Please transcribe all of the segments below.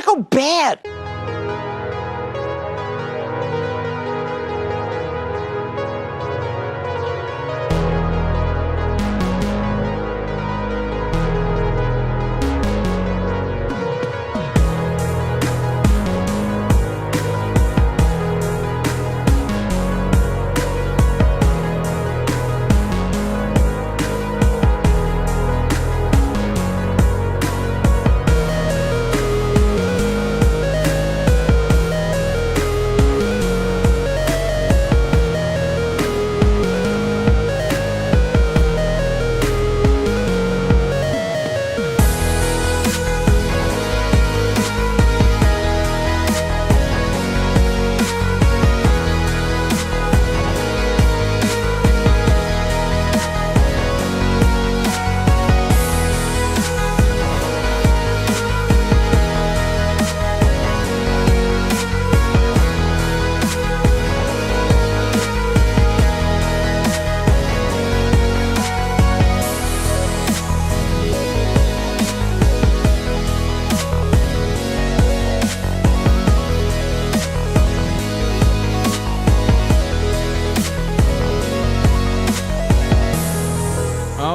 gonna go bad.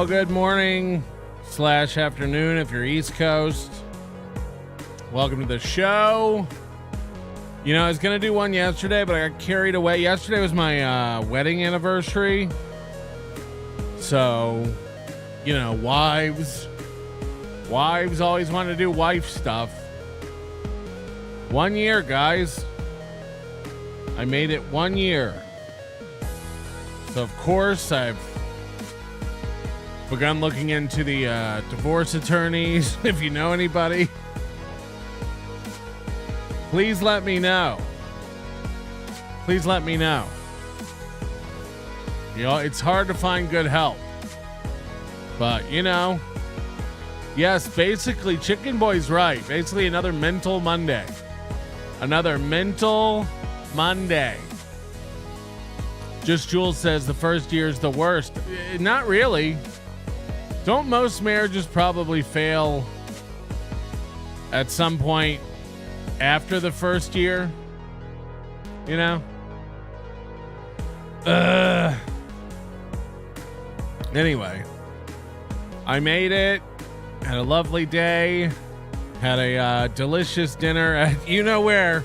Good morning / afternoon if you're East Coast. Welcome to the show. You know, I was going to do one yesterday, but I got carried away. Yesterday was my wedding anniversary. So, you know, wives always want to do wife stuff. 1 year, guys. I made it 1 year. So, of course, I've begun looking into the divorce attorneys. If you know anybody, please let me know. Please let me know. You know, it's hard to find good help. But, you know, yes, basically, Chicken Boy's right. Basically, another mental Monday. Another mental Monday. Just Jules says the first year is the worst. Not really. Don't most marriages probably fail at some point after the first year? You know? Anyway, I made it. Had a lovely day. Had a delicious dinner at you know where,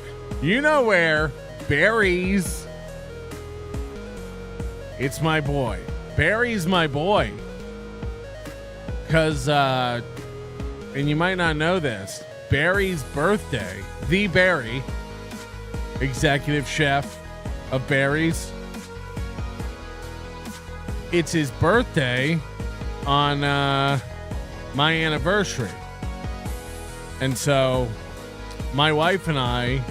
Barry's. It's my boy. Barry's my boy. Because, and you might not know this, Barry's birthday, the Barry, executive chef of Barry's, it's his birthday on my anniversary. And so my wife and I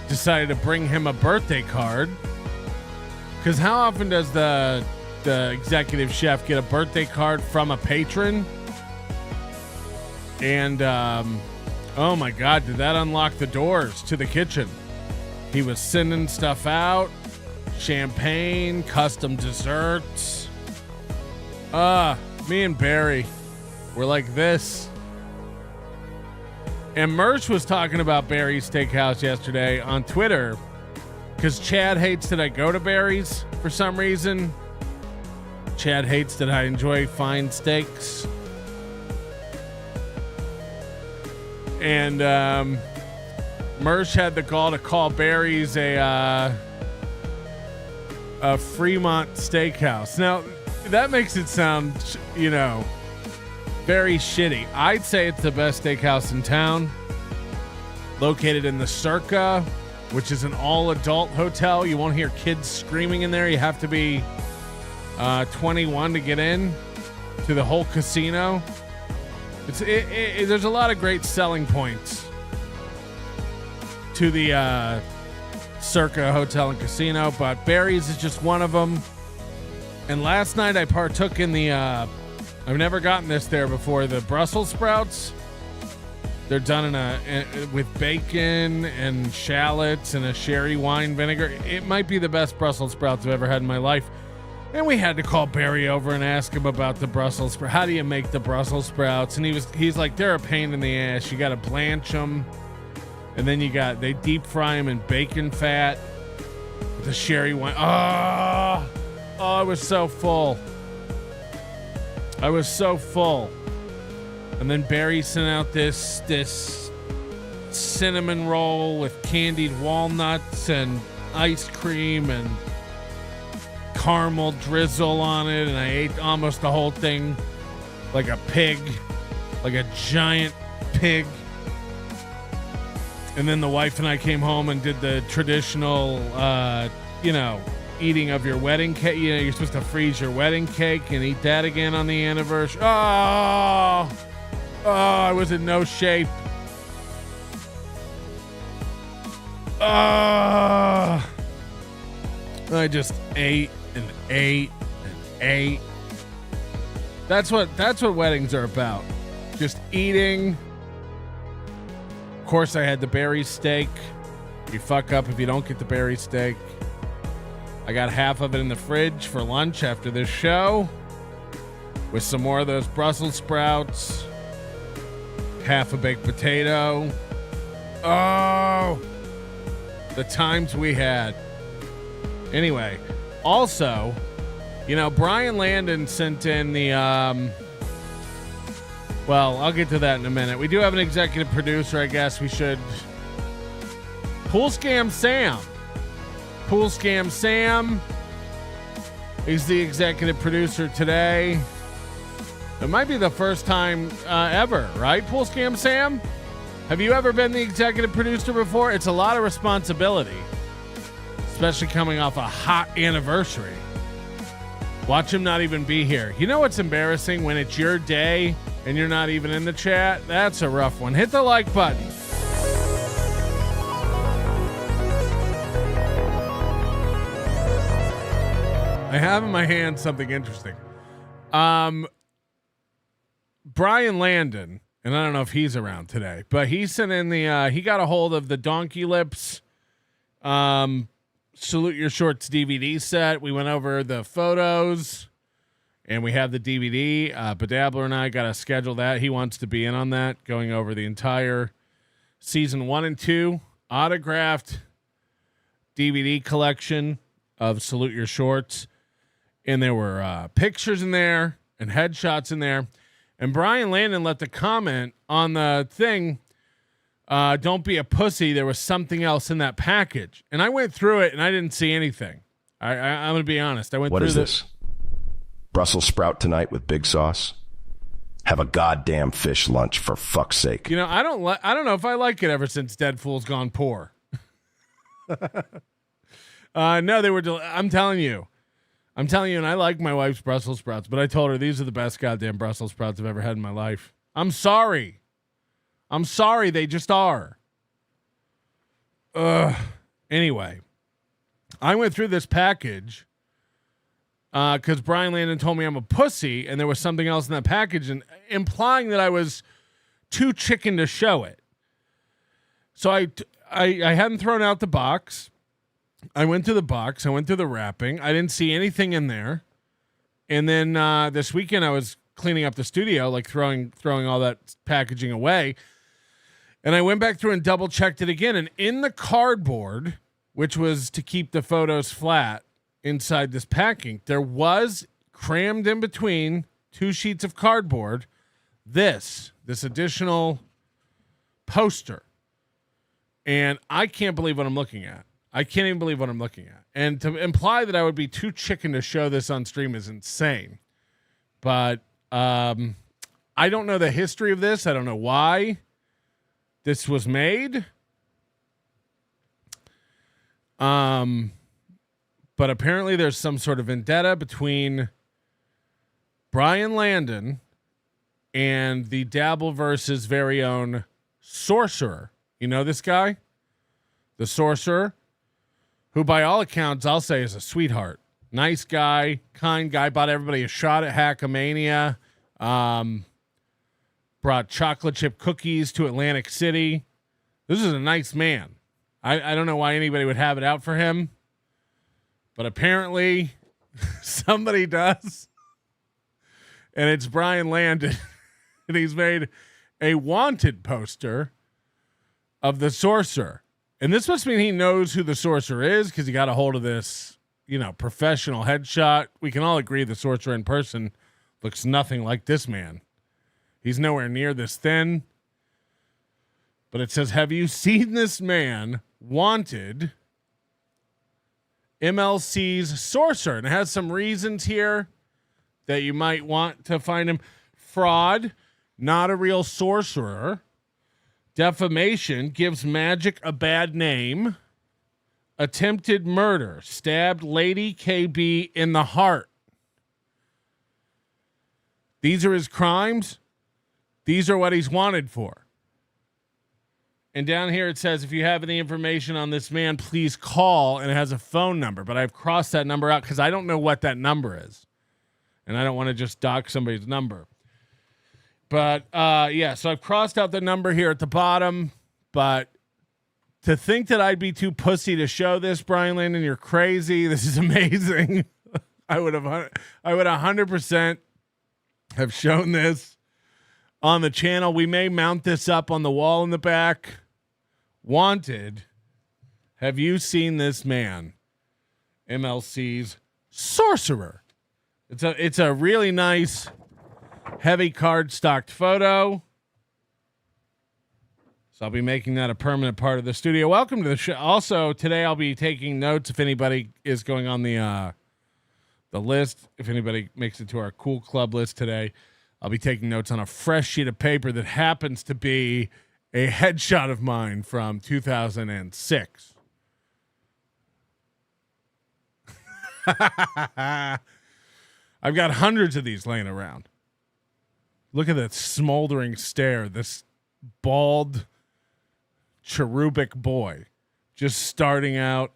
decided to bring him a birthday card. Because how often does the executive chef get a birthday card from a patron? And oh my God, did that unlock the doors to the kitchen? He was sending stuff out, champagne, custom desserts. Me and Barry were like this. And Merch was talking about Barry's Steakhouse yesterday on Twitter because Chad hates that I go to Barry's for some reason. Chad hates that I enjoy fine steaks. And Mersh had the gall to call Barry's a Fremont steakhouse. Now, that makes it sound, you know, very shitty. I'd say it's the best steakhouse in town. Located in the Circa, which is an all-adult hotel. You won't hear kids screaming in there. You have to be 21 to get in to the whole casino. There's a lot of great selling points to the Circa Hotel and Casino, but Barry's is just one of them. And last night I partook in the I've never gotten this there before, the Brussels sprouts. They're done with bacon and shallots and a sherry wine vinegar. It might be the best Brussels sprouts I've ever had in my life. And we had to call Barry over and ask him about the Brussels sprouts. How do you make the Brussels sprouts? And he's like, they're a pain in the ass. You got to blanch them. And then they deep fry them in bacon fat with the sherry wine. Oh, I was so full. And then Barry sent out this cinnamon roll with candied walnuts and ice cream and caramel drizzle on it, and I ate almost the whole thing like a pig, like a giant pig. And then the wife and I came home and did the traditional, eating of your wedding cake. You know, you're supposed to freeze your wedding cake and eat that again on the anniversary. Oh, I was in no shape. I just ate and ate and ate. That's what weddings are about. Just eating. Of course, I had the berry steak. You fuck up if you don't get the berry steak. I got half of it in the fridge for lunch after this show with some more of those Brussels sprouts, half a baked potato. Oh, the times we had. Anyway, also, Brian Landon sent in the, well, I'll get to that in a minute. We do have an executive producer, I guess we should. Pool Scam Sam. He's the executive producer today. It might be the first time ever, right? Pool Scam Sam? Have you ever been the executive producer before? It's a lot of responsibility, especially coming off a hot anniversary. Watch him not even be here. You know what's embarrassing? When it's your day and you're not even in the chat? That's a rough one. Hit the like button. I have in my hand something interesting. Brian Landon, and I don't know if he's around today, but he sent in he got a hold of the Donkey Lips Salute Your Shorts DVD set. We went over the photos and we have the DVD. Bedabbler and I got to schedule that. He wants to be in on that, going over the entire season 1 and 2 autographed DVD collection of Salute Your Shorts. And there were pictures in there and headshots in there. And Brian Landon left a comment on the thing. Don't be a pussy. There was something else in that package. And I went through it and I didn't see anything. I'm going to be honest. I went What through is this? Brussels sprout tonight with big sauce? Have a goddamn fish lunch, for fuck's sake. I don't know if I like it ever since Dead Fool's Gone Poor. No, they were. I'm telling you, and I like my wife's Brussels sprouts, but I told her these are the best goddamn Brussels sprouts I've ever had in my life. I'm sorry, they just are. Anyway, I went through this package because Brian Landon told me I'm a pussy, and there was something else in that package, and implying that I was too chicken to show it. So I hadn't thrown out the box. I went to the box. I went through the wrapping. I didn't see anything in there. And then this weekend I was cleaning up the studio, like throwing all that packaging away. And I went back through and double checked it again. And in the cardboard, which was to keep the photos flat inside this packing, there was crammed in between 2 sheets of cardboard this additional poster. And I can't believe what I'm looking at. I can't even believe what I'm looking at. And to imply that I would be too chicken to show this on stream is insane. But I don't know the history of this. I don't know why this was made. But apparently there's some sort of vendetta between Brian Landon and the Dabbleverse's very own sorcerer. You know this guy? The sorcerer, who by all accounts I'll say is a sweetheart. Nice guy, kind guy, bought everybody a shot at Hackamania. Brought chocolate chip cookies to Atlantic City. This is a nice man. I don't know why anybody would have it out for him, but apparently somebody does. And it's Brian Landon. And he's made a wanted poster of the sorcerer. And this must mean he knows who the sorcerer is because he got a hold of this, professional headshot. We can all agree the sorcerer in person looks nothing like this man. He's nowhere near this thin. But it says, have you seen this man? Wanted. MLC's sorcerer. And it has some reasons here that you might want to find him. Fraud, not a real sorcerer. Defamation, gives magic a bad name. Attempted murder, stabbed Lady KB in the heart. These are his crimes. These are what he's wanted for. And down here it says, if you have any information on this man, please call, and it has a phone number. But I've crossed that number out because I don't know what that number is. And I don't want to just dox somebody's number. But, so I've crossed out the number here at the bottom. But to think that I'd be too pussy to show this, Brian Landon, you're crazy. This is amazing. I would 100% have shown this on the channel. We may mount this up on the wall in the back. Wanted. Have you seen this man? MLC's sorcerer. It's a really nice heavy card stocked photo. So I'll be making that a permanent part of the studio. Welcome to the show. Also, today I'll be taking notes if anybody is going on the list. If anybody makes it to our cool club list today, I'll be taking notes on a fresh sheet of paper that happens to be a headshot of mine from 2006. I've got hundreds of these laying around. Look at that smoldering stare. This bald, cherubic boy just starting out.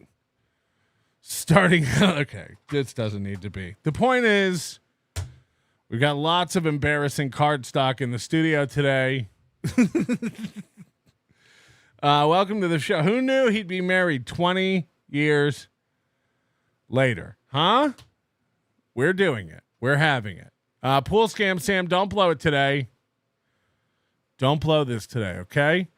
Okay, this doesn't need to be. The point is, we've got lots of embarrassing card stock in the studio today. Welcome to the show. Who knew he'd be married 20 years later? Huh? We're doing it. We're having it. Pool scam Sam, don't blow it today. Don't blow this today, okay?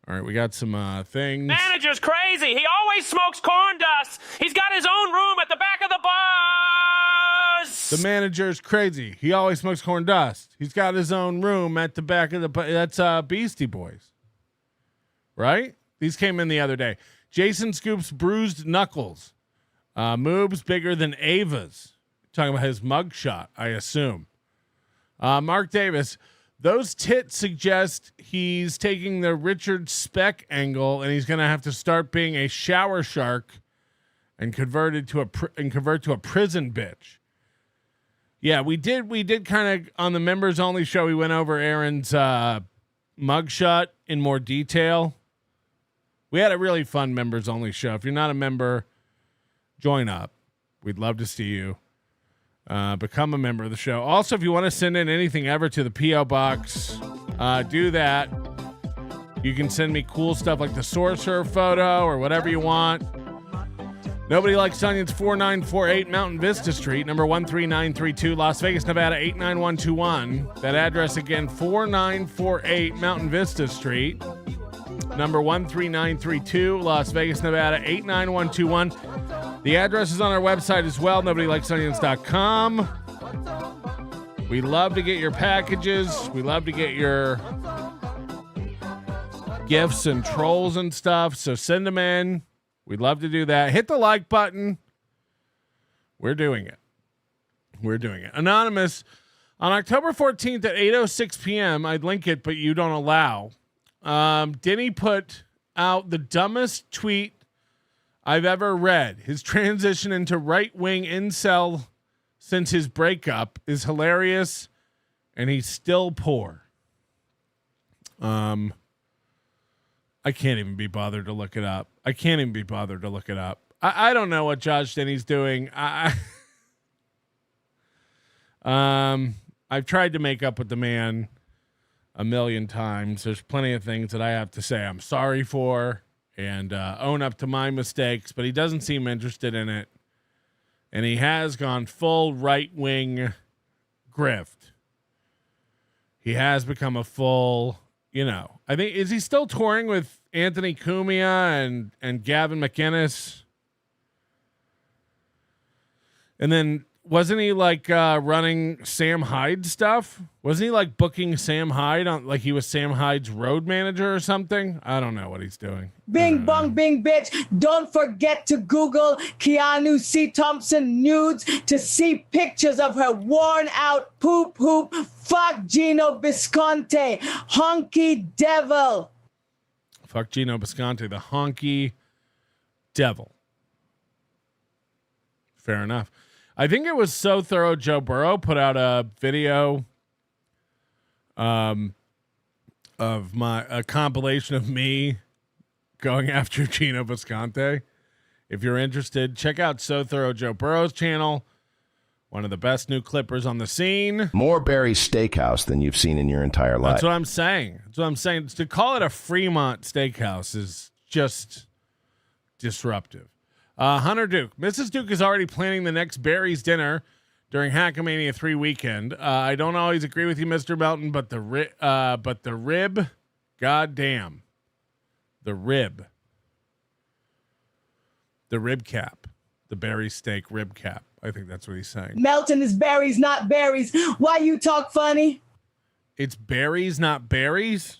All right, we got some things. Manager's crazy. He always smokes corn dust. He's got his own room at the back of the bus. The manager's crazy. He always smokes corn dust. He's got his own room at the back of the bus. That's Beastie Boys. Right? These came in the other day. Jason Scoops bruised knuckles. Moobs bigger than Ava's. Talking about his mugshot, I assume. Mark Davis, those tits suggest he's taking the Richard Speck angle, and he's going to have to start being a shower shark and convert to a prison bitch. Yeah, we did kind of on the members only show. We went over Aaron's mugshot in more detail. We had a really fun members only show. If you're not a member, join up. We'd love to see you. Become a member of the show. Also, if you want to send in anything ever to the P.O. Box, do that. You can send me cool stuff like the sorcerer photo or whatever you want. Nobody Likes Onions, 4948 Mountain Vista Street, number 13932, Las Vegas, Nevada, 89121. That address again, 4948 Mountain Vista Street, number 13932, Las Vegas, Nevada, 89121. The address is on our website as well, nobodylikesonions.com. We love to get your packages. We love to get your gifts and trolls and stuff, so send them in. We'd love to do that. Hit the like button. We're doing it. We're doing it. Anonymous, on October 14th at 8:06 p.m., I'd link it, but you don't allow. Denny put out the dumbest tweet I've ever read. His transition into right-wing incel since his breakup is hilarious, and he's still poor. I can't even be bothered to look it up. I don't know what Josh Denny's doing. I've tried to make up with the man a million times. There's plenty of things that I have to say I'm sorry for and own up to my mistakes, but he doesn't seem interested in it. And he has gone full right-wing grift. He has become a full, I think, is he still touring with Anthony Cumia and Gavin McInnes? And then wasn't he like running Sam Hyde stuff? Wasn't he like booking Sam Hyde on, like he was Sam Hyde's road manager or something? I don't know what he's doing. Bing bong bing bitch. Don't forget to Google Keanu C. Thompson nudes to see pictures of her worn out poop hoop. Fuck Gino Visconti. Honky devil. Fuck Gino Visconti, the honky devil. Fair enough. I think it was So Thorough Joe Burrow put out a video of a compilation of me going after Gino Visconti. If you're interested, check out So Thorough Joe Burrow's channel. One of the best new clippers on the scene. More Barry's Steakhouse than you've seen in your entire life. That's what I'm saying. To call it a Fremont Steakhouse is just disruptive. Hunter Duke. Mrs. Duke is already planning the next Barry's dinner during Hackamania 3 weekend. I don't always agree with you, Mr. Melton, but the rib, goddamn. The rib cap. The Barry steak rib cap. I think that's what he's saying. Melton is berries, not berries. Why you talk funny? It's berries, not berries?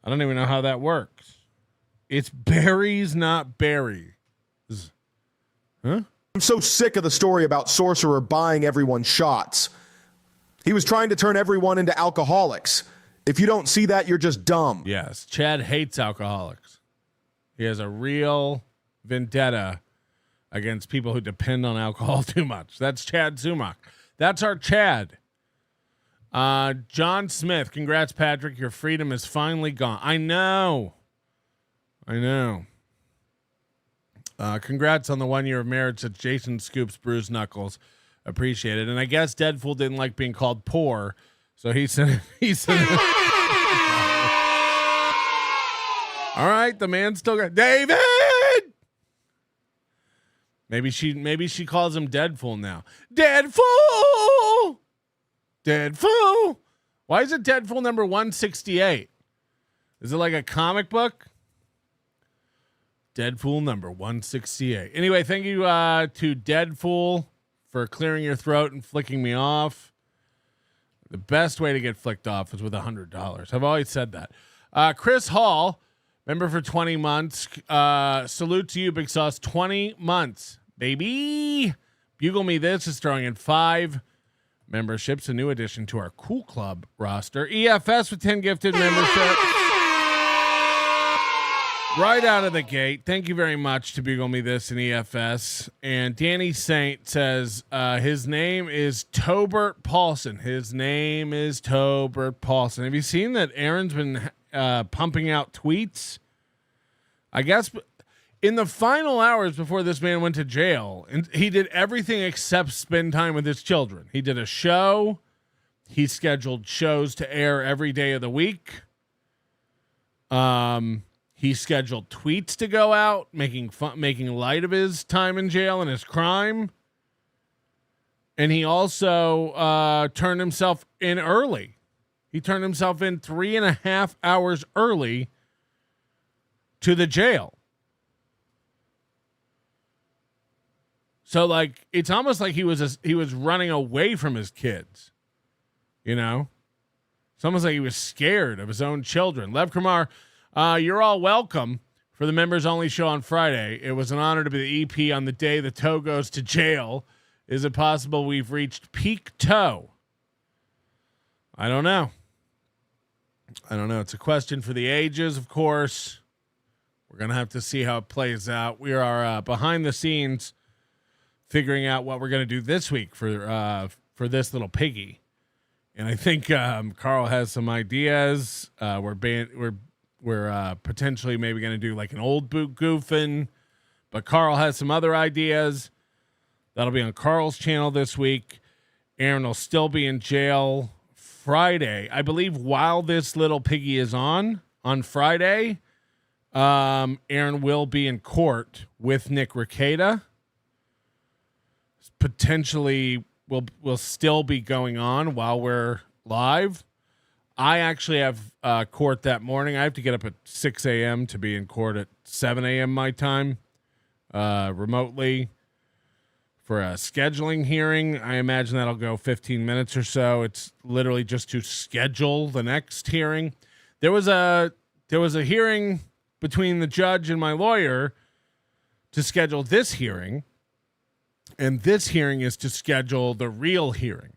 I don't even know how that works. It's berries, not berries. Huh? I'm so sick of the story about Sorcerer buying everyone shots. He was trying to turn everyone into alcoholics. If you don't see that, you're just dumb. Yes, Chad hates alcoholics. He has a real vendetta against people who depend on alcohol too much. That's Chad Zumock. That's our Chad. John Smith, congrats, Patrick. Your freedom is finally gone. I know. Congrats on the 1 year of marriage that Jason Scoops bruised knuckles. Appreciate it. And I guess Deadpool didn't like being called poor, so he sent All right, the man still got David. Maybe she calls him Deadpool now. Deadpool. Why is it Deadpool number 168? Is it like a comic book? Deadpool number 168. Anyway, thank you to Deadpool for clearing your throat and flicking me off. The best way to get flicked off is with $100. I've always said that. Chris Hall, member for 20 months. Salute to you, Big Sauce. 20 months, baby. Bugle Me This is throwing in 5 memberships, a new addition to our Cool Club roster. EFS with 10 gifted memberships. Right out of the gate. Thank you very much to Bugle Me This and EFS. And Danny Saint says his name is Tobert Paulson. Have you seen that Aaron's been pumping out tweets? I guess in the final hours before this man went to jail, and he did everything except spend time with his children. He did a show. He scheduled shows to air every day of the week. He scheduled tweets to go out, making light of his time in jail and his crime. And he also turned himself in early. He turned himself in 3.5 hours early to the jail. So like, it's almost like he was running away from his kids. You know, it's almost like he was scared of his own children. Lev Kumar, you're all welcome for the members only show on Friday. It was an honor to be the EP on the day the toe goes to jail. Is it possible we've reached peak toe? I don't know. It's a question for the ages, of course. We're going to have to see how it plays out. We are behind the scenes figuring out what we're going to do this week for this little piggy. And I think Carl has some ideas. We're potentially maybe going to do like an old boot goofing, but Carl has some other ideas. That'll be on Carl's channel this week. Aaron will still be in jail Friday, I believe, while this little piggy is on Friday. Aaron will be in court with Nick Rekieta. Potentially will still be going on while we're live. I actually have court that morning. I have to get up at 6 a.m. to be in court at 7 a.m. my time, remotely for a scheduling hearing. I imagine that'll go 15 minutes or so. It's literally just to schedule the next hearing. There was a hearing between the judge and my lawyer to schedule this hearing, and this hearing is to schedule the real hearing.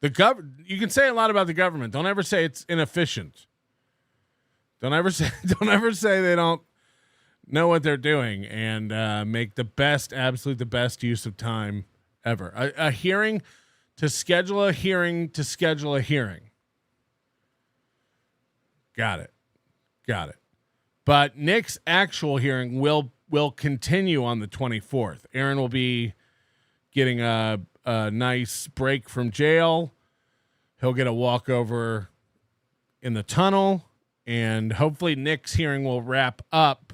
You can say a lot about the government. Don't ever say it's inefficient. Don't ever say they don't know what they're doing and make the best use of time ever. A hearing to schedule a hearing to schedule a hearing. Got it. But Nick's actual hearing will continue on the 24th. Aaron will be getting a nice break from jail. He'll get a walkover in the tunnel, and hopefully Nick's hearing will wrap up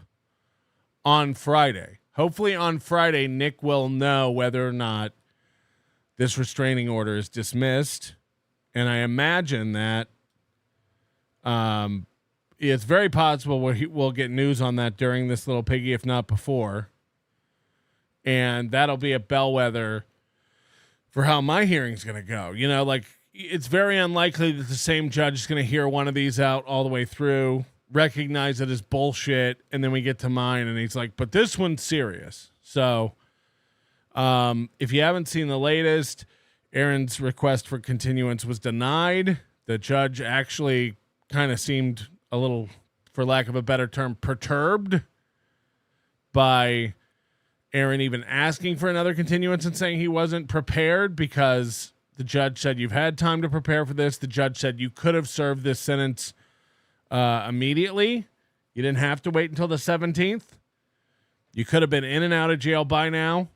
on Friday. Hopefully on Friday, Nick will know whether or not this restraining order is dismissed. And I imagine that it's very possible we'll get news on that during this little piggy, if not before. And that'll be a bellwether for how my hearing's going to go. You know, like, it's very unlikely that the same judge is going to hear one of these out all the way through, recognize it as bullshit, and then we get to mine, and he's like, but this one's serious. So if you haven't seen the latest, Aaron's request for continuance was denied. The judge actually kind of seemed a little, for lack of a better term, perturbed by Aaron even asking for another continuance and saying he wasn't prepared, because the judge said, you've had time to prepare for this. The judge said you could have served this sentence immediately. You didn't have to wait until the 17th. You could have been in and out of jail by now.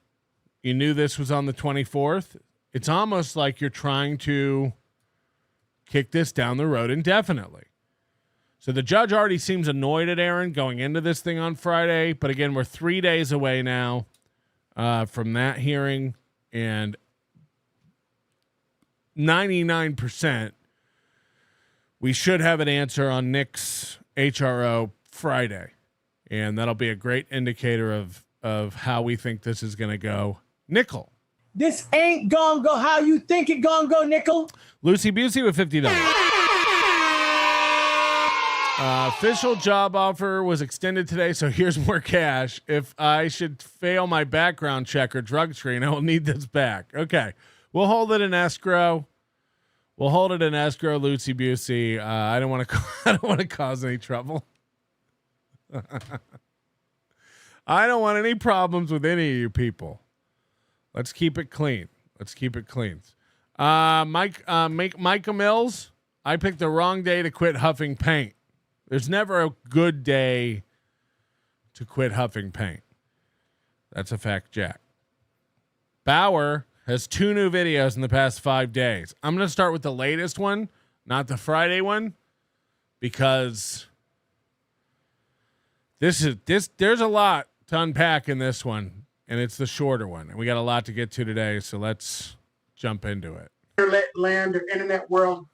You knew this was on the 24th. It's almost like you're trying to kick this down the road indefinitely. So the judge already seems annoyed at Aaron going into this thing on Friday. But again, we're 3 days away now from that hearing, and 99% we should have an answer on Nick's HRO Friday. And that'll be a great indicator of how we think this is going to go. Nickel. This ain't gonna go how you think it gonna go, Nickel. Lucy Busey with $50. Official job offer was extended today, so here's more cash. If I should fail my background check or drug screen, I will need this back. Okay. We'll hold it in escrow. Lucy Busey. I don't want to cause any trouble. I don't want any problems with any of you people. Let's keep it clean. Micah Mills, I picked the wrong day to quit huffing paint. There's never a good day to quit huffing paint. That's a fact, Jack. Bauer has 2 new videos in the past 5 days. I'm going to start with the latest one, not the Friday one, because there's a lot to unpack in this one, and it's the shorter one, and we got a lot to get to today, so let's jump into it. Land or internet world,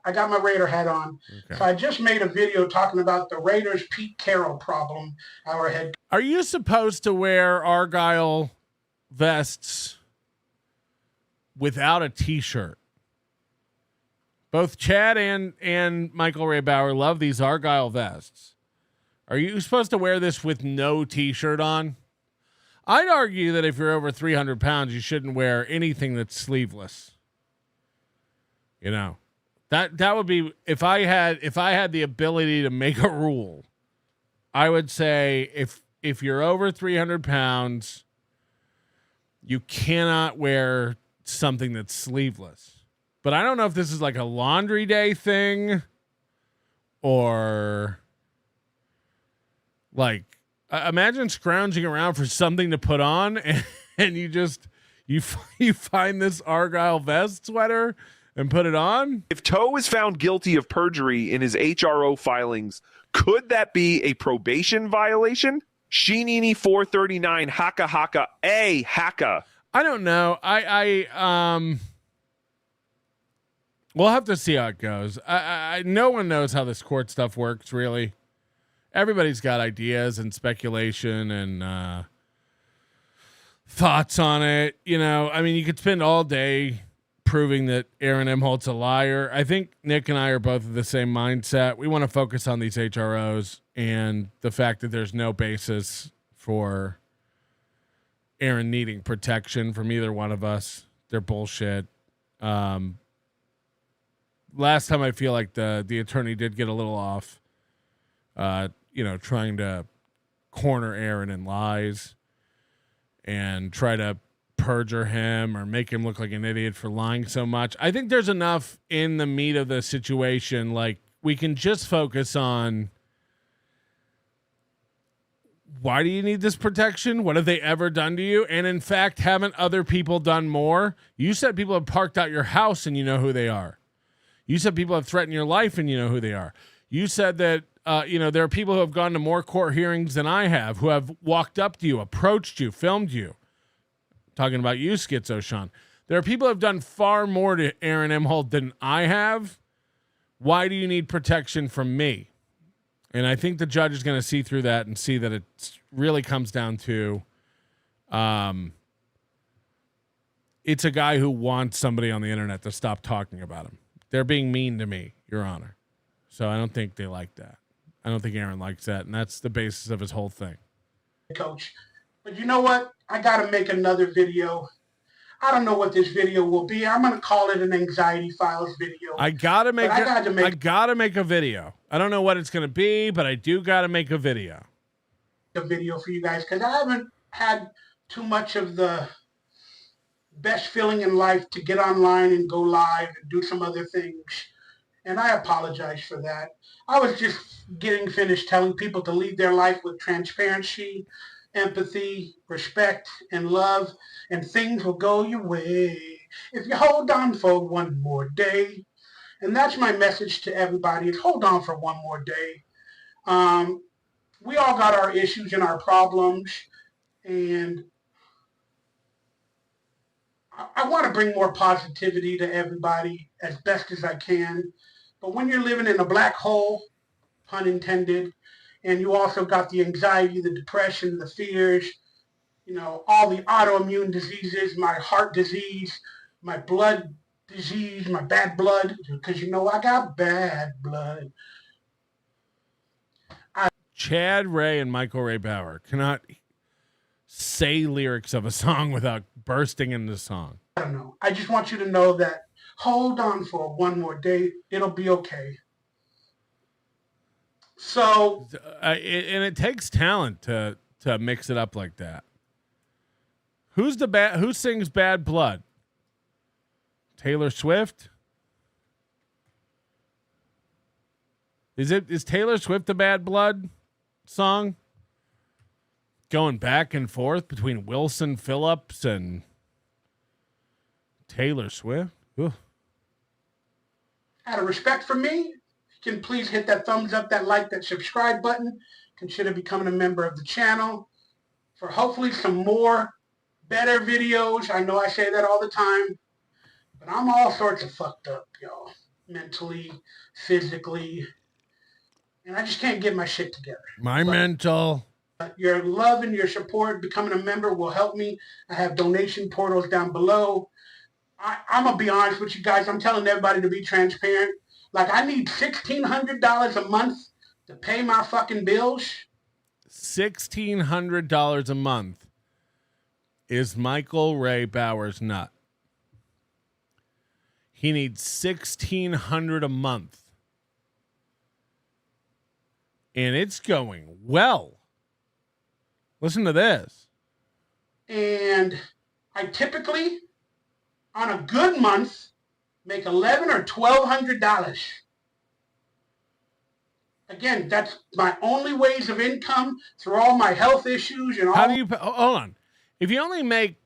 I got my Raider hat on. Okay. So I just made a video talking about the Raiders Pete Carroll problem. Are you supposed to wear Argyle vests without a t-shirt? Both Chad and Michael Ray Bauer love these Argyle vests. Are you supposed to wear this with no t-shirt on? I'd argue that if you're over 300 pounds, you shouldn't wear anything that's sleeveless. You know, that would be, if I had the ability to make a rule, I would say if you're over 300 pounds, you cannot wear something that's sleeveless. But I don't know if this is like a laundry day thing, or like, imagine scrounging around for something to put on, and you find this Argyle vest sweater and put it on. If Toe is found guilty of perjury in his HRO filings, could that be a probation violation? Shinini 439 haka haka haka. I don't know. We'll have to see how it goes. No one knows how this court stuff works, really. Everybody's got ideas and speculation and thoughts on it. You know, I mean, you could spend all day proving that Aaron Emholt's a liar. I think Nick and I are both of the same mindset. We want to focus on these HROs and the fact that there's no basis for Aaron needing protection from either one of us. They're bullshit. Last time I feel like the attorney did get a little off, trying to corner Aaron in lies and try to perjure him or make him look like an idiot for lying so much. I think there's enough in the meat of the situation. Like, we can just focus on, why do you need this protection? What have they ever done to you? And in fact, haven't other people done more? You said people have parked out your house and you know who they are. You said people have threatened your life and you know who they are. You said that, there are people who have gone to more court hearings than I have, who have walked up to you, approached you, filmed you. Talking about you, Schizo Sean. There are people who have done far more to Aaron Emholt than I have. Why do you need protection from me? And I think the judge is going to see through that and see that it really comes down to it's a guy who wants somebody on the internet to stop talking about him. They're being mean to me, Your Honor. So I don't think they like that. I don't think Aaron likes that, and that's the basis of his whole thing. Coach. But you know what? I got to make another video. I don't know what this video will be. I'm going to call it an anxiety files video. I got to make a video. I don't know what it's going to be, but I do got to make a video. A video for you guys, because I haven't had too much of the best feeling in life to get online and go live and do some other things. And I apologize for that. I was just getting finished telling people to lead their life with transparency, empathy, respect, and love, and things will go your way if you hold on for one more day. And that's my message to everybody, is hold on for one more day. We all got our issues and our problems, and I want to bring more positivity to everybody as best as I can. But when you're living in a black hole, pun intended, and you also got the anxiety, the depression, the fears, all the autoimmune diseases, my heart disease, my blood disease, my bad blood, because I got bad blood. Chad Ray and Michael Ray Bauer cannot say lyrics of a song without bursting into song. I don't know. I just want you to know that hold on for one more day. It'll be okay. So, and it takes talent to mix it up like that. Who sings Bad Blood? Taylor Swift? Is Taylor Swift the Bad Blood song? Going back and forth between Wilson Phillips and Taylor Swift? Ugh. Out of respect for me, you can please hit that thumbs up, that like, that subscribe button. Consider becoming a member of the channel for hopefully some more better videos. I know I say that all the time, but I'm all sorts of fucked up, y'all. Mentally, physically, and I just can't get my shit together. Mental. Your love and your support, becoming a member, will help me. I have donation portals down below. I'm going to be honest with you guys. I'm telling everybody to be transparent. Like, I need $1,600 a month to pay my fucking bills. $1,600 a month is Michael Ray Bauer's nut. He needs $1,600 a month. And it's going well. Listen to this. And I typically, on a good month, make $1,100 or $1,200. Again, that's my only ways of income through all my health issues and all. How do you hold on? If you only make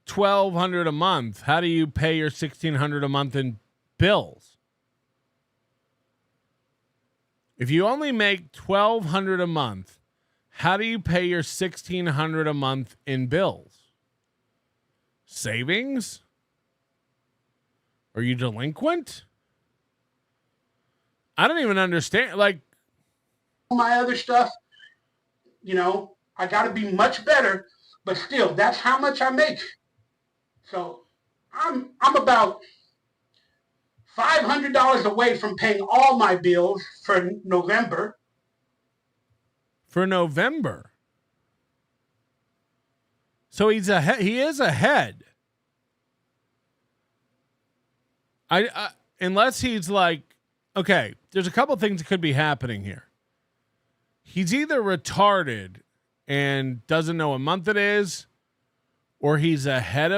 $1,200 a month, how do you pay your $1,600 a month in bills? If you only make $1,200 a month, how do you pay your $1,600 a month in bills? Savings? Are you delinquent? I don't even understand. Like, my other stuff, I got to be much better, but still, that's how much I make. So I'm about $500 away from paying all my bills for November. For November. So he is ahead. I unless he's like, okay, there's a couple things that could be happening here. He's either retarded and doesn't know what month it is, or he's ahead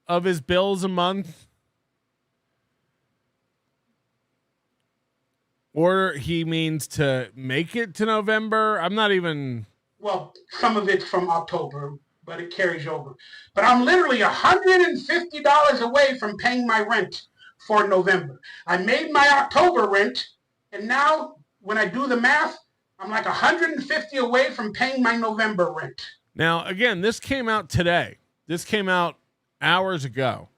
of his bills a month, or he means to make it to November. I'm not even... Well, some of it's from October, but it carries over. But I'm literally $150 away from paying my rent for November. I made my October rent, and now when I do the math, I'm like 150 away from paying my November rent. Now, again, this came out today. This came out hours ago.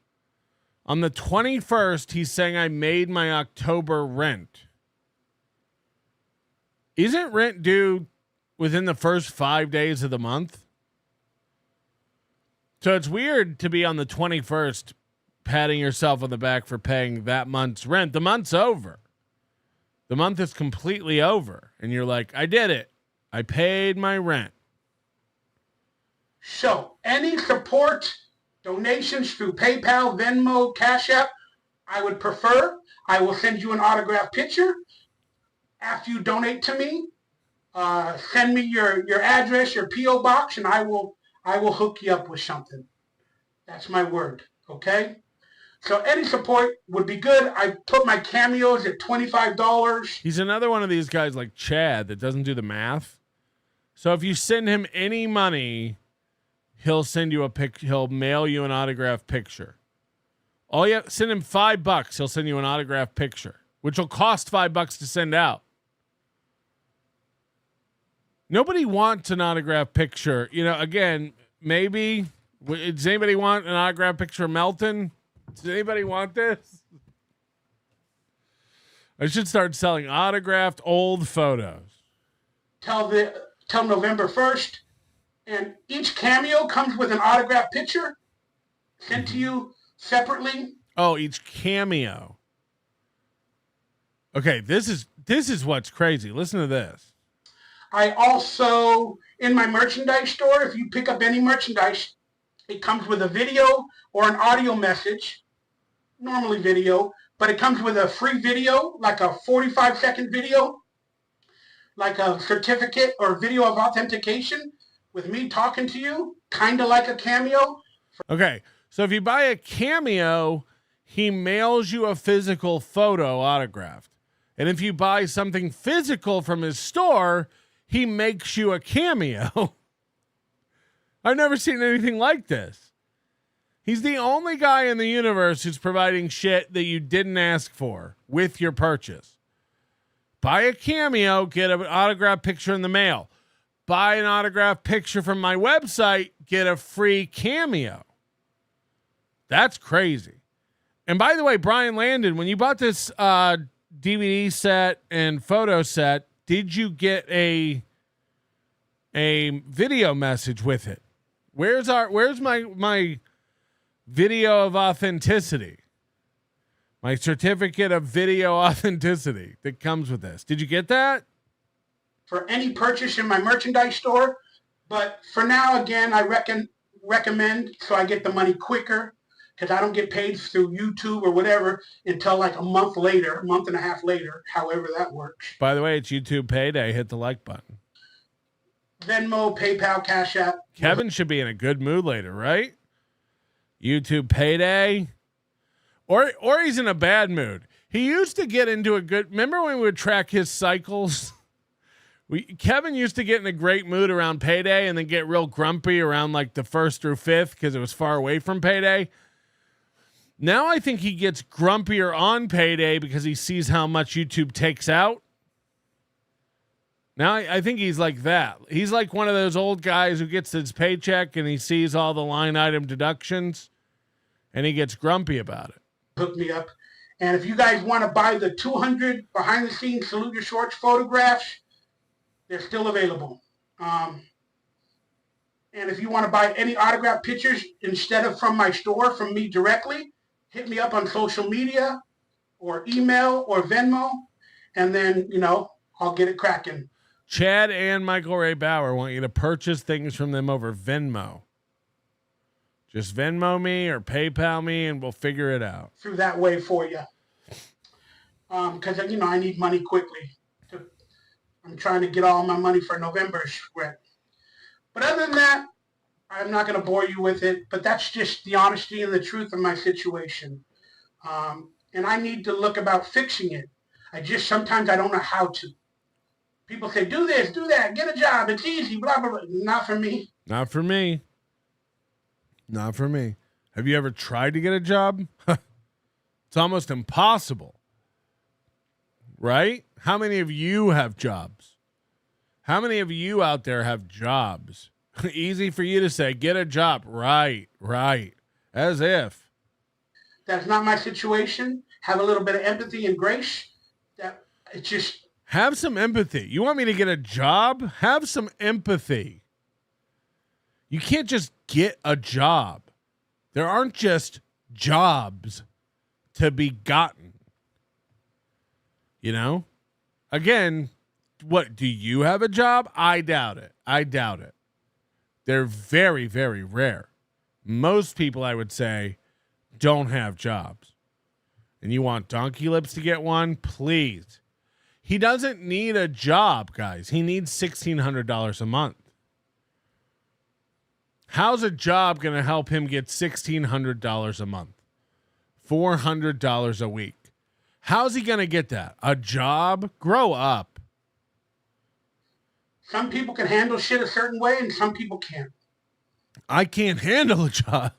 On the 21st, he's saying I made my October rent. Isn't rent due within the first 5 days of the month? So it's weird to be on the 21st patting yourself on the back for paying that month's rent. The month's over. The month is completely over. And you're like, I did it. I paid my rent. So any support, donations through PayPal, Venmo, Cash App, I would prefer. I will send you an autographed picture. After you donate to me, send me your address, your P.O. box, and I will hook you up with something. That's my word, okay? So any support would be good. I put my cameos at $25. He's another one of these guys like Chad that doesn't do the math. So if you send him any money, he'll send you he'll mail you an autographed picture. Send him $5, he'll send you an autographed picture, which will cost $5 to send out. Nobody wants an autographed picture. Again, maybe. Does anybody want an autographed picture of Melton? Does anybody want this? I should start selling autographed old photos. Till November 1st. And each cameo comes with an autographed picture sent to you separately. Oh, each cameo. Okay, this is what's crazy. Listen to this. I also, in my merchandise store, if you pick up any merchandise, it comes with a video or an audio message, normally video, but it comes with a free video, like a 45-second video, like a certificate or video of authentication with me talking to you, kind of like a cameo. Okay, so if you buy a cameo, he mails you a physical photo autographed. And if you buy something physical from his store, he makes you a cameo. I've never seen anything like this. He's the only guy in the universe who's providing shit that you didn't ask for with your purchase. Buy a cameo, get an autographed picture in the mail. Buy an autographed picture from my website, get a free cameo. That's crazy. And by the way, Brian Landon, when you bought this DVD set and photo set, did you get a video message with it? Where's my video of authenticity? My certificate of video authenticity that comes with this. Did you get that? For any purchase in my merchandise store. But for now, again, I recommend so I get the money quicker, because I don't get paid through YouTube or whatever until like a month and a half later, however that works. By the way, it's YouTube payday. Hit the like button. Venmo, PayPal, Cash App. Kevin should be in a good mood later, right? YouTube payday. Or he's in a bad mood. He used to get into a good... Remember when we would track his cycles? Kevin used to get in a great mood around payday and then get real grumpy around like the 1st through 5th because it was far away from payday. Now I think he gets grumpier on payday because he sees how much YouTube takes out. Now I think he's like that. He's like one of those old guys who gets his paycheck and he sees all the line item deductions and he gets grumpy about it. Hook me up. And if you guys want to buy the 200 behind the scenes Salute Your Shorts photographs, they're still available. And if you want to buy any autographed pictures instead of from my store, from me directly, hit me up on social media or email or Venmo, and then, I'll get it cracking. Chad and Michael Ray Bauer want you to purchase things from them over Venmo. Just Venmo me or PayPal me, and we'll figure it out. Through that way for you. Because, I need money quickly. I'm trying to get all my money for November. But other than that, I'm not going to bore you with it. But that's just the honesty and the truth of my situation. And I need to look about fixing it. Sometimes I don't know how to. People say, do this, do that, get a job, it's easy, blah, blah, blah. Not for me. Not for me. Not for me. Have you ever tried to get a job? It's almost impossible. Right? How many of you have jobs? How many of you out there have jobs? Easy for you to say, get a job. Right. As if. That's not my situation. Have a little bit of empathy and grace. It's just... Have some empathy. You want me to get a job? Have some empathy. You can't just get a job. There aren't just jobs to be gotten. Again, what, do you have a job? I doubt it. They're very, very rare. Most people, I would say, don't have jobs. And you want Donkey Lips to get one? Please. He doesn't need a job, guys. He needs $1,600 a month. How's a job going to help him get $1,600 a month? $400 a week. How's he going to get that? A job? Grow up. Some people can handle shit a certain way and some people can't. I can't handle a job.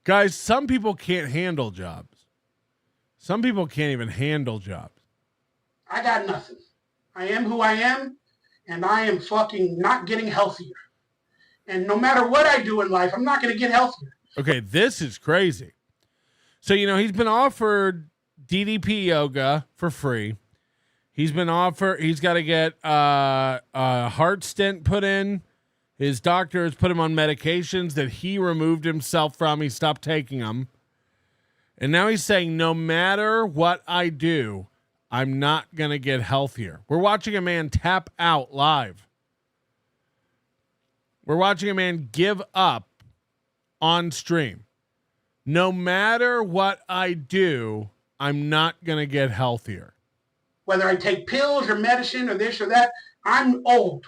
Guys, some people can't handle jobs. Some people can't even handle jobs. I got nothing. I am who I am, and I am fucking not getting healthier. And no matter what I do in life, I'm not going to get healthier. Okay, this is crazy. So, he's been offered DDP yoga for free. He's got to get a heart stent put in. His doctor has put him on medications that he removed himself from. He stopped taking them. And now he's saying, no matter what I do, I'm not going to get healthier. We're watching a man tap out live. We're watching a man give up on stream. No matter what I do, I'm not going to get healthier. Whether I take pills or medicine or this or that, I'm old.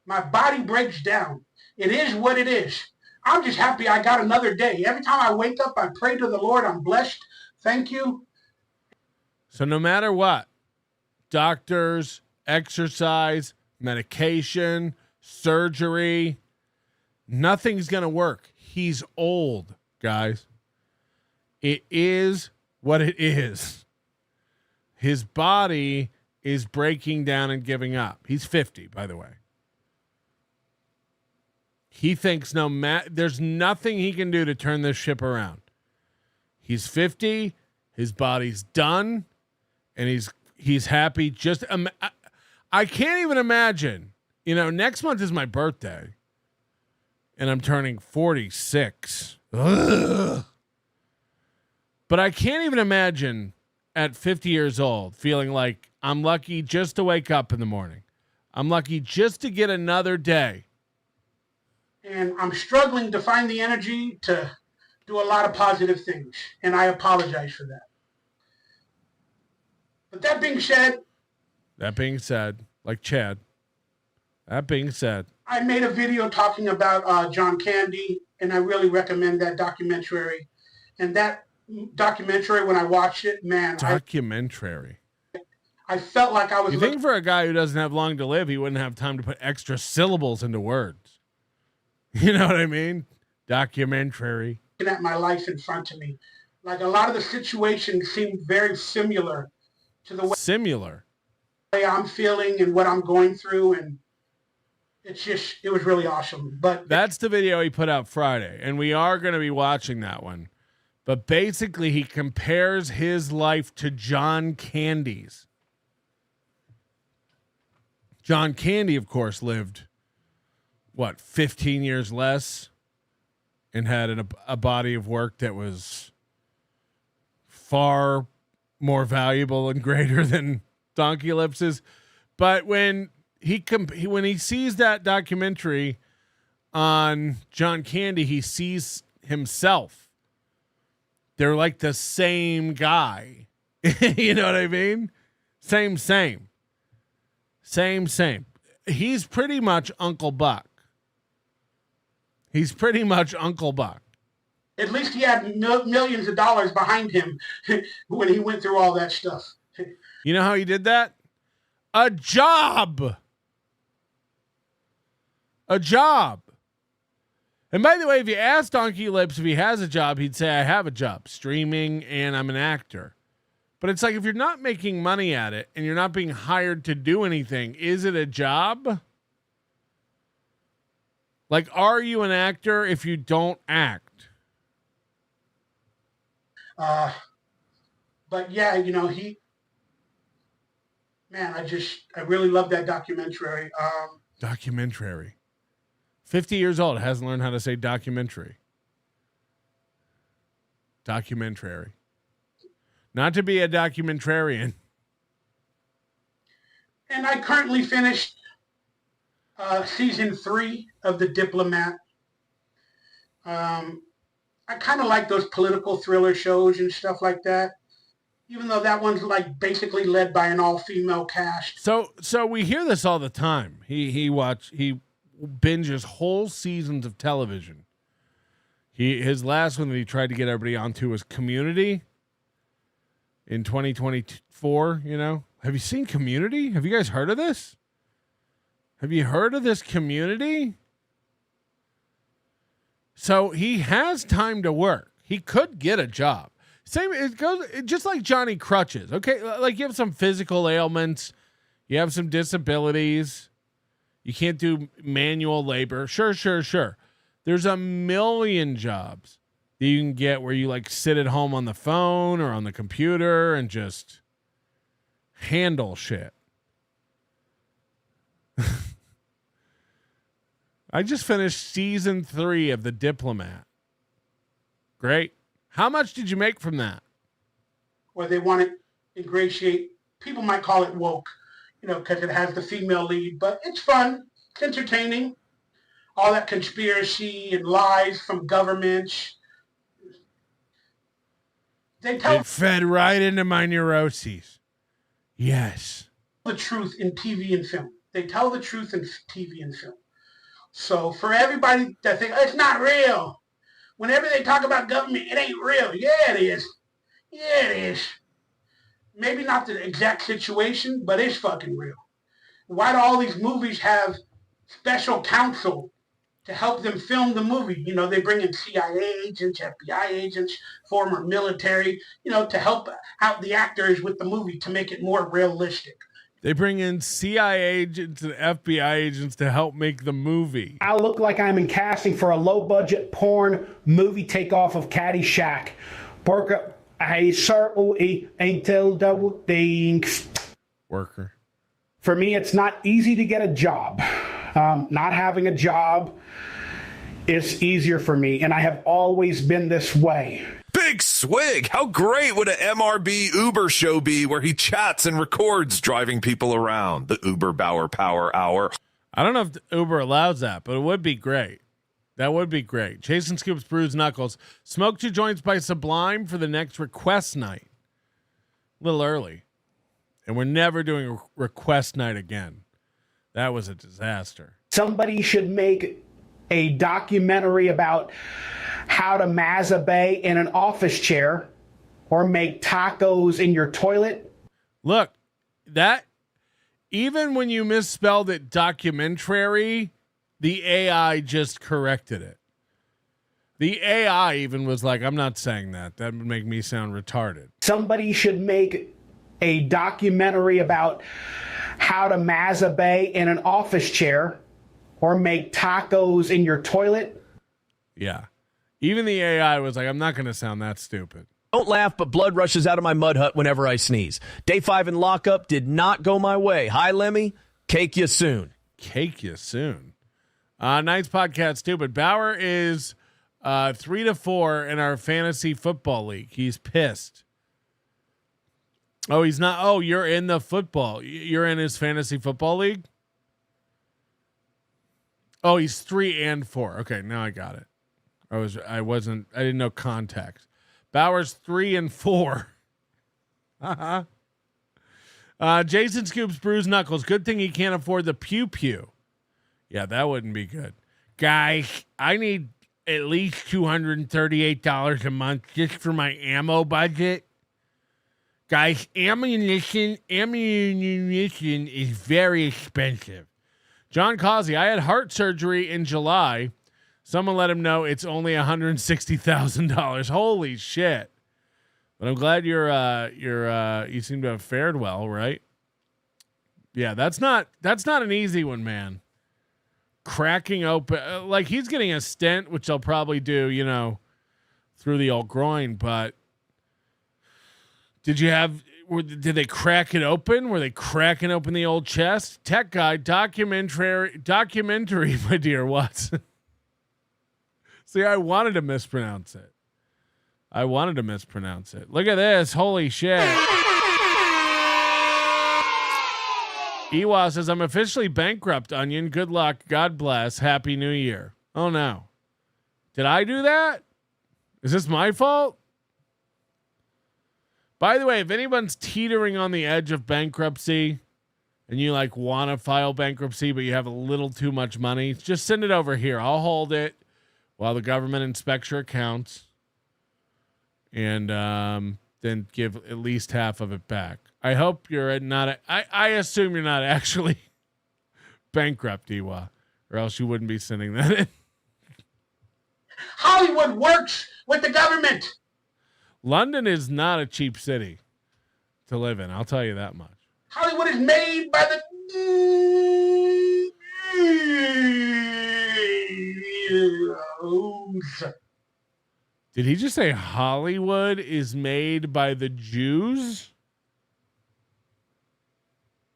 My body breaks down. It is what it is. I'm just happy I got another day. Every time I wake up, I pray to the Lord. I'm blessed. Thank you. So no matter what, doctors, exercise, medication, surgery, nothing's going to work. He's old, guys. It is what it is. His body is breaking down and giving up. He's 50, by the way. He thinks there's nothing he can do to turn this ship around. He's 50, his body's done, and he's happy. I can't even imagine. Next month is my birthday, and I'm turning 46. Ugh. But I can't even imagine at 50 years old feeling like I'm lucky just to wake up in the morning. I'm lucky just to get another day. And I'm struggling to find the energy to do a lot of positive things. And I apologize for that. But that being said, like Chad, that being said, I made a video talking about John Candy, and I really recommend that documentary. And that documentary, when I watched it, man. I felt like I was... You think for a guy who doesn't have long to live, he wouldn't have time to put extra syllables into words. You know what I mean? Documentary. At my life in front of me. Like a lot of the situations seemed very similar to the way I'm feeling and what I'm going through. And it was really awesome. But that's the video he put out Friday. And we are going to be watching that one But basically, he compares his life to John Candy's. John Candy, of course, lived, 15 years less and had a body of work that was far more valuable and greater than Donkey Lips's. But when he sees that documentary on John Candy, he sees himself. They're like the same guy. You know what I mean? Same. He's pretty much Uncle Buck. At least he had millions of dollars behind him when he went through all that stuff. You know how he did that? A job. And by the way, if you ask Donkey Lips if he has a job, he'd say, I have a job, streaming, and I'm an actor. But it's like, if you're not making money at it and you're not being hired to do anything, is it a job? Like, are you an actor if you don't act? But yeah, I really love that documentary. 50 years old, hasn't learned how to say documentary. Not to be a documentarian. And I currently finished season 3 of The Diplomat. I kind of like those political thriller shows and stuff like that, even though that one's like basically led by an all-female cast. So we hear this all the time. He binges whole seasons of television. His last one that he tried to get everybody onto was Community in 2024. Have you seen Community? Have you guys heard of this? Have you heard of this Community? So he has time to work. He could get a job. It goes just like Johnny Crutches. Okay, like you have some physical ailments, you have some disabilities, you can't do manual labor. Sure. There's a million jobs that you can get where you like sit at home on the phone or on the computer and just handle shit. I just finished season 3 of The Diplomat. Great. How much did you make from that? Or they want to ingratiate, people might call it woke, because it has the female lead, but it's fun, it's entertaining. All that conspiracy and lies from governments. It fed right into my neuroses. Yes. The truth in TV and film. They tell the truth in TV and film. So for everybody that thinks it's not real, whenever they talk about government, it ain't real. Yeah, it is. Maybe not the exact situation, but it's fucking real. Why do all these movies have special counsel to help them film the movie? They bring in CIA agents, FBI agents, former military, to help out the actors with the movie to make it more realistic. They bring in CIA agents and FBI agents to help make the movie. I look like I'm in casting for a low-budget porn movie takeoff of Caddyshack. Worker, I certainly ain't tell double things. Worker. For me, it's not easy to get a job. Not having a job is easier for me, and I have always been this way. Big swig! How great would an MRB Uber show be where he chats and records driving people around? The Uber Bauer Power Hour. I don't know if Uber allows that, but it would be great. That would be great. Jason Scoops Bruised Knuckles. Smoke 2 joints by Sublime for the next request night. A little early. And we're never doing a request night again. That was a disaster. Somebody should make a documentary about how to masturbate in an office chair or make tacos in your toilet. Look, that even when you misspelled it documentary, the AI just corrected it. The AI even was like, I'm not saying that. That would make me sound retarded. Somebody should make a documentary about how to masturbate in an office chair or make tacos in your toilet. Yeah. Even the AI was like, I'm not going to sound that stupid. Don't laugh, but blood rushes out of my mud hut whenever I sneeze. Day 5 in lockup did not go my way. Hi, Lemmy. Cake you soon. Cake you soon. Night's podcast stupid. Bauer is 3-4 in our fantasy football league. He's pissed. Oh, he's not. Oh, you're in the football. You're in his fantasy football league? Oh, he's 3-4. Okay, now I got it. I didn't know context. Bauer's 3-4. Jason Scoops bruised knuckles. Good thing he can't afford the pew pew. Yeah, that wouldn't be good. Guys, I need at least $238 a month just for my ammo budget. Guys, ammunition is very expensive. John Causey, I had heart surgery in July. Someone let him know it's only $160,000. Holy shit. But I'm glad you seem to have fared well, right? Yeah, that's not an easy one, man. Cracking open, like he's getting a stent, which they'll probably do, through the old groin, but did they crack it open? Were they cracking open the old chest? Tech guy, documentary, my dear Watson. See, I wanted to mispronounce it. Look at this. Holy shit. Ewa says, I'm officially bankrupt, Onion. Good luck. God bless. Happy New Year. Oh, no. Did I do that? Is this my fault? By the way, if anyone's teetering on the edge of bankruptcy and you want to file bankruptcy, but you have a little too much money, just send it over here. I'll hold it while the government inspects your accounts and then give at least half of it back. I hope you're not. I assume you're not actually bankrupt, Iwa, or else you wouldn't be sending that in. Hollywood works with the government. London is not a cheap city to live in. I'll tell you that much. Hollywood is made by the. Did he just say Hollywood is made by the Jews?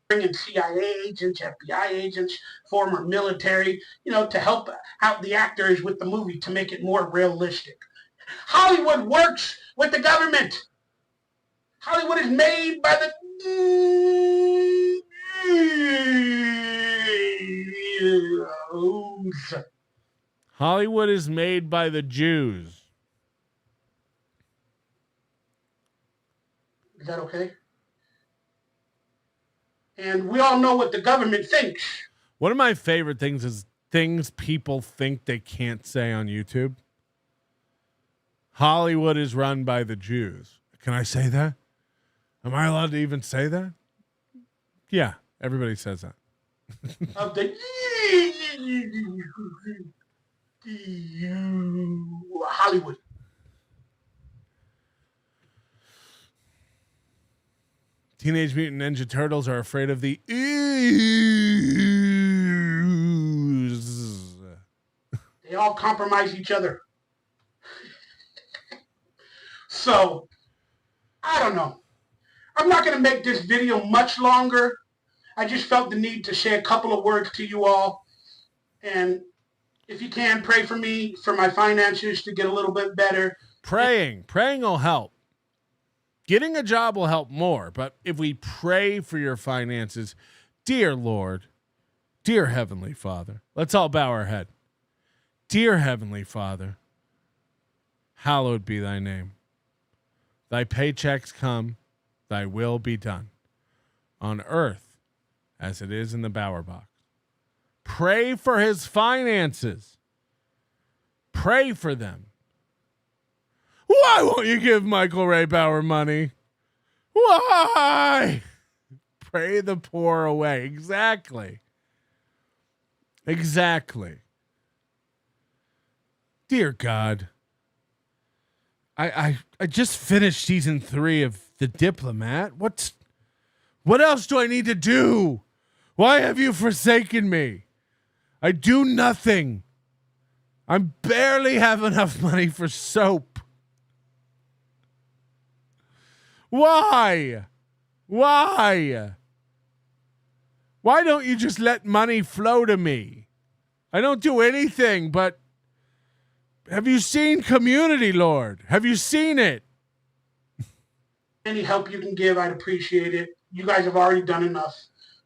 Bringing CIA agents, FBI agents, former military, to help out the actors with the movie to make it more realistic. Hollywood works with the government. Hollywood is made by the. Hollywood is made by the Jews. Is that okay? And we all know what the government thinks. One of my favorite things is things people think they can't say on YouTube. Hollywood is run by the Jews. Can I say that? Am I allowed to even say that? Yeah, everybody says that. Of the Hollywood. Teenage Mutant Ninja Turtles are afraid of the ooze. They all compromise each other. So, I don't know. I'm not going to make this video much longer. I just felt the need to say a couple of words to you all. And if you can, pray for me, for my finances to get a little bit better. Praying will help. Getting a job will help more. But if we pray for your finances, dear Lord, dear Heavenly Father, let's all bow our head. Dear Heavenly Father, hallowed be thy name. Thy paychecks come, thy will be done, on earth as it is in the Bower box. Pray for his finances. Pray for them. Why won't you give Michael Ray Bauer money? Why? Pray the poor away. Exactly. Dear God, I just finished season 3 of The Diplomat. What else do I need to do? Why have you forsaken me? I do nothing. I barely have enough money for soap. Why? Why? Why don't you just let money flow to me? I don't do anything, but have you seen Community, Lord? Have you seen it? Any help you can give, I'd appreciate it. You guys have already done enough.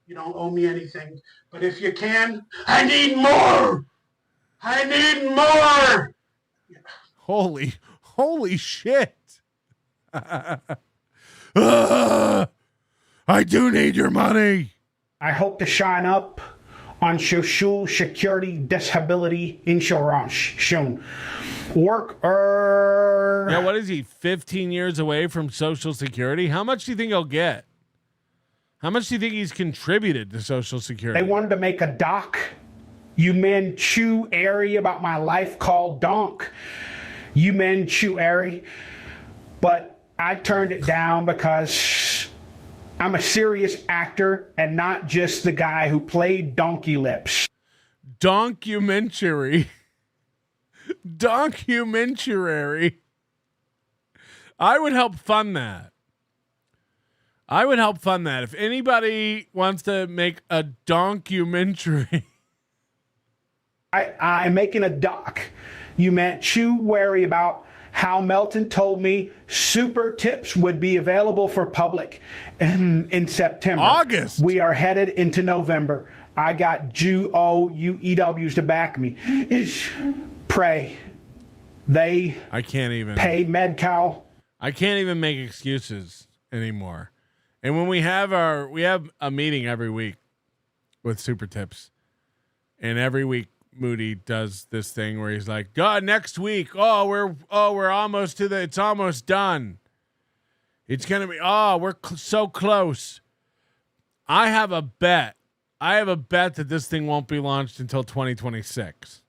You don't owe me anything. But if you can, I need more. I need more. Holy shit. I do need your money. I hope to shine up on Social Security Disability Insurance soon. Yeah, what is he, 15 years away from Social Security? How much do you think he'll get? How much do you think he's contributed to Social Security? They wanted to make a doc, You Men Chew Airy, about my life called Donk. You Men Chew Airy. But I turned it down because I'm a serious actor and not just the guy who played Donkey Lips. Documentary. Documentary. I would help fund that. If anybody wants to make a documentary. I'm making a doc. You meant Chew Wary about how Melton told me super tips would be available for public in September. August. We are headed into November. I got UEWs to back me. Pray. I can't even pay MedCal. I can't even make excuses anymore. And when we have a meeting every week with Super Tips, and every week Moody does this thing where he's like, God, next week, we're almost it's almost done. It's gonna be we're so close. I have a bet that this thing won't be launched until 2026.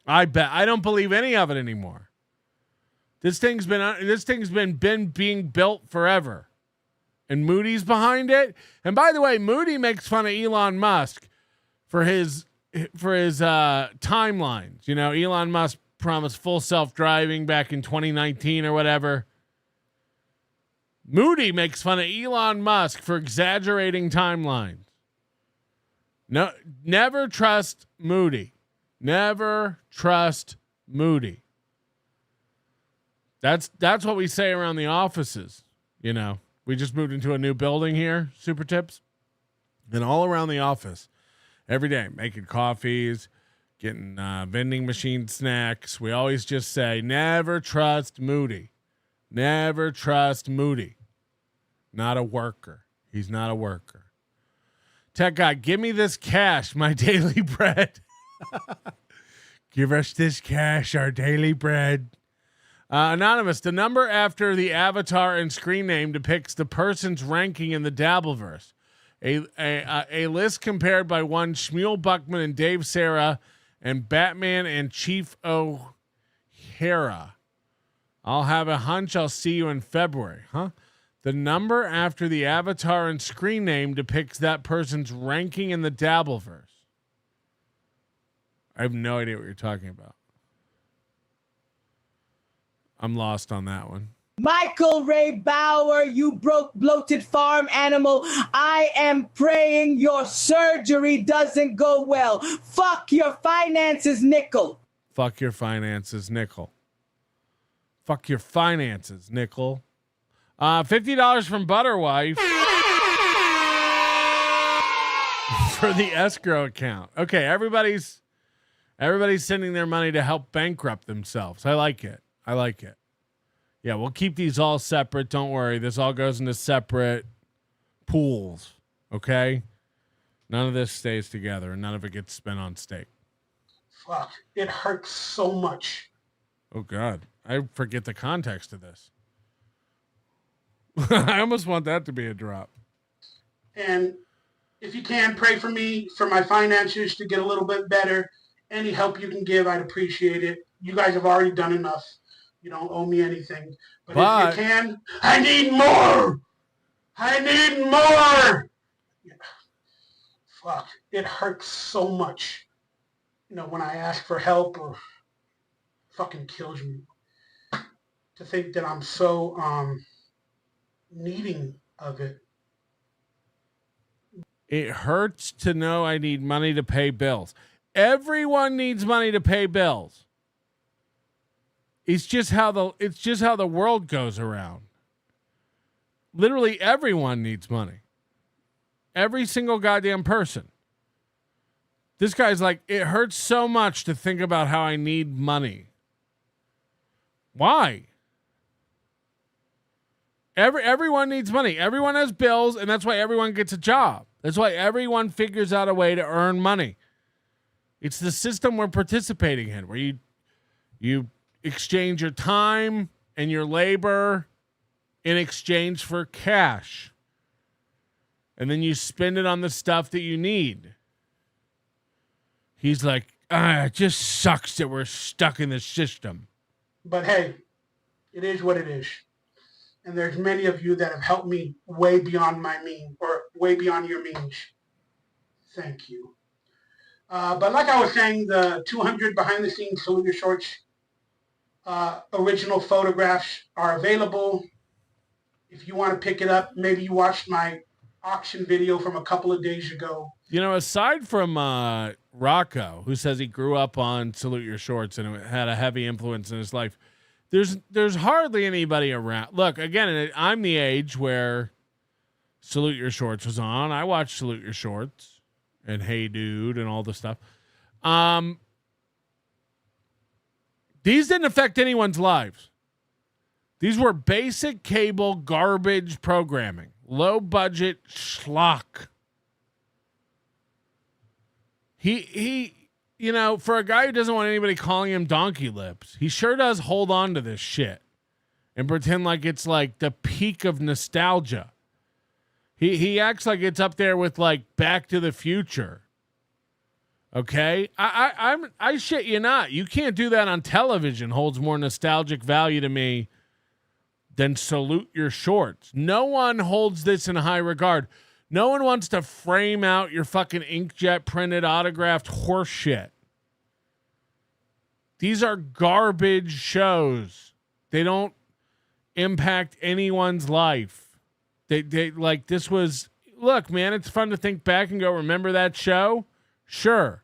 I bet. I don't believe any of it anymore. This thing's been being built forever, and Moody's behind it. And by the way, Moody makes fun of Elon Musk for his timelines. You know, Elon Musk promised full self-driving back in 2019 or whatever. Moody makes fun of Elon Musk for exaggerating timelines. No, never trust Moody. Never trust Moody. That's what we say around the offices. You know, we just moved into a new building here, Super Tips, and all around the office, every day, making coffees, getting vending machine snacks. We always just say, never trust Moody. Never trust Moody. Not a worker. He's not a worker. Tech guy, give me this cash, my daily bread. Give us this cash, our daily bread. Anonymous, the number after the avatar and screen name depicts the person's ranking in the Dabbleverse. A list compared by one Shmuel Buckman and Dave Serra and Batman and Chief O'Hara. I'll have a hunch I'll see you in February. Huh? The number after the avatar and screen name depicts that person's ranking in the Dabbleverse. I have no idea what you're talking about. I'm lost on that one. Michael Ray Bauer, you broke, bloated farm animal. I am praying your surgery doesn't go well. Fuck your finances, nickel. Fuck your finances, nickel. Fuck your finances, nickel. $50 from Butterwife for the escrow account. Okay, everybody's sending their money to help bankrupt themselves. I like it. Yeah, we'll keep these all separate. Don't worry. This all goes into separate pools. Okay? None of this stays together and none of it gets spent on steak. Fuck. It hurts so much. Oh, God. I forget the context of this. I almost want that to be a drop. And if you can, pray for me, for my finances to get a little bit better. Any help you can give, I'd appreciate it. You guys have already done enough. You don't owe me anything. But if you can, I need more. I need more. Yeah. Fuck. It hurts so much. when I ask for help, or fucking kills me to think that I'm so needing of it. It hurts to know I need money to pay bills. Everyone needs money to pay bills. It's just how the world goes around. Literally everyone needs money. Every single goddamn person. This guy's like, it hurts so much to think about how I need money. Why? Everyone needs money. Everyone has bills, and that's why everyone gets a job. That's why everyone figures out a way to earn money. It's the system we're participating in, where you exchange your time and your labor in exchange for cash. And then you spend it on the stuff that you need. He's like, it just sucks that we're stuck in this system. But hey, it is what it is. And there's many of you that have helped me way beyond my means, or way beyond your means. Thank you. But like I was saying, the 200 behind the scenes Salute Your Shorts original photographs are available. If you want to pick it up, maybe you watched my auction video from a couple of days ago. Aside from Rocco, who says he grew up on Salute Your Shorts and it had a heavy influence in his life, there's hardly anybody around. Look, again, I'm the age where Salute Your Shorts was on. I watched Salute Your Shorts and Hey Dude and all the stuff. These didn't affect anyone's lives. These were basic cable garbage programming. Low budget schlock. He for a guy who doesn't want anybody calling him donkey lips, he sure does hold on to this shit and pretend like it's like the peak of nostalgia. He acts like it's up there with like Back to the Future. Okay? I shit you not. You can't do that on television. Holds more nostalgic value to me than Salute Your Shorts. No one holds this in high regard. No one wants to frame out your fucking inkjet printed autographed horse shit. These are garbage shows. They don't impact anyone's life. They like, this was, look, man, it's fun to think back and go, remember that show? Sure.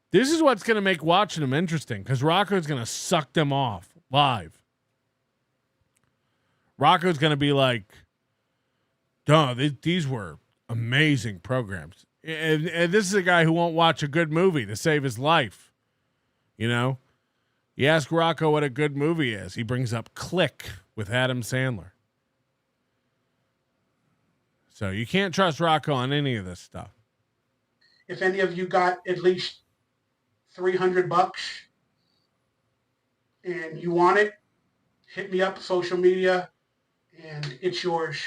This is what's going to make watching them interesting, because Rocco's going to suck them off live. Rocco's going to be like, duh, these were amazing programs. And this is a guy who won't watch a good movie to save his life. You ask Rocco what a good movie is. He brings up Click with Adam Sandler. So you can't trust Rocco on any of this stuff. If any of you got at least $300 and you want it, hit me up social media and it's yours.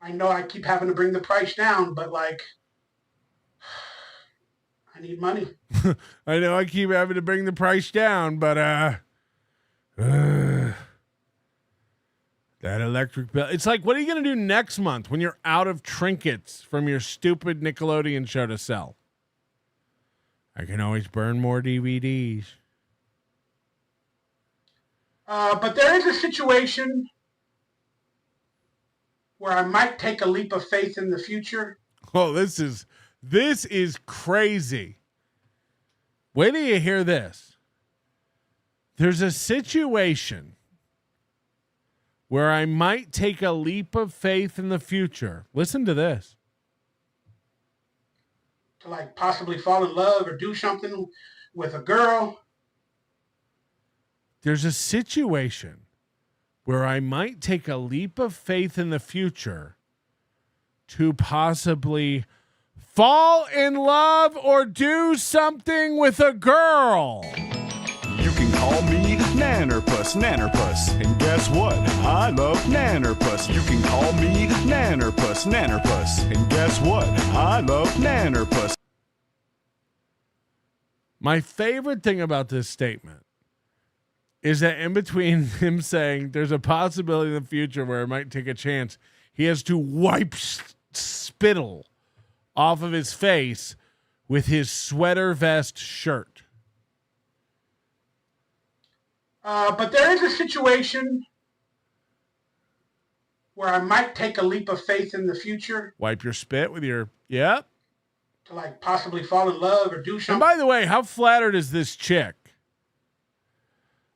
I know I keep having to bring the price down, but like, I need money. I know I keep having to bring the price down, but that electric bill. It's like, what are you going to do next month when you're out of trinkets from your stupid Nickelodeon show to sell? I can always burn more DVDs. But there is a situation where I might take a leap of faith in the future. Oh, this is crazy. Wait till you hear this. There's a situation where I might take a leap of faith in the future. Listen to this. To like possibly fall in love or do something with a girl. There's a situation where I might take a leap of faith in the future to possibly fall in love or do something with a girl. You can call me Nannerpuss, and guess what? I love Nannerpuss. You can call me Nannerpuss, and guess what? I love Nannerpuss. My favorite thing about this statement is that in between him saying there's a possibility in the future where it might take a chance, he has to wipe spittle off of his face with his sweater vest shirt? But there is a situation where I might take a leap of faith in the future. Wipe your spit with your, yep. To like possibly fall in love or do something. And by the way, how flattered is this chick?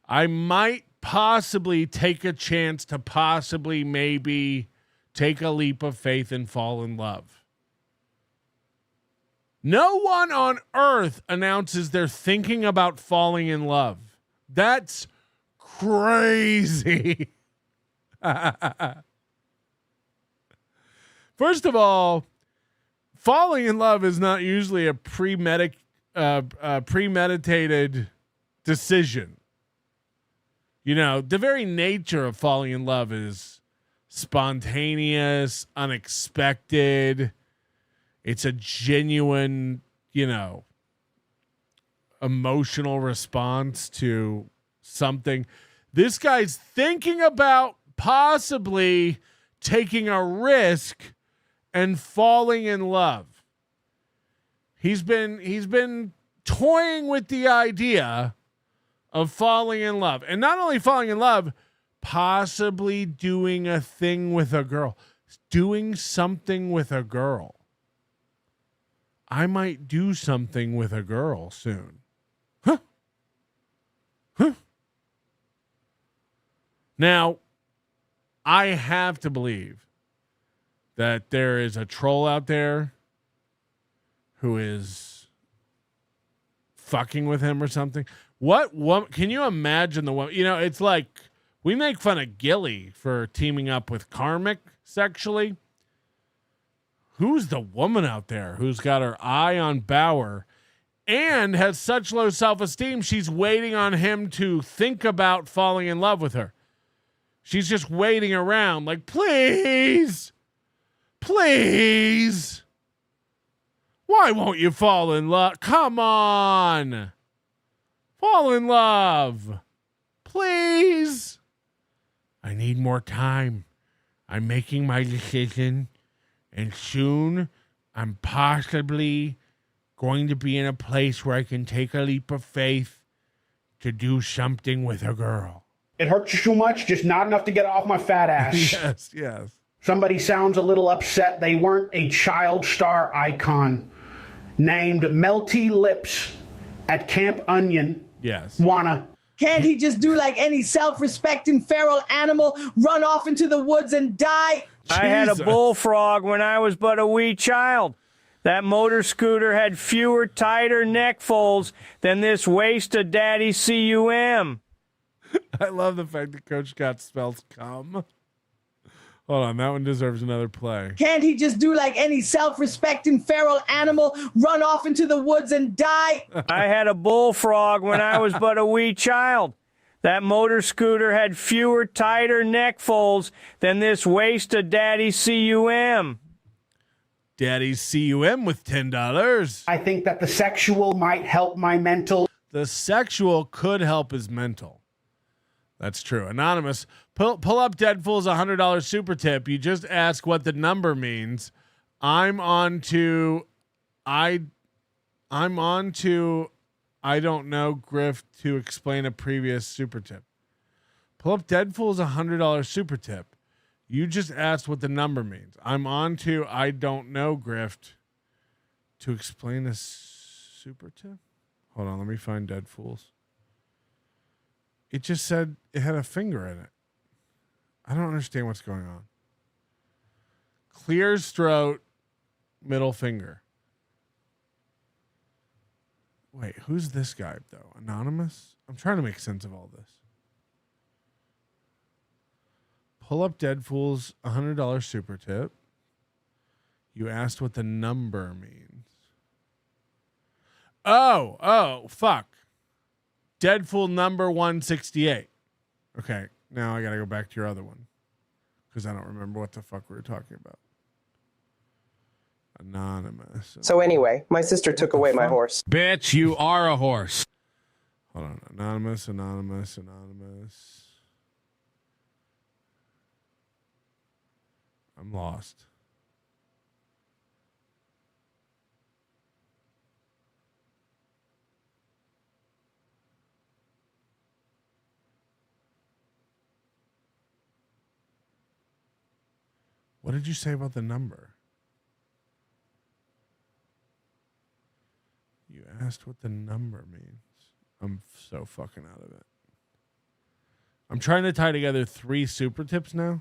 I might possibly take a chance to possibly maybe take a leap of faith and fall in love. No one on earth announces they're thinking about falling in love. That's crazy. First of all, falling in love is not usually a premeditated decision. You know, the very nature of falling in love is spontaneous, unexpected. It's a genuine, emotional response to something. This guy's thinking about possibly taking a risk and falling in love. He's been toying with the idea of falling in love. And not only falling in love, possibly doing a thing with a girl. Doing something with a girl. I might do something with a girl soon. Huh? Now, I have to believe that there is a troll out there who is fucking with him or something. What woman? Can you imagine the woman? It's like we make fun of Gilly for teaming up with Karmic sexually. Who's the woman out there who's got her eye on Bauer and has such low self-esteem she's waiting on him to think about falling in love with her? She's just waiting around like, please, please. Why won't you fall in love? Come on. Fall in love. Please. I need more time. I'm making my decision. And soon I'm possibly going to be in a place where I can take a leap of faith to do something with a girl. It hurts you too much, just not enough to get off my fat ass. Yes. Somebody sounds a little upset they weren't a child star icon named Melty Lips at Camp Onion. Yes. Can't he just do like any self-respecting feral animal, run off into the woods and die? I had a bullfrog when I was but a wee child. That motor scooter had fewer, tighter neck folds than this waist of daddy cum. I love the fact that Coach Scott spells cum. Hold on, that one deserves another play. Can't he just do like any self-respecting feral animal, run off into the woods and die? I had a bullfrog when I was but a wee child. That motor scooter had fewer, tighter neck folds than this waist of daddy cum. Daddy's cum with $10. I think that the sexual might help my mental. The sexual could help his mental. That's true. Anonymous, pull up Deadpool's $100 super tip. You just ask what the number means. I'm on to I don't know, Griff, to explain a previous super tip. Pull up Deadpool's $100 super tip. You just asked what the number means. I'm on to I don't know, Griff, to explain a super tip. Hold on, let me find Deadpool's. It just said it had a finger in it. I don't understand what's going on. Clears throat, middle finger. Wait, who's this guy, though? Anonymous? I'm trying to make sense of all this. Pull up Deadpool's $100 super tip. You asked what the number means. Oh, fuck. Deadpool number 168. Okay, now I got to go back to your other one because I don't remember what the fuck we were talking about. Anonymous. So anyway, my sister took away my horse. Bitch, you are a horse. Hold on. Anonymous. I'm lost. What did you say about the number? You asked what the number means. I'm so fucking out of it. I'm trying to tie together 3 super tips now.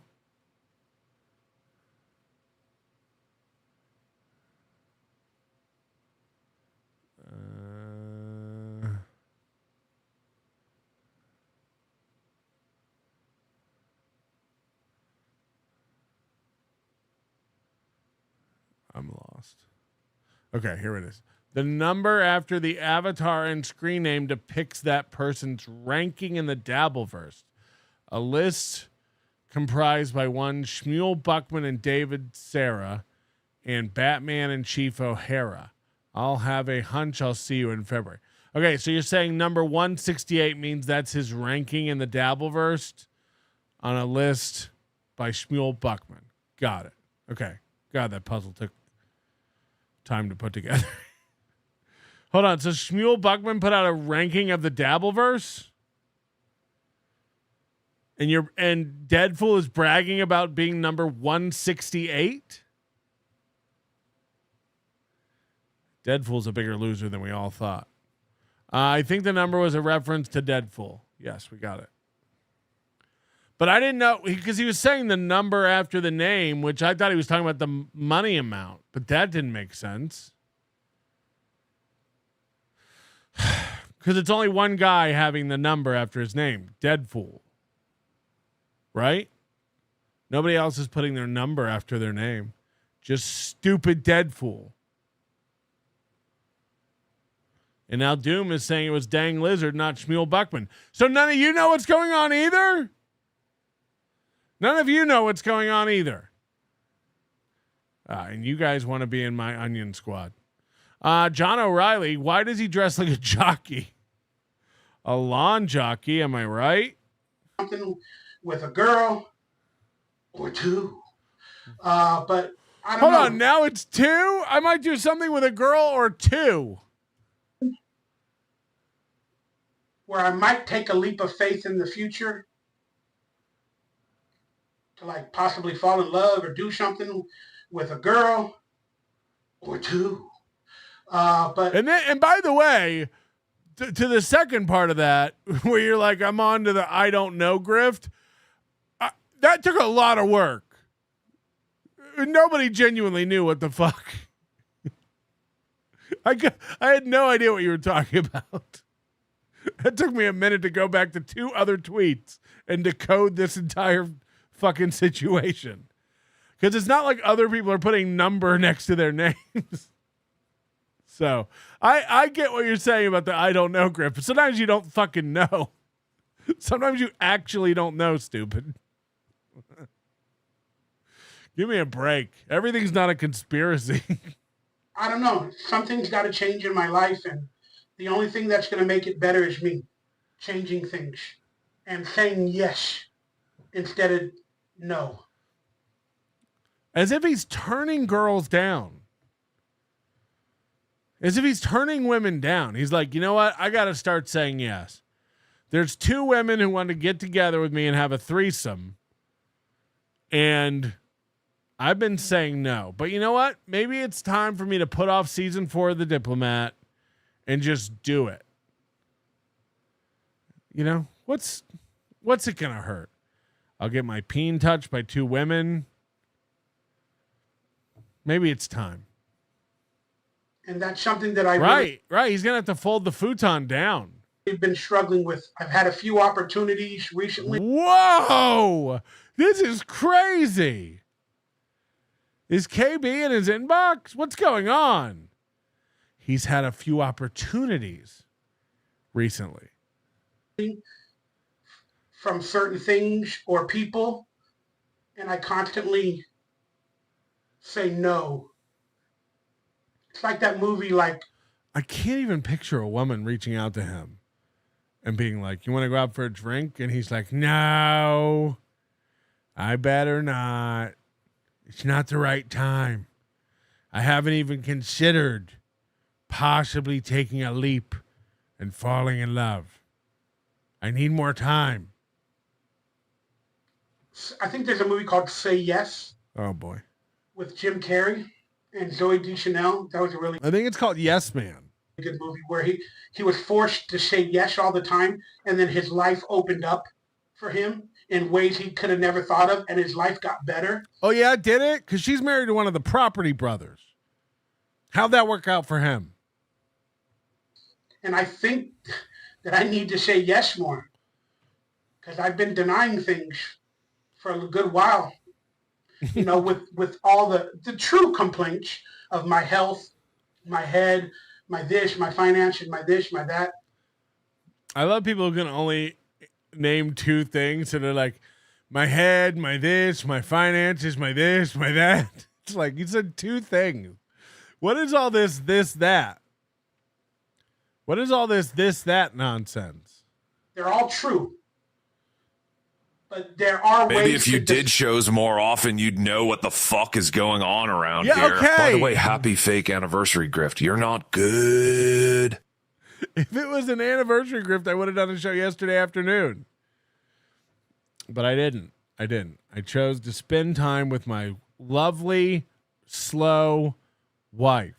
I'm lost. Okay, here it is. The number after the avatar and screen name depicts that person's ranking in the Dabbleverse. A list comprised by one Shmuel Buckman and David Sarah and Batman and Chief O'Hara. I'll have a hunch I'll see you in February. Okay, so you're saying number 168 means that's his ranking in the Dabbleverse on a list by Shmuel Buckman. Got it. Okay. God, that puzzle took time to put together. Hold on. So Shmuel Buckman put out a ranking of the Dabbleverse? And Deadpool is bragging about being number 168? Deadpool's a bigger loser than we all thought. I think the number was a reference to Deadpool. Yes, we got it. But I didn't know, because he was saying the number after the name, which I thought he was talking about the money amount, but that didn't make sense. Because it's only one guy having the number after his name, Deadpool. Right? Nobody else is putting their number after their name. Just stupid Deadpool. And now Doom is saying it was Dang Lizard, not Shmuel Buckman. So none of you know what's going on either? None of you know what's going on either. And you guys want to be in my onion squad. John O'Reilly, why does he dress like a jockey? A lawn jockey, am I right? Something with a girl or 2. But I don't know. Hold on, now it's 2? I might do something with a girl or 2. Where I might take a leap of faith in the future to like possibly fall in love or do something with a girl or 2. And by the way, to the second part of that, where you're like, I'm on to the I don't know grift, that took a lot of work. Nobody genuinely knew what the fuck. I had no idea what you were talking about. It took me a minute to go back to 2 other tweets and decode this entire fucking situation. Because it's not like other people are putting number next to their names. So I get what you're saying about the I don't know grip. But sometimes you don't fucking know. Sometimes you actually don't know, stupid. Give me a break. Everything's not a conspiracy. I don't know. Something's got to change in my life, and the only thing that's going to make it better is me changing things and saying yes instead of no. As if he's turning girls down. As if he's turning women down. He's like, you know what? I got to start saying yes. There's 2 women who want to get together with me and have a threesome. And I've been saying no. But you know what? Maybe it's time for me to put off season 4 of The Diplomat and just do it. You know, what's it going to hurt? I'll get my peen touched by 2 women. Maybe it's time. And that's something that I Right. He's going to have to fold the futon down. I've been struggling with. I've had a few opportunities recently. Whoa! This is crazy. Is KB in his inbox? What's going on? He's had a few opportunities recently. From certain things or people, and I constantly say no. It's like that movie, like... I can't even picture a woman reaching out to him and being like, you want to go out for a drink? And he's like, no, I better not. It's not the right time. I haven't even considered possibly taking a leap and falling in love. I need more time. I think there's a movie called Say Yes. Oh boy. with Jim Carrey and Zoe Deschanel. That was a really I think it's called Yes Man. good movie where he was forced to say yes all the time, and then his life opened up for him in ways he could have never thought of, and his life got better. Oh yeah, did it? Because she's married to one of the Property brothers. How'd that work out for him? And I think that I need to say yes more, because I've been denying things for a good while. You know, with all the true complaints of my health, my head, my this, my finances, my this, my that. I love people who can only name two things, and they're like, my head, my this, my finances, my this, my that. It's like, you said two things. What is all this, that? What is all this, that nonsense? They're all true. But there are ways. Maybe if you did shows more often, you'd know what the fuck is going on around Yeah, here. okay. By the way, happy fake anniversary grift. You're not good. If it was an anniversary grift, I would have done a show yesterday afternoon. But I didn't. I chose to spend time with my lovely, slow wife.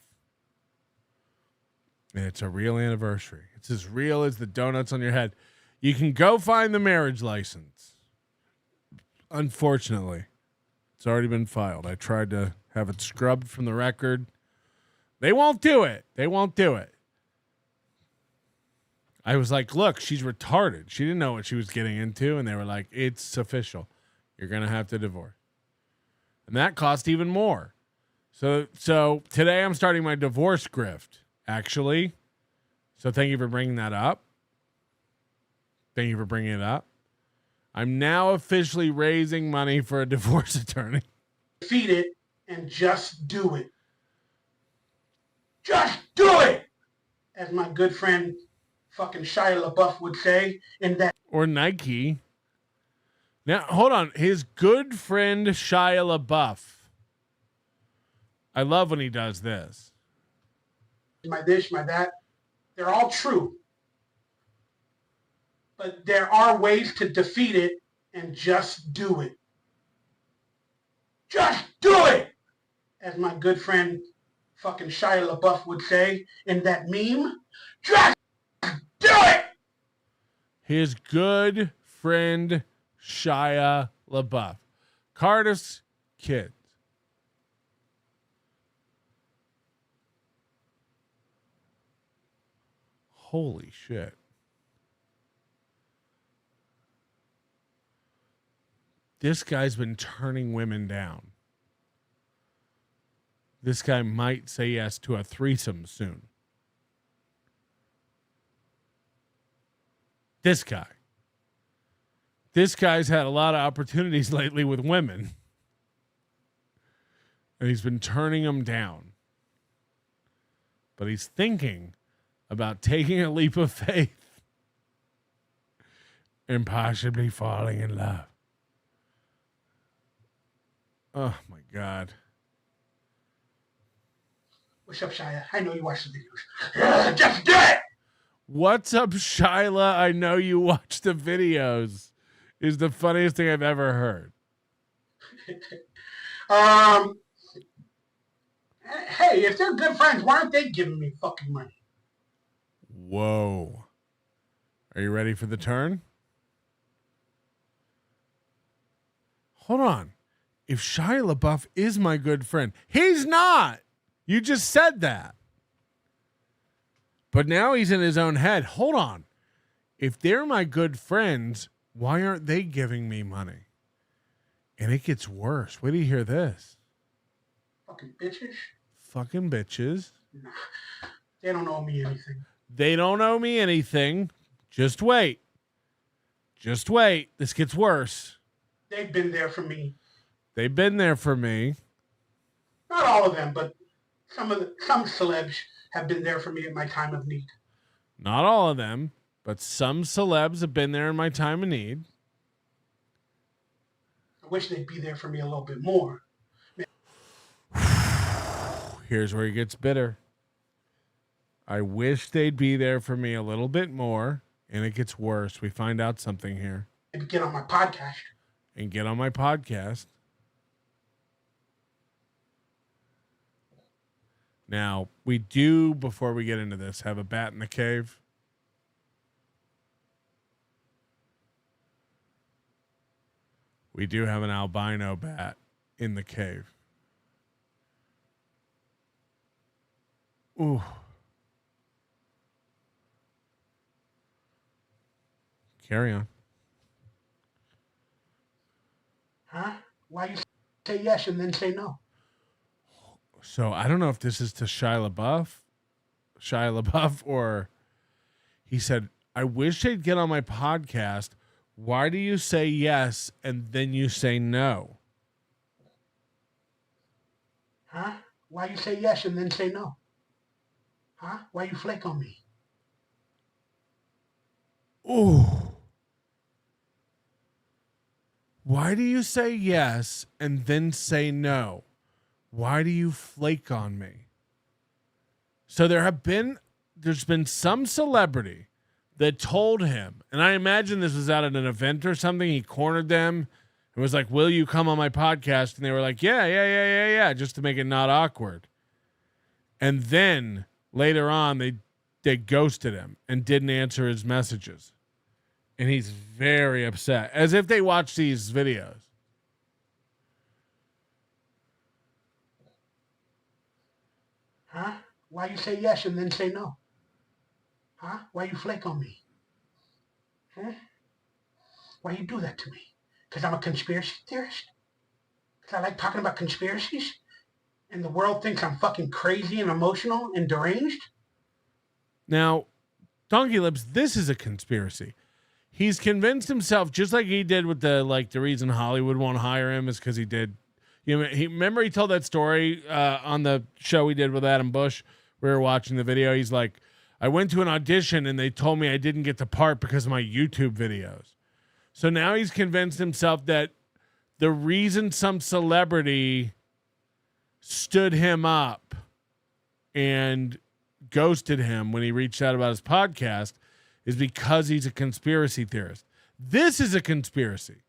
And it's a real anniversary. It's as real as the donuts on your head. You can go find the marriage license. Unfortunately, it's already been filed. I tried to have it scrubbed from the record. They won't do it. I was like, look, she's retarded. She didn't know what she was getting into. And they were like, it's official. You're going to have to divorce. And that cost even more. So today I'm starting my divorce grift, actually. So thank you for bringing that up. Thank you for bringing it up. I'm now officially raising money for a divorce attorney. Defeat it and just do it. Just do it! As my good friend fucking Shia LaBeouf would say in that. Or Nike. Now, hold on. His good friend Shia LaBeouf. I love when he does this. My this, my that. They're all true. But there are ways to defeat it and just do it. Just do it! As my good friend fucking Shia LaBeouf would say in that meme. Just do it! His good friend Shia LaBeouf. Cardiff's kids. Holy shit. This guy's been turning women down. This guy might say yes to a threesome soon. This guy's had a lot of opportunities lately with women. And he's been turning them down. But he's thinking about taking a leap of faith and possibly falling in love. Oh, my God. What's up, Shia? I know you watch the videos. Just do it! What's up, Shyla? I know you watch the videos. Is the funniest thing I've ever heard. Hey, if they're good friends, why aren't they giving me fucking money? Whoa. Are you ready for the turn? Hold on. If Shia LaBeouf is my good friend, he's not. You just said that. But now he's in his own head. Hold on. If they're my good friends, why aren't they giving me money? And it gets worse. Wait till you hear this. Fucking bitches? Fucking bitches. Nah, they don't owe me anything. They don't owe me anything. Just wait. Just wait. This gets worse. They've been there for me. They've been there for me. Not all of them, but some celebs have been there for me at my time of need. Not all of them, but some celebs have been there in my time of need. I wish they'd be there for me a little bit more. Here's where he gets bitter. I wish they'd be there for me a little bit more, and it gets worse. We find out something here. Maybe get on my podcast. And get on my podcast. Now, we do, before we get into this, have a bat in the cave. We do have an albino bat in the cave. Ooh. Carry on. Huh? Why you say yes and then say no? So I don't know if this is to Shia LaBeouf, or he said, I wish they'd get on my podcast. Why do you say yes and then you say no? Huh? Why you say yes and then say no? Huh? Why you flake on me? Ooh. Why do you say yes and then say no? Why do you flake on me? So there's been some celebrity that told him, and I imagine this was out at an event or something. He cornered them and was like, will you come on my podcast? And they were like, yeah, just to make it not awkward. And then later on, they ghosted him and didn't answer his messages. And he's very upset, as if they watch these videos. Huh? Why you say yes and then say no? Huh? Why you flake on me? Huh? Why you do that to me? Because I'm a conspiracy theorist? Because I like talking about conspiracies? And the world thinks I'm fucking crazy and emotional and deranged? Now, Donkey Lips, this is a conspiracy. He's convinced himself, just like he did with the reason Hollywood won't hire him is because he did. Remember he told that story on the show we did with Adam Bush. We were watching the video. He's like, I went to an audition and they told me I didn't get the part because of my YouTube videos. So now he's convinced himself that the reason some celebrity stood him up and ghosted him when he reached out about his podcast is because he's a conspiracy theorist. This is a conspiracy.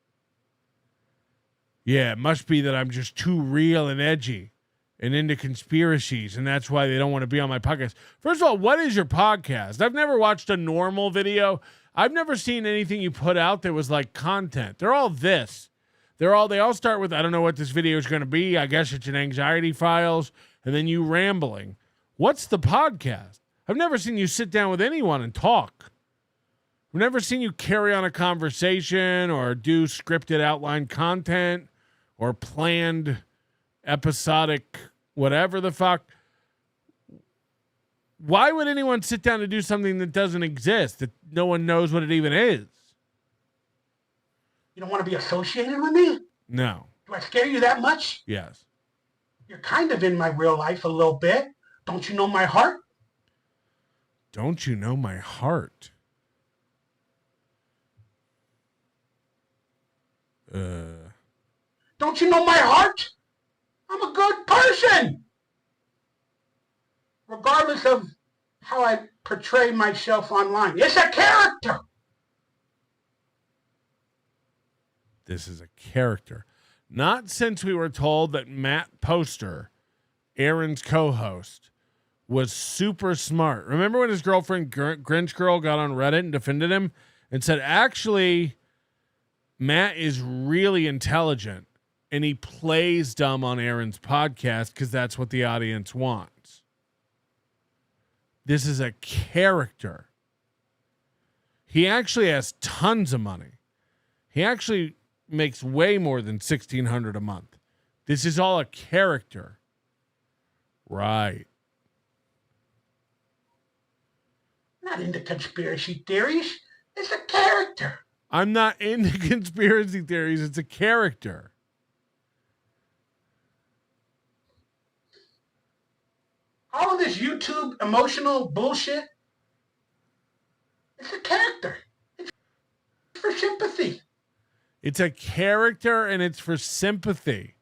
Yeah, it must be that I'm just too real and edgy and into conspiracies, and that's why they don't want to be on my podcast. First of all, what is your podcast? I've never watched a normal video. I've never seen anything you put out that was like content. They're all this. They all start with, I don't know what this video is going to be. I guess it's an anxiety files, and then you rambling. What's the podcast? I've never seen you sit down with anyone and talk. I've never seen you carry on a conversation or do scripted outline content or planned episodic whatever the fuck. Why would anyone sit down to do something that doesn't exist, that no one knows what it even is? You don't want to be associated with me? No. Do I scare you that much? Yes. You're kind of in my real life a little bit. Don't you know my heart? Don't you know my heart? Don't you know my heart? I'm a good person. Regardless of how I portray myself online. It's a character. This is a character. Not since we were told that Matt Poster, Aaron's co-host, was super smart. Remember when his girlfriend Grinch Girl got on Reddit and defended him and said, actually, Matt is really intelligent and he plays dumb on Aaron's podcast because that's what the audience wants. This is a character. He actually has tons of money. He actually makes way more than $1,600 a month. This is all a character. Right. Not into conspiracy theories. It's a character. I'm not into conspiracy theories. It's a character. All of this YouTube emotional bullshit, it's a character. It's for sympathy. It's a character and it's for sympathy.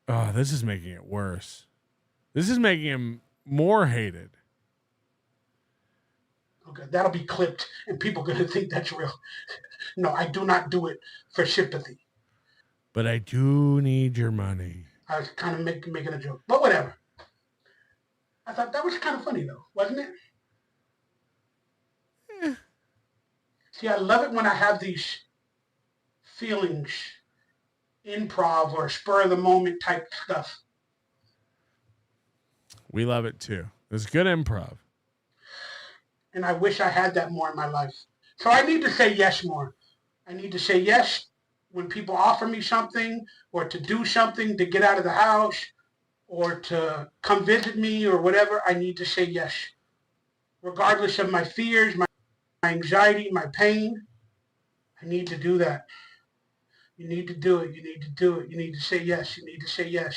Oh, this is making it worse. This is making him more hated. Okay, that'll be clipped and people are going to think that's real. No, I do not do it for sympathy. But I do need your money. I was kind of making a joke, but whatever. I thought that was kind of funny though, wasn't it? See, I love it when I have these feelings, improv or spur of the moment type stuff. We love it too. It's good improv. And I wish I had that more in my life. So I need to say yes more. I need to say yes when people offer me something or to do something, to get out of the house or to come visit me or whatever. I need to say yes. Regardless of my fears, my anxiety, my pain, I need to do that. You need to do it. You need to do it. You need to say yes. You need to say yes.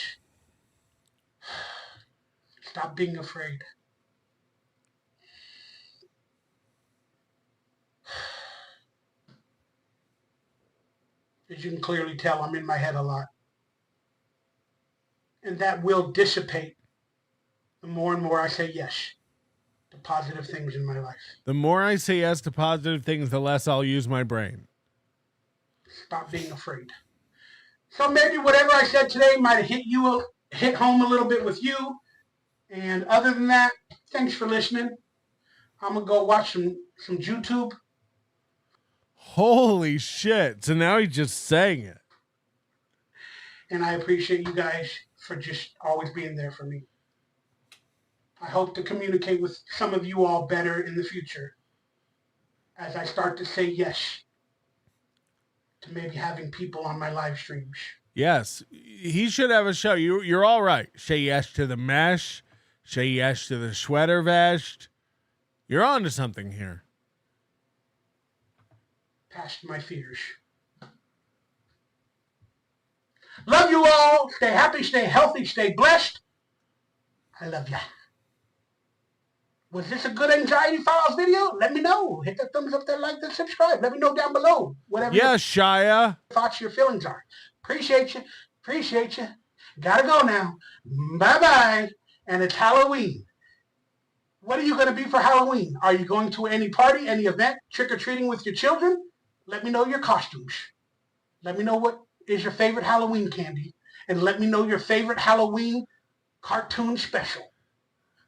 Stop being afraid. As you can clearly tell, I'm in my head a lot. And that will dissipate the more and more I say yes to positive things in my life. The more I say yes to positive things, the less I'll use my brain. Stop being afraid. So maybe whatever I said today might have hit home a little bit with you. And other than that, thanks for listening. I'm going to go watch some YouTube. Holy shit. So now he's just saying it. And I appreciate you guys for just always being there for me. I hope to communicate with some of you all better in the future as I start to say yes to maybe having people on my live streams. Yes, he should have a show. You're all right. Say yes to the mesh. Say yes to the sweater vest. You're on to something here. Past my fears. Love you all. Stay happy, stay healthy, stay blessed. I love ya. Was this a good Anxiety Files video? Let me know. Hit that thumbs up there, like that, subscribe. Let me know down below. Whatever your thoughts, your feelings are. Appreciate you. Appreciate you. Gotta go now. Bye-bye. And it's Halloween. What are you going to be for Halloween? Are you going to any party, any event, trick-or-treating with your children? Let me know your costumes. Let me know what is your favorite Halloween candy. And let me know your favorite Halloween cartoon special.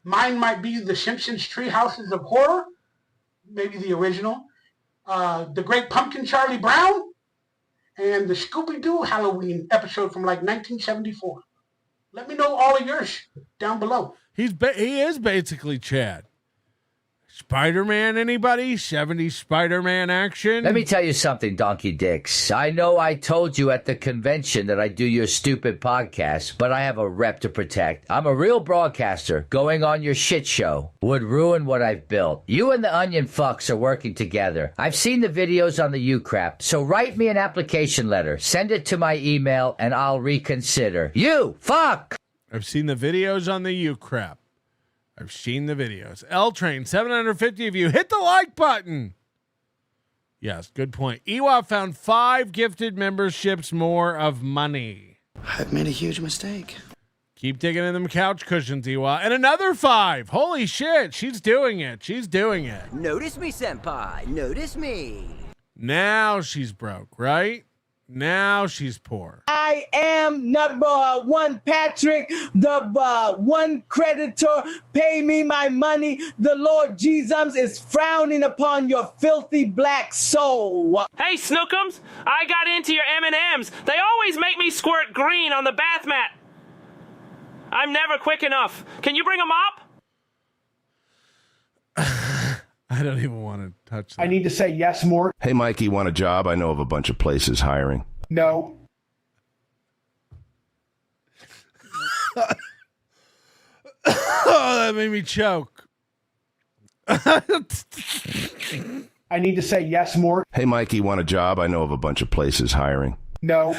Mine might be The Simpsons Treehouses of Horror, maybe the original, The Great Pumpkin Charlie Brown, and the Scooby-Doo Halloween episode from like 1974. Let me know all of yours down below. He is basically Chad. Spider-Man, anybody? 70s Spider-Man action? Let me tell you something, Donkey Dicks. I know I told you at the convention that I do your stupid podcast, but I have a rep to protect. I'm a real broadcaster. Going on your shit show would ruin what I've built. You and the onion fucks are working together. I've seen the videos on the U-Crap, so write me an application letter. Send it to my email, and I'll reconsider. You fuck! I've seen the videos on the U-Crap. I've seen the videos. L-Train, 750 of you. Hit the like button. Yes, good point. Ewa found 5 gifted memberships more of money. I've made a huge mistake. Keep digging in them couch cushions, Ewa. And another 5. Holy shit. She's doing it. She's doing it. Notice me, senpai. Notice me. Now she's broke, right? Now she's poor. I am number 1 Patrick, the 1 creditor. Pay me my money. The Lord Jesus is frowning upon your filthy black soul. Hey, Snookums, I got into your M&Ms. They always make me squirt green on the bath mat. I'm never quick enough. Can you bring a mop? I don't even want to touch that. I need to say yes more. Hey, Mikey, want a job? I know of a bunch of places hiring. No. Oh, that made me choke. I need to say yes more. Hey, Mikey, want a job? I know of a bunch of places hiring. No.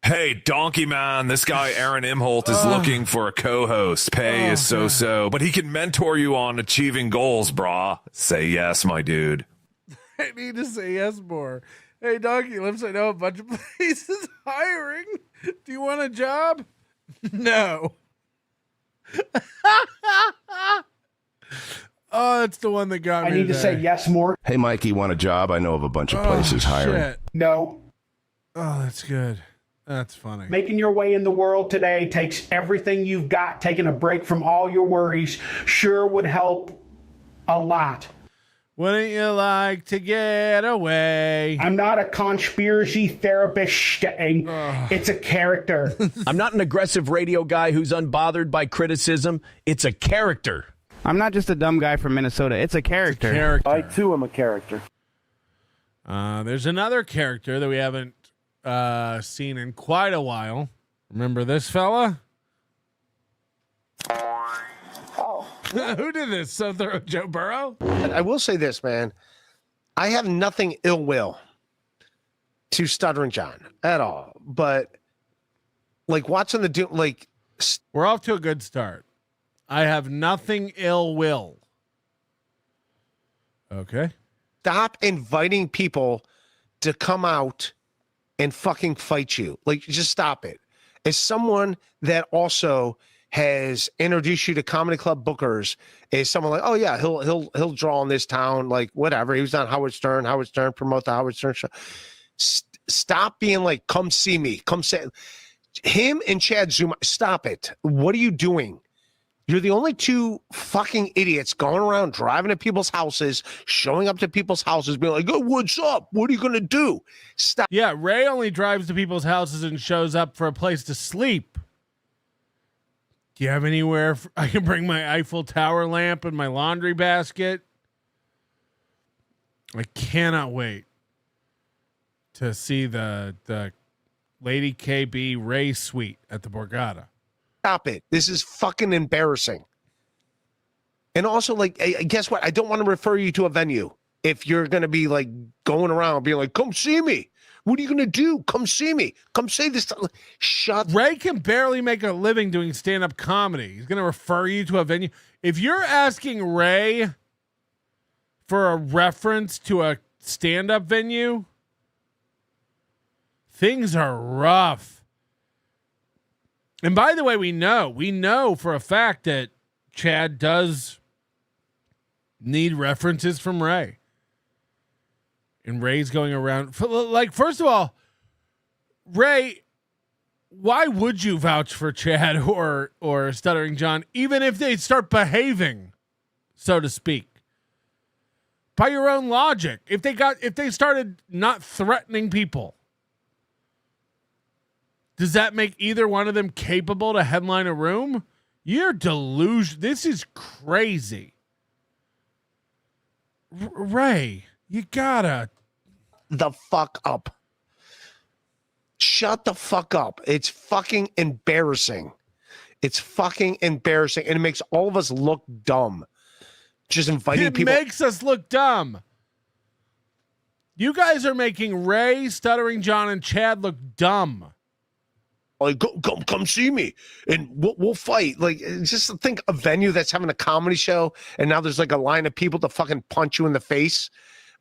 Hey, Donkey Man, this guy Aaron Imholt is looking for a co-host. Pay is so-so, but he can mentor you on achieving goals, brah. Say yes, my dude. I need to say yes more. Hey, Donkey Lips, I know a bunch of places hiring. Do you want a job? No. Oh, that's the one that got me. I need to say yes more. Hey, Mikey, want a job? I know of a bunch of places hiring. Shit. No. Oh, that's good. That's funny. Making your way in the world today takes everything you've got. Taking a break from all your worries sure would help a lot. Wouldn't you like to get away? I'm not a conspiracy therapist. It's a character. I'm not an aggressive radio guy who's unbothered by criticism. It's a character. I'm not just a dumb guy from Minnesota. It's a character. I, too, am a character. There's another character that we haven't seen in quite a while. Remember this fella? Oh. Who did this? So thorough, Joe Burrow? I will say this, man. I have nothing ill will to Stuttering John at all. But, like, watching the dude, like... We're off to a good start. I have nothing ill will. Okay. Stop inviting people to come out and fucking fight you. Like, just stop it. As someone that also has introduced you to comedy club bookers, is someone like, oh yeah, he'll draw in this town, like whatever. He was on Howard Stern, promote the Howard Stern show. Stop being like, come see me, come say. Him and Chad Zumock, stop it. What are you doing? You're the only two fucking idiots going around driving to people's houses, showing up to people's houses, being like, oh, what's up? What are you going to do? Stop. Yeah, Ray only drives to people's houses and shows up for a place to sleep. Do you have anywhere I can bring my Eiffel Tower lamp and my laundry basket? I cannot wait to see the Lady KB Ray suite at the Borgata. Stop it. This is fucking embarrassing. And also, like, guess what? I don't want to refer you to a venue if you're going to be, like, going around being like, come see me. What are you going to do? Come see me. Come say this. Shut. Ray can barely make a living doing stand-up comedy. He's going to refer you to a venue. If you're asking Ray for a reference to a stand-up venue, things are rough. And by the way, we know for a fact that Chad does need references from Ray. And Ray's going around, like, first of all, Ray, why would you vouch for Chad or Stuttering John, even if they start behaving, so to speak? By your own logic, if they started not threatening people, does that make either one of them capable to headline a room? You're delusional. This is crazy. Ray, you gotta. The fuck up. Shut the fuck up. It's fucking embarrassing. It's fucking embarrassing. And it makes all of us look dumb. Just inviting people. It makes us look dumb. You guys are making Ray, Stuttering John, and Chad look dumb. Like, come see me, and we'll fight. Like, just think a venue that's having a comedy show, and now there's like a line of people to fucking punch you in the face.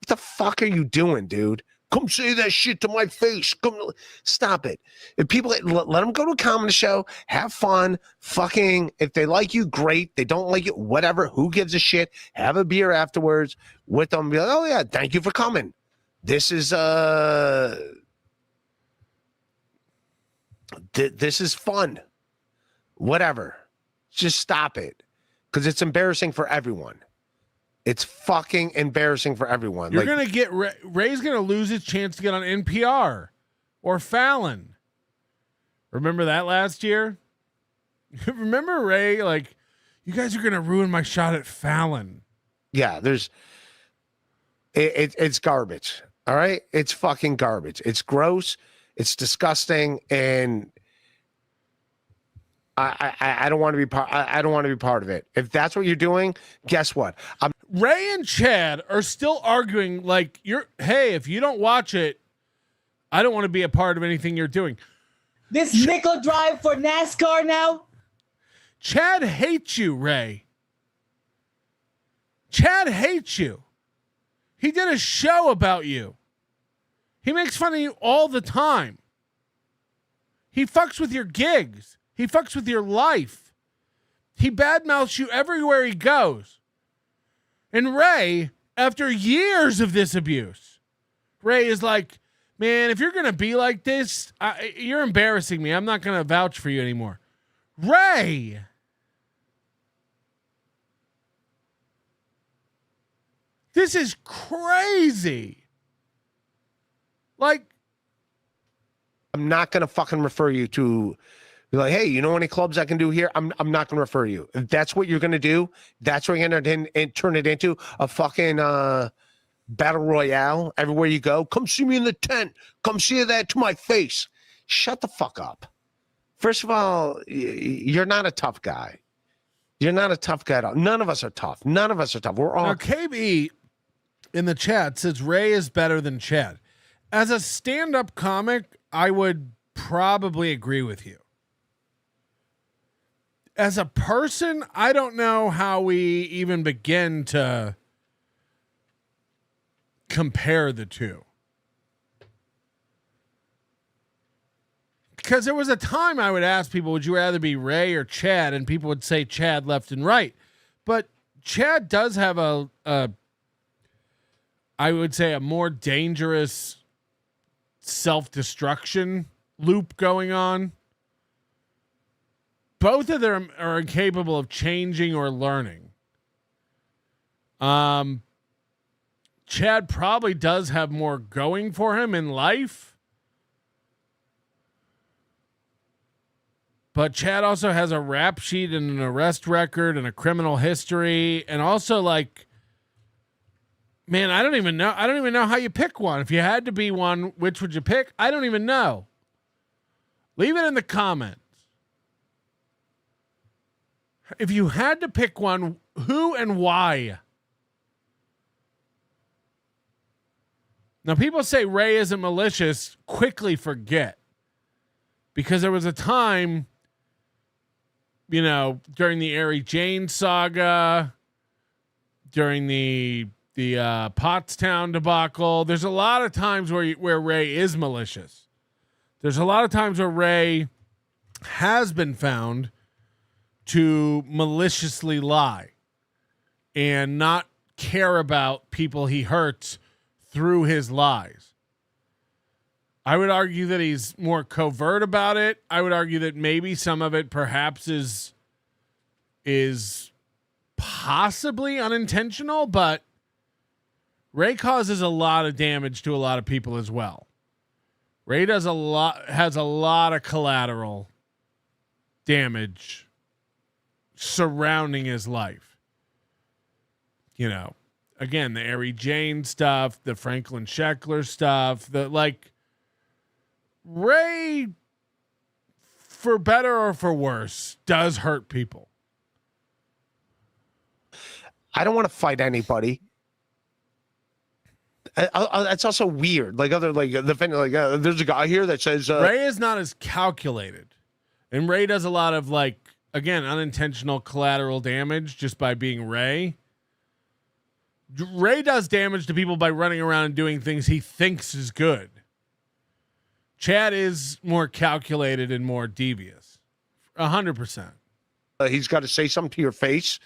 What the fuck are you doing, dude? Come say that shit to my face. Come, stop it. If people let them go to a comedy show, have fun, fucking. If they like you, great. They don't like you, whatever. Who gives a shit? Have a beer afterwards with them. Be like, oh yeah, thank you for coming. This is This is fun. Whatever. Just stop it. Because it's embarrassing for everyone. It's fucking embarrassing for everyone. You're going to get... Ray's going to lose his chance to get on NPR or Fallon. Remember that last year? Remember Ray? Like, you guys are going to ruin my shot at Fallon. Yeah, there's... It's garbage. All right? It's fucking garbage. It's gross. It's disgusting, and I don't want to be part. I don't want to be part of it. If that's what you're doing, guess what? Ray and Chad are still arguing like hey, if you don't watch it, I don't want to be a part of anything you're doing. This nickel drive for NASCAR now? Chad hates you, Ray. Chad hates you. He did a show about you. He makes fun of you all the time. He fucks with your gigs. He fucks with your life. He badmouths you everywhere he goes. And Ray, after years of this abuse, Ray is like, Man, if you're going to be like this, you're embarrassing me. I'm not going to vouch for you anymore. Ray! This is crazy. Like, I'm not going to fucking refer you to, be like, hey, you know any clubs I can do here? I'm not going to refer you. If that's what you're going to do, that's what you're going to turn it into, a fucking battle royale everywhere you go. Come see me in the tent. Come see that to my face. Shut the fuck up. First of all, you're not a tough guy. You're not a tough guy at all. None of us are tough. None of us are tough. We're all. Now, KB in the chat says Ray is better than Chad. As a stand-up comic, I would probably agree with you. As a person, I don't know how we even begin to compare the two. Because there was a time I would ask people, would you rather be Ray or Chad? And people would say Chad left and right. But Chad does have I would say a more dangerous self-destruction loop going on. Both of them are incapable of changing or learning. Chad probably does have more going for him in life. But Chad also has a rap sheet and an arrest record and a criminal history. And also, like, man, I don't even know how you pick one. If you had to be one, which would you pick? I don't even know. Leave it in the comments. If you had to pick one, who and why? Now, people say Ray isn't malicious. Quickly forget. Because there was a time, you know, during the Ari Jane saga, during the Pottstown debacle, there's a lot of times where Ray is malicious. There's a lot of times where Ray has been found to maliciously lie and not care about people he hurts through his lies. I would argue that he's more covert about it. I would argue that maybe some of it perhaps is possibly unintentional, but Ray causes a lot of damage to a lot of people as well. Ray has a lot of collateral damage surrounding his life. You know, again, the Ari Jane stuff, the Franklin Sheckler stuff, Ray, for better or for worse, does hurt people. I don't want to fight anybody. That's also weird. There's a guy here that says Ray is not as calculated, and Ray does a lot of again, unintentional collateral damage just by being Ray. Ray does damage to people by running around and doing things he thinks is good. Chad is more calculated and more devious. 100%. He's got to say something to your face.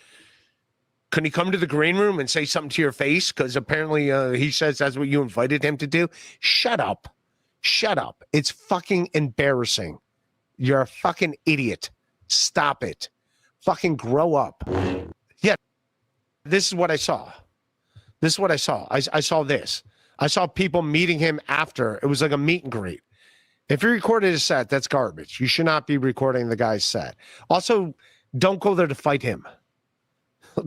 Can he come to the green room and say something to your face? Because apparently he says that's what you invited him to do. Shut up. Shut up. It's fucking embarrassing. You're a fucking idiot. Stop it. Fucking grow up. Yeah. This is what I saw. I saw this. I saw people meeting him after. It was like a meet and greet. If you recorded his set, that's garbage. You should not be recording the guy's set. Also, don't go there to fight him.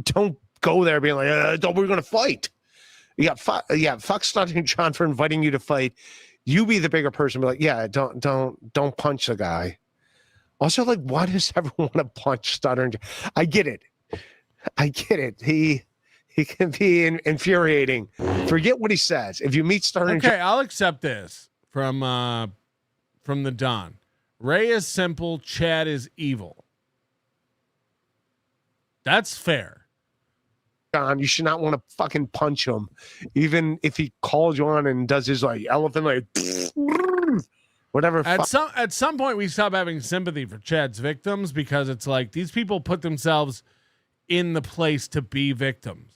Don't go there being like, we're going to fight. Fuck Stunning John for inviting you to fight. You be the bigger person. Be like, yeah, don't punch the guy. Also, why does everyone want to punch Stuttering John? I get it. He can be infuriating. Forget what he says. If you meet Stuttering John. Okay, I'll accept this from the Don. Ray is simple. Chad is evil. That's fair. John, you should not want to fucking punch him, even if he calls you on and does his elephant whatever. At some point, we stop having sympathy for Chad's victims because it's like these people put themselves in the place to be victims.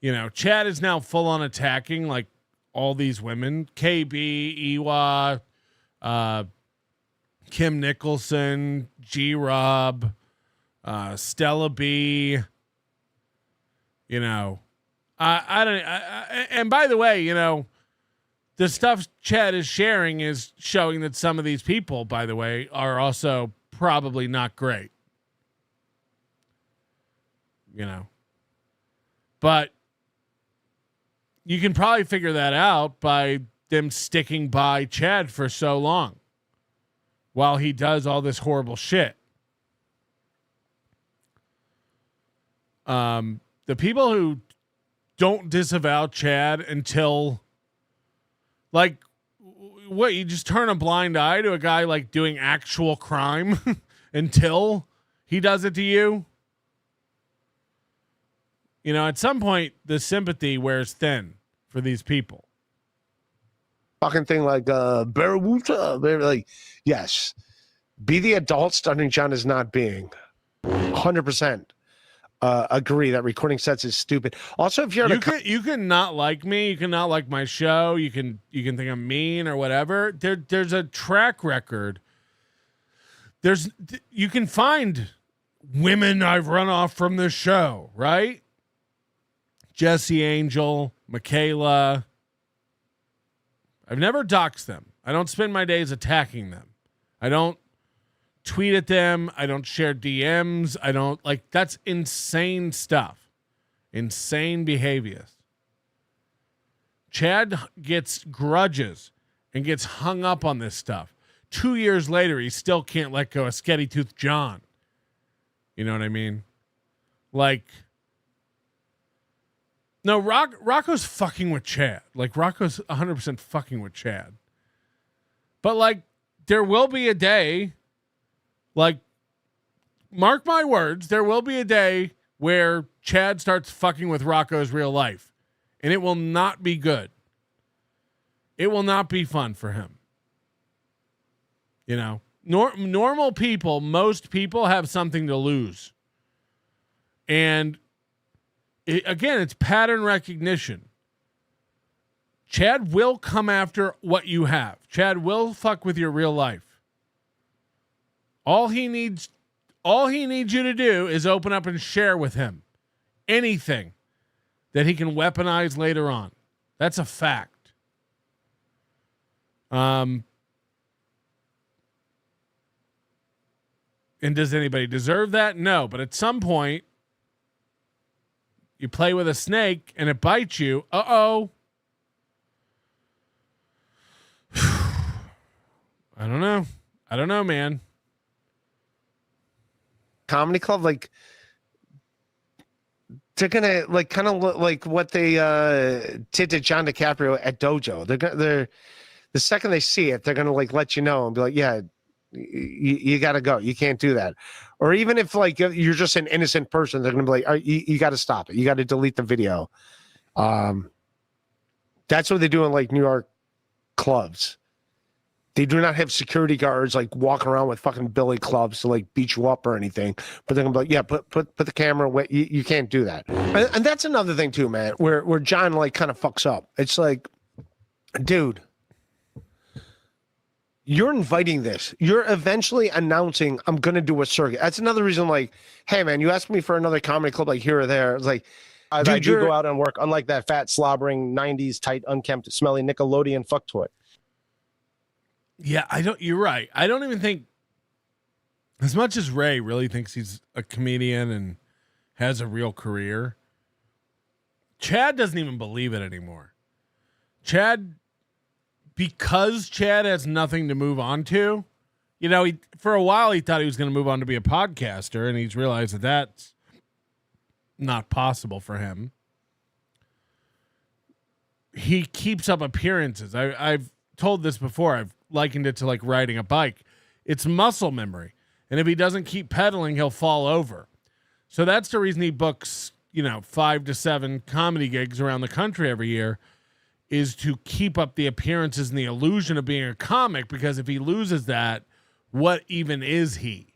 You know, Chad is now full on attacking all these women, KB, Iwa, Kim Nicholson, G-Rob, Stella B, you know, and by the way, you know, the stuff Chad is sharing is showing that some of these people, by the way, are also probably not great, you know, but you can probably figure that out by them sticking by Chad for so long while he does all this horrible shit. The people who don't disavow Chad until, like, what, you just turn a blind eye to a guy like doing actual crime until he does it to you? You know, at some point, the sympathy wears thin for these people. Fucking thing like Barawuta. They're like, yes, be the adult Stunning John is not being. 100%. Agree that recording sets is stupid. Also, if you're you can not like me, you can not like my show, you can think I'm mean or whatever. There's a track record. You can find women I've run off from this show, right? Jesse Angel, Michaela. I've never doxed them. I don't spend my days attacking them. I don't tweet at them. I don't share DMs. I don't, like, that's insane stuff. Insane behaviors. Chad gets grudges and gets hung up on this stuff. 2 years later, he still can't let go of Sketty Tooth John. You know what I mean? Like, no, Rocco's fucking with Chad. Like, Rocco's 100% fucking with Chad. But, like, there will be a day, like, mark my words, there will be a day where Chad starts fucking with Rocco's real life. And it will not be good. It will not be fun for him. You know, normal people, most people have something to lose. And again, it's pattern recognition. Chad will come after what you have. Chad will fuck with your real life. All he needs you to do is open up and share with him anything that he can weaponize later on. That's a fact. And does anybody deserve that? No, but at some point, you play with a snake and it bites you. Uh-oh. I don't know, man. Comedy Club, like, they're gonna, like, kind of look like what they did to John DiCaprio at Dojo. They're the second they see it, they're gonna, like, let you know and be like, yeah, you gotta go. You can't do that. Or even if, like, you're just an innocent person, they're gonna be like, you got to stop it. You got to delete the video. That's what they do in, like, New York clubs. They do not have security guards, like, walking around with fucking billy clubs to, like, beat you up or anything. But they're gonna be like, yeah, put the camera away. You can't do that. And that's another thing too, man, where John, like, kind of fucks up. It's like, dude, you're inviting this. You're eventually announcing, I'm going to do a circuit. That's another reason, like, hey, man, you asked me for another comedy club, like, here or there. It's like, I do go out and work, unlike that fat, slobbering, 90s, tight, unkempt, smelly Nickelodeon fuck toy. Yeah, you're right. I don't even think, as much as Ray really thinks he's a comedian and has a real career, Chad doesn't even believe it anymore. Because Chad has nothing to move on to, you know, for a while he thought he was going to move on to be a podcaster, and he's realized that that's not possible for him. He keeps up appearances. I've told this before. I've likened it to, like, riding a bike. It's muscle memory. And if he doesn't keep pedaling, he'll fall over. So that's the reason he books, 5 to 7 comedy gigs around the country every year, is to keep up the appearances and the illusion of being a comic, because if he loses that, what even is he?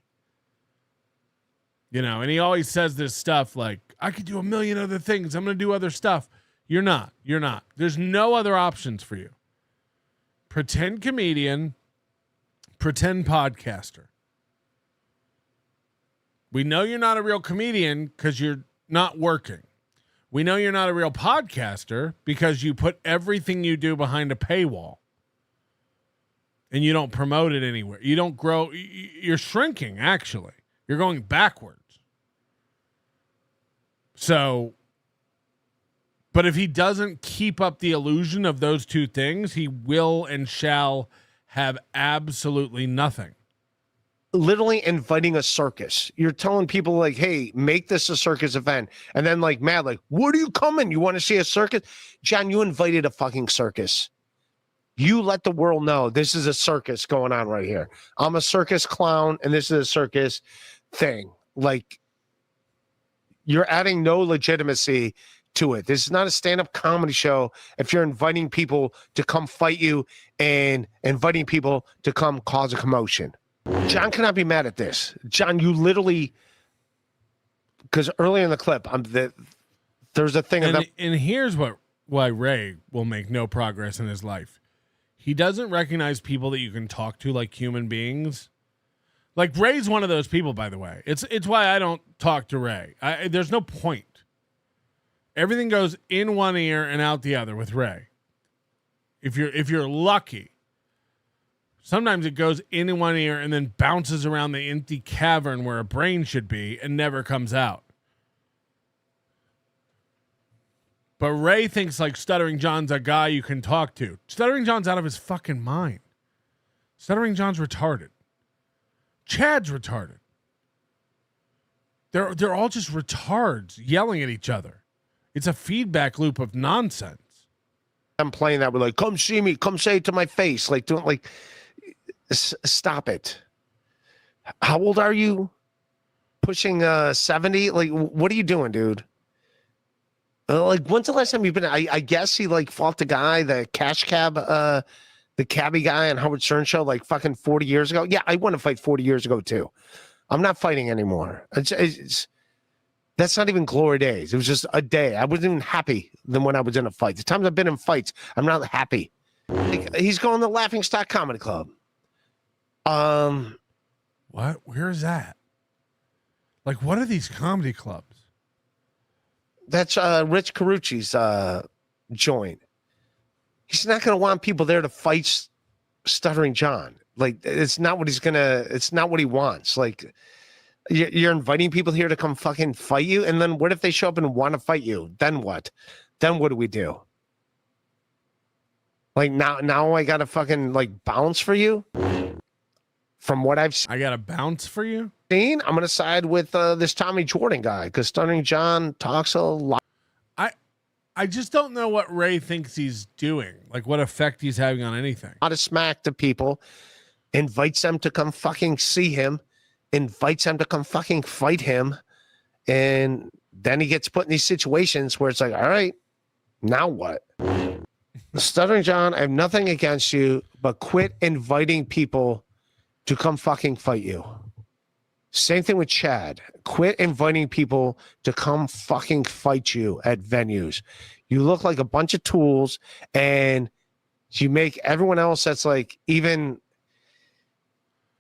And he always says this stuff like, I could do a million other things. I'm going to do other stuff. You're not. You're not. There's no other options for you. Pretend comedian, pretend podcaster. We know you're not a real comedian because you're not working. We know you're not a real podcaster because you put everything you do behind a paywall and you don't promote it anywhere. You don't grow. You're shrinking, actually. You're going backwards. So, but if he doesn't keep up the illusion of those two things, he will and shall have absolutely nothing. Literally inviting a circus. You're telling people like, hey, make this a circus event. And then like mad, like, what are you coming? You want to see a circus? John, you invited a fucking circus. You let the world know this is a circus going on right here. I'm a circus clown and this is a circus thing. Like, you're adding no legitimacy to it. This is not a stand-up comedy show if you're inviting people to come fight you and inviting people to come cause a commotion. John cannot be mad at this. John, you literally, because earlier in the clip, there's a thing and here's why Ray will make no progress in his life. He doesn't recognize people that you can talk to like human beings. Like Ray's one of those people, by the way. It's why I don't talk to Ray. There's no point. Everything goes in one ear and out the other with Ray. If you're lucky. Sometimes it goes in one ear and then bounces around the empty cavern where a brain should be and never comes out. But Ray thinks like Stuttering John's a guy you can talk to. Stuttering John's out of his fucking mind. Stuttering John's retarded. Chad's retarded. They're all just retards yelling at each other. It's a feedback loop of nonsense. I'm playing that with like, come see me, come say it to my face. Like, don't like, stop it. How old are you? Pushing 70? Like, what are you doing, dude? Like, when's the last time you've been? I guess he like fought the guy, the cash cab, the cabbie guy on Howard Stern show like fucking 40 years ago. Yeah, I want to fight 40 years ago too. I'm not fighting anymore. That's not even glory days. It was just a day. I wasn't even happy than when I was in a fight. The times I've been in fights, I'm not happy. Like, he's going to Laughing Stock Comedy Club. What? Where is that? Like, what are these comedy clubs? That's Rich Carucci's joint. He's not going to want people there to fight Stuttering John. Like, it's not what it's not what he wants. Like, you're inviting people here to come fucking fight you. And then what if they show up and want to fight you? Then what? Then what do we do? Like, now I got to fucking like bounce for you? From what I've seen. I got to bounce for you? I'm going to side with this Tommy Jordan guy because Stuttering John talks a lot. I just don't know what Ray thinks he's doing. Like what effect he's having on anything. A lot of smack to people. Invites them to come fucking see him. Invites them to come fucking fight him. And then he gets put in these situations where it's like, all right, now what? Stuttering John, I have nothing against you, but quit inviting people to come fucking fight you. Same thing with Chad. Quit inviting people to come fucking fight you at venues. You look like a bunch of tools and you make everyone else that's like even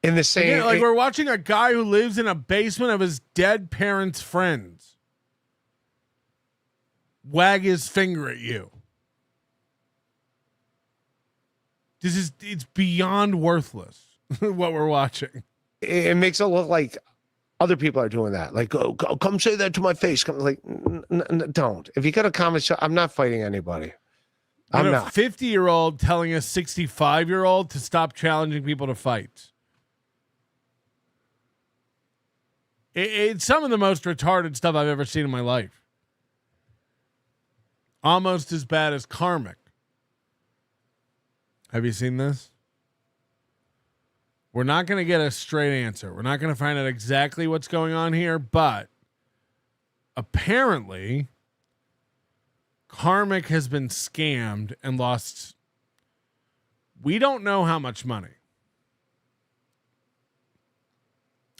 in the same. Yeah, like we're watching a guy who lives in a basement of his dead parents' friends wag his finger at you. It's beyond worthless what we're watching. It makes it look like other people are doing that. Like, oh, come say that to my face. Come, like, don't. If you got a comment show, I'm not fighting anybody. I'm not. 50-year-old telling a 65-year-old to stop challenging people to fight. It's some of the most retarded stuff I've ever seen in my life. Almost as bad as Karmic. Have you seen this? We're not going to get a straight answer. We're not going to find out exactly what's going on here, but apparently Karmic has been scammed and lost, we don't know how much money.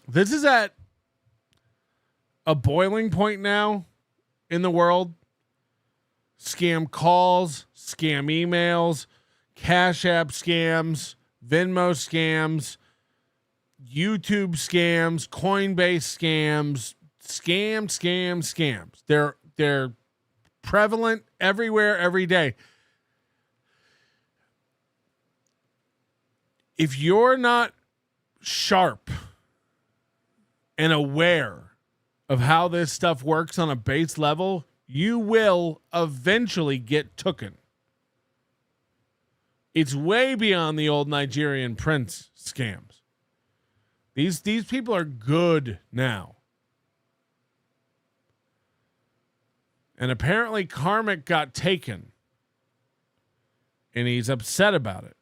This is at a boiling point now in the world scam calls, scam emails, Cash App scams, Venmo scams, YouTube scams, Coinbase scams, scams. They're prevalent everywhere, every day. If you're not sharp and aware of how this stuff works on a base level, you will eventually get tooken. It's way beyond the old Nigerian prince scams. These people are good now. And apparently Karmic got taken. And he's upset about it.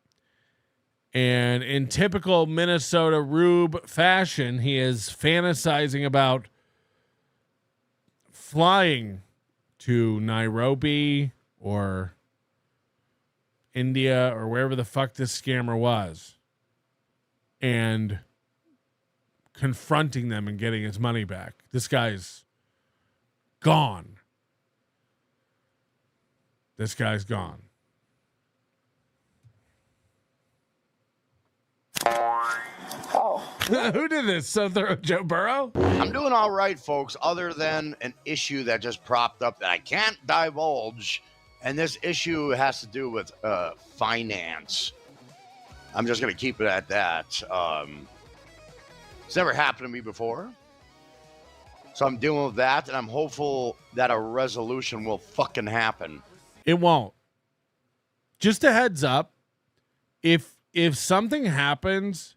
And in typical Minnesota rube fashion, he is fantasizing about flying to Nairobi or India or wherever the fuck this scammer was and confronting them and getting his money back. This guy's gone. This guy's gone. Oh. Who did this? Joe Burrow? I'm doing all right, folks, other than an issue that just propped up that I can't divulge. And this issue has to do with finance. I'm just going to keep it at that. It's never happened to me before. So I'm dealing with that, and I'm hopeful that a resolution will fucking happen. It won't. Just a heads up. If something happens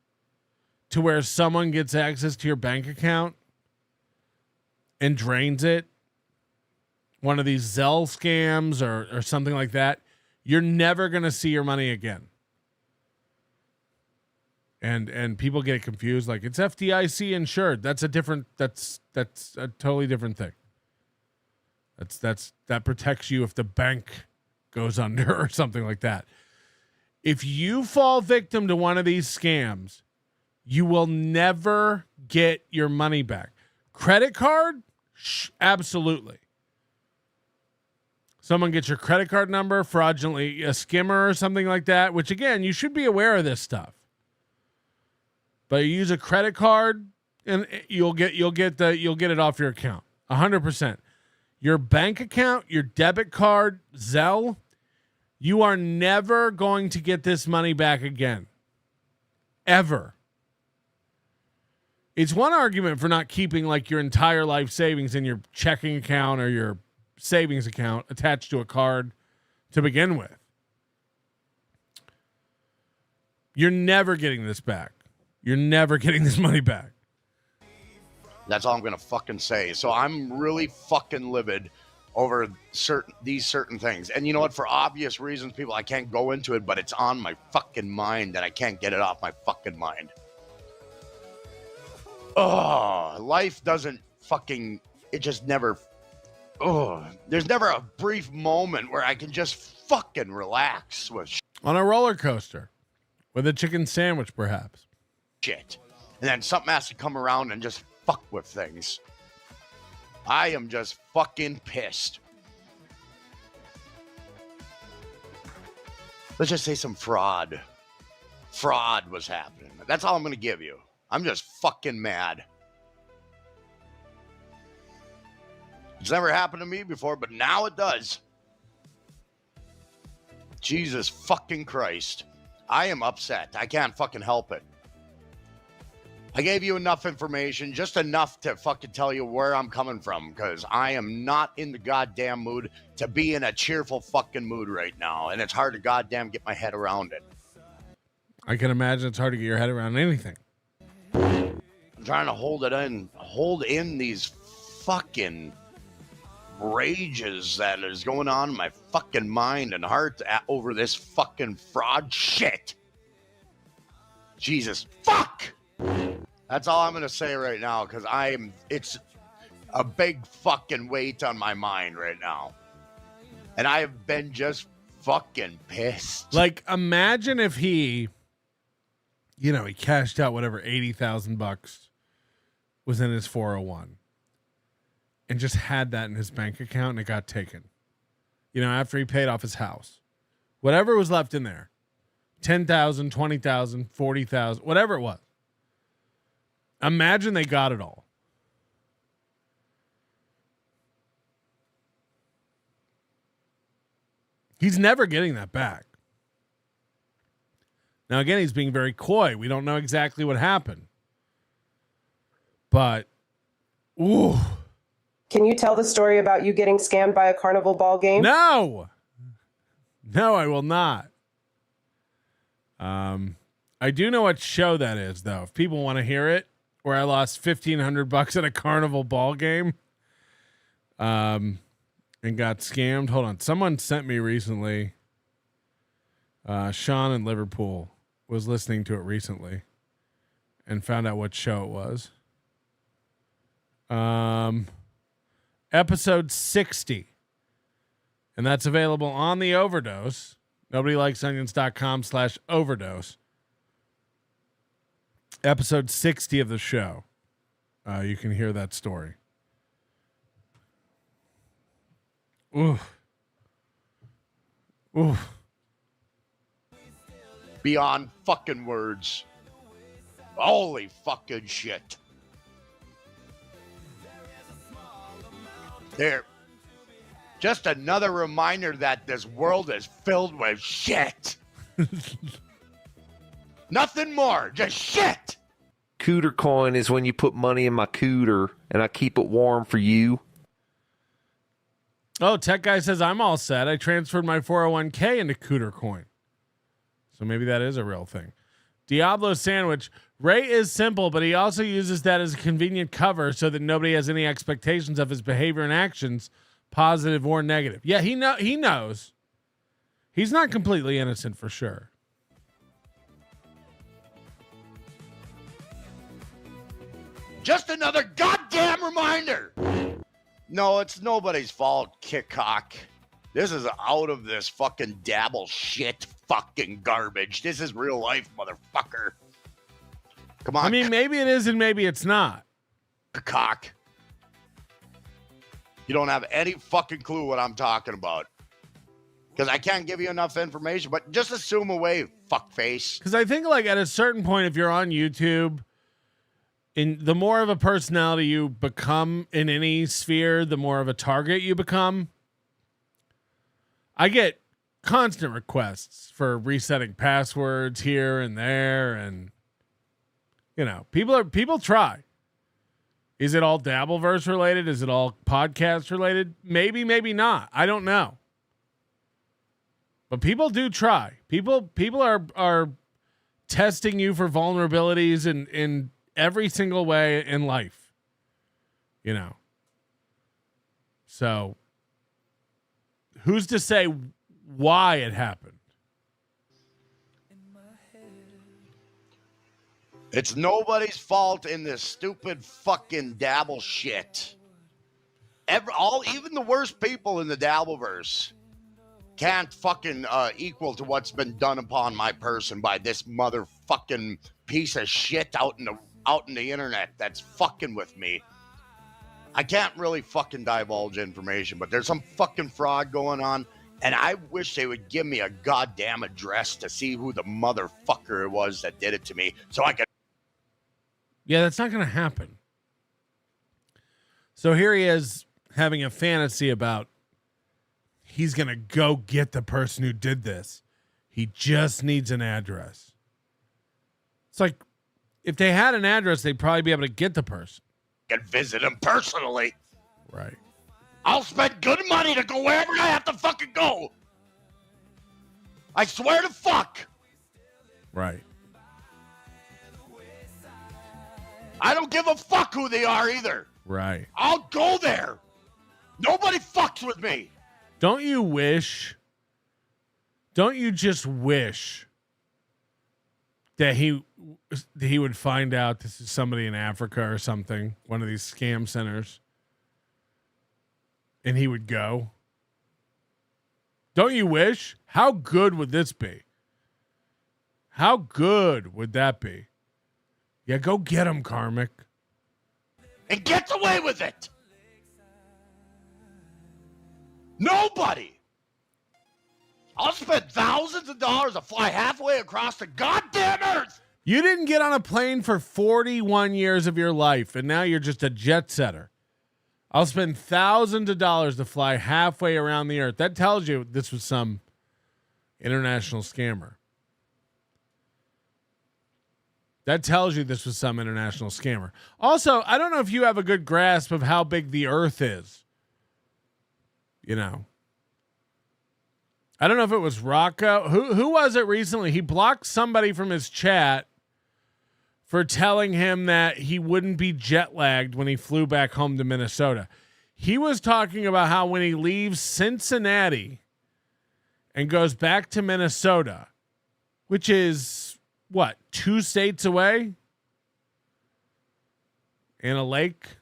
to where someone gets access to your bank account and drains it, one of these Zelle scams or something like that, you're never going to see your money again. And people get confused, like it's FDIC insured. That's a totally different thing. That protects you if the bank goes under or something like that. If you fall victim to one of these scams, you will never get your money back. Credit card? Absolutely. Someone gets your credit card number, fraudulently a skimmer or something like that, which again, you should be aware of this stuff. But you use a credit card and you'll get it off your account. 100%. Your bank account, your debit card, Zelle, you are never going to get this money back again. Ever. It's one argument for not keeping like your entire life savings in your checking account or your savings account attached to a card to begin with. You're never getting this back. You're never getting this money back. That's all I'm going to fucking say. So I'm really fucking livid over these certain things. And you know what? For obvious reasons, people, I can't go into it, but it's on my fucking mind and I can't get it off my fucking mind. Oh, life doesn't fucking, it just never, there's never a brief moment where I can just fucking relax with on a roller coaster with a chicken sandwich, perhaps. Shit. And then something has to come around and just fuck with things. I am just fucking pissed. Let's just say some fraud. Fraud was happening. That's all I'm going to give you. I'm just fucking mad. It's never happened to me before, but now it does. Jesus fucking Christ. I am upset. I can't fucking help it. I gave you enough information, just enough to fucking tell you where I'm coming from, because I am not in the goddamn mood to be in a cheerful fucking mood right now, and it's hard to goddamn get my head around it. I can imagine it's hard to get your head around anything. I'm trying to hold in these fucking rages that is going on in my fucking mind and heart over this fucking fraud shit. Jesus fuck! That's all I'm going to say right now, because it's a big fucking weight on my mind right now. And I have been just fucking pissed. Like, imagine if he cashed out whatever $80,000 was in his 401 and just had that in his bank account and it got taken. after he paid off his house. Whatever was left in there. 10,000, 20,000, 40,000, whatever it was. Imagine they got it all. He's never getting that back. Now, again, he's being very coy. We don't know exactly what happened. But, ooh. Can you tell the story about you getting scammed by a carnival ball game? No, I will not. I do know what show that is, though. If people want to hear it, where I lost $1,500 at a carnival ball game, and got scammed. Hold on, someone sent me recently. Sean in Liverpool was listening to it recently, and found out what show it was. Episode 60. And that's available on the Overdose. NobodyLikesOnions.com/overdose. Episode 60 of the show. You can hear that story. Ooh. Ooh. Beyond fucking words. Holy fucking shit. There. Just another reminder that this world is filled with shit. Nothing more, just shit. Cooter coin is when you put money in my cooter and I keep it warm for you. Oh, Tech Guy says, I'm all set. I transferred my 401k into Cooter coin. So maybe that is a real thing. Diablo Sandwich. Ray is simple, but he also uses that as a convenient cover so that nobody has any expectations of his behavior and actions, positive or negative. Yeah, he knows. He's not completely innocent for sure. Just another goddamn reminder. No, it's nobody's fault, Kickcock. This is out of this fucking dabble shit fucking garbage. This is real life, motherfucker. Come on. I mean, maybe it is and maybe it's not. Cock. You don't have any fucking clue what I'm talking about. Because I can't give you enough information, but just assume away, fuckface. Because I think, like, at a certain point, if you're on YouTube, the more of a personality you become in any sphere, the more of a target you become. I get constant requests for resetting passwords here and there, and people try. Is it all Dabbleverse related? Is it all podcast related? Maybe, maybe not. I don't know. But people do try. People are testing you for vulnerabilities in every single way in life. So who's to say why it happened? It's nobody's fault in this stupid fucking dabble shit. Even the worst people in the Dabbleverse can't fucking equal to what's been done upon my person by this motherfucking piece of shit out in the internet that's fucking with me. I can't really fucking divulge information, but there's some fucking fraud going on, and I wish they would give me a goddamn address to see who the motherfucker it was that did it to me, so I could. Yeah, that's not going to happen. So here he is having a fantasy about he's going to go get the person who did this. He just needs an address. It's like, if they had an address, they'd probably be able to get the person. And visit him personally. Right. I'll spend good money to go wherever I have to fucking go. I swear to fuck. Right. I don't give a fuck who they are either. Right. I'll go there. Nobody fucks with me. Don't you just wish that he would find out this is somebody in Africa or something, one of these scam centers, and he would go? Don't you wish? How good would this be? How good would that be? Yeah, go get him, Karmic. And gets away with it. Nobody I'll spend thousands of dollars to fly halfway across the goddamn earth. You didn't get on a plane for 41 years of your life, and now you're just a jet setter. I'll spend thousands of dollars to fly halfway around the earth. That tells you this was some international scammer. That tells you this was some international scammer. Also, I don't know if you have a good grasp of how big the earth is. You know. I don't know if it was Rocco. Who was it recently? He blocked somebody from his chat for telling him that he wouldn't be jet lagged when he flew back home to Minnesota. He was talking about how when he leaves Cincinnati and goes back to Minnesota, which is, what, 2 states away? And a lake?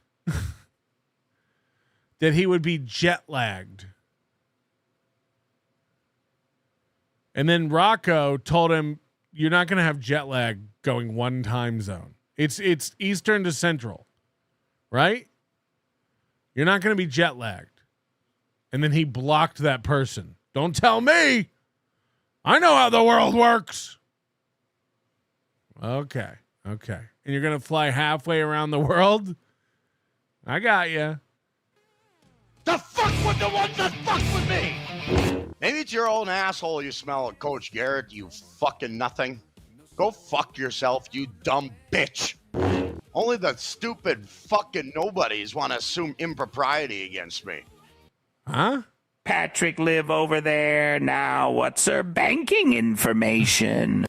That he would be jet lagged. And then Rocco told him, you're not going to have jet lag going one time zone. It's Eastern to Central, right? You're not going to be jet lagged. And then he blocked that person. Don't tell me. I know how the world works. Okay. And you're going to fly halfway around the world? I got you. The fuck with the ones that fuck with me. Maybe it's your own asshole you smell, Coach Garrett, you fucking nothing. Go fuck yourself, you dumb bitch. Only the stupid fucking nobodies want to assume impropriety against me. Huh? Patrick live over there. Now what's her banking information?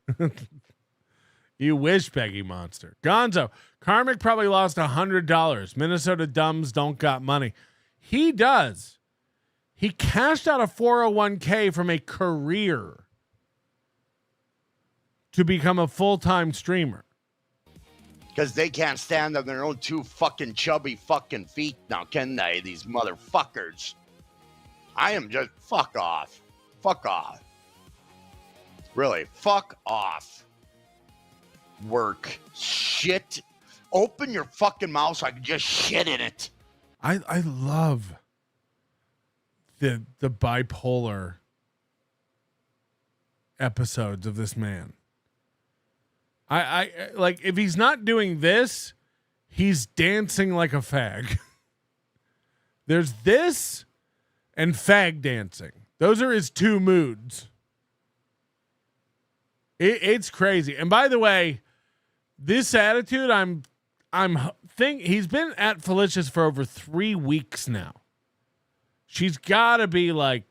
You wish, Peggy Monster. Gonzo, Karmic probably lost $100. Minnesota dumbs don't got money. He does. He cashed out a 401k from a career to become a full-time streamer. Because they can't stand on their own 2 fucking chubby fucking feet now, can they? These motherfuckers. I am just, fuck off. Fuck off. Really, fuck off. Work. Shit. Open your fucking mouth so I can just shit in it. I love the bipolar episodes of this man. I like, if he's not doing this, he's dancing like a fag. There's this and fag dancing. Those are his 2 moods. It's crazy. And by the way, this attitude, he's been at Felicia's for over 3 weeks now. She's got to be like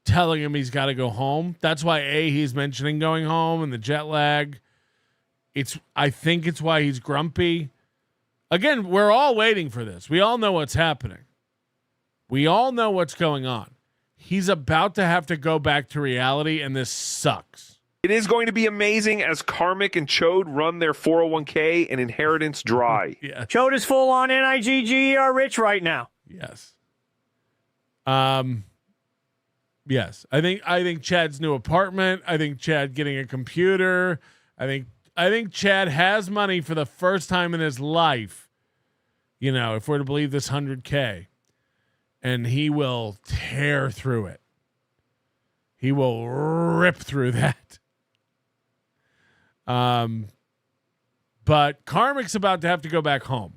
telling him he's got to go home. That's why he's mentioning going home and the jet lag. I think it's why he's grumpy. Again, we're all waiting for this. We all know what's happening. We all know what's going on. He's about to have to go back to reality, and this sucks. It is going to be amazing as Karmic and Chode run their 401k and inheritance dry. Yeah. Chode is full on NIGGER rich right now. Yes. Yes. I think Chad's new apartment. I think Chad getting a computer. I think Chad has money for the first time in his life. You know, if we're to believe this 100K, and he will tear through it. He will rip through that. But Karmic's about to have to go back home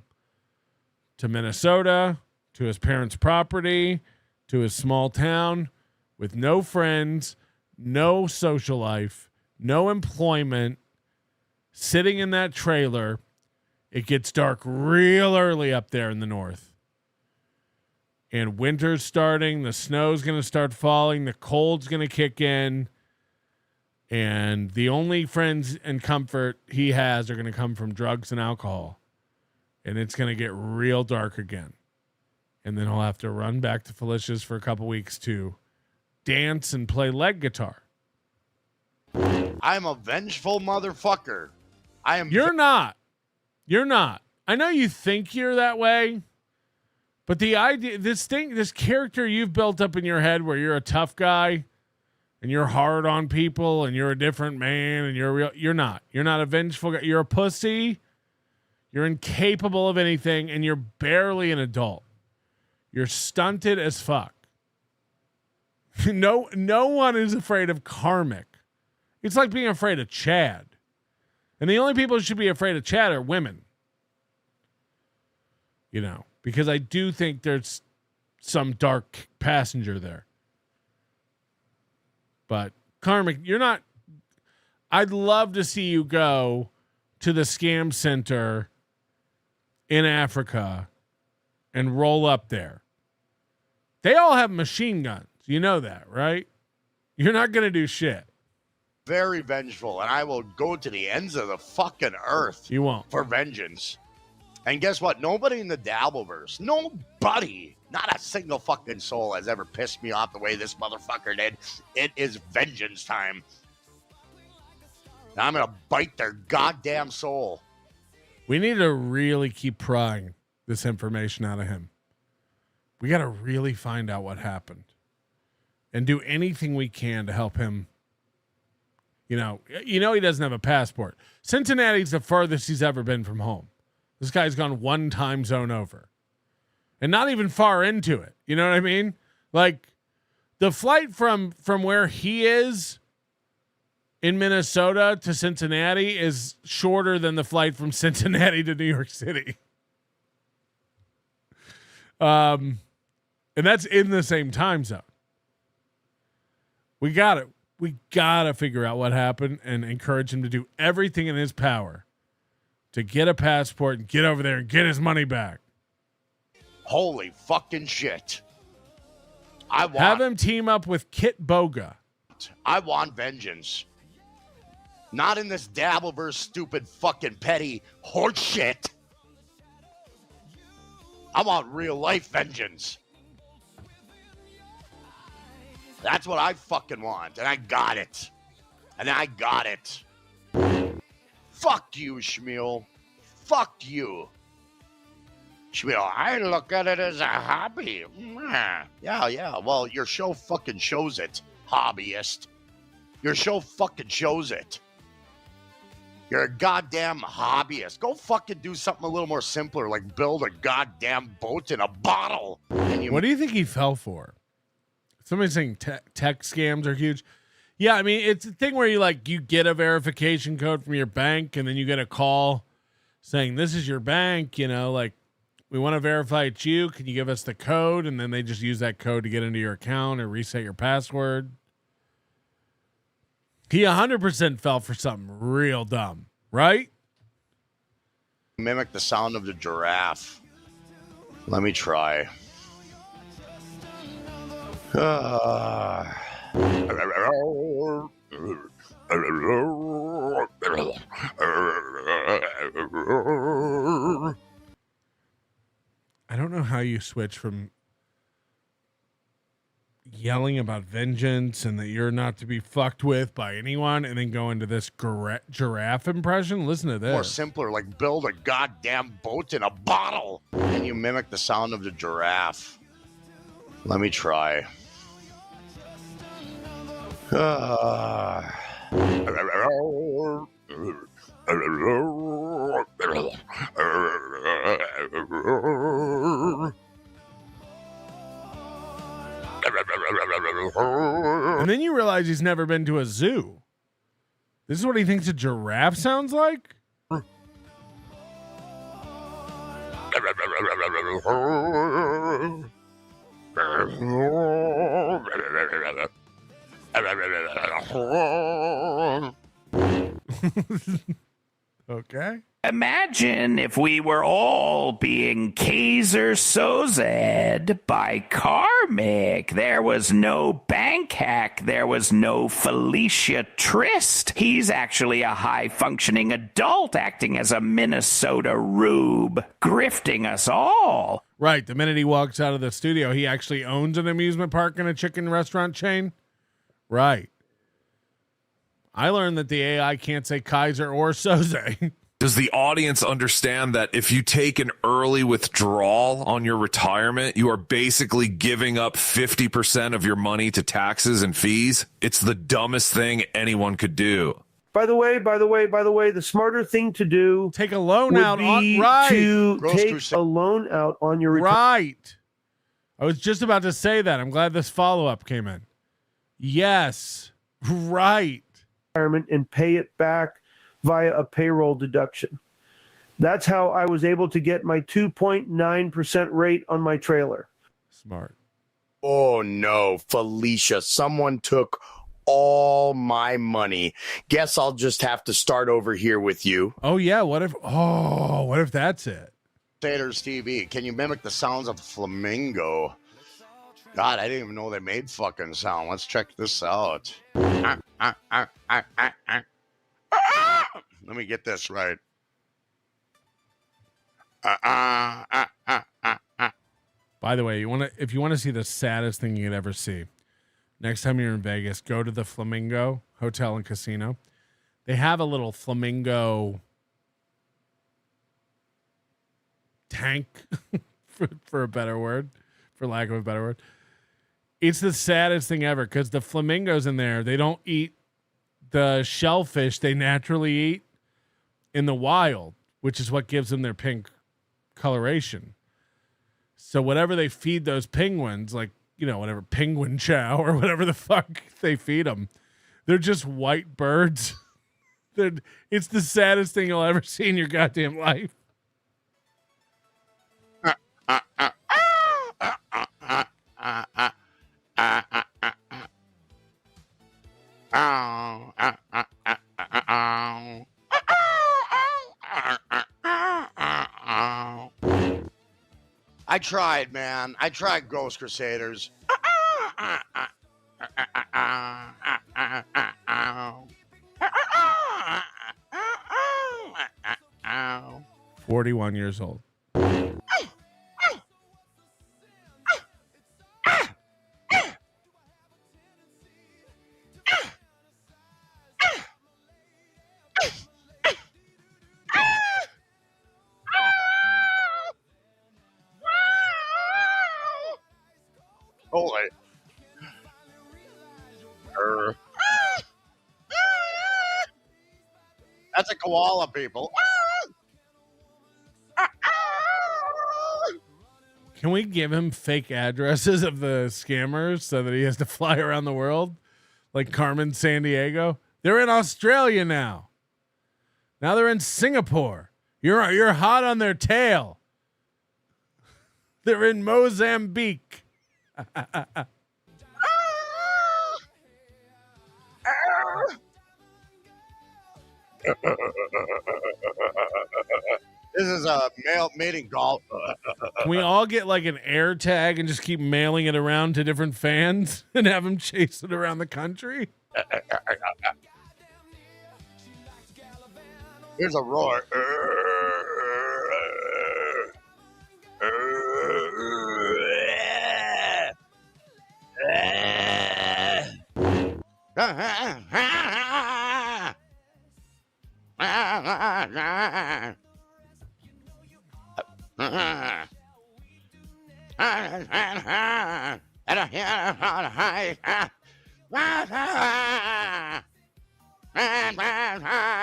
to Minnesota, to his parents' property, to his small town with no friends, no social life, no employment, sitting in that trailer. It gets dark real early up there in the north. And winter's starting. The snow's going to start falling. The cold's going to kick in. And the only friends and comfort he has are going to come from drugs and alcohol. And it's going to get real dark again. And then he'll have to run back to Felicia's for a couple weeks to dance and play leg guitar. I'm a vengeful motherfucker. You're not. You're not. I know you think you're that way. But the idea, this character you've built up in your head where you're a tough guy and you're hard on people and you're a different man and you're not. You're not a vengeful guy. You're a pussy. You're incapable of anything and you're barely an adult. You're stunted as fuck. No one is afraid of Karmic. It's like being afraid of Chad. And the only people who should be afraid of Chad are women. You know, because I do think there's some dark passenger there. But Karmic, you're not. I'd love to see you go to the scam center in Africa and roll up there. They all have machine guns. You know that, right? You're not going to do shit. Very vengeful, and I will go to the ends of the fucking earth. You won't. For vengeance. And guess what? Nobody in the Dabbleverse, nobody, not a single fucking soul has ever pissed me off the way this motherfucker did. It is vengeance time. Now I'm going to bite their goddamn soul. We need to really keep prying this information out of him. We got to really find out what happened and do anything we can to help him. You know, he doesn't have a passport. Cincinnati's the furthest he's ever been from home. This guy's gone one time zone over and not even far into it. You know what I mean? Like the flight from where he is in Minnesota to Cincinnati is shorter than the flight from Cincinnati to New York City. And that's in the same time zone. We gotta figure out what happened and encourage him to do everything in his power to get a passport and get over there and get his money back. Holy fucking shit. Have him team up with Kit Boga. I want vengeance. Not in this Dabbleverse stupid fucking petty horse shit. I want real life vengeance. That's what I fucking want, and I got it. Fuck you, Shmuel. Fuck you. Shmuel, I look at it as a hobby. Yeah. Well, your show fucking shows it, hobbyist. Your show fucking shows it. You're a goddamn hobbyist. Go fucking do something a little more simpler, like build a goddamn boat in a bottle. What do you think he fell for? Somebody's saying tech scams are huge. Yeah, I mean, it's a thing where you get a verification code from your bank and then you get a call saying, this is your bank, we want to verify it's you. Can you give us the code? And then they just use that code to get into your account or reset your password. He 100% fell for something real dumb, right? Mimic the sound of the giraffe. Let me try. I don't know how you switch from yelling about vengeance and that you're not to be fucked with by anyone and then go into this giraffe impression. Listen to this. More simpler, like build a goddamn boat in a bottle. Can you mimic the sound of the giraffe? Let me try. And then you realize he's never been to a zoo. This is what he thinks a giraffe sounds like? Okay. Imagine if we were all being Kaiser Sozed by Karmic. There was no bank hack. There was no Felicia Trist. He's actually a high-functioning adult acting as a Minnesota rube, grifting us all. Right. The minute he walks out of the studio, he actually owns an amusement park and a chicken restaurant chain. Right. I learned that the AI can't say Kaiser or Soze. Does the audience understand that if you take an early withdrawal on your retirement, you are basically giving up 50% of your money to taxes and fees? It's the dumbest thing anyone could do. By the way, the smarter thing to do, take a loan out on a loan out on your right. I was just about to say that. I'm glad this follow-up came in. Yes, right. And pay it back via a payroll deduction. That's how I was able to get my 2.9% rate on my trailer. Smart. Oh no, Felicia, someone took all my money. Guess I'll just have to start over here with you. Oh yeah, what if that's it? Crusaders TV, can you mimic the sounds of a flamingo? God, I didn't even know they made fucking sound. Let's check this out. Let me get this right. By the way, if you want to see the saddest thing you could ever see, next time you're in Vegas, go to the Flamingo Hotel and Casino. They have a little flamingo tank, for a better word, for lack of a better word. It's the saddest thing ever because the flamingos in there, they don't eat the shellfish they naturally eat in the wild, which is what gives them their pink coloration. So whatever they feed those penguins, like, you know, whatever penguin chow or whatever the fuck they feed them, they're just white birds. It's the saddest thing you'll ever see in your goddamn life. I tried, man. I tried Ghost Crusaders. 41 years old. Holy. That's a koala, people. Can we give him fake addresses of the scammers so that he has to fly around the world? Like Carmen Sandiego? They're in Australia now. Now they're in Singapore. You're hot on their tail. They're in Mozambique. This is a male mating golf. Can we all get like an air tag and just keep mailing it around to different fans and have them chase it around the country? Here's a roar.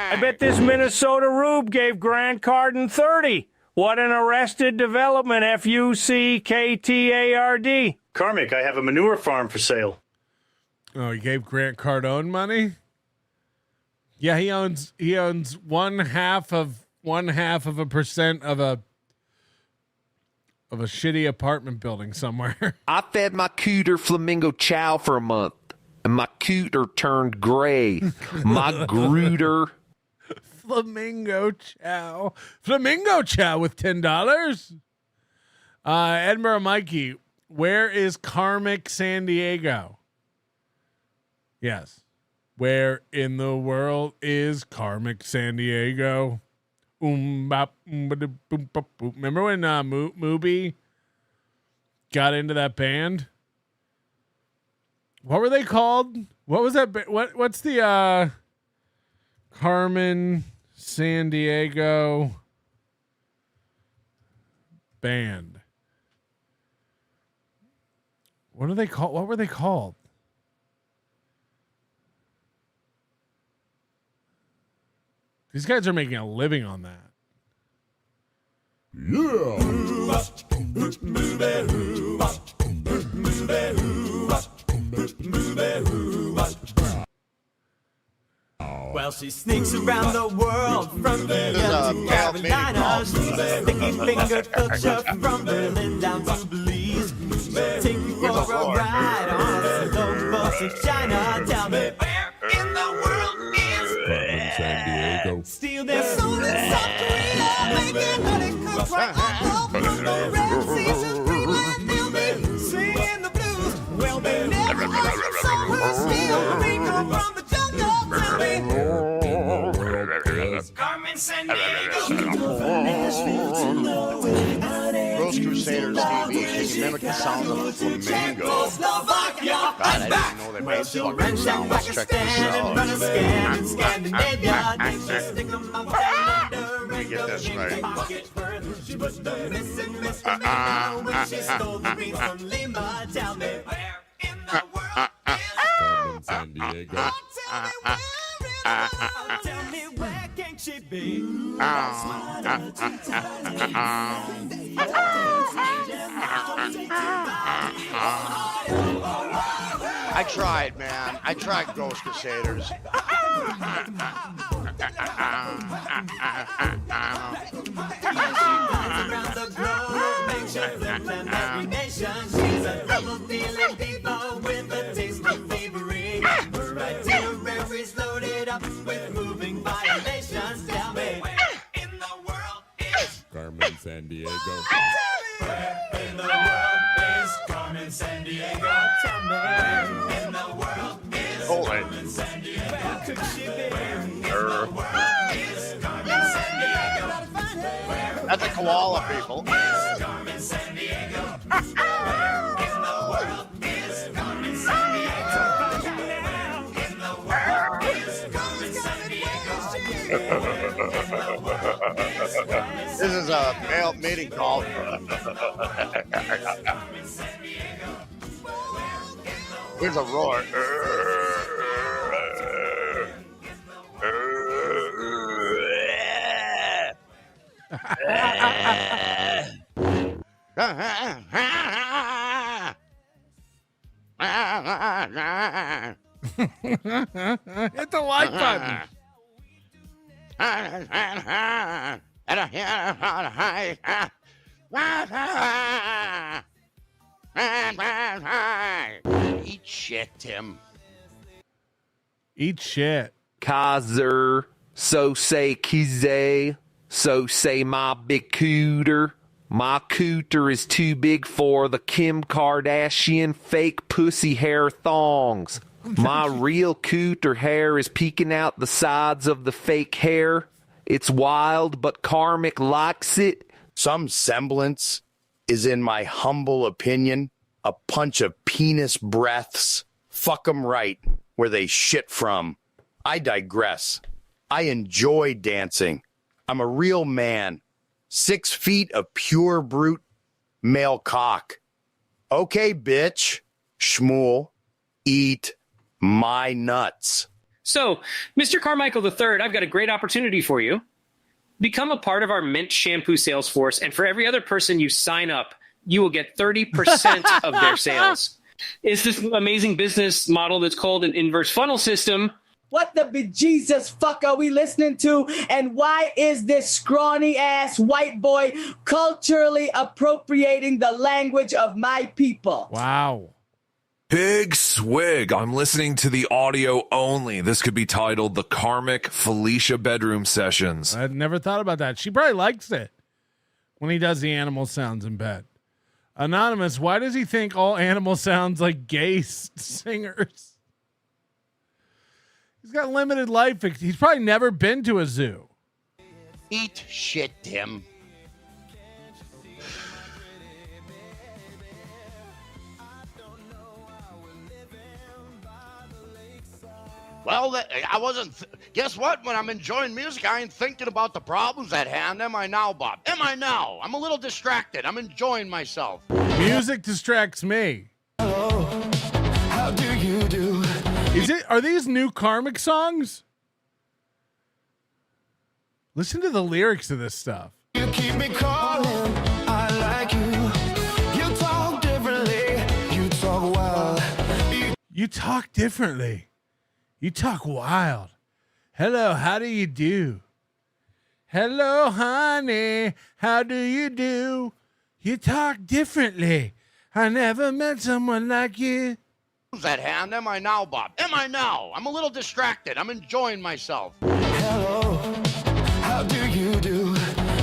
I bet this Minnesota rube gave Grant Cardin 30. What an arrested development, Fucktard. Karmic, I have a manure farm for sale. Oh, he gave Grant Cardone money? Yeah, he owns one half of 1/2% of a shitty apartment building somewhere. I fed my cooter flamingo chow for a month, and my cooter turned gray. My grooter. Flamingo chow with $10. Edinburgh Mikey, where is Karmic San Diego? Yes. Where in the world is Karmic San Diego? Remember when Mooby got into that band? What were they called? What was that? What's the Carmen San Diego band? What are they called? What were they called? These guys are making a living on that. Well, she sneaks around the world from New York to Carolina. Sticky finger culture from Berlin down to Belize. Take you for a ride on a slow bus to China. Tell me where in the world is San Diego? Steal their soul in South Korea, making honey cooks right on the Red Sea to Greenland. They'll be singing the blues. Well, they never lost a soul who steal Rico from the jungle. Tell me. Carmen San Diego. Rose Crusaders TV, can you mimic the sounds of a flamingo? God, I didn't know they made fucking sound. Let's check this out. Let me get this right. San Diego. Tell me where can she be? I tried, man. I tried Ghost Crusaders. Loaded up with moving violations. Tell me where in the world is Carmen San Diego? Where in the world is Carmen San Diego? Tell me where in the world is Carmen San Diego? Where could she be? Where in the world is Carmen San Diego? That's a koala, people. Is Carmen San Diego? Where in the world is Carmen San Diego? This is a male mating call. Here's a roar. Hit the like button. Eat shit, Tim. Eat shit. Kaiser, so say Kize, so say my big cooter. My cooter is too big for the Kim Kardashian fake pussy hair thongs. My real cooter hair is peeking out the sides of the fake hair. It's wild, but Karmic likes it. Some semblance is, in my humble opinion, a punch of penis breaths. Fuck 'em right where they shit from. I digress. I enjoy dancing. I'm a real man. 6 feet of pure brute male cock. Okay, bitch. Shmuel, eat my nuts. So, Mr. Carmichael III, I've got a great opportunity for you. Become a part of our Mint Shampoo sales force, and for every other person you sign up, you will get 30% of their sales. It's this amazing business model that's called an inverse funnel system. What the bejesus fuck are we listening to? And why is this scrawny ass white boy culturally appropriating the language of my people? Wow. Big swig. I'm listening to the audio only. This could be titled The Karmic Felicia Bedroom Sessions. I never thought about that. She probably likes it when he does the animal sounds in bed. Anonymous, why does he think all animal sounds like gay singers? He's got limited life. He's probably never been to a zoo. Eat shit, Tim. Well, I wasn't. Guess what? When I'm enjoying music, I ain't thinking about the problems at hand. Am I now, Bob? Am I now? I'm a little distracted. I'm enjoying myself. Music distracts me. Hello, how do you do? Are these new Karmic songs? Listen to the lyrics of this stuff. You keep me calling. I like you. You talk differently. You talk wild. You talk differently. You talk wild. Hello, how do you do? Hello, honey, how do you do? You talk differently. I never met someone like you. Use that hand. Am I now, Bob? Am I now? I'm a little distracted. I'm enjoying myself. Hello, how do you do?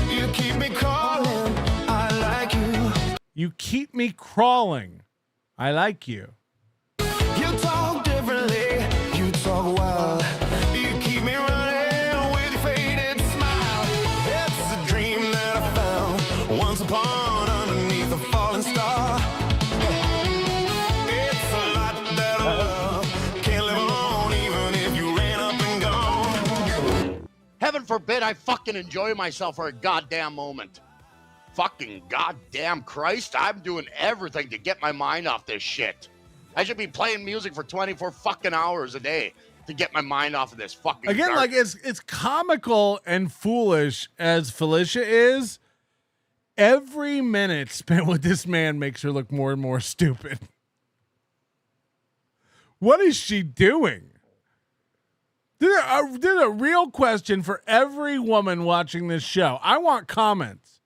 You keep me calling. I like you. You keep me crawling. I like you. You talk differently. You talk wild. You keep me running with your faded smile. It's a dream that I found once upon underneath a falling star. It's a lot that I love. Can't live on even if you ran up and gone. Heaven forbid I fucking enjoy myself for a goddamn moment. Fucking goddamn Christ, I'm doing everything to get my mind off this shit. I should be playing music for 24 fucking hours a day to get my mind off of this fucking Again, like it's comical and foolish as Felicia is. Every minute spent with this man makes her look more and more stupid. What is she doing? There's a real question for every woman watching this show. I want comments.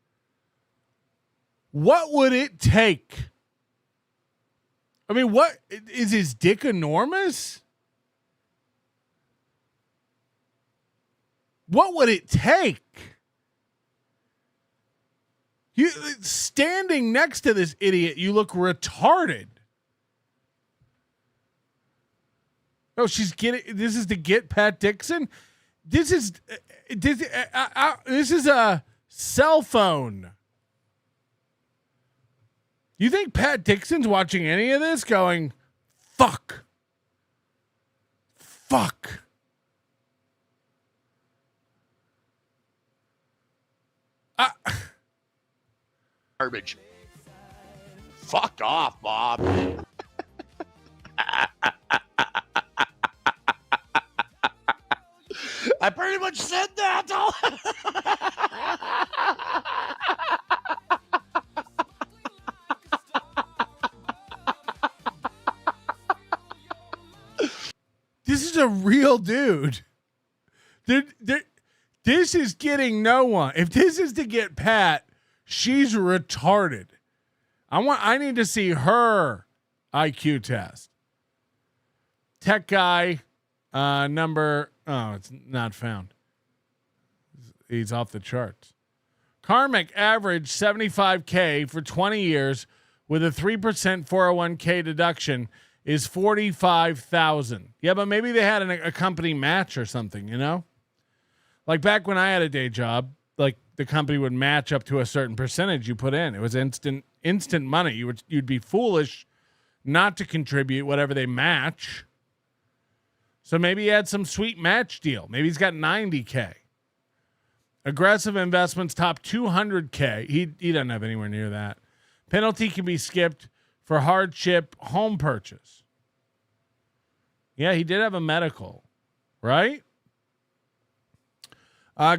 What would it take? I mean, what is his dick enormous? What would it take? You standing next to this idiot, you look retarded. Oh, this is to get Pat Dixon. This is a cell phone. You think Pat Dixon's watching any of this going, fuck. garbage. Fuck off, Bob. I pretty much said that. This is a real dude. This is getting no one. If this is to get Pat, she's retarded. I need to see her IQ test. Tech guy, it's not found. He's off the charts. Karmic averaged $75K for 20 years with a 3% 401k deduction is $45,000. Yeah, but maybe they had a company match or something, you know? Like back when I had a day job, like the company would match up to a certain percentage you put in. It was instant money. You'd be foolish not to contribute whatever they match. So maybe he had some sweet match deal. Maybe he's got 90K. Aggressive investments top 200K. He doesn't have anywhere near that. Penalty can be skipped for hardship home purchase. Yeah, he did have a medical, right?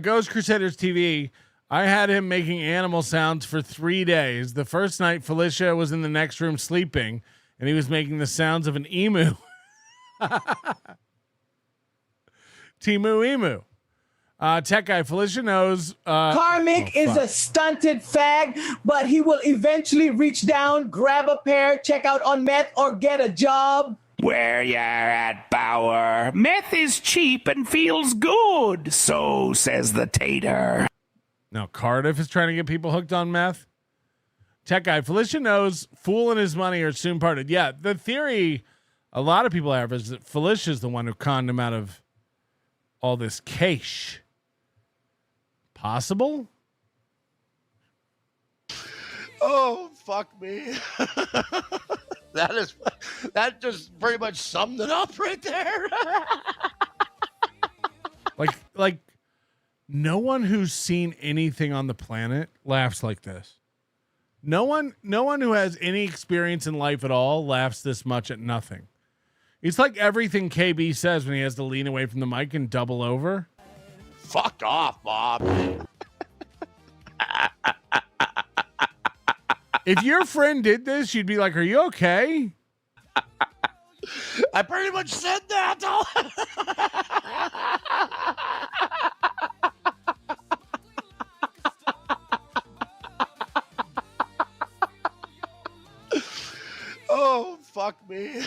Ghost Crusaders TV. I had him making animal sounds for 3 days. The first night, Felicia was in the next room sleeping, and he was making the sounds of an emu. Timu emu. Tech guy, Felicia knows. Karmic is a stunted fag, but he will eventually reach down, grab a pair, check out on meth, or get a job. Where you're at, Bauer. Meth is cheap and feels good, so says the tater. Now, Cardiff is trying to get people hooked on meth. Tech guy, Felicia knows Fool and his money are soon parted. Yeah, the theory a lot of people have is that Felicia's the one who conned him out of all this cash. Possible? Oh, fuck me. That just pretty much summed it up right there. like no one who's seen anything on the planet laughs like this. No one who has any experience in life at all laughs this much at nothing. It's like everything KB says when he has to lean away from the mic and double over. Fuck off, Bob. If your friend did this, you'd be like, are you okay? I pretty much said that. Oh, fuck me.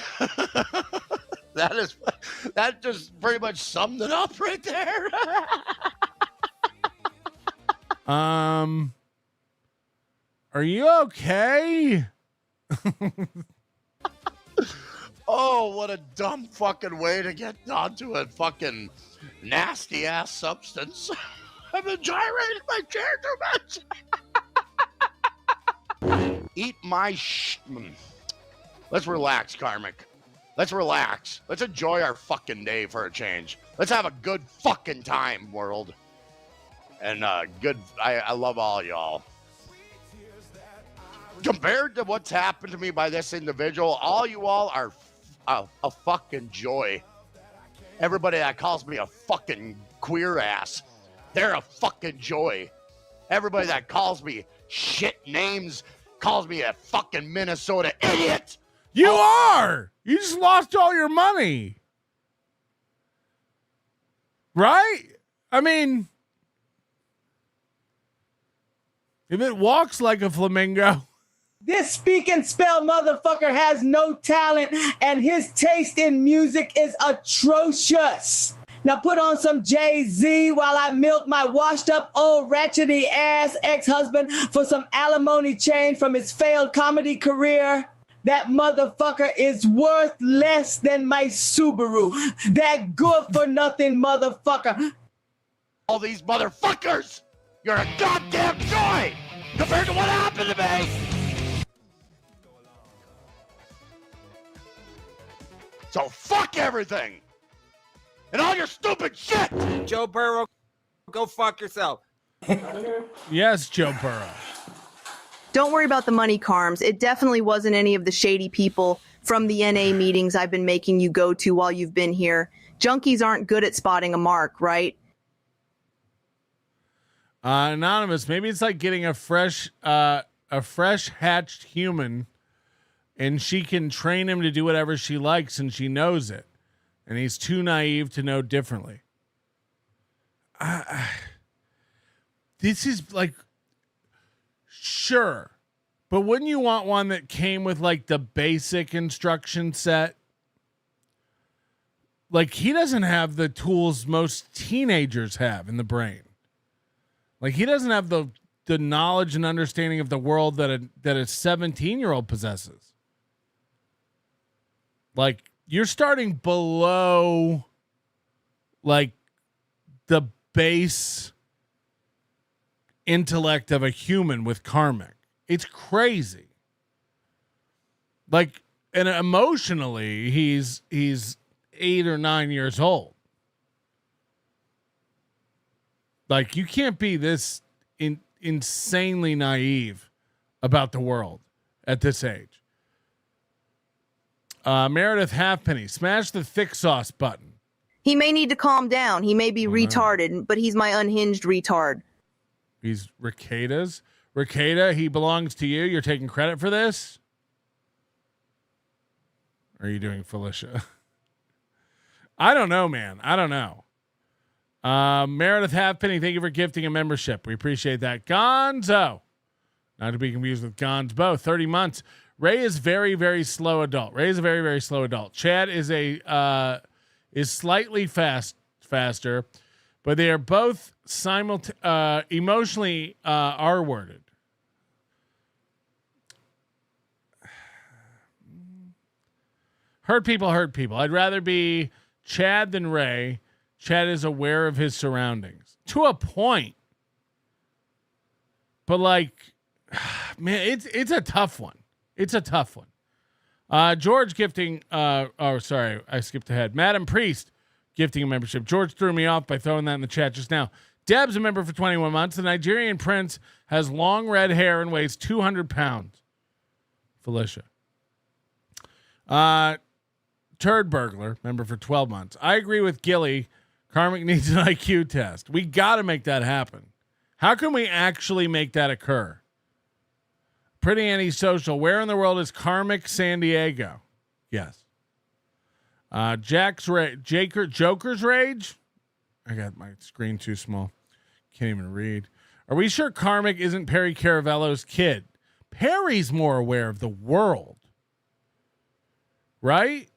That just pretty much summed it up right there. Are you okay? Oh, what a dumb fucking way to get onto a fucking nasty ass substance. I've been gyrating my chair too much. Eat my Let's relax, Karmic. Let's relax. Let's enjoy our fucking day for a change. Let's have a good fucking time, world. And I love all y'all. Compared to what's happened to me by this individual, all you all are a fucking joy. Everybody that calls me a fucking queer ass, they're a fucking joy. Everybody that calls me shit names, calls me a fucking Minnesota idiot. You are! You just lost all your money. Right? I mean, if it walks like a flamingo. This speak and spell motherfucker has no talent, and his taste in music is atrocious. Now put on some Jay-Z while I milk my washed up old ratchety ass ex-husband for some alimony change from his failed comedy career. That motherfucker is worth less than my Subaru. That good for nothing motherfucker. All these motherfuckers, you're a goddamn joy compared to what happened to me. So fuck everything. And all your stupid shit. Joe Burrow, go fuck yourself. Yes, Joe Burrow. Don't worry about the money, Carms. It definitely wasn't any of the shady people from the NA meetings I've been making you go to while you've been here. Junkies aren't good at spotting a mark, right? Anonymous, maybe it's like getting a fresh hatched human, and she can train him to do whatever she likes, and she knows it. And he's too naive to know differently. This is like, sure, but wouldn't you want one that came with like the basic instruction set? Like, he doesn't have the tools most teenagers have in the brain. Like, he doesn't have the knowledge and understanding of the world that a 17-year-old possesses. Like, you're starting below, like, the base intellect of a human with Karmic. It's crazy. Like, and emotionally, he's 8 or 9 years old. Like, you can't be this insanely naive about the world at this age. Meredith Halfpenny, smash the thick sauce button. He may need to calm down. He may be retarded, but he's my unhinged retard. He's Ricada's. Ricada, he belongs to you. You're taking credit for this? Or are you doing Felicia? I don't know, man. I don't know. Meredith Halfpenny, thank you for gifting a membership. We appreciate that. Gonzo, not to be confused with Gonzbo, 30 months. Ray is very, very slow adult. Ray is a very, very slow adult. Chad is slightly faster, but they are both emotionally R-worded. Hurt people hurt people. I'd rather be Chad than Ray. Chad is aware of his surroundings to a point, but like, man, it's a tough one. It's a tough one. George gifting. Sorry, I skipped ahead. Madam Priest gifting a membership. George threw me off by throwing that in the chat just now. Deb's a member for 21 months. The Nigerian prince has long red hair and weighs 200 pounds. Felicia. Turd burglar member for 12 months. I agree with Gilly. Karmic needs an IQ test. We got to make that happen. How can we actually make that occur? Pretty antisocial. Where in the world is Karmic San Diego? Yes. Joker's Rage. I got my screen too small. Can't even read. Are we sure Karmic isn't Perry Caravello's kid? Perry's more aware of the world, right?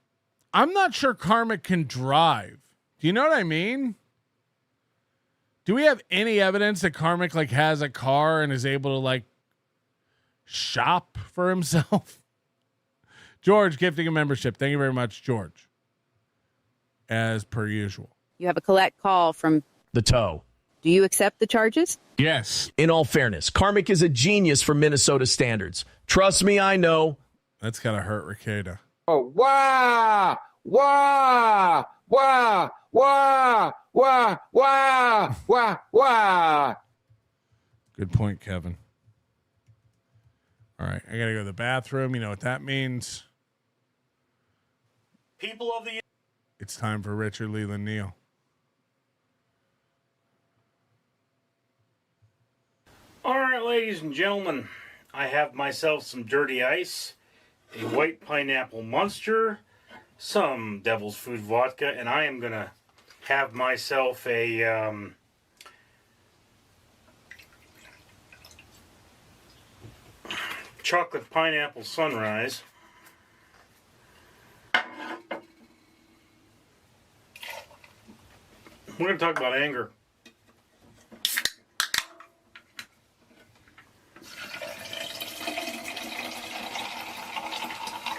I'm not sure Karmic can drive. Do you know what I mean? Do we have any evidence that Karmic like has a car and is able to like shop for himself? George gifting a membership. Thank you very much, George. As per usual. You have a collect call from The Toe. Do you accept the charges? Yes. In all fairness, Karmic is a genius for Minnesota standards. Trust me, I know. That's gotta hurt Ricada. Oh, wah, wah, wah, wah, wah, wah, wah, wah. Good point, Kevin. All right, I gotta go to the bathroom. You know what that means. People of the... It's time for Richard Leland Neal. All right, ladies and gentlemen, I have myself some dirty ice, a white pineapple monster, some devil's food vodka, and I am going to have myself a chocolate pineapple sunrise. We're going to talk about anger.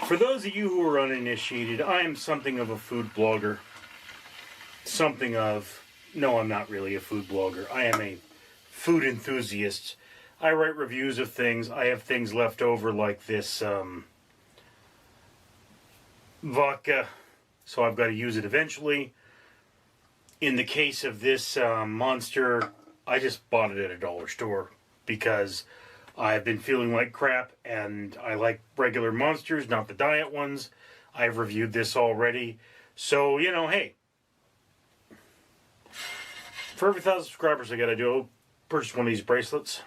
For those of you who are uninitiated, I am something of a food blogger. No, I'm not really a food blogger. I am a food enthusiast. I write reviews of things. I have things left over like this vodka, so I've got to use it eventually. In the case of this monster, I just bought it at a dollar store because I've been feeling like crap, and I like regular monsters, not the diet ones. I've reviewed this already. So, you know, hey. For every 1,000 subscribers I got to do, purchase one of these bracelets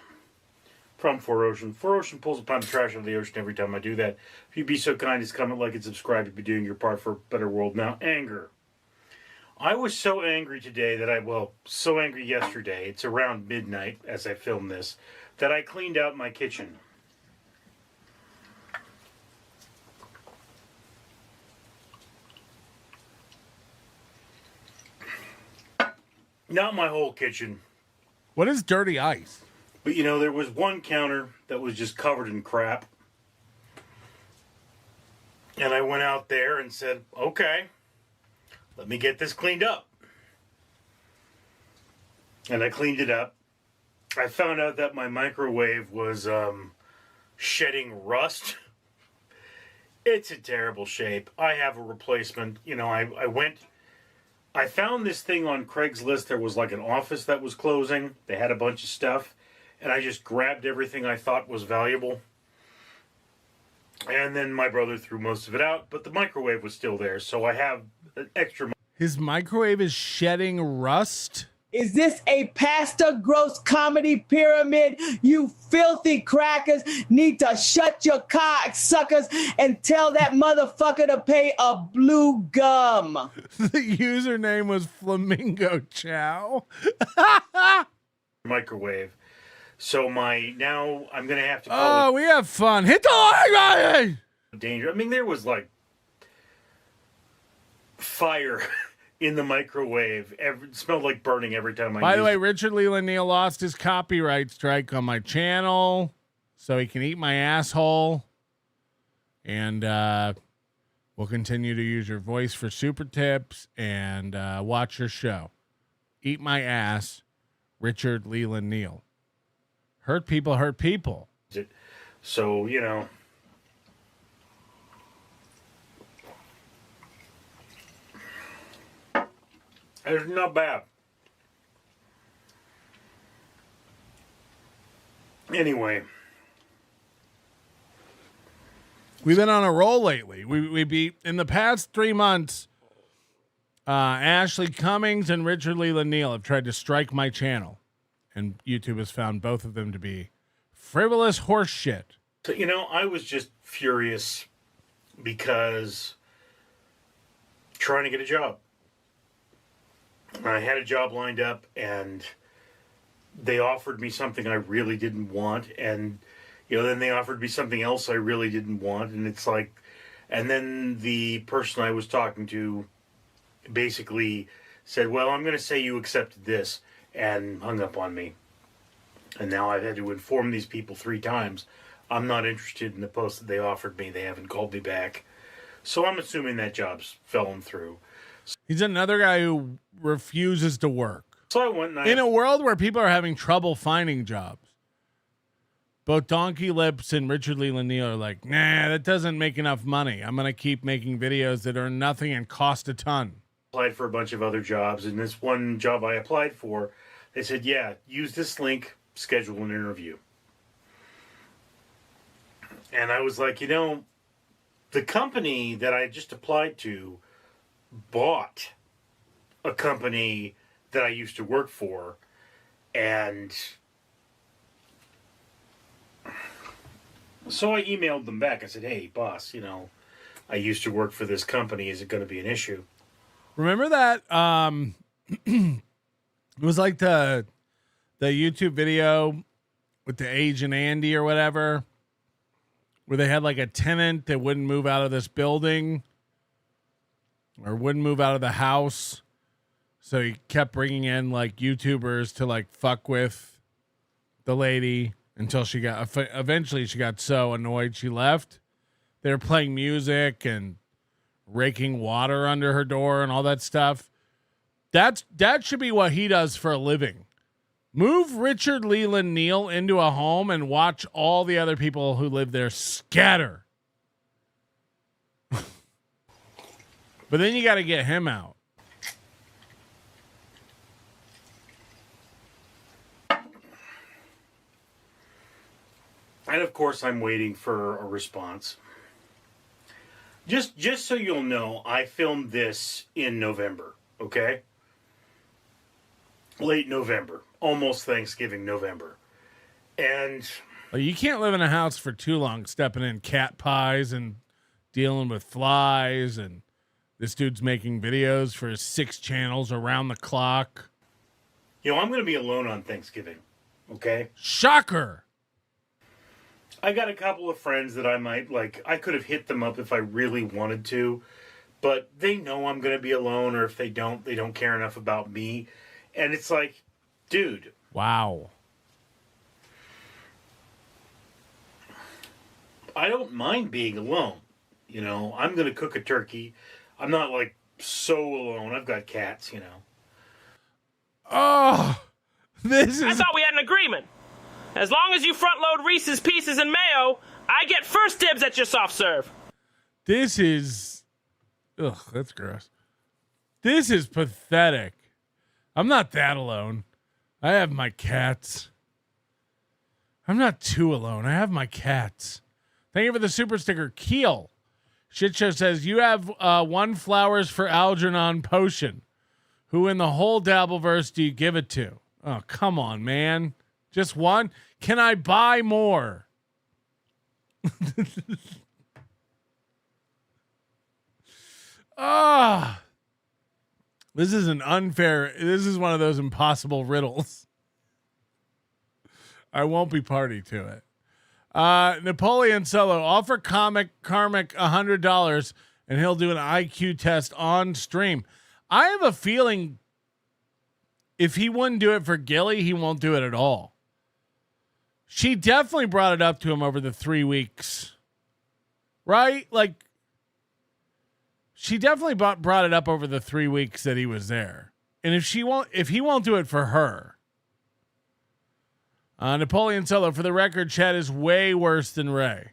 from 4Ocean. 4Ocean pulls a pound of trash out of the ocean every time I do that. If you'd be so kind as comment, like, and subscribe, you'd be doing your part for a better world. Now, anger. I was so angry today so angry yesterday. It's around midnight as I film this, that I cleaned out my kitchen. Not my whole kitchen. What is dirty ice? But you know, there was one counter that was just covered in crap. And I went out there and said, okay, let me get this cleaned up. And I cleaned it up. I found out that my microwave was shedding rust. It's in terrible shape. I have a replacement. You know, I found this thing on Craigslist. There was like an office that was closing. They had a bunch of stuff. And I just grabbed everything I thought was valuable. And then my brother threw most of it out. But the microwave was still there. So I have an extra... His microwave is shedding rust? Is this a Pastor Gross comedy pyramid? You filthy crackers need to shut your cock suckers and tell that motherfucker to pay a blue gum. The username was Flamingo Chow. Microwave. So now I'm going to have to... Oh, we have fun. Hit the like button! Danger. I mean, there was like fire in the microwave. It smelled like burning every time I By the way, Richard Leland Neal lost his copyright strike on my channel, so he can eat my asshole. And we'll continue to use your voice for super tips and watch your show. Eat my ass, Richard Leland Neal. Hurt people hurt people. So, you know. It's not bad. Anyway. We've been on a roll lately. We beat, in the past 3 months, Ashley Cummings and Richard Leland Neal have tried to strike my channel. And YouTube has found both of them to be frivolous horse shit. So, you know, I was just furious because trying to get a job. I had a job lined up, and they offered me something I really didn't want, and then they offered me something else I really didn't want, and it's like, and then the person I was talking to basically said, well, I'm going to say you accepted this, and hung up on me. And now I've had to inform these people 3 times I'm not interested in the post that they offered me. They haven't called me back. So I'm assuming that job's fallen through. He's another guy who refuses to work. So I went and in a world where people are having trouble finding jobs, both Donkey Lips and Richard Leland Neal are like, nah, that doesn't make enough money. I'm going to keep making videos that earn nothing and cost a ton. Applied for a bunch of other jobs, and this one job I applied for, they said, yeah, use this link, schedule an interview. And I was like, the company that I just applied to bought a company that I used to work for, and so I emailed them back. I said, hey, boss, I used to work for this company. Is it going to be an issue? Remember that? It was like the YouTube video with the Agent Andy or whatever, where they had like a tenant that wouldn't move out of this building or wouldn't move out of the house. So he kept bringing in like YouTubers to like fuck with the lady until eventually she got so annoyed she left. They were playing music and raking water under her door and all that stuff. That should be what he does for a living. Move Richard Leland Neal into a home and watch all the other people who live there scatter. But then you got to get him out. And of course, I'm waiting for a response. Just so you'll know, I filmed this in November, okay? Late November, almost Thanksgiving November. And well, you can't live in a house for too long stepping in cat pies and dealing with flies, and this dude's making videos for his 6 channels around the clock. I'm going to be alone on Thanksgiving, okay? Shocker! I got a couple of friends that I might, I could have hit them up if I really wanted to, but they know I'm going to be alone, or if they don't care enough about me. And it's like, dude. Wow. I don't mind being alone. I'm going to cook a turkey. I'm not so alone. I've got cats, Oh, this is. I thought we had an agreement. As long as you front load Reese's Pieces and mayo, I get first dibs at your soft serve. This is. Ugh, that's gross. This is pathetic. I'm not that alone. I have my cats. I'm not too alone. I have my cats. Thank you for the super sticker, Keel. Shit Show says, you have 1 flowers for Algernon potion. Who in the whole Dabbleverse do you give it to? Oh, come on, man. Just 1? Can I buy more? Ah. This is an unfair. This is one of those impossible riddles. I won't be party to it. Napoleon Solo, offer Karmic $100 and he'll do an IQ test on stream. I have a feeling if he wouldn't do it for Gilly, he won't do it at all. She definitely brought it up to him over the 3 weeks, right? She definitely brought it up over the 3 weeks that he was there. And if he won't do it for her. Napoleon Solo, for the record, Chad is way worse than Ray.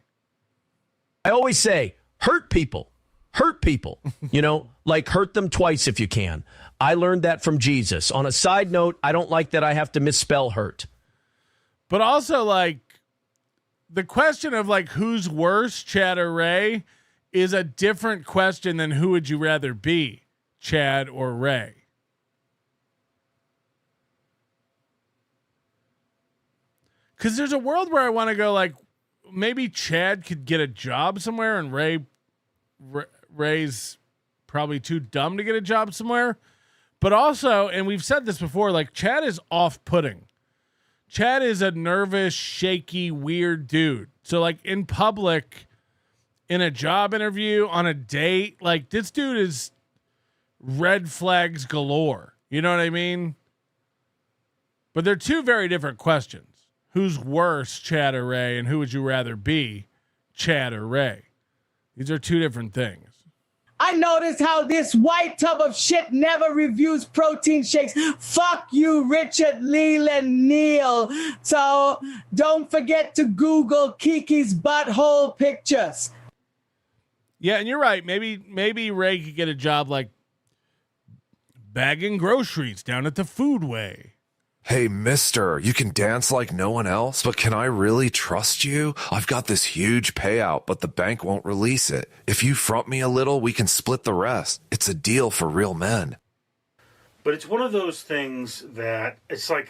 I always say, hurt people. Hurt people. Hurt them twice if you can. I learned that from Jesus. On a side note, I don't like that I have to misspell hurt. But also, the question of, who's worse, Chad or Ray, is a different question than who would you rather be, Chad or Ray? Because there's a world where I want to go, maybe Chad could get a job somewhere and Ray's probably too dumb to get a job somewhere. But also, and we've said this before, like Chad is off-putting. Chad is a nervous, shaky, weird dude. So like in public, in a job interview, on a date, like this dude is red flags galore. You know what I mean? But they're two very different questions. Who's worse, Chad or Ray, and who would you rather be, Chad or Ray? These are two different things. I noticed how this white tub of shit never reviews protein shakes. Fuck you, Richard Leland Neal. So don't forget to Google Kiki's butthole pictures. Yeah, and you're right. Maybe Ray could get a job like bagging groceries down at the Foodway. Hey, mister, you can dance like no one else, but can I really trust you? I've got this huge payout, but the bank won't release it. If you front me a little, we can split the rest. It's a deal for real men. But it's one of those things that it's like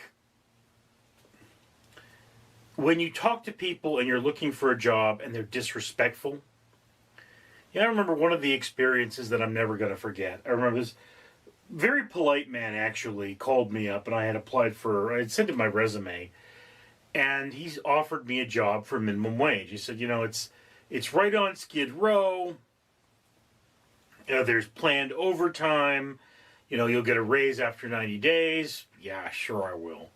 when you talk to people and you're looking for a job and they're disrespectful. Yeah, I remember one of the experiences that I'm never going to forget. I remember this very polite man actually called me up, and I had sent him my resume, and he's offered me a job for minimum wage. He said, it's right on Skid Row. There's planned overtime. You'll get a raise after 90 days. Yeah, sure I will.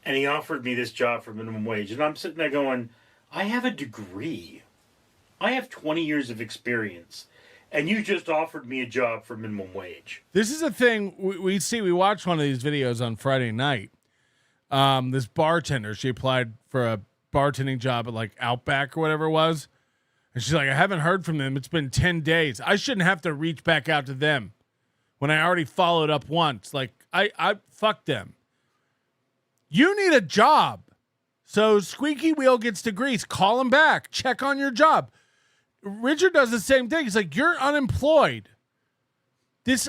And he offered me this job for minimum wage, and I'm sitting there going, I have a degree. I have 20 years of experience. And you just offered me a job for minimum wage. This is a thing we see. We watched one of these videos on Friday night. This bartender, she applied for a bartending job at like Outback or whatever it was. And she's like, I haven't heard from them. It's been 10 days. I shouldn't have to reach back out to them when I already followed up once. Like, I fuck them. You need a job. So squeaky wheel gets to grease. Call him back. Check on your job. Richard does the same thing. He's like, you're unemployed.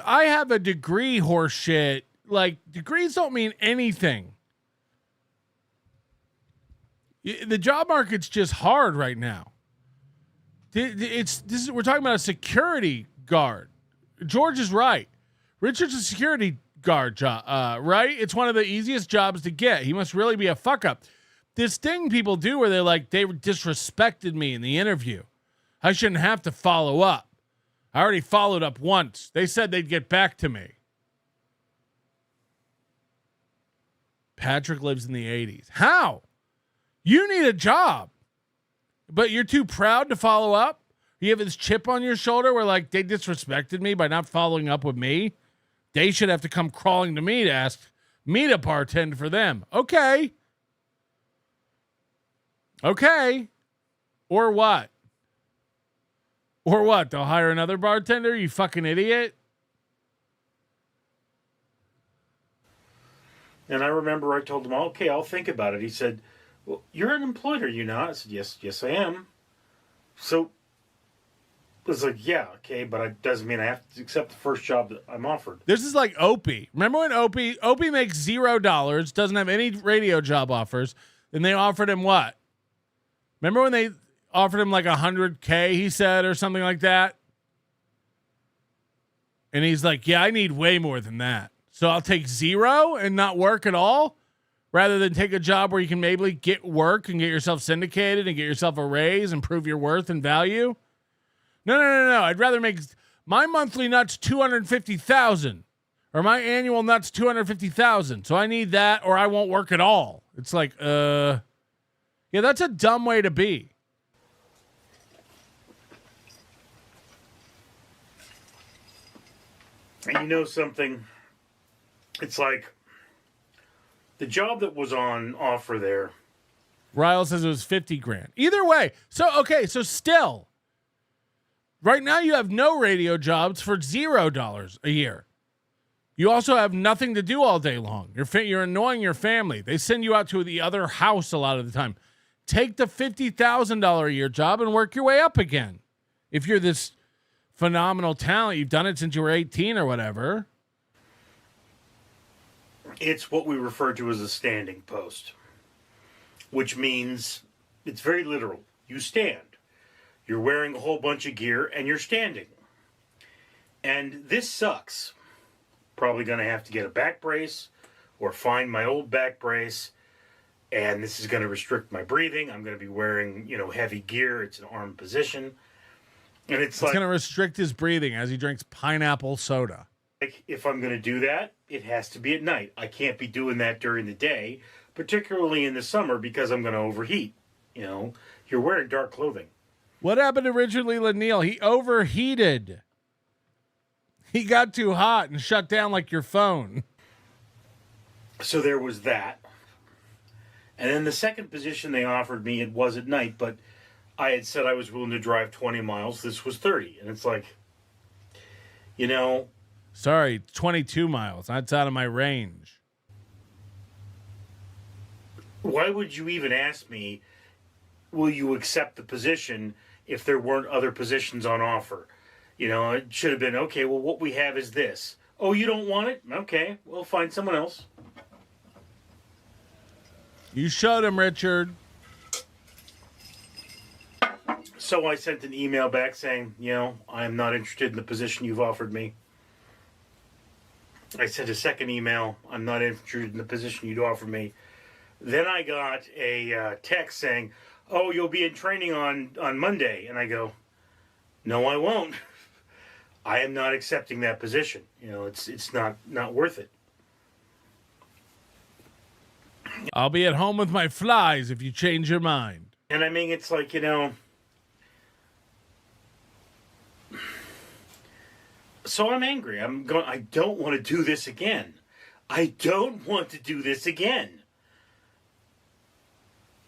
I have a degree horse shit. Like, degrees don't mean anything. The job market's just hard right now. We're talking about a security guard. George is right. Richard's a security guard job, right? It's one of the easiest jobs to get. He must really be a fuck up. This thing people do where they're like, they disrespected me in the interview. I shouldn't have to follow up. I already followed up once. They said they'd get back to me. Patrick lives in the 80s. How? You need a job, but you're too proud to follow up? You have this chip on your shoulder where, like, they disrespected me by not following up with me? They should have to come crawling to me to ask me to bartend for them. Okay. Or what? Or what? They'll hire another bartender? You fucking idiot. And I remember I told him, okay, I'll think about it. He said, well, you're unemployed, are you not? I said, yes, I am. So I was like, yeah, okay, but it doesn't mean I have to accept the first job that I'm offered. This is like Opie. Remember when Opie makes $0, doesn't have any radio job offers, and they offered him what? Remember when they offered him like $100K, he said, or something like that? And he's like, yeah, I need way more than that. So I'll take 0 and not work at all rather than take a job where you can maybe get work and get yourself syndicated and get yourself a raise and prove your worth and value. No. I'd rather make my monthly nuts $250,000 or my annual nuts $250,000. So I need that or I won't work at all. It's like, yeah, that's a dumb way to be. And you know something? It's like the job that was on offer there. Ryle says it was 50 grand. Either way. So still, right now you have no radio jobs for $0 a year. You also have nothing to do all day long. You're annoying your family. They send you out to the other house a lot of the time. Take the $50,000 a year job and work your way up again. If you're this phenomenal talent, you've done it since you were 18 or whatever. It's what we refer to as a standing post, which means it's very literal. You stand. You're wearing a whole bunch of gear and you're standing. And this sucks. Probably going to have to get a back brace or find my old back brace. And this is going to restrict my breathing. I'm going to be wearing, heavy gear. It's an arm position. And it's going to restrict his breathing as he drinks pineapple soda. Like, if I'm going to do that, it has to be at night. I can't be doing that during the day, particularly in the summer, because I'm going to overheat. You're wearing dark clothing. What happened to Richard Lee Neal? He overheated. He got too hot and shut down like your phone. So there was that. And then the second position they offered me, it was at night, but I had said I was willing to drive 20 miles. This was 30. And it's like, Sorry, 22 miles. That's out of my range. Why would you even ask me, will you accept the position if there weren't other positions on offer? It should have been, okay, well, what we have is this. Oh, you don't want it? Okay, we'll find someone else. You showed him, Richard. So I sent an email back saying, I'm not interested in the position you've offered me. I sent a second email, I'm not interested in the position you'd offer me. Then I got a text saying, oh, you'll be in training on Monday. And I go, no, I won't. I am not accepting that position. It's not worth it. I'll be at home with my flies if you change your mind. And I mean, it's like, so I'm angry. I don't want to do this again. I don't want to do this again.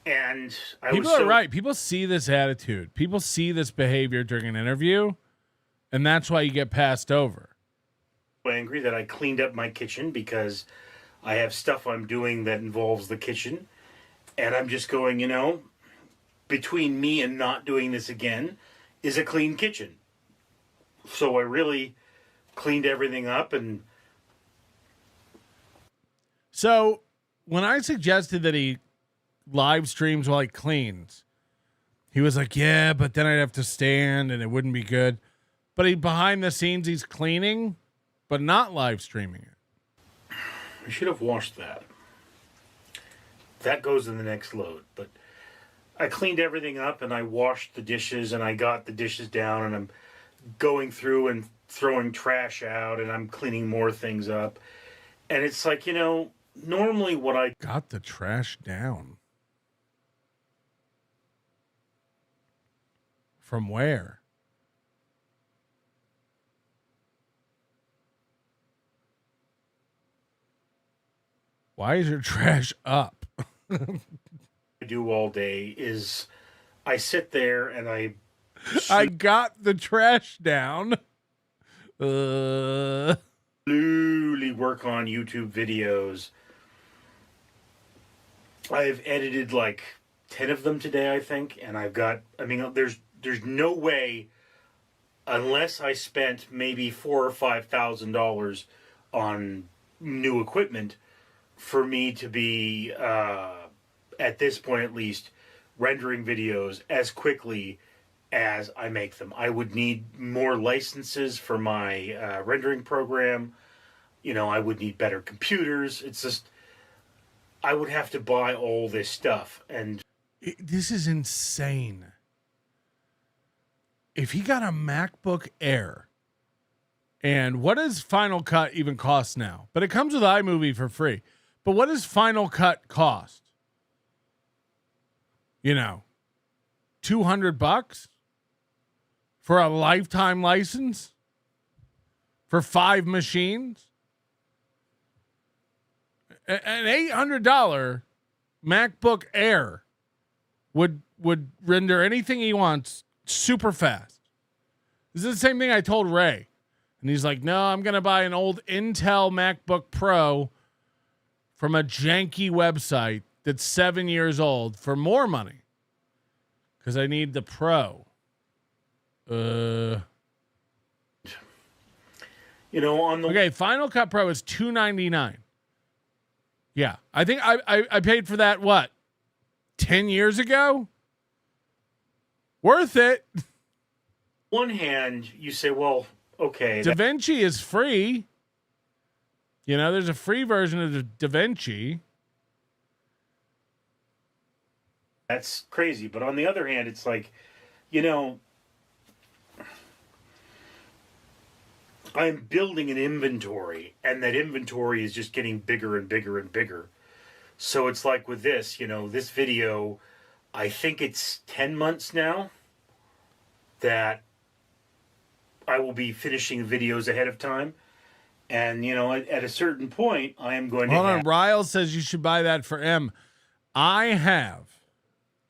And people are right. People see this attitude. People see this behavior during an interview, and that's why you get passed over. Angry that I cleaned up my kitchen because I have stuff I'm doing that involves the kitchen. And I'm just going, between me and not doing this again is a clean kitchen. So I really cleaned everything up. And so when I suggested that he live streams while he cleans, he was like, yeah, but then I'd have to stand and it wouldn't be good. But behind the scenes, he's cleaning, but not live streaming it. I should have washed that. That goes in the next load. But I cleaned everything up and I washed the dishes and I got the dishes down and I'm going through and throwing trash out and I'm cleaning more things up. And it's like, normally what I got the trash down. From where? Why is your trash up? I do all day is I sit there and I got the trash down. Slowly work on YouTube videos. I've edited like 10 of them today, I think, and there's no way, unless I spent maybe $4,000 or $5,000 on new equipment, for me to be, at this point at least, rendering videos as quickly as I make them. I would need more licenses for my rendering program. I would need better computers. It's just, I would have to buy all this stuff. And this is insane. If he got a MacBook Air, and what does Final Cut even cost now? But it comes with iMovie for free. But what does Final Cut cost? $200 for a lifetime license for 5 machines? An $800 MacBook Air would render anything he wants super fast. This is the same thing I told Ray. And he's like, no, I'm going to buy an old Intel MacBook Pro from a janky website that's 7 years old for more money because I need the Pro. Okay, Final Cut Pro is $299. Yeah, I think I paid for that, 10 years ago? Worth it. One hand, you say, well, okay. DaVinci is free. You know, there's a free version of DaVinci. That's crazy. But on the other hand, it's like, you know, I'm building an inventory, and that inventory is just getting bigger and bigger and bigger. So it's like with this, you know, this video, I think it's 10 months now that I will be finishing videos ahead of time. And, you know, at a certain point, I am going to Hold on. Ryle says you should buy that for M. I have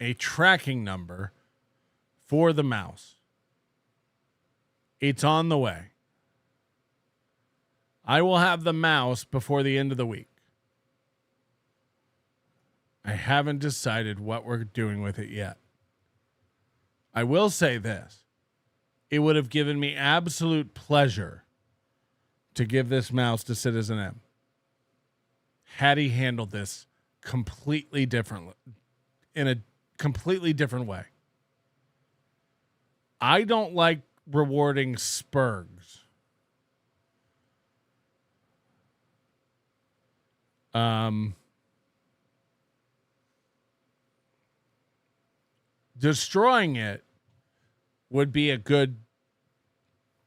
a tracking number for the mouse. It's on the way. I will have the mouse before the end of the week. I haven't decided what we're doing with it yet. I will say this. It would have given me absolute pleasure to give this mouse to Citizen M had he handled this completely differently, in a completely different way. I don't like rewarding spurgs. Destroying it would be a good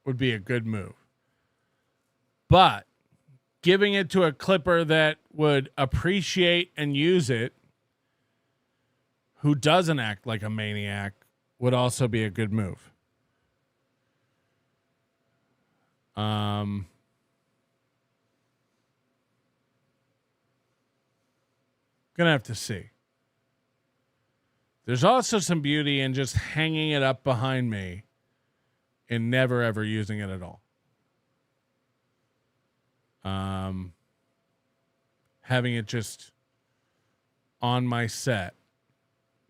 move. But giving it to a clipper that would appreciate and use it, who doesn't act like a maniac, would also be a good move. Gonna have to see. There's also some beauty in just hanging it up behind me and never ever using it at all. Having it just on my set,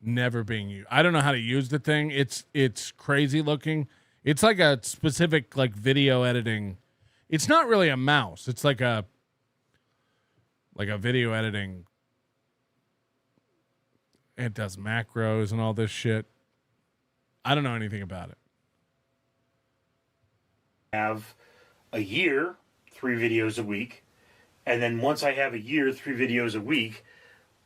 never being used. I don't know how to use the thing. It's crazy looking. It's like a specific like video editing. It's not really a mouse. It's like a video editing. It does macros and all this shit. I don't know anything about it. Have a year, 3 videos a week. And then once I have a year, 3 videos a week,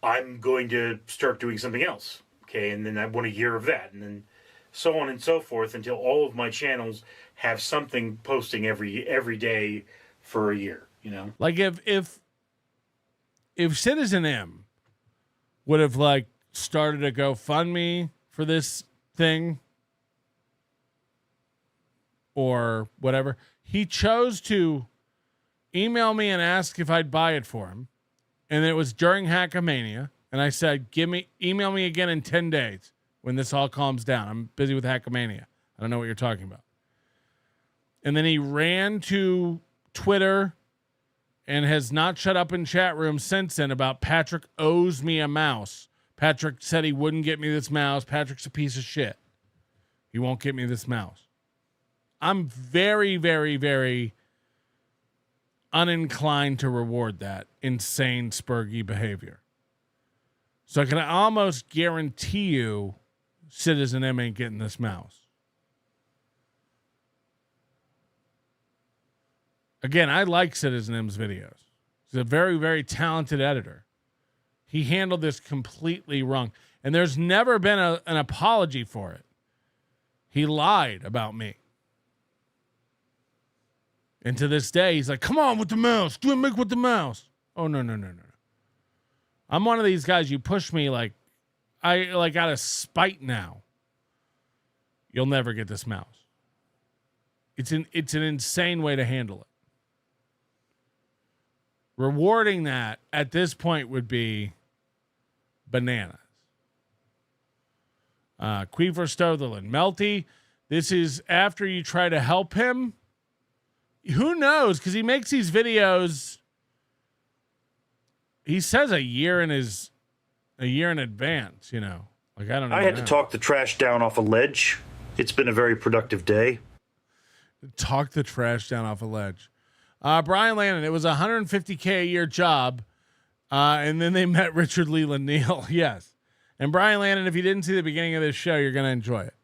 I'm going to start doing something else. Okay. And then I want a year of that. And then so on and so forth until all of my channels have something posting every day for a year, you know? Like if Citizen M would have like started a GoFundMe for this thing or whatever, he chose to email me and ask if I'd buy it for him. And it was during Hackamania. And I said, email me again in 10 days when this all calms down. I'm busy with Hackamania. I don't know what you're talking about. And then he ran to Twitter and has not shut up in chat rooms since then about Patrick owes me a mouse. Patrick said he wouldn't get me this mouse. Patrick's a piece of shit. He won't get me this mouse. I'm very, very, very uninclined to reward that insane spurgy behavior. So I can almost guarantee you Citizen M ain't getting this mouse. Again, I like Citizen M's videos. He's a very, very talented editor. He handled this completely wrong. And there's never been an apology for it. He lied about me. And to this day, he's like, come on with the mouse. Do it, make with the mouse. Oh, no. I'm one of these guys, you push me like out of spite now. You'll never get this mouse. It's an insane way to handle it. Rewarding that at this point would be bananas. Queever Stotherland. Melty, this is after you try to help him. Who knows? Because he makes these videos. He says a year in advance, you know. Like, I don't know. I had to talk the trash down off a ledge. It's been a very productive day. Talk the trash down off a ledge. Brian Landon, it was a $150K a year job. And then they met Richard Leland Neal. Yes. And Brian Landon, if you didn't see the beginning of this show, you're going to enjoy it.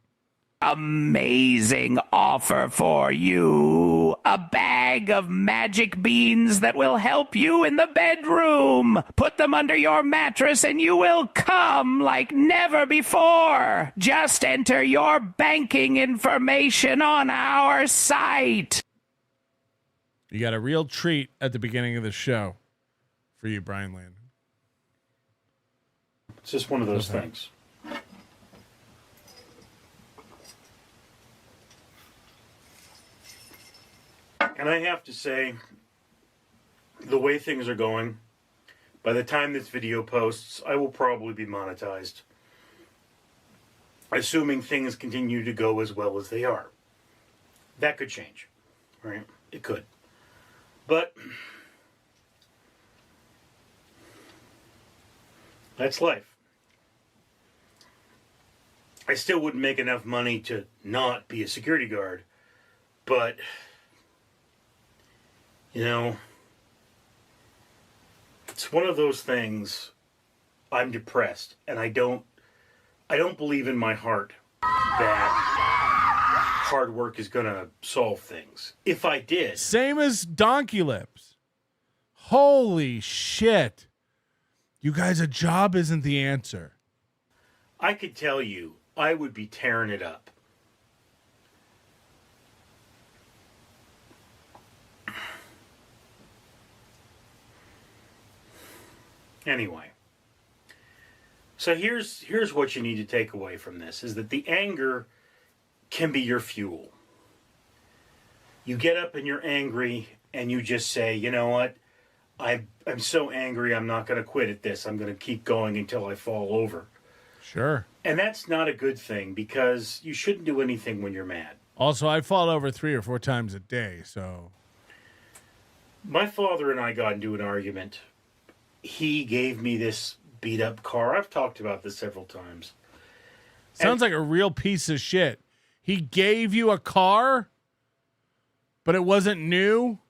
Amazing offer for you. a bag of magic beans that will help you in the bedroom. Put them under your mattress and you will come like never before. Just enter your banking information on our site. You got a real treat at the beginning of the show for you, Brian Landon. It's just one of those things. And I have to say, the way things are going, by the time this video posts, I will probably be monetized. Assuming things continue to go as well as they are. That could change, right? It could. But that's life. I still wouldn't make enough money to not be a security guard, but you know, it's one of those things. I'm depressed, and I don't believe in my heart that hard work is going to solve things. If I did, same as Donkey Lips. Holy shit. You guys, a job isn't the answer. I could tell you, I would be tearing it up. Anyway, so here's what you need to take away from this, is that the anger can be your fuel. You get up and you're angry and you just say, you know what, I'm so angry, I'm not going to quit at this. I'm going to keep going until I fall over. Sure. And that's not a good thing, because you shouldn't do anything when you're mad. Also, I fall over 3 or 4 times a day, so. My father and I got into an argument. He gave me this beat up car. I've talked about this several times. Sounds like a real piece of shit. He gave you a car, but it wasn't new?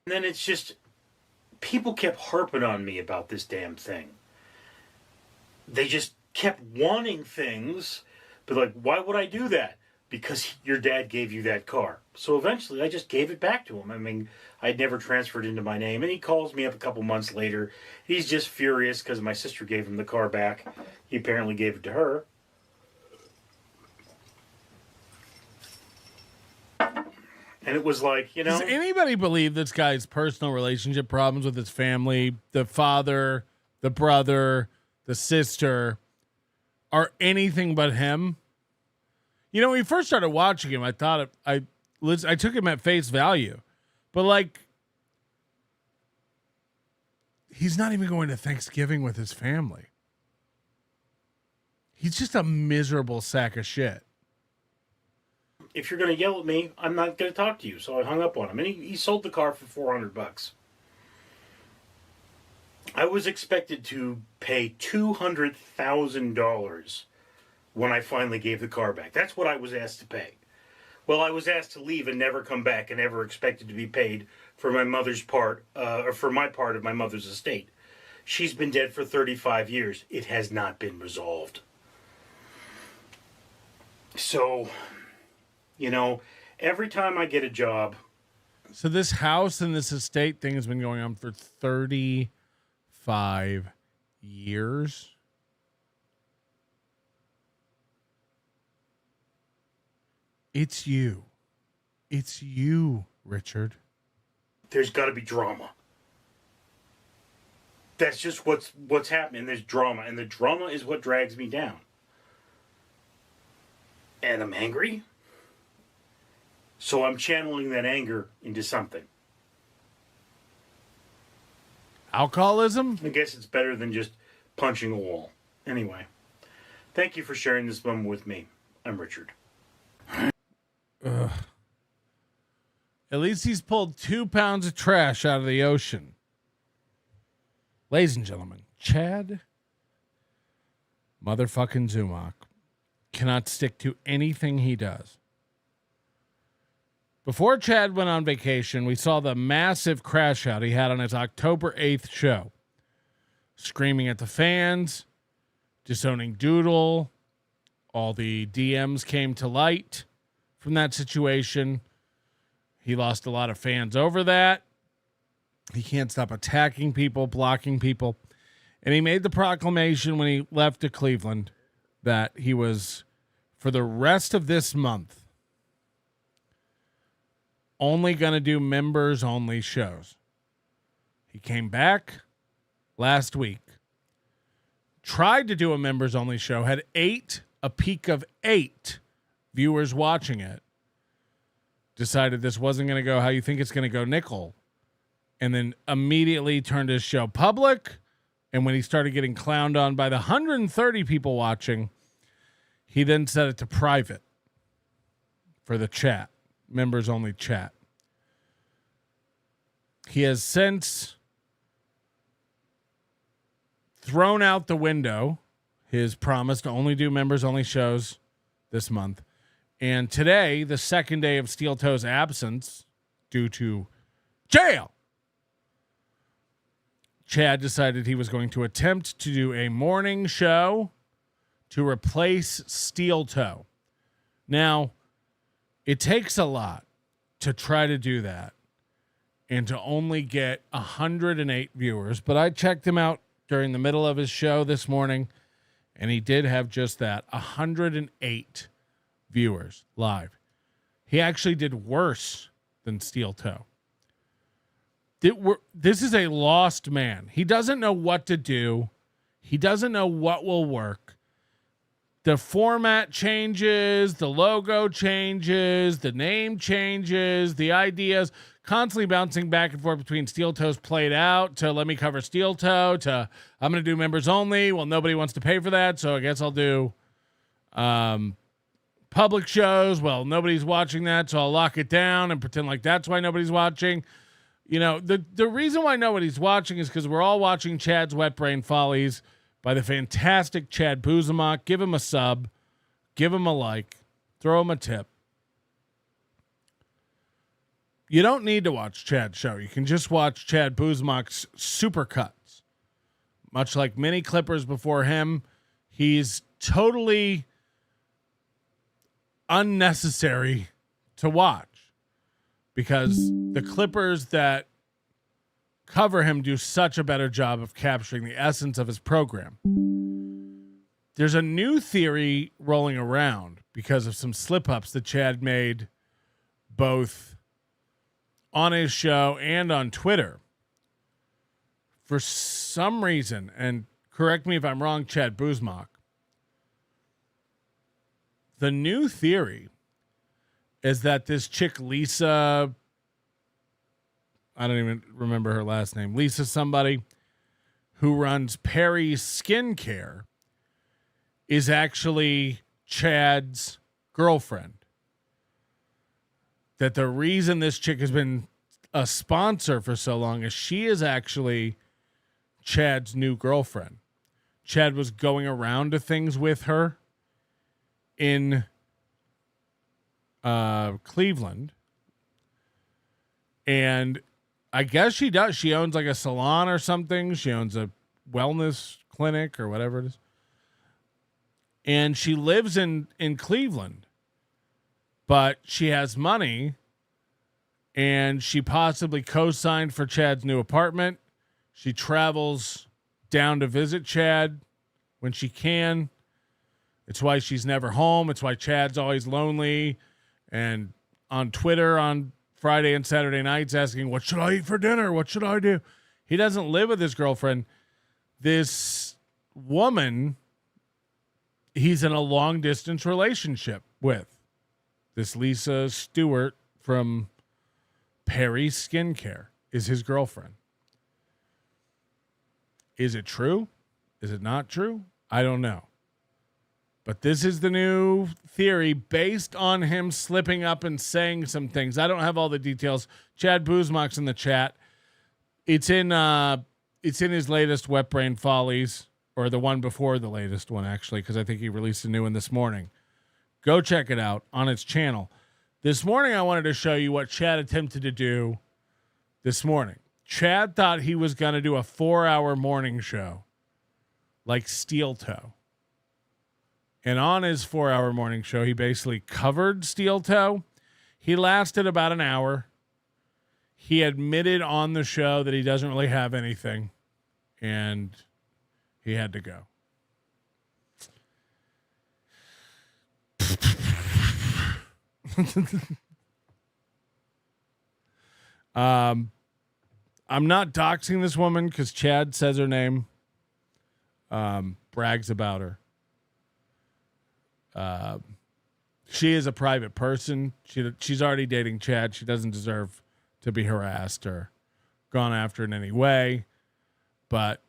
And then it's just, people kept harping on me about this damn thing. They just kept wanting things, but like, why would I do that? Because your dad gave you that car. So eventually I just gave it back to him. I mean, I'd never transferred into my name. And he calls me up a couple months later. He's just furious because my sister gave him the car back. He apparently gave it to her. And it was like, you know. Does anybody believe this guy's personal relationship problems with his family, the father, the brother, the sister, are anything but him? You know, when we first started watching him, I thought I took him at face value. But, like, he's not even going to Thanksgiving with his family. He's just a miserable sack of shit. If you're going to yell at me, I'm not going to talk to you. So I hung up on him. And he sold the car for $400. I was expected to pay $200,000 when I finally gave the car back. That's what I was asked to pay. Well, I was asked to leave and never come back, and never expected to be paid for my mother's part, or for my part of my mother's estate. She's been dead for 35 years. It has not been resolved. So, you know, every time I get a job. So this house and this estate thing has been going on for 35 years. It's you. It's you, Richard. There's got to be drama. That's just what's happening. There's drama, and the drama is what drags me down. And I'm angry. So I'm channeling that anger into something. Alcoholism? I guess it's better than just punching a wall. Anyway, thank you for sharing this moment with me. I'm Richard. Ugh. At least he's pulled 2 pounds of trash out of the ocean. Ladies and gentlemen, Chad motherfucking Zumock cannot stick to anything he does. Before Chad went on vacation, we saw the massive crash out he had on his October 8th show. Screaming at the fans, disowning Doodle. All the DMs came to light from that situation. He lost a lot of fans over that. He can't stop attacking people, blocking people. And he made the proclamation when he left to Cleveland that he was, for the rest of this month, only going to do members-only shows. He came back last week, tried to do a members-only show, had a peak of 8 viewers watching it, decided this wasn't going to go how you think it's going to go, nickel, and then immediately turned his show public. And when he started getting clowned on by the 130 people watching, he then set it to private for the chat, members only chat. He has since thrown out the window his promise to only do members only shows this month. And today, the second day of Steel Toe's absence due to jail, Chad decided he was going to attempt to do a morning show to replace Steel Toe. Now, it takes a lot to try to do that and to only get 108 viewers. But I checked him out during the middle of his show this morning, and he did have just that, 108 viewers live. He actually did worse than Steel Toe. This is a lost man. He doesn't know what to do. He doesn't know what will work. The format changes, the logo changes, the name changes, the ideas constantly bouncing back and forth between Steel Toe's played out to let me cover Steel Toe to I'm going to do members only. Well, nobody wants to pay for that, so I guess I'll do public shows. Well, nobody's watching that, so I'll lock it down and pretend like that's why nobody's watching. You know, the reason why nobody's watching is because we're all watching Chad's Wet Brain Follies by the fantastic Chad Zumock. Give him a sub, give him a like, throw him a tip. You don't need to watch Chad's show. You can just watch Chad Zumock's supercuts. Much like many clippers before him, he's totally unnecessary to watch because the clippers that cover him do such a better job of capturing the essence of his program. There's a new theory rolling around because of some slip-ups that Chad made both on his show and on Twitter. For some reason, and correct me if I'm wrong, Chad Zumock, the new theory is that this chick, Lisa, I don't even remember her last name, Lisa somebody, who runs Perry's Skincare, is actually Chad's girlfriend. That the reason this chick has been a sponsor for so long is she is actually Chad's new girlfriend. Chad was going around to things with her in Cleveland, and I guess she does. She owns like a salon or something. She owns a wellness clinic or whatever it is, and she lives in Cleveland, but she has money, and she possibly co-signed for Chad's new apartment. She travels down to visit Chad when she can. It's why she's never home. It's why Chad's always lonely. And on Twitter on Friday and Saturday nights asking, what should I eat for dinner? What should I do? He doesn't live with his girlfriend. This woman, he's in a long-distance relationship with. This Lisa Stewart from Perry's Skincare is his girlfriend. Is it true? Is it not true? I don't know. But this is the new theory based on him slipping up and saying some things. I don't have all the details. Chad Zumock's in the chat. It's in his latest Wet Brain Follies, or the one before the latest one, actually, because I think he released a new one this morning. Go check it out on its channel. This morning, I wanted to show you what Chad attempted to do this morning. Chad thought he was going to do a 4-hour morning show like Steel Toe. And on his 4-hour morning show, he basically covered Steel Toe. He lasted about an hour. He admitted on the show that he doesn't really have anything, and he had to go. I'm not doxing this woman because Chad says her name, brags about her. She is a private person. She's already dating Chad. She doesn't deserve to be harassed or gone after in any way. But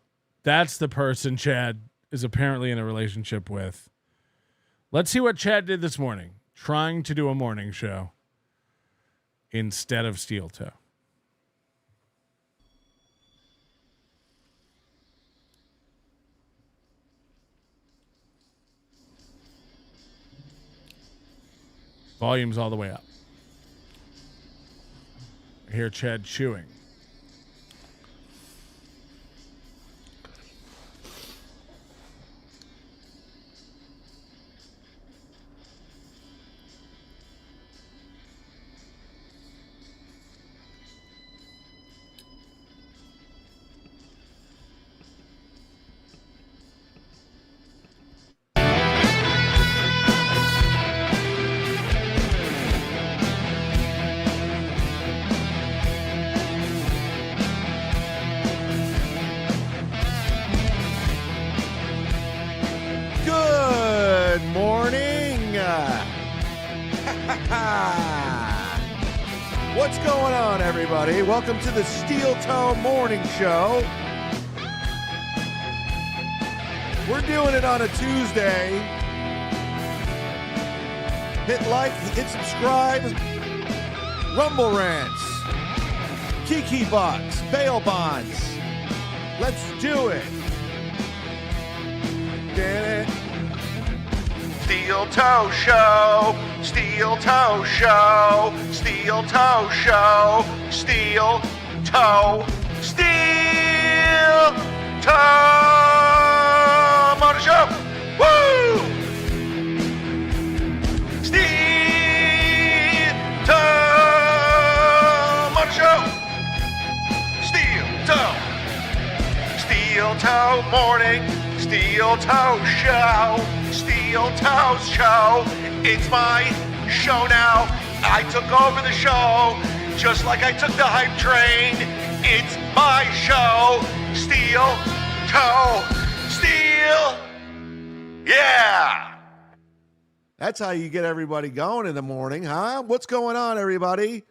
that's the person Chad is apparently in a relationship with. Let's see what Chad did this morning, trying to do a morning show instead of Steel Toe. Volume's all the way up. I hear Chad chewing. Good morning. What's going on, everybody? Welcome to the Steel Toe Morning Show. We're doing it on a Tuesday. Hit like, hit subscribe. Rumble Rants, Kiki Box, Bail Bonds. Let's do it. Get it. Steel Toe Show, Steel Toe Show, Steel Toe Show, Steel Toe, Steel Toe Motor Show. Woo! Steel Toe Motor Show. Steel Toe. Steel Toe Morning. Steel Toe Show, Steel Toe Show. It's my show now. I took over the show, just like I took the hype train. It's my show, Steel Toe, Steel. Yeah. That's how you get everybody going in the morning, huh? What's going on, everybody?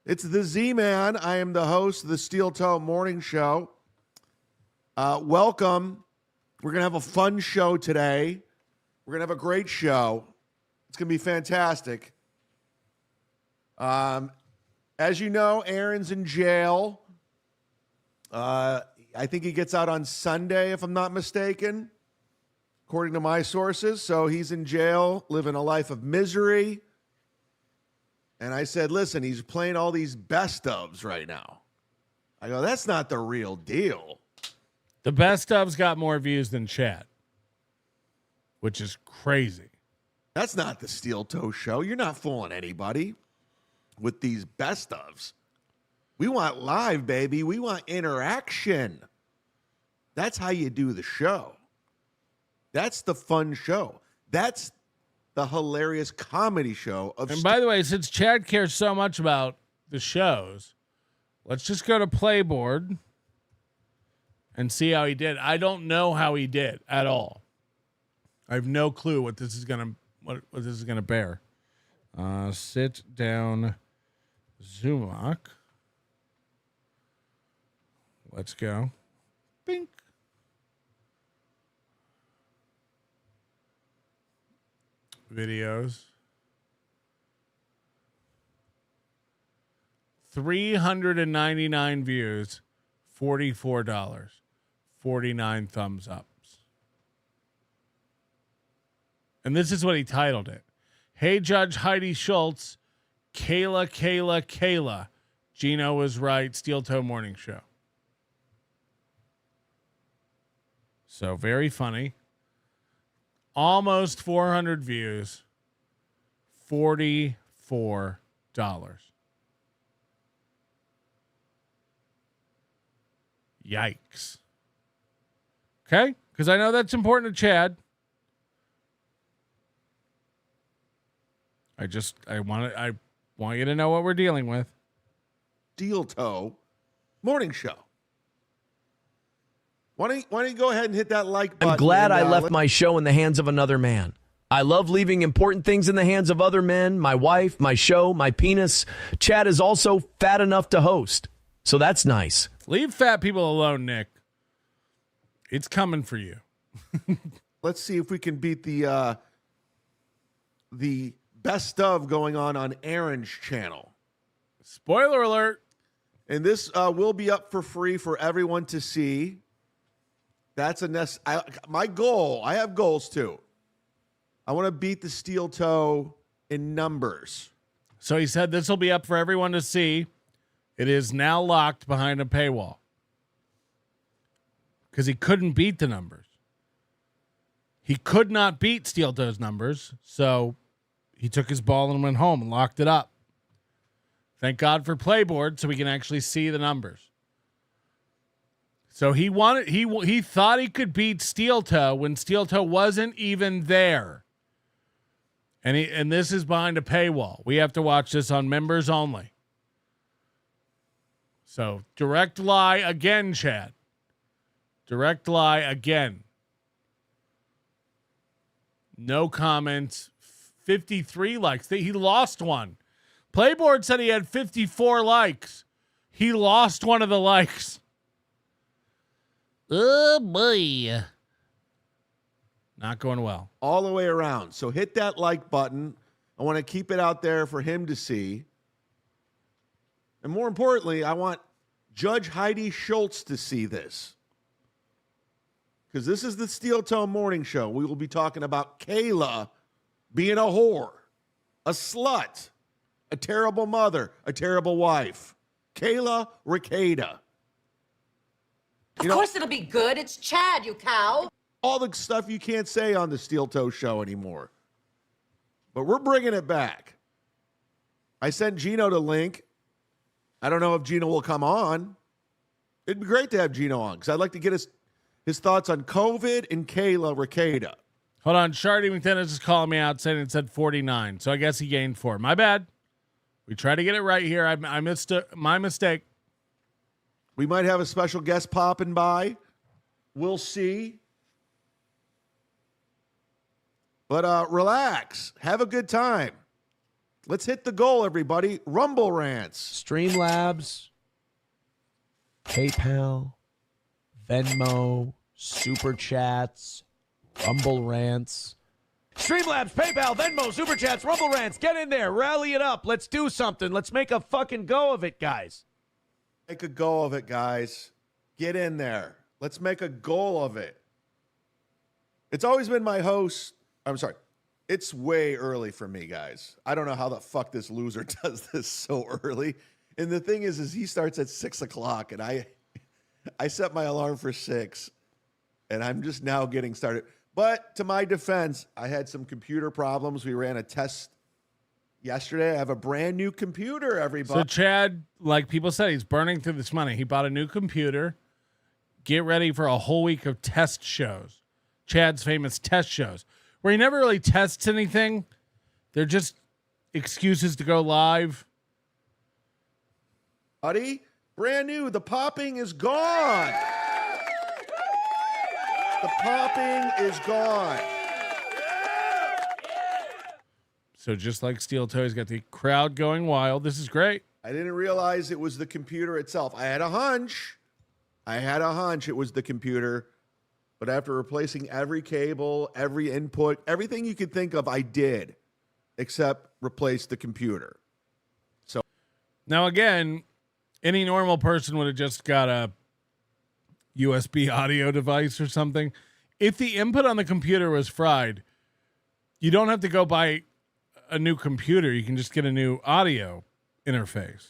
It's the Z-Man. I am the host of the Steel Toe Morning Show. Welcome. We're going to have a fun show today. We're going to have a great show. It's going to be fantastic. As you know, Aaron's in jail. I think he gets out on Sunday, if I'm not mistaken, according to my sources. So he's in jail, living a life of misery. And I said, listen, he's playing all these best ofs right now. I go, that's not the real deal. The best of's got more views than Chad, which is crazy. That's not the Steel Toe Show. You're not fooling anybody with these best ofs. We want live, baby. We want interaction. That's how you do the show. That's the fun show. That's the hilarious comedy show of. And by the way, since Chad cares so much about the shows, let's just go to Playboard and see how he did. I don't know how he did at all. I have no clue what this is gonna bear. Sit down, Zumock. Let's go. Bink. Videos. 399 views, $44. 49 thumbs ups. And this is what he titled it. Hey, Judge Heidi Schultz, Kayla. Gino was right. Steel Toe Morning Show. So very funny. Almost 400 views. $44. Yikes. Okay? Because I know that's important to Chad. I want you to know what we're dealing with. Steel Toe Morning Show. Why don't you go ahead and hit that like button? I'm glad and, I left my show in the hands of another man. I love leaving important things in the hands of other men, my wife, my show, my penis. Chad is also fat enough to host, so that's nice. Leave fat people alone, Nick. It's coming for you. Let's see if we can beat the best of going on Aaron's channel. Spoiler alert. And this will be up for free for everyone to see. That's my goal. I have goals too. I want to beat the Steel Toe in numbers. So he said this will be up for everyone to see. It is now locked behind a paywall. Because he couldn't beat the numbers. He could not beat Steel Toe's numbers, so he took his ball and went home and locked it up. Thank God for Playboard, so we can actually see the numbers. So he thought he could beat Steel Toe when Steel Toe wasn't even there. And this is behind a paywall. We have to watch this on members only. So direct lie again, Chad. Direct lie again. No comments. 53 likes. He lost one. Playboard said he had 54 likes. He lost one of the likes. Oh, boy. Not going well. All the way around. So hit that like button. I want to keep it out there for him to see. And more importantly, I want Judge Heidi Schultz to see this. Because this is the Steel Toe Morning Show. We will be talking about Kayla being a whore, a slut, a terrible mother, a terrible wife. Kayla Ricada. Of course it'll be good. It's Chad, you cow. All the stuff you can't say on the Steel Toe Show anymore. But we're bringing it back. I sent Gino the link. I don't know if Gino will come on. It'd be great to have Gino on because I'd like to get his thoughts on COVID and Kayla Ricada. Hold on. Shardy McDennis is calling me out saying it said 49. So I guess he gained 4. My bad. We tried to get it right here. I missed my mistake. We might have a special guest popping by. We'll see. But relax. Have a good time. Let's hit the goal, everybody. Rumble rants. Streamlabs, PayPal, Venmo, Super Chats, Rumble rants. Streamlabs, PayPal, Venmo, Super Chats, Rumble rants. Get in there. Rally it up. Let's do something. Let's make a fucking go of it, guys. Make a go of it, guys. Get in there. Let's make a goal of it. It's always been my host. I'm sorry. It's way early for me, guys. I don't know how the fuck this loser does this so early. And the thing is he starts at 6 o'clock, and I set my alarm for 6, and I'm just now getting started. But to my defense, I had some computer problems. We ran a test yesterday. I have a brand new computer, everybody. So Chad, like people said, he's burning through this money. He bought a new computer. Get ready for a whole week of test shows. Chad's famous test shows, where he never really tests anything. They're just excuses to go live. Buddy, brand new. The popping is gone. The popping is gone. So just like Steel Toe, he's got the crowd going wild. This is great. I didn't realize it was the computer itself. I had a hunch. It was the computer. But after replacing every cable, every input, everything you could think of, I did, except replace the computer. So now, again, any normal person would have just got a USB audio device or something. If the input on the computer was fried, you don't have to go buy a new computer. You can just get a new audio interface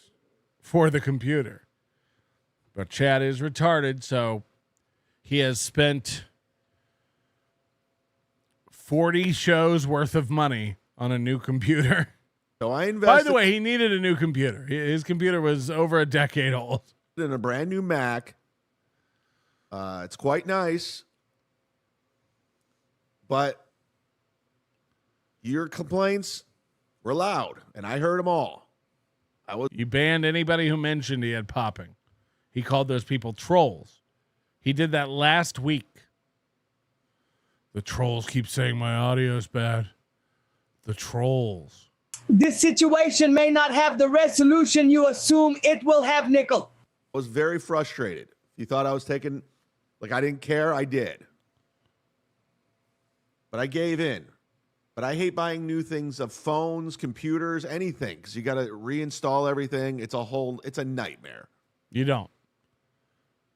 for the computer. But Chad is retarded, so he has spent 40 shows worth of money on a new computer. So I invested. By the way, he needed a new computer. His computer was over a decade old. In a brand new Mac. It's quite nice. But your complaints were loud, and I heard them all. You banned anybody who mentioned he had popping. He called those people trolls. He did that last week. The trolls keep saying my audio's bad. The trolls. This situation may not have the resolution you assume it will have, Nickel. I was very frustrated. You thought I was taking, like I didn't care, I did. But I gave in. But I hate buying new things of phones, computers, anything, because you got to reinstall everything. It's a nightmare. You don't.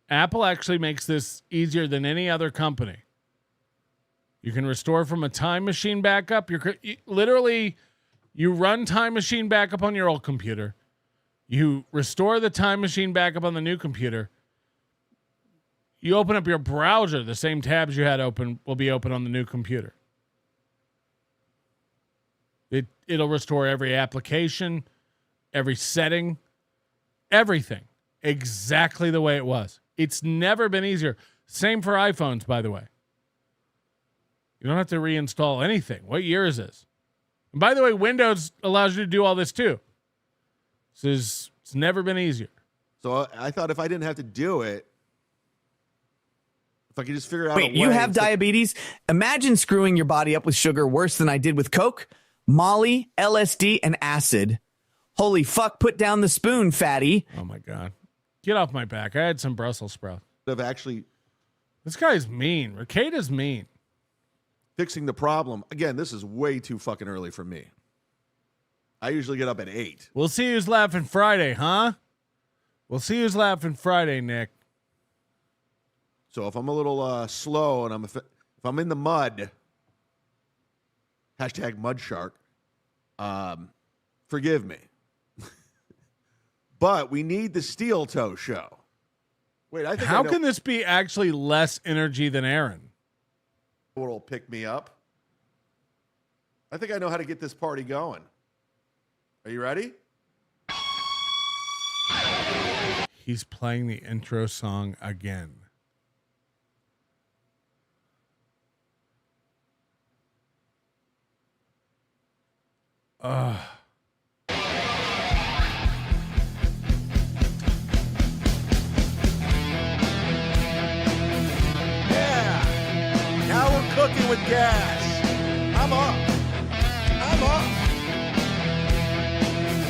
Apple actually makes this easier than any other company. You can restore from a time machine backup. Literally, you run time machine backup on your old computer. You restore the time machine backup on the new computer. You open up your browser, the same tabs you had open will be open on the new computer. It'll restore every application, every setting, everything exactly the way it was. It's never been easier. Same for iPhones, by the way. You don't have to reinstall anything. What year is this? And by the way, Windows allows you to do all this too. It's never been easier. So I thought if I didn't have to do it, if I could just figure out Wait, you have diabetes? Imagine screwing your body up with sugar worse than I did with Coke, Molly, LSD, and acid. Holy fuck, put down the spoon, fatty. Oh my God. Get off my back. I had some Brussels sprouts. This guy's mean. Ricada's mean. Fixing the problem. Again, this is way too fucking early for me. I usually get up at 8. We'll see who's laughing Friday, huh? We'll see who's laughing Friday, Nick. So if I'm a little slow and if I'm in the mud, hashtag mud shark, forgive me. But we need the steel toe show. Wait, I think how can this be actually less energy than Aaron? What'll pick me up? I think I know how to get this party going. Are you ready? He's playing the intro song again. Now we're cooking with gas. I'm up.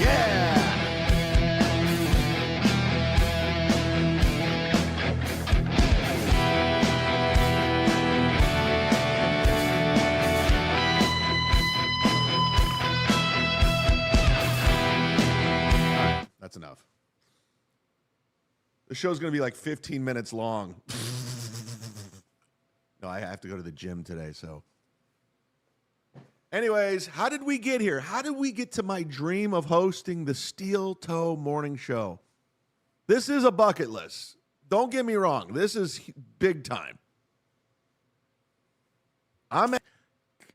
Yeah. That's enough. The show's going to be like 15 minutes long. No, I have to go to the gym today, so. Anyways, how did we get here? How did we get to my dream of hosting the Steel Toe Morning Show? This is a bucket list. Don't get me wrong. This is big time.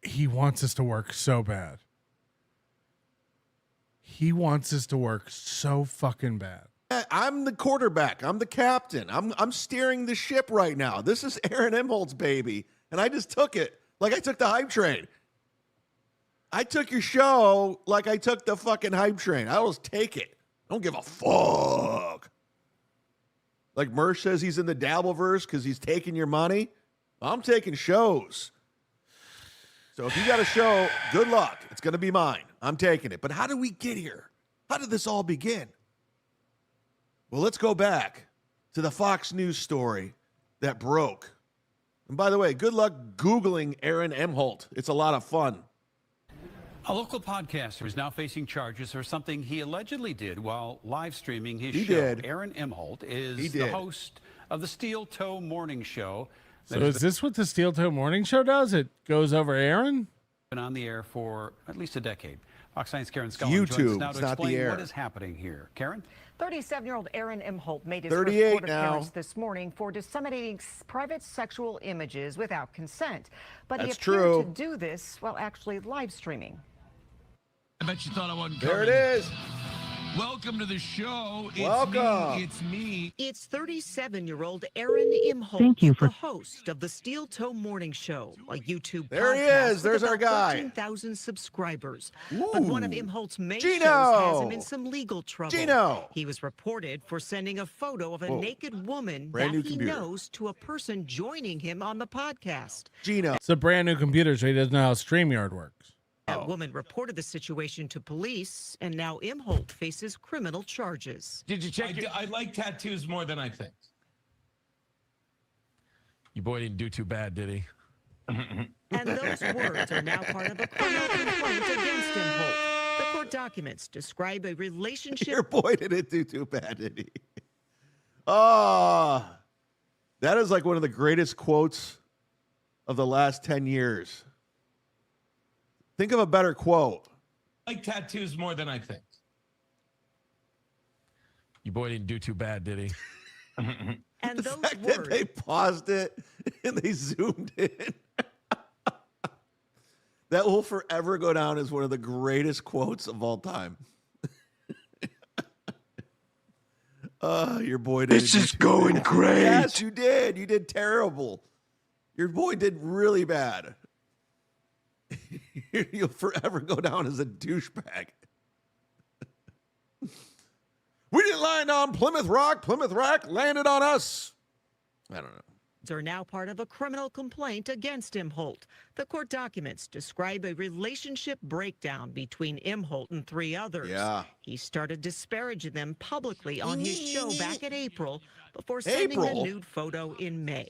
He wants us to work so bad. He wants us to work so fucking bad. I'm the quarterback. I'm the captain. I'm steering the ship right now. This is Aaron Emholt's baby, and I just took it like I took the hype train. I took your show like I took the fucking hype train. I always take it. I don't give a fuck. Like Mersh says he's in the Dabbleverse because he's taking your money. I'm taking shows. So if you got a show, good luck. It's going to be mine. I'm taking it. But how did we get here? How did this all begin? Well, let's go back to the Fox News story that broke. And by the way, good luck Googling Aaron Emholt. It's a lot of fun. A local podcaster is now facing charges for something he allegedly did while live streaming his He show. did. Aaron Emholt is He the did. host of the Steel Toe Morning Show. So is this what the Steel Toe Morning Show does? It goes over Aaron? Been on the air for at least a decade. Fox 9's Karen Scully YouTube, joins us now it's to not the explain air. what is happening here. Karen? 37-year-old Aaron Emholt made his 38 first court now. appearance this morning for disseminating private sexual images without consent. But he That's appeared true. to do this while actually live streaming. I bet you thought I wasn't There it is. Welcome to the show. It's Welcome. me. It's me. It's 37-year-old Aaron Imholt, Thank you for- the host of the Steel Toe Morning Show, a YouTube There he podcast is. There's with our about guy. 13,000 subscribers. But one of Imholt's main Gino. shows has him in some legal trouble. Gino. He was reported for sending a photo of a naked woman Brand new that he computer. knows to a person joining him on the podcast. Gino. It's a brand new computer, so he doesn't know how StreamYard works. That woman reported the situation to police, and now Imholt faces criminal charges. Did you check? I like tattoos more than I think. Your boy didn't do too bad, did he? And those words are now part of a criminal complaint against Imholt. The court documents describe a relationship. Your boy didn't do too bad, did he? Oh, that is like one of the greatest quotes of the last 10 years. Think of a better quote. I like tattoos more than I think. Your boy didn't do too bad, did he? And the fact that they paused it and they zoomed in. That will forever go down as one of the greatest quotes of all time. Your boy did. This is going bad. great. Yes, you did. You did terrible. Your boy did really bad. You'll forever go down as a douchebag. We didn't land on Plymouth Rock. Plymouth Rock landed on us. I don't know. Are now part of a criminal complaint against Imholt. The court documents describe a relationship breakdown between Imholt and 3 others. Yeah. He started disparaging them publicly on his show back in April before sending a nude photo in May.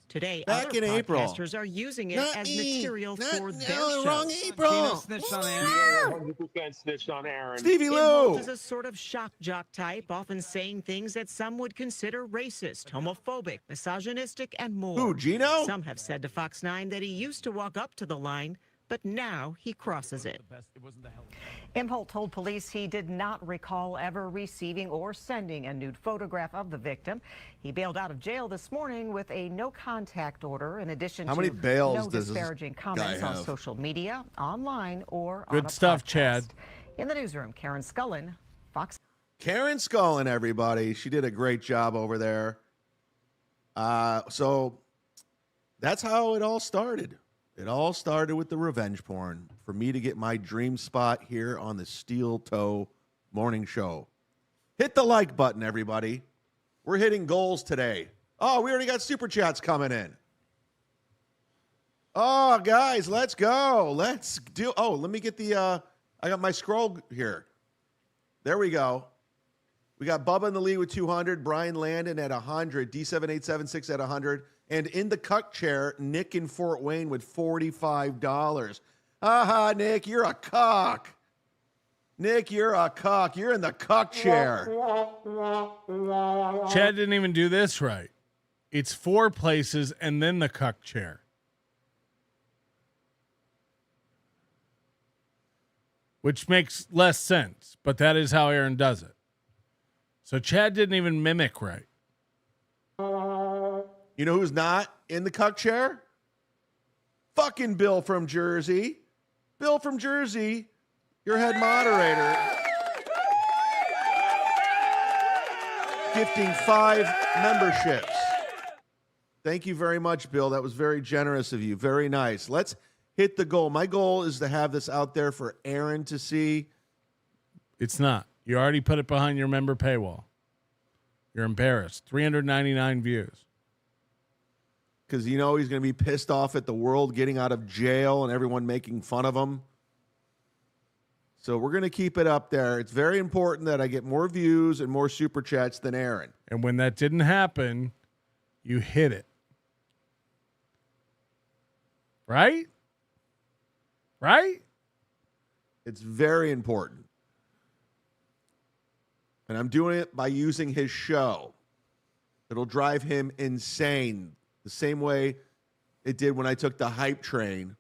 Today, Back other in April. podcasters are using it as material for their no, show. wrong April. snitched on Aaron. 100% snitched on Aaron. Stevie Imholt Lou. is a sort of shock jock type, often saying things that some would consider racist, homophobic, misogynistic, and more. Who, Gino? Some have said to Fox 9 that he used to walk up to the line, but now he crosses it. Imholt told police he did not recall ever receiving or sending a nude photograph of the victim. He bailed out of jail this morning with a no-contact order, in addition How to many bails no does this disparaging guy comments on have? social media, online, or on Good a stuff, podcast. Chad. In the newsroom, Karen Scullin, Fox. Karen Scullin, everybody. She did a great job over there. So that's how it all started. It all started with the revenge porn for me to get my dream spot here on the Steel Toe Morning Show. Hit the like button, everybody. We're hitting goals today. Oh, we already got super chats coming in. Oh, guys, let's go. Let's do. Oh, let me get the. I got my scroll here. There we go. We got Bubba in the lead with 200, Brian Landon at 100, D7876 at 100, and in the cuck chair, Nick in Fort Wayne with $45. Aha, Nick, you're a cuck. Nick, you're a cuck. You're in the cuck chair. Chad didn't even do this right. It's 4 places and then the cuck chair. Which makes less sense, but that is how Aaron does it. So Chad didn't even mimic right. You know who's not in the cuck chair? Fucking Bill from Jersey. Bill from Jersey, your head moderator. Gifting 5 memberships. Thank you very much, Bill. That was very generous of you. Very nice. Let's hit the goal. My goal is to have this out there for Aaron to see. It's not. You already put it behind your member paywall. You're embarrassed. 399 views. Because you know he's going to be pissed off at the world getting out of jail and everyone making fun of him. So we're going to keep it up there. It's very important that I get more views and more super chats than Aaron. And when that didn't happen, you hit it. Right? Right? It's very important. And I'm doing it by using his show. It'll drive him insane. The same way it did when I took the hype train.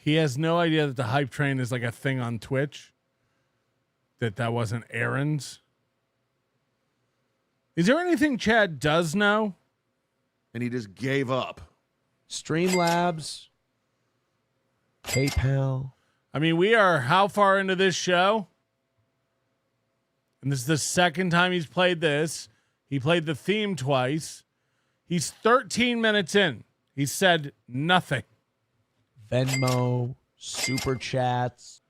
He has no idea that the hype train is like a thing on Twitch. That wasn't Aaron's. Is there anything Chad does know? And he just gave up. Streamlabs, PayPal. I mean, we are how far into this show? And this is the second time he's played this. He played the theme twice. He's 13 minutes in. He said nothing. Venmo, super chats.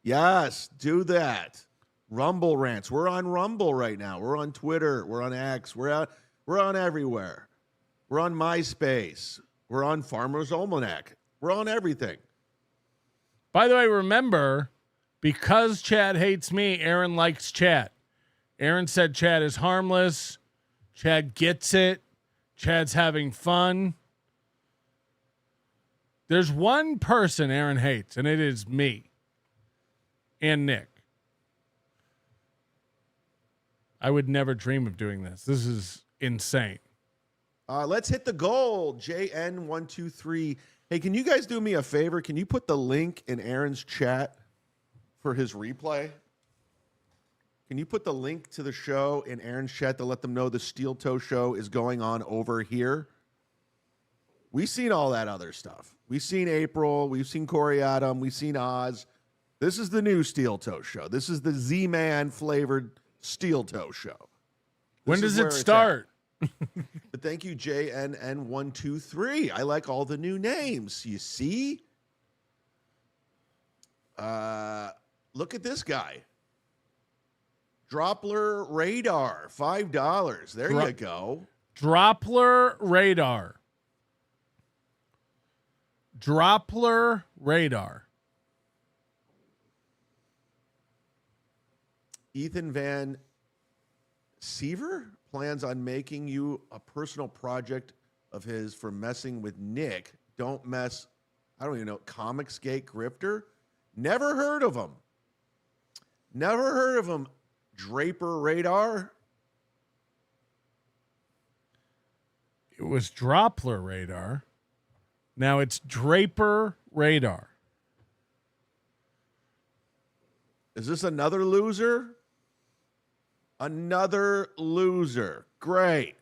Yes, do that. Rumble rants. We're on Rumble right now. We're on Twitter. We're on X. We're on everywhere. We're on MySpace. We're on Farmer's Almanac. We're on everything. By the way, remember, because Chad hates me, Aaron likes Chad. Aaron said Chad is harmless. Chad gets it. Chad's having fun. There's one person Aaron hates, and it is me and Nick. I would never dream of doing this. This is insane. Let's hit the goal. JN123. Hey, can you guys do me a favor? Can you put the link in Aaron's chat for his replay? Can you put the link to the show in Aaron's chat to let them know the Steel Toe Show is going on over here? We've seen all that other stuff. We've seen April. We've seen Corey Adam. We've seen Oz. This is the new Steel Toe Show. This is the Z-Man flavored Steel Toe Show. When does it start? But thank you, JNN123. I like all the new names. You see? Look at this guy. Doppler Radar, $5. There you go. Doppler Radar. Doppler Radar. Ethan Van Siever plans on making you a personal project of his for messing with Nick. Don't mess, I don't even know, Comic Skate Grifter? Never heard of him. Never heard of him. Draper Radar? It was Doppler Radar. Now it's Draper Radar. Is this another loser? Another loser. Great.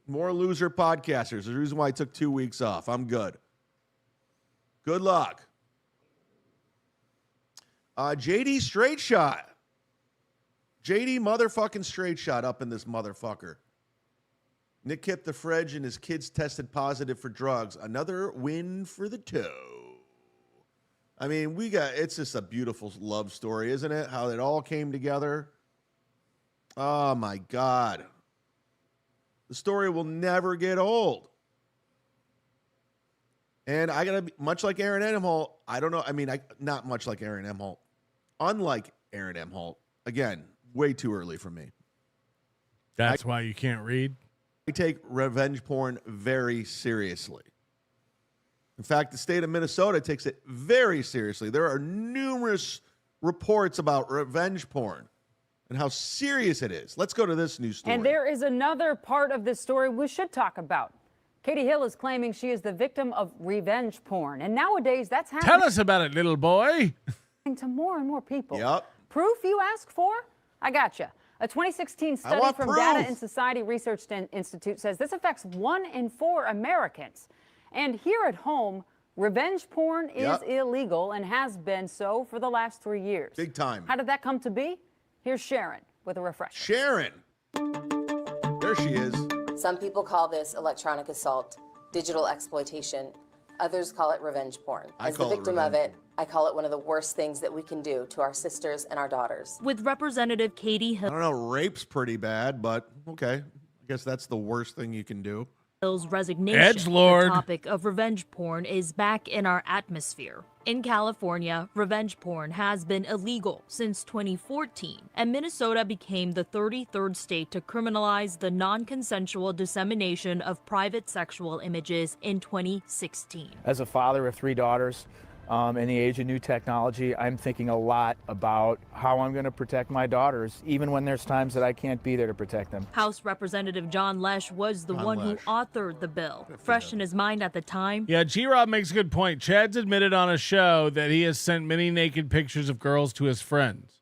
More loser podcasters. There's the reason why I took 2 weeks off. I'm good. Good luck. JD Straight Shot. JD motherfucking Straight Shot up in this motherfucker. Nick kept the fridge and his kids tested positive for drugs. Another win for the toe. I mean, it's just a beautiful love story, isn't it? How it all came together. Oh my God. The story will never get old. And I gotta be, much like Aaron Emholt, I don't know. I mean, not much like Aaron Emholt. Unlike Aaron Emholt, again, way too early for me. That's why you can't read. I take revenge porn very seriously. In fact, the state of Minnesota takes it very seriously. There are numerous reports about revenge porn and how serious it is. Let's go to this news story. And there is another part of this story we should talk about. Katie Hill is claiming she is the victim of revenge porn. And nowadays, that's happening. Tell us about it, little boy. To more and more people. Yep. Proof you ask for? I gotcha. A 2016 study from Data and Society Research Institute says this affects 1 in 4 Americans. And here at home, revenge porn is illegal and has been so for the last 3 years. Big time. How did that come to be? Here's Sharon with a refresher. Sharon. There she is. Some people call this electronic assault, digital exploitation. Others call it revenge porn. As the victim of it, I call it one of the worst things that we can do to our sisters and our daughters. With Representative Katie Hill. I don't know, rape's pretty bad, but okay. I guess that's the worst thing you can do. Hill's resignation. Edgelord. The topic of revenge porn is back in our atmosphere. In California, revenge porn has been illegal since 2014, and Minnesota became the 33rd state to criminalize the non-consensual dissemination of private sexual images in 2016. As a father of 3 daughters, in the age of new technology, I'm thinking a lot about how I'm going to protect my daughters, even when there's times that I can't be there to protect them. House Representative John Lesch was the one who authored the bill. Fresh in his mind at the time. Yeah, G-Rob makes a good point. Chad's admitted on a show that he has sent many naked pictures of girls to his friends.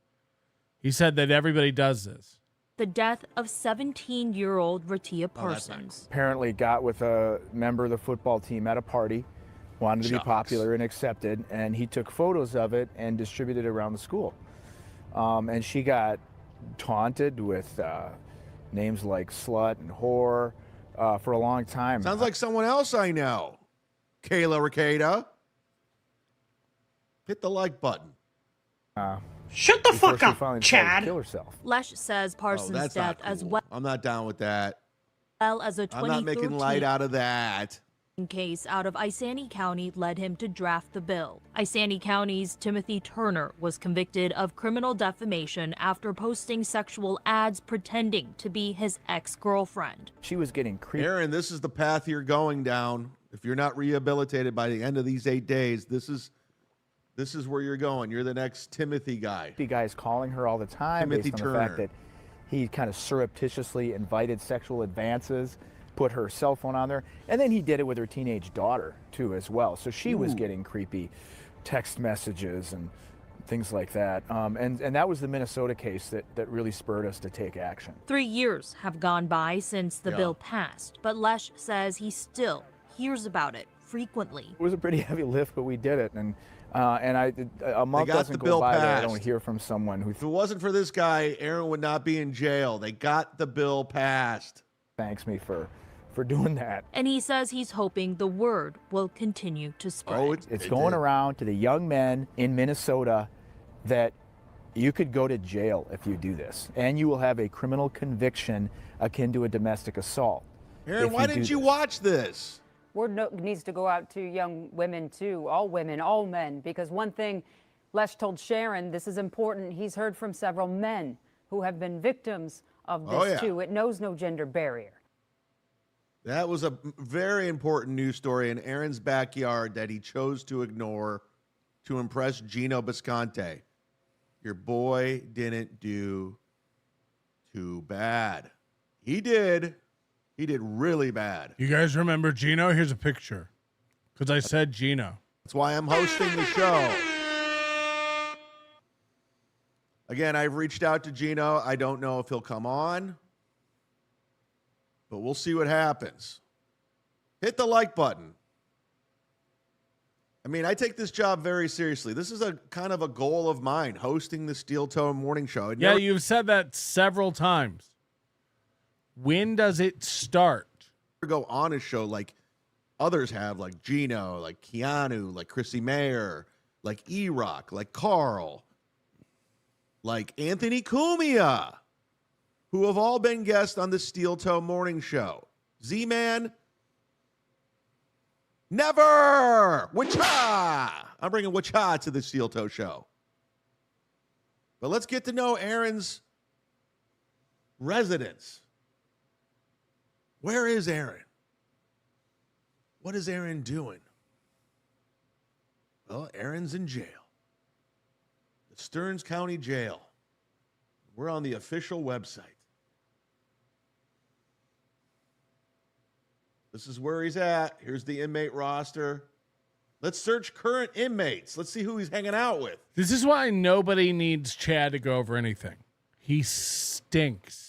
He said that everybody does this. The death of 17-year-old Ratia Parsons. Apparently got with a member of the football team at a party, wanted to be popular and accepted, and he took photos of it and distributed it around the school. And she got taunted with names like slut and whore for a long time. Sounds like someone else I know. Kayla Ricada. Hit the like button. Shut the fuck up, Chad. Kill herself. Lesh says Parsons' death as well. I'm not down with that. As a I'm not making light out of that. Case out of Isani County led him to draft the bill. Isani County's Timothy Turner was convicted of criminal defamation after posting sexual ads pretending to be his ex-girlfriend. She was getting creepy. Aaron, this is the path you're going down. If you're not rehabilitated by the end of these 8 days, this is where you're going. You're the next Timothy guy. The guy's calling her all the time Timothy based on Turner. the fact that he kind of surreptitiously invited sexual advances, put her cell phone on there, and then he did it with her teenage daughter too as well. So she was getting creepy text messages and things like that. And that was the Minnesota case that really spurred us to take action. 3 years have gone by since the bill passed, but Lesh says he still hears about it frequently. It was a pretty heavy lift, but we did it. And a month doesn't go by that I don't hear from someone who. If it wasn't for this guy, Aaron would not be in jail. They got the bill passed. Thanks me for doing that. And he says he's hoping the word will continue to spread. Oh, it's going around to the young men in Minnesota that you could go to jail if you do this, and you will have a criminal conviction akin to a domestic assault. Aaron, why didn't you watch this? Word needs to go out to young women, too, all women, all men, because one thing Lesh told Sharon, this is important, he's heard from several men who have been victims of this, too. It knows no gender barrier. That was a very important news story in Aaron's backyard that he chose to ignore to impress Gino Bisconte. Your boy didn't do too bad. He did. He did really bad. You guys remember Gino? Here's a picture. Because I said Gino. That's why I'm hosting the show. Again, I've reached out to Gino. I don't know if he'll come on, but we'll see what happens. Hit the like button. I mean, I take this job very seriously. This is a kind of a goal of mine, hosting the Steel Toe Morning Show. You've said that several times. When does it start? Go on a show like others have, like Gino, like Keanu, like Chrissy Mayer, like E-Rock, like Carl, like Anthony Cumia, who have all been guests on the Steel Toe Morning Show. Z-Man, never! Wacha! I'm bringing Wacha to the Steel Toe Show. But let's get to know Aaron's residence. Where is Aaron? What is Aaron doing? Well, Aaron's in jail. The Stearns County Jail. We're on the official website. This is where he's at. Here's the inmate roster. Let's search current inmates. Let's see who he's hanging out with. This is why nobody needs Chad to go over anything. He stinks.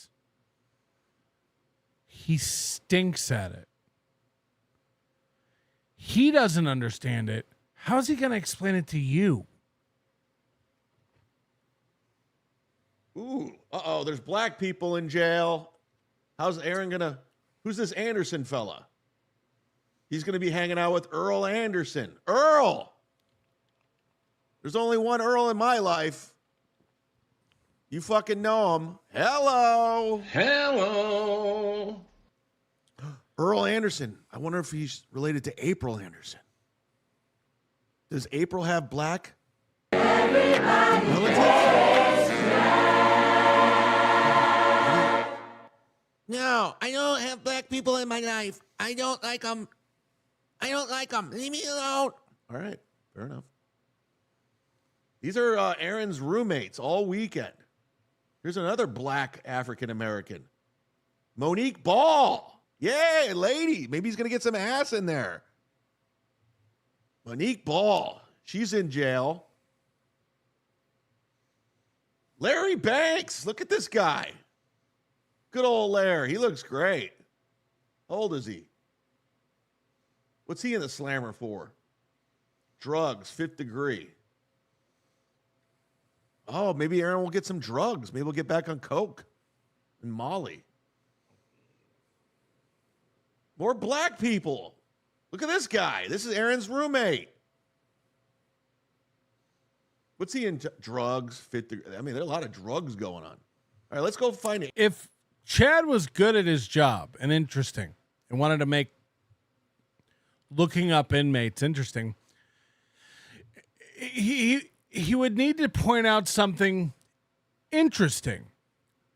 He stinks at it. He doesn't understand it. How's he going to explain it to you? Ooh, there's black people in jail. How's Aaron gonna? Who's this Anderson fella? He's gonna be hanging out with Earl Anderson. Earl! There's only one Earl in my life. You fucking know him. Hello! Hello! Earl Anderson. I wonder if he's related to April Anderson. Does April have black relatives? No, I don't have black people in my life. I don't like them. Leave me alone. All right, fair enough. These are Aaron's roommates all weekend. Here's another black African American. Monique Ball. Yay, lady. Maybe he's going to get some ass in there. Monique Ball. She's in jail. Larry Banks. Look at this guy. Good old Larry. He looks great. How old is he? What's he in the slammer for? Drugs, 5th degree. Oh, maybe Aaron will get some drugs. Maybe we'll get back on coke and Molly. More black people. Look at this guy. This is Aaron's roommate. What's he into? Drugs? There are a lot of drugs going on. All right, let's go find it. If Chad was good at his job and interesting and wanted to make looking up inmates interesting, he would need to point out something interesting.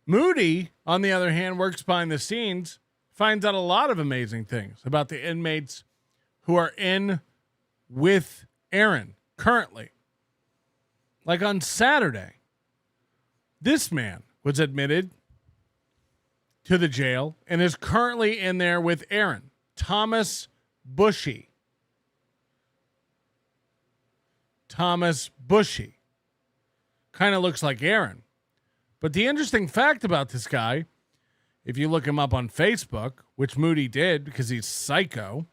Moody, on the other hand, works behind the scenes, finds out a lot of amazing things about the inmates who are in with Aaron currently. Like on Saturday, this man was admitted to the jail and is currently in there with Aaron. Thomas Bushy. Thomas Bushy. Kind of looks like Aaron. But the interesting fact about this guy, if you look him up on Facebook, which Moody did because he's psycho,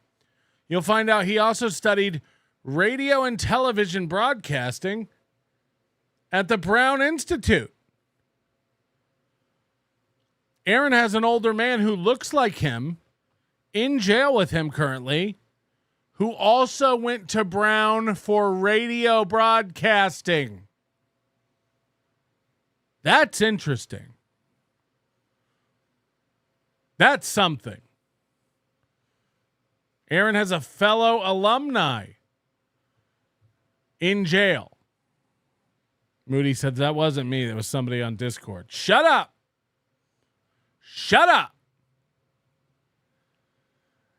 you'll find out he also studied radio and television broadcasting at the Brown Institute. Aaron has an older man who looks like him in jail with him currently, who also went to Brown for radio broadcasting. That's interesting. That's something. Aaron has a fellow alumni in jail. Moody said, that wasn't me. That was somebody on Discord. Shut up. Shut up.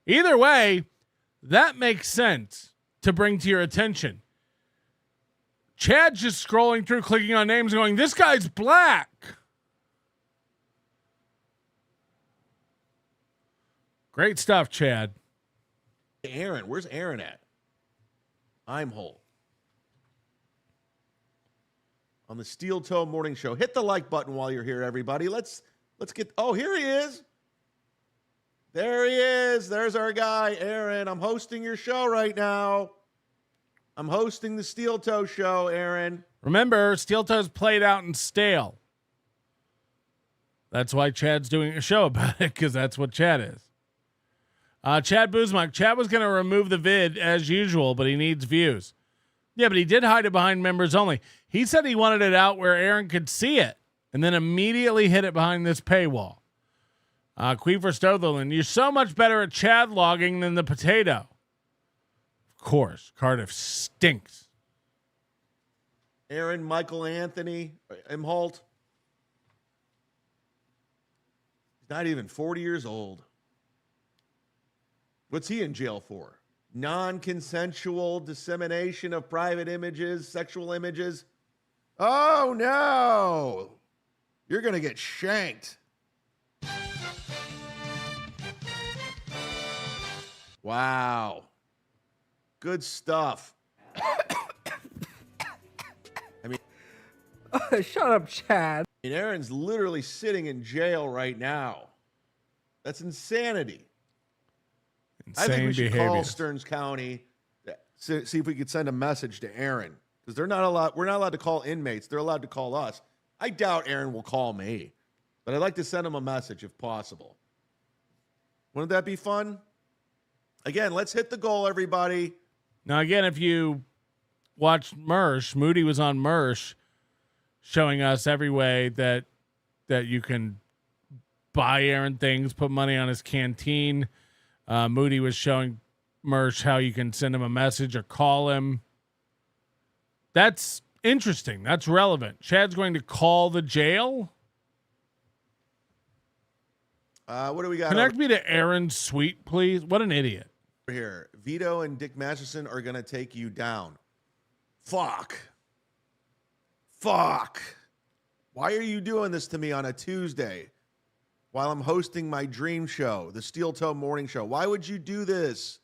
Either way, that makes sense to bring to your attention. Chad's just scrolling through, clicking on names, going, this guy's black. Great stuff, Chad. Aaron, where's Aaron at? I'm whole. On the Steel Toe Morning Show. Hit the like button while you're here, everybody. Let's get, oh, here he is. There he is. There's our guy, Aaron. I'm hosting your show right now. I'm hosting the Steel Toe Show, Aaron. Remember, Steel Toe's played out and stale. That's why Chad's doing a show about it, because that's what Chad is. Chad Zumock. Chad was going to remove the vid as usual, but he needs views. Yeah, but he did hide it behind members only. He said he wanted it out where Aaron could see it, and then immediately hid it behind this paywall. Queefer Stotherland, you're so much better at Chad logging than the potato. Of course, Cardiff stinks. Aaron Michael Anthony Imholt. He's not even 40 years old. What's he in jail for? Non-consensual dissemination of private images, sexual images. Oh, no. You're going to get shanked. Wow. Good stuff. I mean, shut up, Chad. I mean, Aaron's literally sitting in jail right now. That's insanity. I think we should call Stearns County, see if we could send a message to Aaron, because we're not allowed to call inmates. They're allowed to call us. I doubt Aaron will call me, but I'd like to send him a message if possible. Wouldn't that be fun? Again, let's hit the goal, everybody. Now, again, if you watched Mersh, Moody was on Mersh showing us every way that you can buy Aaron things, put money on his canteen. Moody was showing Mersh how you can send him a message or call him. That's interesting. That's relevant. Chad's going to call the jail. What do we got? Connect me to Aaron's suite, please. What an idiot. Here, Vito and Dick Masterson are going to take you down. Fuck. Why are you doing this to me on a Tuesday while I'm hosting my dream show, the Steel Toe Morning Show? Why would you do this?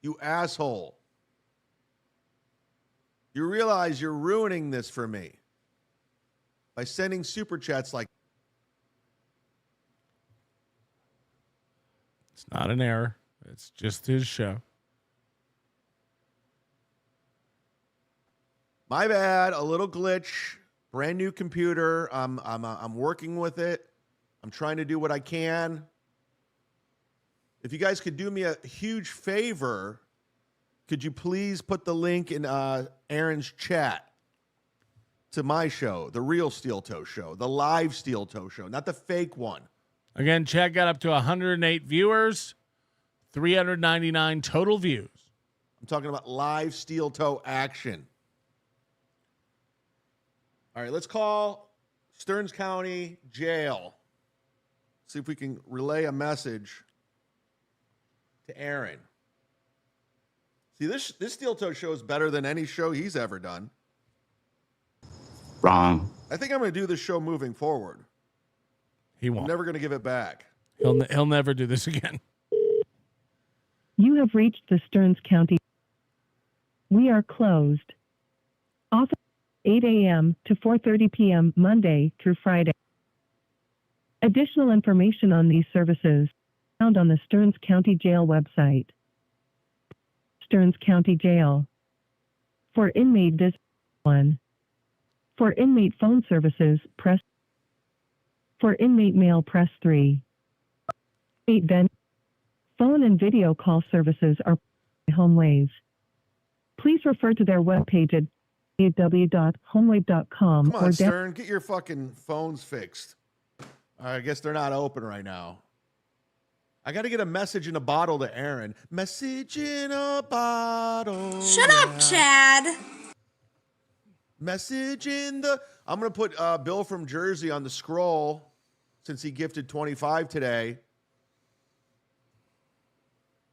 You asshole. You realize you're ruining this for me by sending super chats like. It's not an error. It's just his show. My bad. A little glitch. Brand new computer. I'm working with it. I'm trying to do what I can. If you guys could do me a huge favor, could you please put the link in Aaron's chat to my show, the real Steel Toe Show, the live Steel Toe Show, not the fake one. Again, chat got up to 108 viewers, 399 total views. I'm talking about live Steel Toe action. All right, let's call Stearns County Jail. See if we can relay a message to Aaron. See, this Steel Toe Show is better than any show he's ever done. Wrong. I think I'm going to do this show moving forward. He won't. I'm never going to give it back. He'll never do this again. You have reached the Stearns County. We are closed. Office 8 a.m. to 4:30 p.m. Monday through Friday. Additional information on these services found on the Stearns County Jail website. Stearns County Jail. For inmate visit 1. For inmate phone services, press. For inmate mail, press 3. 8 then. Phone and video call services are HomeWave. Please refer to their webpage at www.homewave.com. Come on, Stern, get your fucking phones fixed. I guess they're not open right now. I got to get a message in a bottle to Aaron. Message in a bottle. Shut up, Chad. Message in the... I'm going to put Bill from Jersey on the scroll since he gifted 25 today.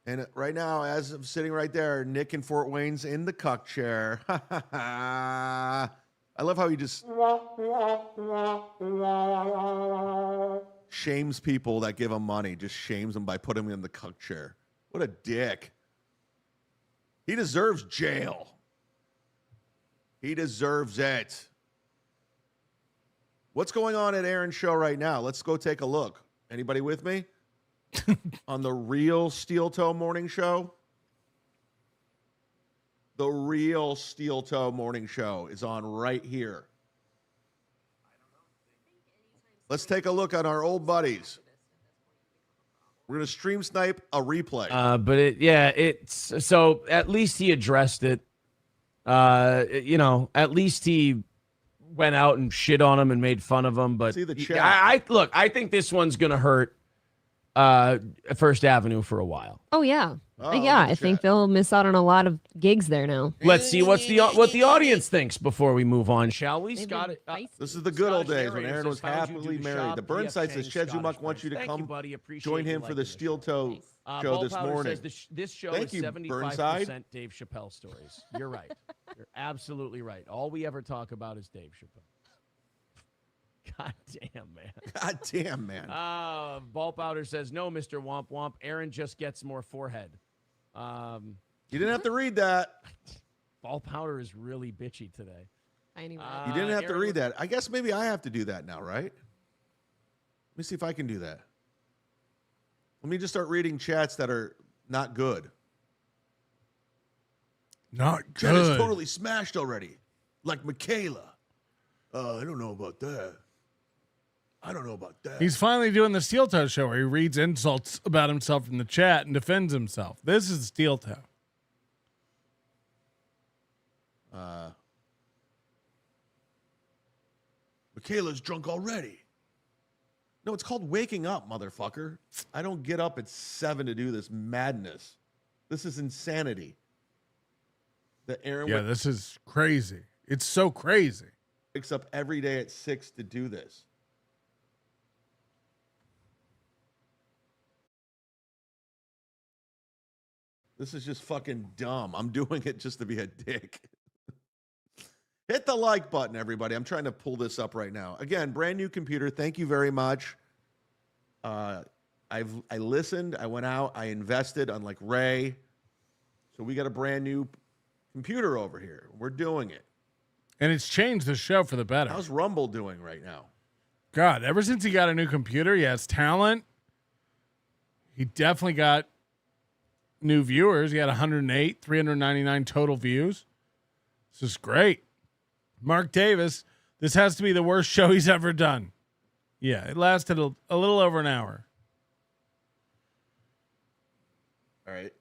And right now, as I'm sitting right there, Nick in Fort Wayne's in the cuck chair. I love how he just shames people that give him money. Just shames them by putting them in the cuck chair. What a dick. He deserves jail. He deserves it. What's going on at Aaron's show right now? Let's go take a look. Anybody with me? On the real Steel Toe Morning Show? The real Steel Toe Morning Show is on right here. Let's take a look at our old buddies. We're going to stream snipe a replay. But it's so at least he addressed it. At least he went out and shit on him and made fun of him. But see the chat. I think this one's going to hurt First Avenue for a while. Oh yeah. Oh, Yeah, I think they'll miss out on a lot of gigs there now. Let's see what the audience thinks before we move on, shall we? Scott, this is the good old days when Narrator Aaron was says, "Found you happily do the married. shop, The Burnside PF says, Chad Scottish Zumock wants you to Thank come you, buddy. Appreciate join you him for liking the Steel Toe show Ball this Powder morning. says this show Thank is you, 75% Burnside. Dave Chappelle stories. You're right. You're absolutely right. All we ever talk about is Dave Chappelle. God damn, man. God damn, man. Ball Powder says, no, Mr. Womp Womp. Aaron just gets more forehead. You didn't have to read that. Ball Powder is really bitchy today. Anyway. You didn't have to read that. I guess maybe I have to do that now, right? Let me see if I can do that. Let me just start reading chats that are not good. Not Chat is good. totally smashed already. Like Michaela. I don't know about that. I don't know about that. He's finally doing the Steel Toe show where he reads insults about himself in the chat and defends himself. This is Steel Toe. Michaela's drunk already. No, it's called waking up, motherfucker. I don't get up at 7 to do this madness. This is insanity. That Aaron This is crazy. It's so crazy. wakes up every day at 6 to do this. This is just fucking dumb. I'm doing it just to be a dick. Hit the like button, everybody. I'm trying to pull this up right now. Again, brand new computer. Thank you very much. I listened. I went out. I invested, unlike Ray. So we got a brand new computer over here. We're doing it. And it's changed the show for the better. How's Rumble doing right now? God, ever since he got a new computer, he has talent. He definitely got new viewers. He had 108, 399 total views. This is great. Mark Davis, this has to be the worst show he's ever done. Yeah, it lasted a little over an hour. All right.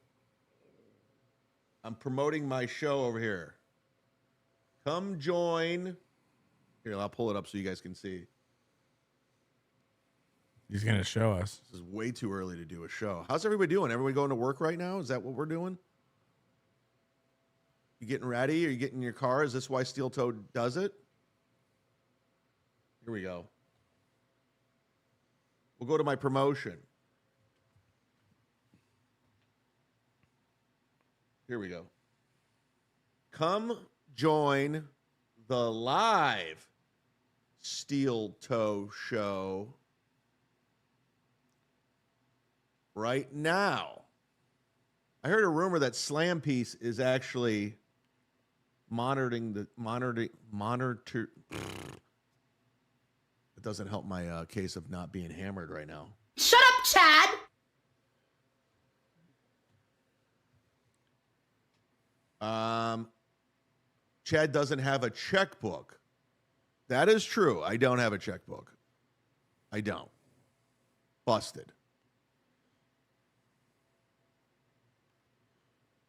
I'm promoting my show over here. Come join. Here, I'll pull it up so you guys can see. He's going to show us. This is way too early to do a show. How's everybody doing? Everybody going to work right now? Is that what we're doing? You getting ready? Are you getting in your car? Is this why Steel Toe does it? Here we go. We'll go to my promotion. Here we go. Come join the live Steel Toe show right now. I heard a rumor that Slam Piece is actually monitor. It doesn't help my case of not being hammered right now. Shut up, Chad! Chad doesn't have a checkbook. That is true. I don't have a checkbook. I don't. Busted.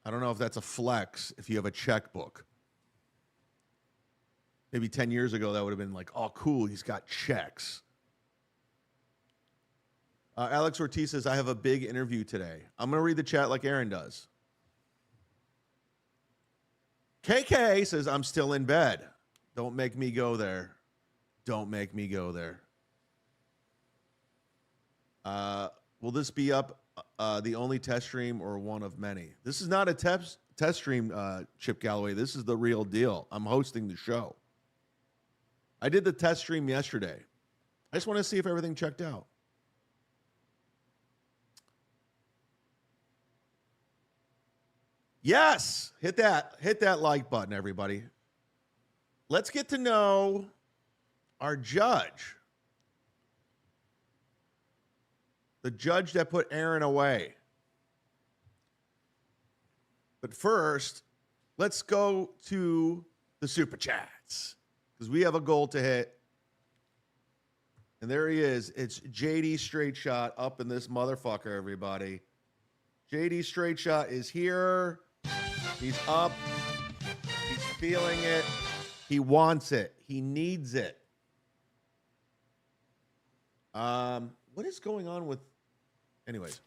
I don't know if that's a flex if you have a checkbook. Maybe 10 years ago, that would have been like, oh, cool, he's got checks. Alex Ortiz says, I have a big interview today. I'm going to read the chat like Aaron does. KK says, I'm still in bed. Don't make me go there. Don't make me go there. Will this be up the only test stream or one of many? This is not a test stream, Chip Galloway. This is the real deal. I'm hosting the show. I did the test stream yesterday. I just want to see if everything checked out. Yes, hit that like button, everybody. Let's get to know our judge. The judge that put Aaron away. But first, let's go to the Super Chats, because we have a goal to hit. And there he is. It's JD Straight Shot up in this motherfucker, everybody. JD Straight Shot is here. He's up. He's feeling it. He wants it. He needs it. What is going on with... Anyways.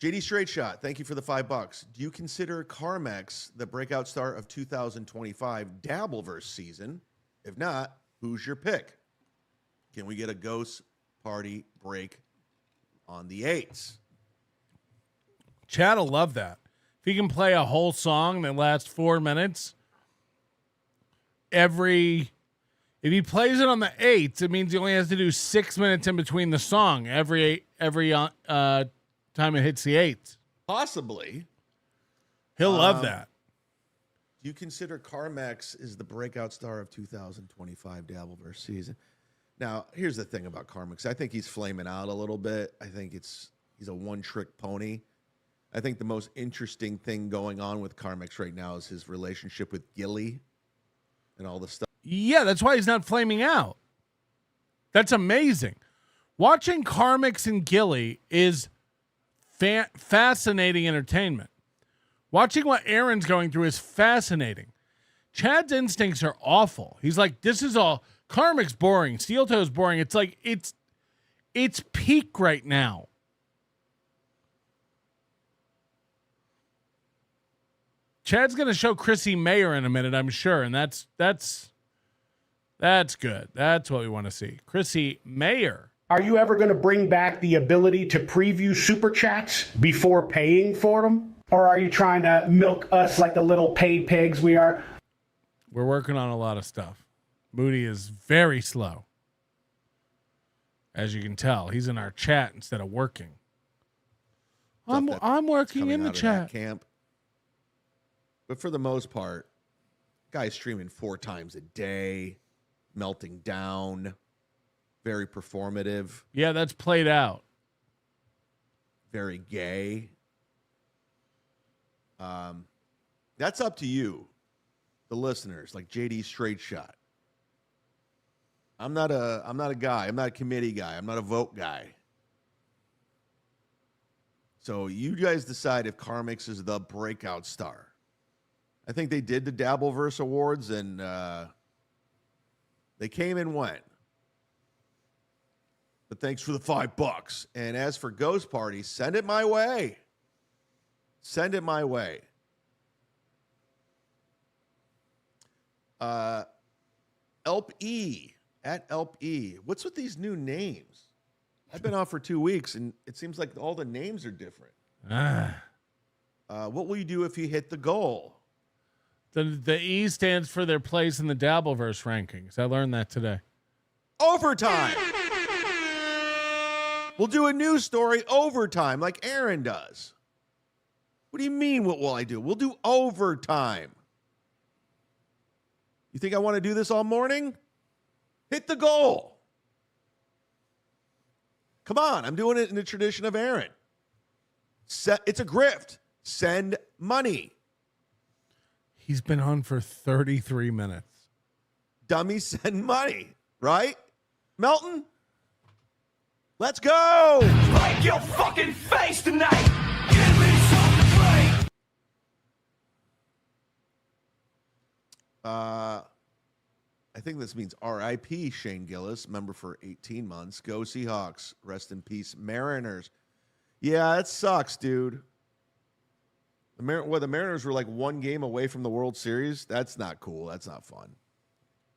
JD Straight Shot, thank you for the $5. Do you consider Karmic the breakout star of 2025 Dabbleverse season? If not, who's your pick? Can we get a ghost party break on the 8s? Chad will love that. If he can play a whole song that lasts 4 minutes, if he plays it on the 8s, it means he only has to do 6 minutes in between the song every time it hits the 8s. Possibly. He'll love that. Do you consider Karmic is the breakout star of 2025 Dabbleverse season? Now, here's the thing about Karmic. I think he's flaming out a little bit. I think he's a one-trick pony. I think the most interesting thing going on with Karmic right now is his relationship with Gilly and all the stuff. Yeah, that's why he's not flaming out. That's amazing. Watching Karmic and Gilly is fascinating entertainment. Watching what Aaron's going through is fascinating. Chad's instincts are awful. He's like, this is all... Karmic's boring. Steel Toe's boring. It's like, it's peak right now. Chad's going to show Chrissy Mayer in a minute, I'm sure, and that's good. That's what we want to see. Chrissy Mayer. Are you ever going to bring back the ability to preview super chats before paying for them? Or are you trying to milk us like the little paid pigs we are? We're working on a lot of stuff. Moody is very slow. As you can tell, he's in our chat instead of working. I'm working in the chat. Camp. But for the most part, guy's streaming 4 times a day, melting down, very performative. Yeah, that's played out. Very gay. That's up to you. the listeners, like JD Straight Shot. I'm not a guy. I'm not a committee guy. I'm not a vote guy. So you guys decide if Karmic is the breakout star. I think they did the Dabbleverse Awards, and they came and went. But thanks for the $5. And as for Ghost Party, send it my way. Send it my way. Elp E at Elp E. What's with these new names? I've been off for 2 weeks, and it seems like all the names are different. What will you do if you hit the goal? The E stands for their place in the Dabbleverse rankings. I learned that today. Overtime. We'll do a news story overtime like Aaron does. What do you mean, what will I do? We'll do overtime. You think I want to do this all morning? Hit the goal. Come on, I'm doing it in the tradition of Aaron. It's a grift. Send money. He's been on for 33 minutes. Dummy, send money, right? Melton? Let's go! Like your fucking face tonight! Give me something to play! I think this means R.I.P. Shane Gillis, member for 18 months. Go Seahawks. Rest in peace, Mariners. Yeah, it sucks, dude. The Mariners were like one game away from the World Series. That's not cool. That's not fun.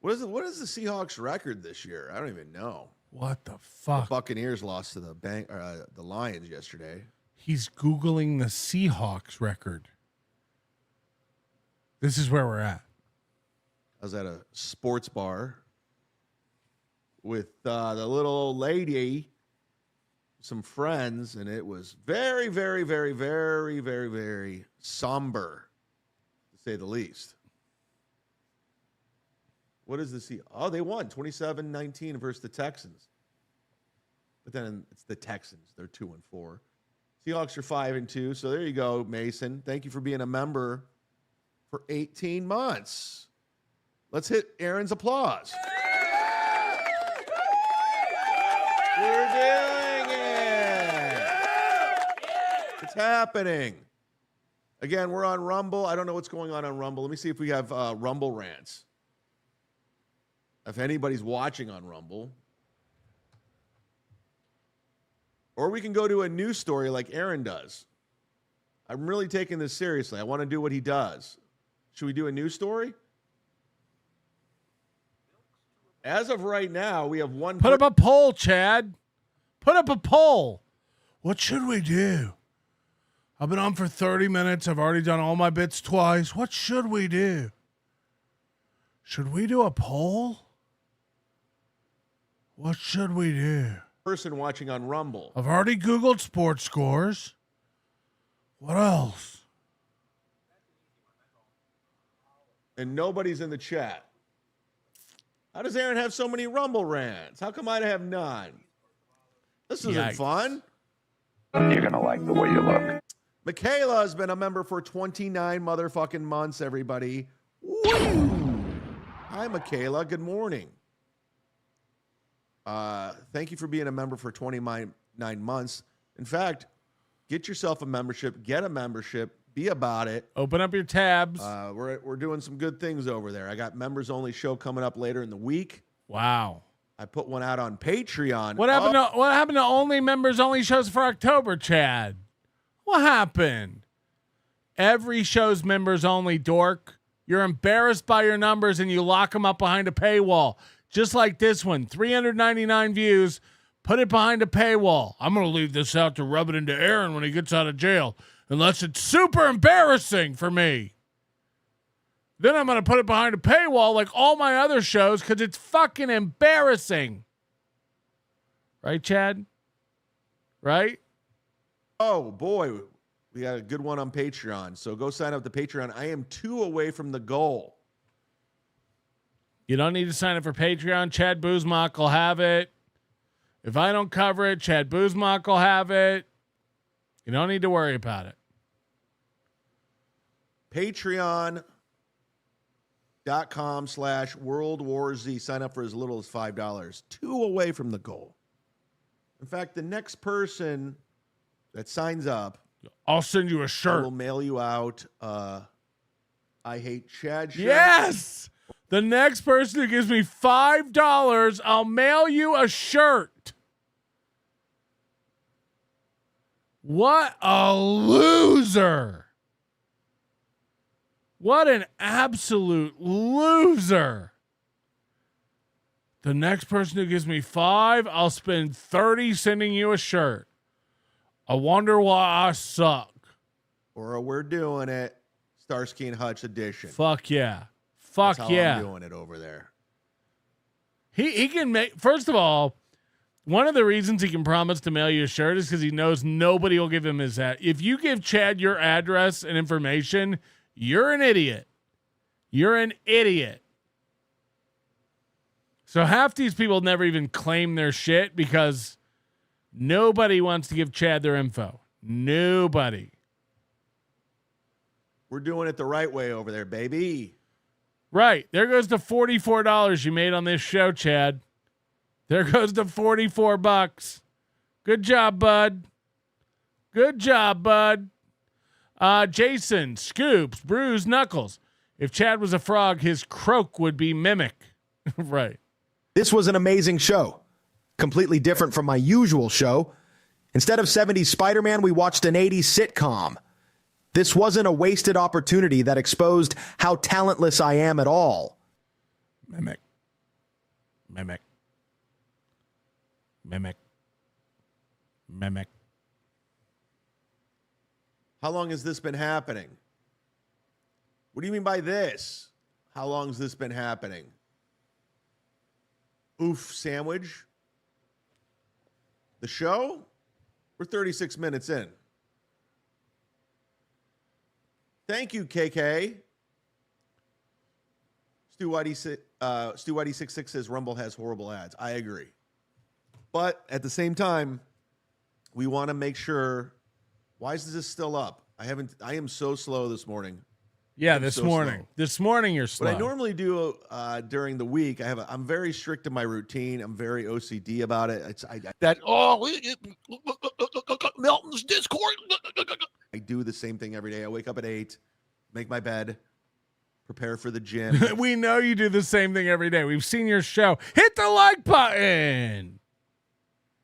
What is the Seahawks record this year? I don't even know. What the fuck? The Buccaneers lost to the Lions yesterday. He's Googling the Seahawks record. This is where we're at. I was at a sports bar with the little old lady, some friends, and it was very, very, very, very, very, very somber, to say the least. What is the Seahawks? Oh, they won 27-19 versus the Texans. But then it's the Texans. They're 2-4. Seahawks are 5-2. So there you go, Mason. Thank you for being a member for 18 months. Let's hit Aaron's applause. We're doing it. It's happening. Again, we're on Rumble. I don't know what's going on Rumble. Let me see if we have Rumble rants. If anybody's watching on Rumble. Or we can go to a news story like Aaron does. I'm really taking this seriously. I want to do what he does. Should we do a news story? As of right now, we have one. Put up a poll, Chad. Put up a poll. What should we do? I've been on for 30 minutes. I've already done all my bits twice. What should we do? Should we do a poll? What should we do? Person watching on Rumble. I've already Googled sports scores. What else? And nobody's in the chat. How does Aaron have so many Rumble rants? How come I have none? This isn't fun. You're going to like the way you look. Michaela has been a member for 29 motherfucking months, everybody. Woo! Hi, Michaela. Good morning. Thank you for being a member for 29 months. In fact, get yourself a membership. Get a membership. Be about it. Open up your tabs. We're doing some good things over there. I got members only show coming up later in the week. Wow. I put one out on Patreon. What happened to only members only shows for October, Chad? What happened? Every show's members only, dork. You're embarrassed by your numbers and you lock them up behind a paywall. Just like this one, 399 views. Put it behind a paywall. I'm going to leave this out to rub it into Aaron when he gets out of jail. Unless it's super embarrassing for me. Then I'm going to put it behind a paywall like all my other shows because it's fucking embarrassing. Right, Chad? Right? Oh, boy. We got a good one on Patreon. So go sign up to Patreon. I am 2 away from the goal. You don't need to sign up for Patreon. Chad Zumock will have it. If I don't cover it, Chad Zumock will have it. You don't need to worry about it. Patreon .com/World War Z. Sign up for as little as $5. 2 away from the goal. In fact, the next person that signs up, I'll send you a I shirt. will mail you out I Hate Chad shirt. Yes! The next person who gives me $5, I'll mail you a shirt. What a loser. What an absolute loser. The next person who gives me $5, I'll spend $30 sending you a shirt. I wonder why I suck. Or we're doing it. Starsky and Hutch edition. Fuck yeah. Fuck That's how yeah. I'm doing it over there. He can make, first of all, one of the reasons he can promise to mail you a shirt is because he knows nobody will give him his ad. If you give Chad your address and information, you're an idiot. You're an idiot. So half these people never even claim their shit because nobody wants to give Chad their info. Nobody. We're doing it the right way over there, baby. Right. There goes the $44 you made on this show, Chad. There goes the $44. Good job, bud. Good job, bud. Jason, Scoops, Bruise, Knuckles. If Chad was a frog, his croak would be mimic. Right. This was an amazing show. Completely different from my usual show. Instead of 70s Spider-Man, we watched an 80s sitcom. This wasn't a wasted opportunity that exposed how talentless I am at all. Mimic. Mimic. Mimic. Mimic. How long has this been happening? What do you mean by this? How long has this been happening? Oof, sandwich. The show? We're 36 minutes in. Thank you, KK. Stu Whitey 66 says Rumble has horrible ads. I agree. But at the same time, we want to make sure. Why is this still up? I am so slow this morning. Yeah, this morning. Slow. This morning you're slow. What I normally do during the week, I'm very strict in my routine. I'm very OCD about it. Milton's Discord. I do the same thing every day. I wake up at 8, make my bed, prepare for the gym. We know you do the same thing every day. We've seen your show. Hit the like button.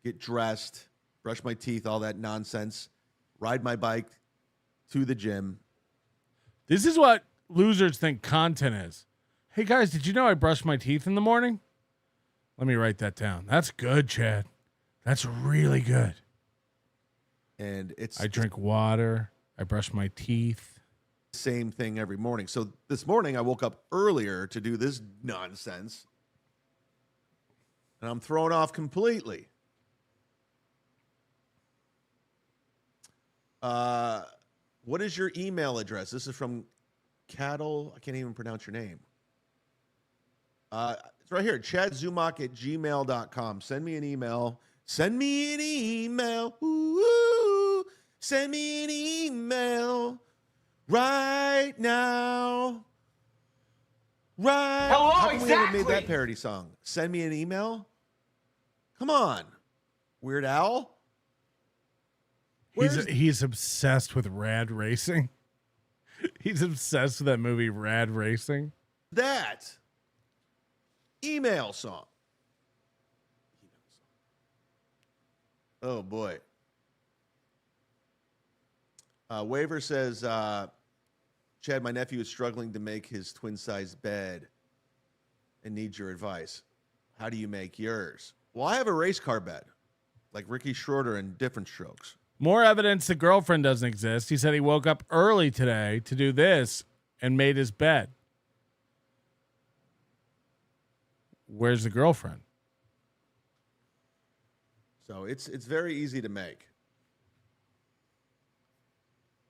Get dressed, brush my teeth, all that nonsense. Ride my bike to the gym. This is what losers think content is. Hey, guys, did you know I brush my teeth in the morning? Let me write that down. That's good, Chad. That's really good. And I drink water. I brush my teeth. Same thing every morning. So this morning I woke up earlier to do this nonsense. And I'm thrown off completely. What is your email address? This is from Cattle. I can't even pronounce your name. It's right here. ChadZumock@gmail.com. Send me an email. Send me an email. Ooh, send me an email right now. Right. Hello, How come exactly. we haven't made that parody song? Send me an email. Come on, Weird Al. He's obsessed with Rad Racing. He's obsessed with that movie Rad Racing. That email song. Oh boy. Waver says, Chad, my nephew is struggling to make his twin-sized bed and needs your advice. How do you make yours? Well, I have a race car bed, like Ricky Schroeder in Different Strokes. More evidence the girlfriend doesn't exist. He said he woke up early today to do this and made his bed. Where's the girlfriend? So it's very easy to make.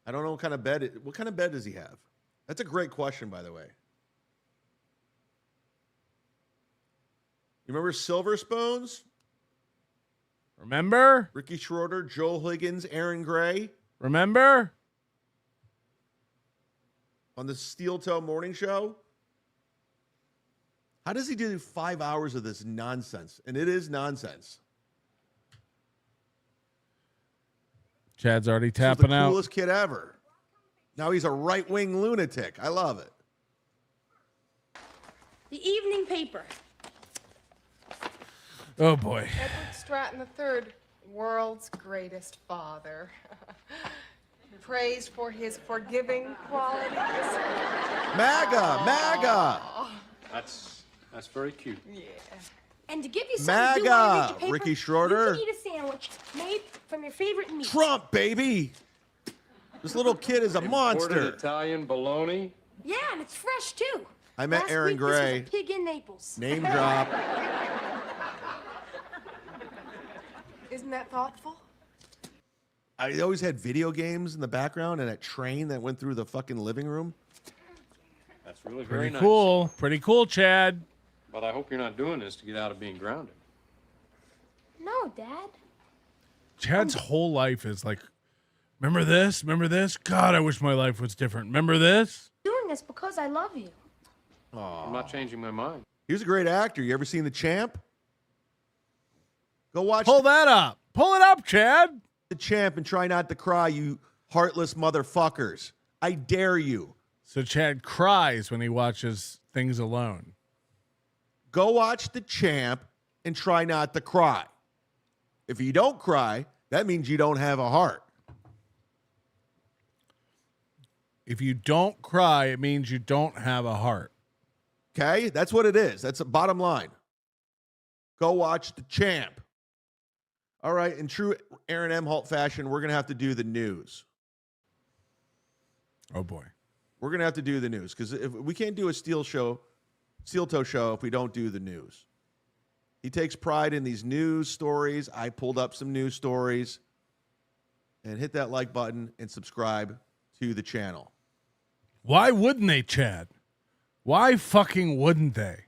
I don't know what kind of bed. What kind of bed does he have? That's a great question, by the way. You remember Silver Spoons? Remember? Ricky Schroeder, Joel Higgins, Aaron Gray. Remember? On the Steel Toe Morning Show? How does he do 5 hours of this nonsense? And it is nonsense. Chad's already This is tapping the out. coolest kid ever. Now he's a right-wing lunatic. I love it. The evening paper. Oh, boy. Edward Stratton III, world's greatest father. Praised for his forgiving qualities. MAGA! That's very cute. Yeah. And to give you something to do while you read your paper, Ricky Schroeder. you can eat a sandwich made from your favorite meat. Trump, baby! This little kid is a monster. Imported Italian bologna. Yeah, and it's fresh too. I met Last Aaron week, Gray. This was a pig in Naples. Name drop. Isn't that thoughtful? I always had video games in the background and that train that went through the fucking living room. That's really very Pretty nice. cool. Pretty cool, Chad. But I hope you're not doing this to get out of being grounded. No, Dad. Chad's whole life is like, remember this? Remember this? God, I wish my life was different. Remember this? Doing this because I love you. I'm not changing my mind. He was a great actor. You ever seen The Champ? Go watch Pull that up. Pull it up, Chad. The Champ and try not to cry, you heartless motherfuckers. I dare you. So Chad cries when he watches things alone. Go watch The Champ and try not to cry. If you don't cry, that means you don't have a heart. If you don't cry, it means you don't have a heart. Okay? That's what it is. That's the bottom line. Go watch The Champ. All right, in true Aaron M. Holt fashion, we're going to have to do the news. Oh, boy. We're going to have to do the news because if we can't do a steel toe show if we don't do the news. He takes pride in these news stories. I pulled up some news stories. And hit that like button and subscribe to the channel. Why wouldn't they, Chad? Why fucking wouldn't they?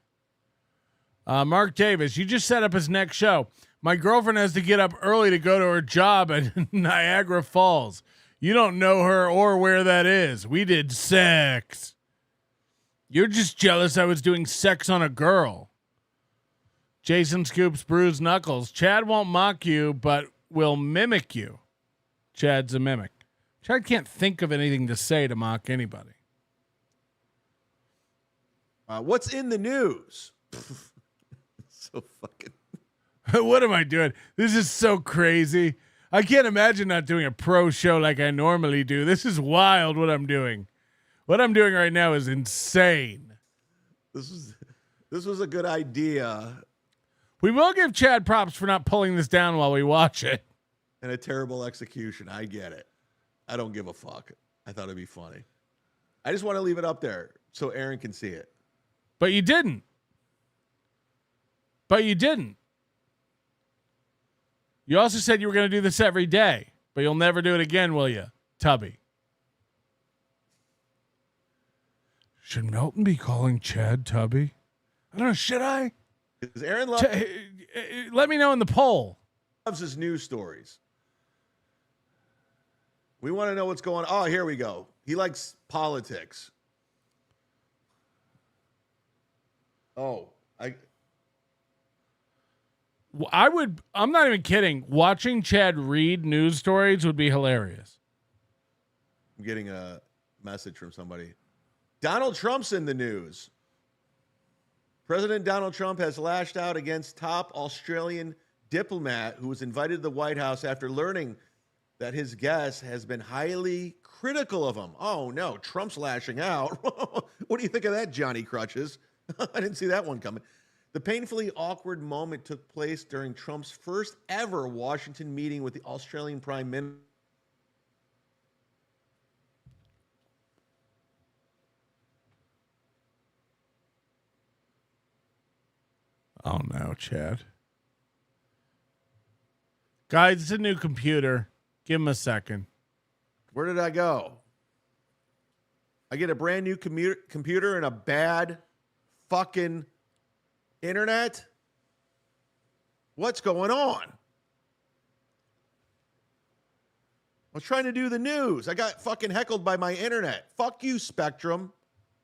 Mark Davis, you just set up his next show. My girlfriend has to get up early to go to her job at Niagara Falls. You don't know her or where that is. We did sex. You're just jealous I was doing sex on a girl. Jason Scoops bruised knuckles. Chad won't mock you, but will mimic you. Chad's a mimic. Chad can't think of anything to say to mock anybody. What's in the news? So fucking... What am I doing? This is so crazy. I can't imagine not doing a pro show like I normally do. This is wild what I'm doing. What I'm doing right now is insane. This was a good idea. We will give Chad props for not pulling this down while we watch it. And a terrible execution. I get it. I don't give a fuck. I thought it'd be funny. I just want to leave it up there so Aaron can see it. But you didn't. You also said you were going to do this every day, but you'll never do it again, will you, Tubby? Should Melton be calling Chad Tubby? I don't know. Should I? Because Aaron let me know in the poll. Loves his news stories. We want to know what's going on. Oh, here we go. He likes politics. Oh, I'm not even kidding. Watching Chad read news stories would be hilarious. I'm getting a message from somebody. Donald Trump's in the news. President Donald Trump has lashed out against top Australian diplomat who was invited to the White House after learning that his guest has been highly critical of him. Oh, no, Trump's lashing out. What do you think of that, Johnny Crutches? I didn't see that one coming. The painfully awkward moment took place during Trump's first ever Washington meeting with the Australian Prime Minister. Oh, no, Chad. Guys, it's a new computer. Give him a second. Where did I go? I get a brand new computer and a bad fucking internet? What's going on? I was trying to do the news. I got fucking heckled by my internet. Fuck you, Spectrum.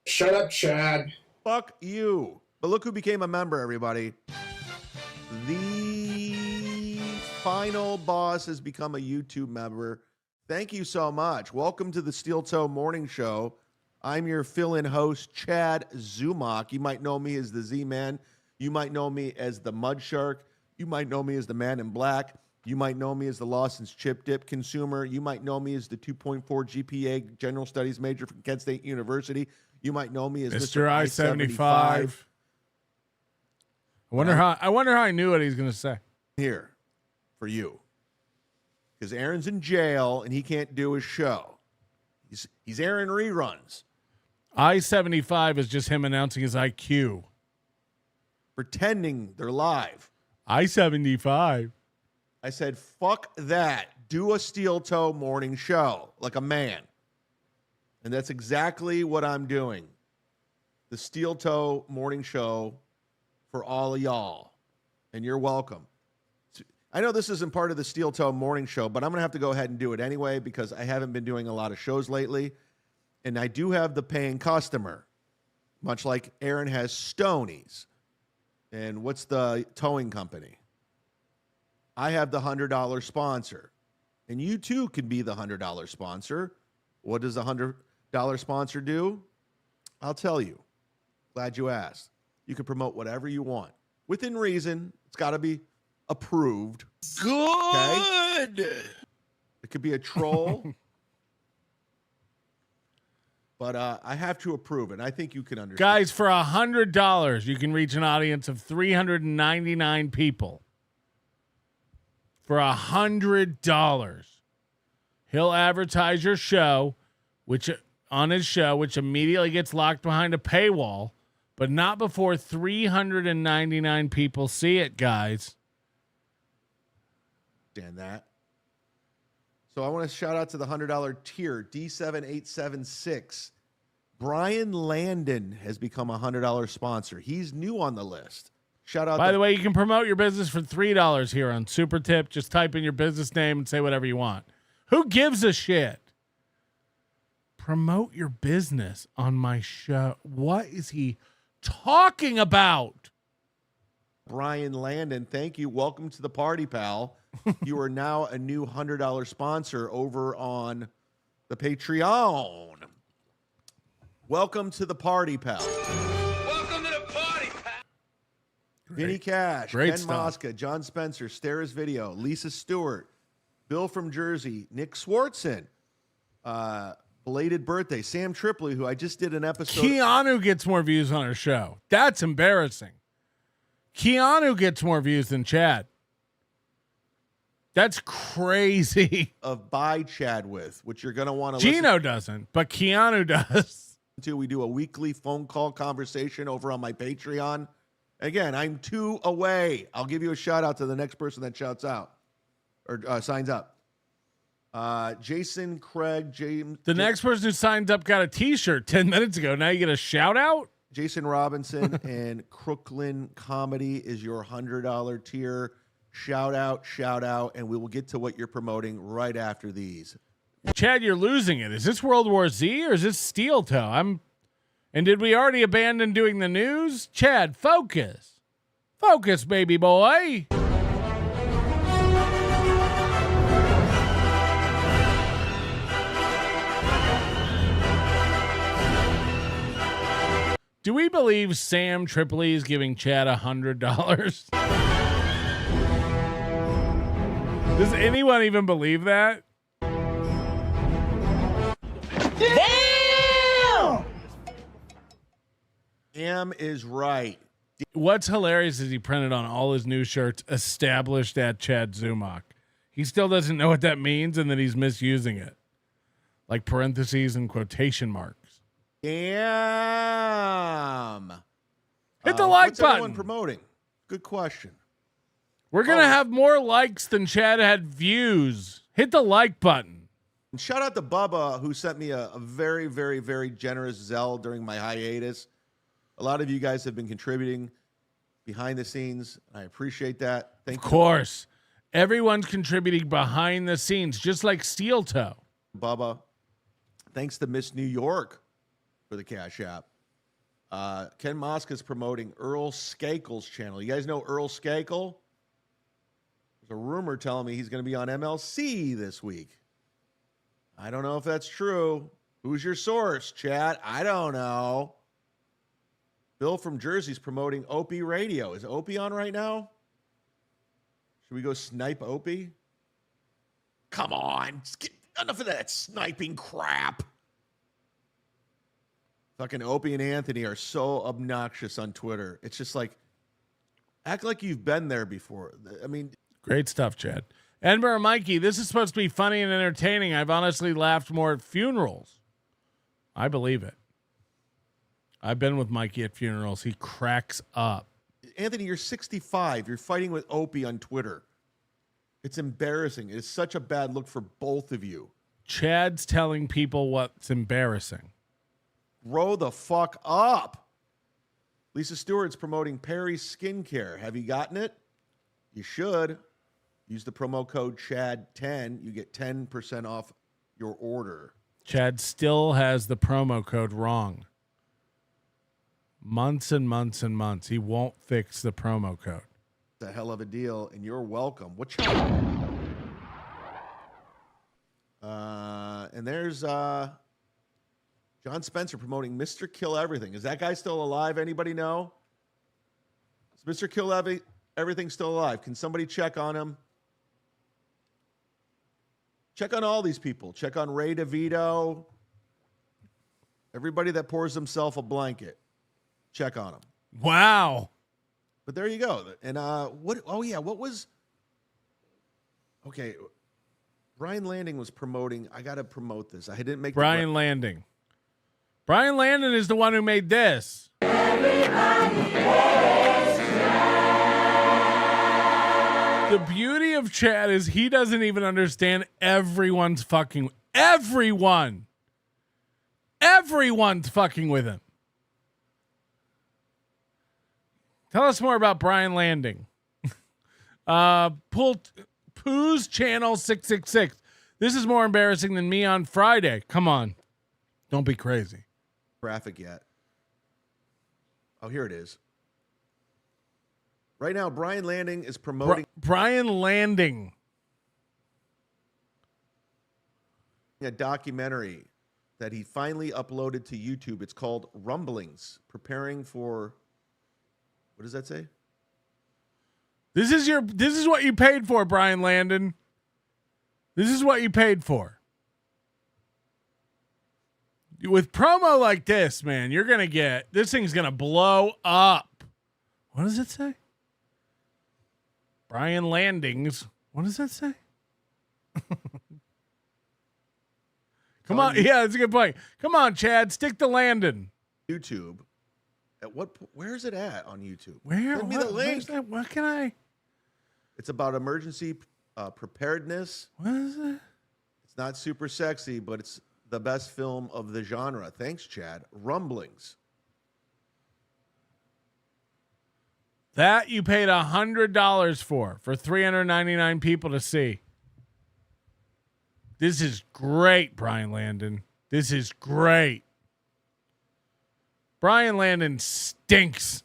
Shut up, Chad. Fuck you. But look who became a member, everybody. The final boss has become a YouTube member. Thank you so much. Welcome to the Steel Toe Morning Show. I'm your fill-in host, Chad Zumock. You might know me as the Z-Man. You might know me as the Mud Shark. You might know me as the Man in Black. You might know me as the Lawson's Chip Dip consumer. You might know me as the 2.4 GPA General Studies major from Kent State University. You might know me as Mr. I-75. I wonder how I knew what he's going to say. Here for you. Because Aaron's in jail and he can't do his show. He's airing reruns. I-75 is just him announcing his IQ. Pretending they're live. I-75. I said, fuck that. Do a Steel Toe morning show like a man. And that's exactly what I'm doing. The Steel Toe morning show for all of y'all. And you're welcome. I know this isn't part of the Steel Toe morning show, but I'm going to have to go ahead and do it anyway because I haven't been doing a lot of shows lately. And I do have the paying customer, much like Aaron has Stoney's. And what's the towing company? I have the $100 sponsor. And you too can be the $100 sponsor. What does the $100 sponsor do? I'll tell you. Glad you asked. You can promote whatever you want. Within reason. It's got to be approved. Good. Okay? It could be a troll. But I have to approve it. And I think you can understand. Guys, for $100, you can reach an audience of 399 people. For $100, he'll advertise your show, which immediately gets locked behind a paywall, but not before 399 people see it, guys. Understand that. So I want to shout out to the $100 tier, D7876. Brian Landon has become a $100 sponsor. He's new on the list. Shout out. By the way, you can promote your business for $3 here on Super Tip. Just type in your business name and say whatever you want. Who gives a shit? Promote your business on my show. What is he talking about? Brian Landon, thank you. Welcome to the party, pal. You are now a new $100 sponsor over on the Patreon. Welcome to the party, pal. Welcome to the party, pal. Vinny Cash, Great Ken stuff. Mosca, John Spencer, Stara's Video, Lisa Stewart, Bill from Jersey, Nick Swartzen, belated birthday, Sam Tripoli, who I just did an episode. Keanu gets more views on our show. That's embarrassing. Keanu gets more views than Chad. That's crazy. Of By Chad with, which you're going to want to Gino doesn't, but Keanu does. We do a weekly phone call conversation over on my Patreon. Again, I'm 2 away. I'll give you a shout out to the next person that shouts out or signs up. Jason, Craig, James. The next person who signed up got a T-shirt 10 minutes ago. Now you get a shout out? Jason Robinson and Crooklyn Comedy is your $100 tier. Shout out, and we will get to what you're promoting right after these. Chad, you're losing it. Is this World War Z or is this Steel Toe? And did we already abandon doing the news? Chad, focus. Focus, baby boy. Do we believe Sam Tripoli is giving Chad $100? Does anyone even believe that? Damn! Am is right. What's hilarious is he printed on all his new shirts, established at Chad Zumock. He still doesn't know what that means, and that he's misusing it. Like parentheses and quotation marks. Damn. Hit the like what's button. Everyone promoting? Good question. We're going to have more likes than Chad had views. Hit the like button. And shout out to Bubba, who sent me a very, very, very generous Zelle during my hiatus. A lot of you guys have been contributing behind the scenes. I appreciate that. Thank you. Of course. Everyone's contributing behind the scenes, just like Steel Toe. Bubba. Thanks to Miss New York for the Cash App. Ken Mosca's promoting Earl Skakel's channel. You guys know Earl Skakel? There's a rumor telling me he's going to be on MLC this week. I don't know if that's true. Who's your source, chat? I don't know. Bill from Jersey's promoting Opie Radio. Is Opie on right now? Should we go snipe Opie? Come on. Enough of that sniping crap. Fucking Opie and Anthony are so obnoxious on Twitter. It's just like, act like you've been there before. I mean, great stuff, Chad. Edinburgh Mikey, this is supposed to be funny and entertaining. I've honestly laughed more at funerals. I believe it. I've been with Mikey at funerals. He cracks up. Anthony, you're 65. You're fighting with Opie on Twitter. It's embarrassing. It's such a bad look for both of you. Chad's telling people what's embarrassing. Grow the fuck up. Lisa Stewart's promoting Perry's Skincare. Have you gotten it? You should. Use the promo code CHAD10. You get 10% off your order. Chad still has the promo code wrong. Months and months and months. He won't fix the promo code. It's a hell of a deal, and you're welcome. And there's John Spencer promoting Mr. Kill Everything. Is that guy still alive? Anybody know? Is Mr. Kill Everything still alive? Can somebody check on him? Check on all these people. Check on Ray DeVito. Everybody that pours himself a blanket. Check on him. Wow. But there you go. And what? Oh yeah, what was? Okay, Brian Landing was promoting. I got to promote this. I didn't make Brian Landing. Brian Landon is the one who made this. The beauty of Chad is he doesn't even understand everyone's fucking with him. Tell us more about Brian Landing. Pooh's Channel 666. This is more embarrassing than me on Friday. Come on. Don't be crazy. Graphic yet. Oh, here it is. Right now, Brian Landing is promoting Brian Landing. A documentary that he finally uploaded to YouTube. It's called Rumblings, preparing for, what does that say? This is what you paid for, Brian Landon. This is what you paid for. With promo like this, man, you're going to get, this thing's going to blow up. What does it say? Brian Landings. What does that say? Come on. Yeah, that's a good point. Come on, Chad. Stick to Landon. YouTube. At what? Where is it at on YouTube? Where? Send me the link. What can I? It's about emergency preparedness. What is it? It's not super sexy, but it's the best film of the genre. Thanks, Chad. Rumblings. That you paid $100 for 399 people to see. This is great, Brian Landon. This is great. Brian Landon stinks.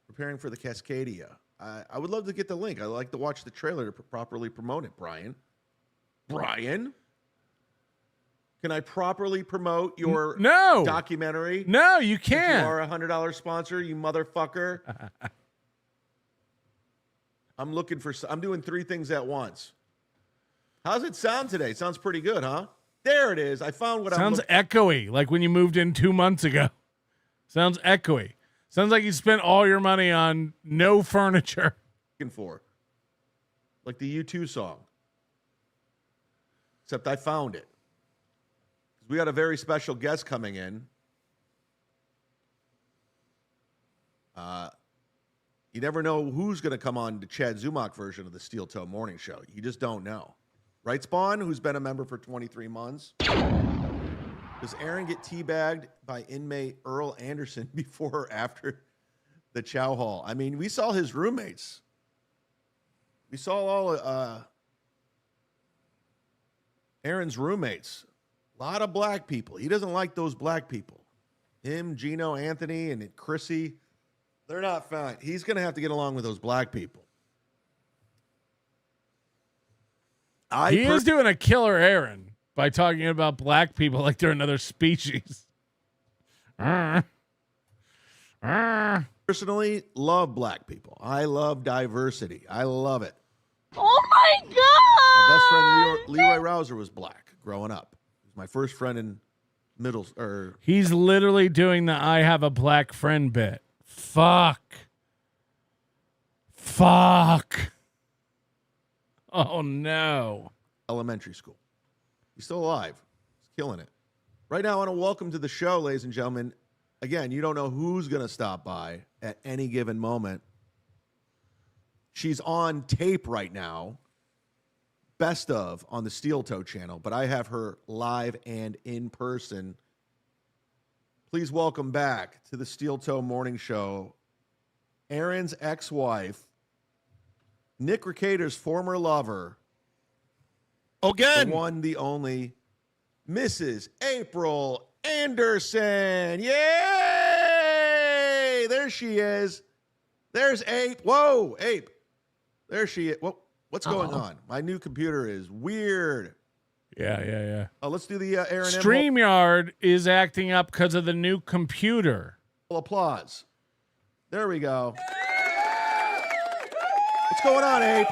Preparing for the Cascadia. I would love to get the link. I'd like to watch the trailer to properly promote it, Brian. Brian? Can I properly promote your documentary? No, you can't. You are a $100 sponsor, you motherfucker. I'm doing three things at once. How's it sound today? Sounds pretty good, huh? There it is. I found what Sounds echoey, like when you moved in 2 months ago. Sounds echoey. Sounds like you spent all your money on no furniture. For. Like the U2 song. Except I found it. We got a very special guest coming in. You never know who's going to come on the Chad Zumock version of the Steel Toe Morning Show. You just don't know. Right, Spawn, who's been a member for 23 months? Does Aaron get teabagged by inmate Earl Anderson before or after the chow hall? I mean, we saw his roommates. We saw all Aaron's roommates. A lot of black people. He doesn't like those black people. Him, Gino, Anthony, and Chrissy, they're not fine. He's going to have to get along with those black people. He is doing a killer Aaron by talking about black people like they're another species. Personally, love black people. I love diversity. I love it. Oh my god! My best friend Leroy Rouser was black growing up. He was my first friend in He's literally doing the I have a black friend bit. Fuck. Oh no. Elementary school. He's still alive. He's killing it. Right now, I want to welcome to the show, ladies and gentlemen. Again, you don't know who's going to stop by at any given moment. She's on tape right now. Best of on the Steel Toe channel, but I have her live and in person. Please welcome back to the Steel Toe Morning Show, Aaron's ex-wife, Nick Ricader's former lover, again, the one, the only, Mrs. April Anderson. Yay! There she is. There's Ape. Whoa, Ape. There she is. What's going on? My new computer is weird. Yeah. Oh, let's do the Aaron. StreamYard is acting up because of the new computer. Applause. There we go. What's going on, Ape?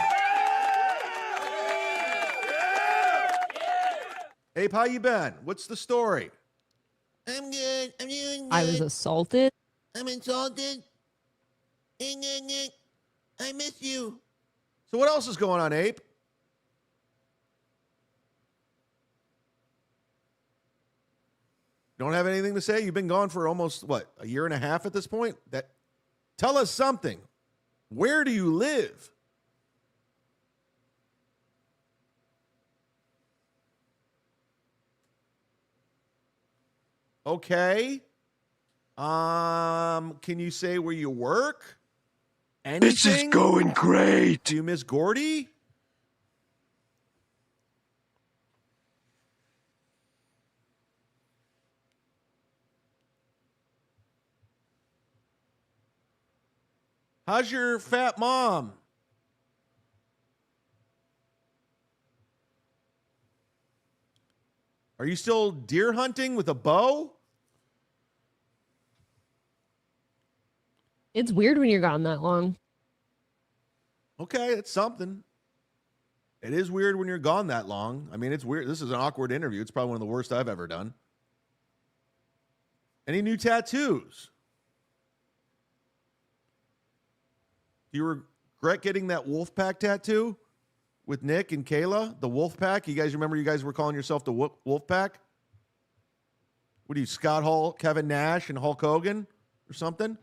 Ape, how you been? What's the story? I'm good. I'm doing good. I was assaulted. I'm insulted. I miss you. So what else is going on, Ape? Don't have anything to say? You've been gone for almost, a year and a half at this point? Tell us something. Where do you live? Okay. Can you say where you work? Anything? This is going great. Do you miss Gordy? How's your fat mom? Are you still deer hunting with a bow? It's weird when you're gone that long. Okay, it's something. It is weird when you're gone that long. I mean, it's weird. This is an awkward interview. It's probably one of the worst I've ever done. Any new tattoos? Do you regret getting that wolf pack tattoo with Nick and Kayla? The wolf pack? You guys remember you guys were calling yourself the wolf pack? What are you, Scott Hall, Kevin Nash, and Hulk Hogan or something?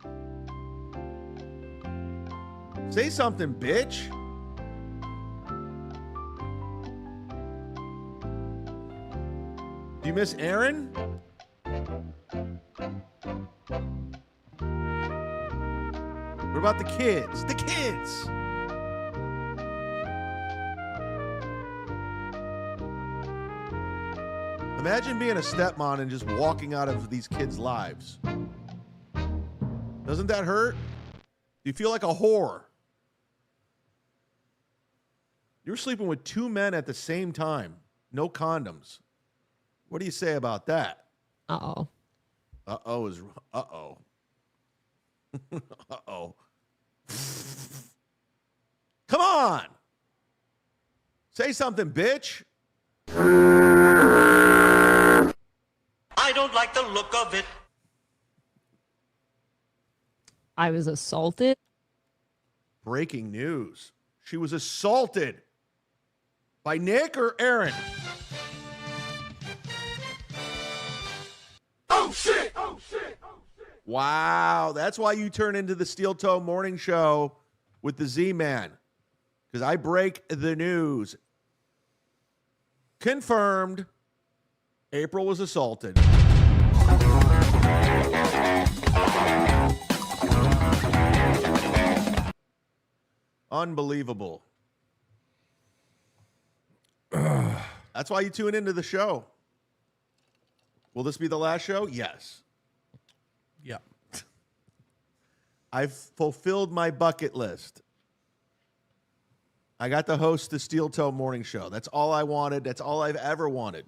Say something, bitch. Do you miss Aaron? What about the kids? The kids! Imagine being a stepmom and just walking out of these kids' lives. Doesn't that hurt? Do you feel like a whore? You're sleeping with two men at the same time. No condoms. What do you say about that? Uh-oh. Uh-oh is... Uh-oh. Uh-oh. Come on! Say something, bitch! I don't like the look of it. I was assaulted. Breaking news. She was assaulted by Nick or Aaron? Oh, shit! Oh, shit! Wow, that's why you turn into the Steel Toe Morning Show with the Z-Man. Because I break the news. Confirmed, April was assaulted. Unbelievable. That's why you tune into the show. Will this be the last show? Yes. Yep. I've fulfilled my bucket list. I got to host the Steel Toe Morning Show. That's all I wanted. That's all I've ever wanted.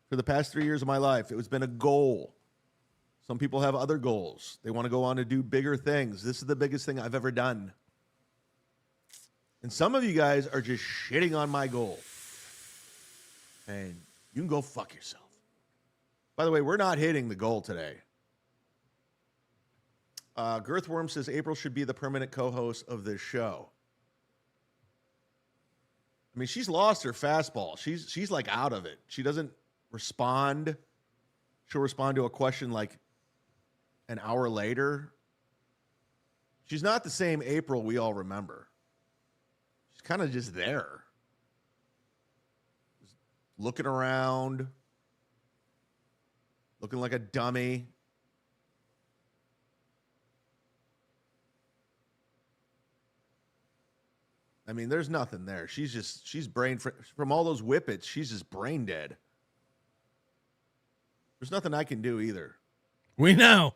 For the past 3 years of my life, it's been a goal. Some people have other goals. They want to go on to do bigger things. This is the biggest thing I've ever done. And some of you guys are just shitting on my goal. And you can go fuck yourself. By the way, we're not hitting the goal today. Girthworm says April should be the permanent co-host of this show. I mean, she's lost her fastball. She's like out of it. She doesn't respond. She'll respond to a question like an hour later. She's not the same April we all remember. She's kind of just there. Just looking around. Looking like a dummy. I mean, there's nothing there. She's brain from all those whippets. She's just brain dead. There's nothing I can do either. We know.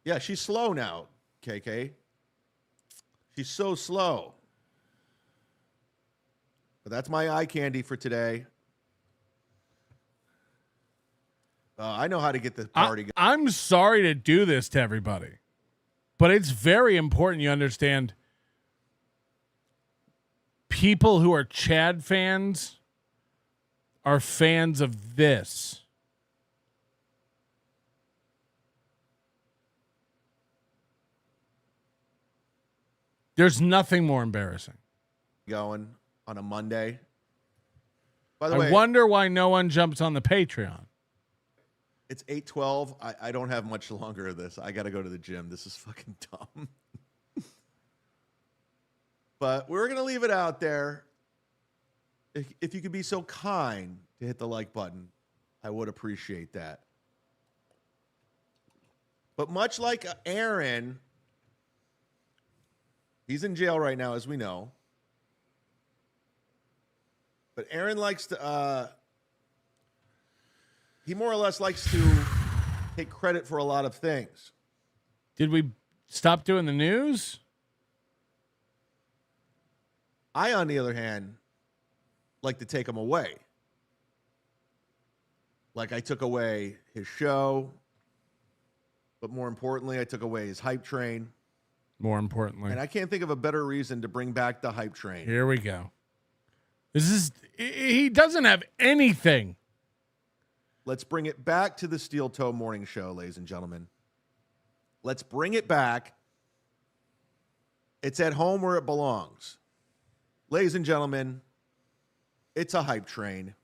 Yeah, she's slow now, KK. She's so slow. But that's my eye candy for today. I know how to get the party going. I'm sorry to do this to everybody, but it's very important you understand people who are Chad fans are fans of this. There's nothing more embarrassing. Going on a Monday. By the way, I wonder why no one jumps on the Patreon. It's 8:12. I don't have much longer of this. I got to go to the gym. This is fucking dumb. But we're going to leave it out there. If you could be so kind to hit the like button, I would appreciate that. But much like Aaron, he's in jail right now, as we know. But Aaron likes to, he more or less likes to take credit for a lot of things. Did we stop doing the news? I, on the other hand, like to take him away. Like I took away his show, but more importantly, I took away his hype train. More importantly. And I can't think of a better reason to bring back the hype train. Here we go. He doesn't have anything. Let's bring it back to the Steel Toe Morning Show, ladies and gentlemen. Let's bring it back. It's at home where it belongs. Ladies and gentlemen, it's a hype train.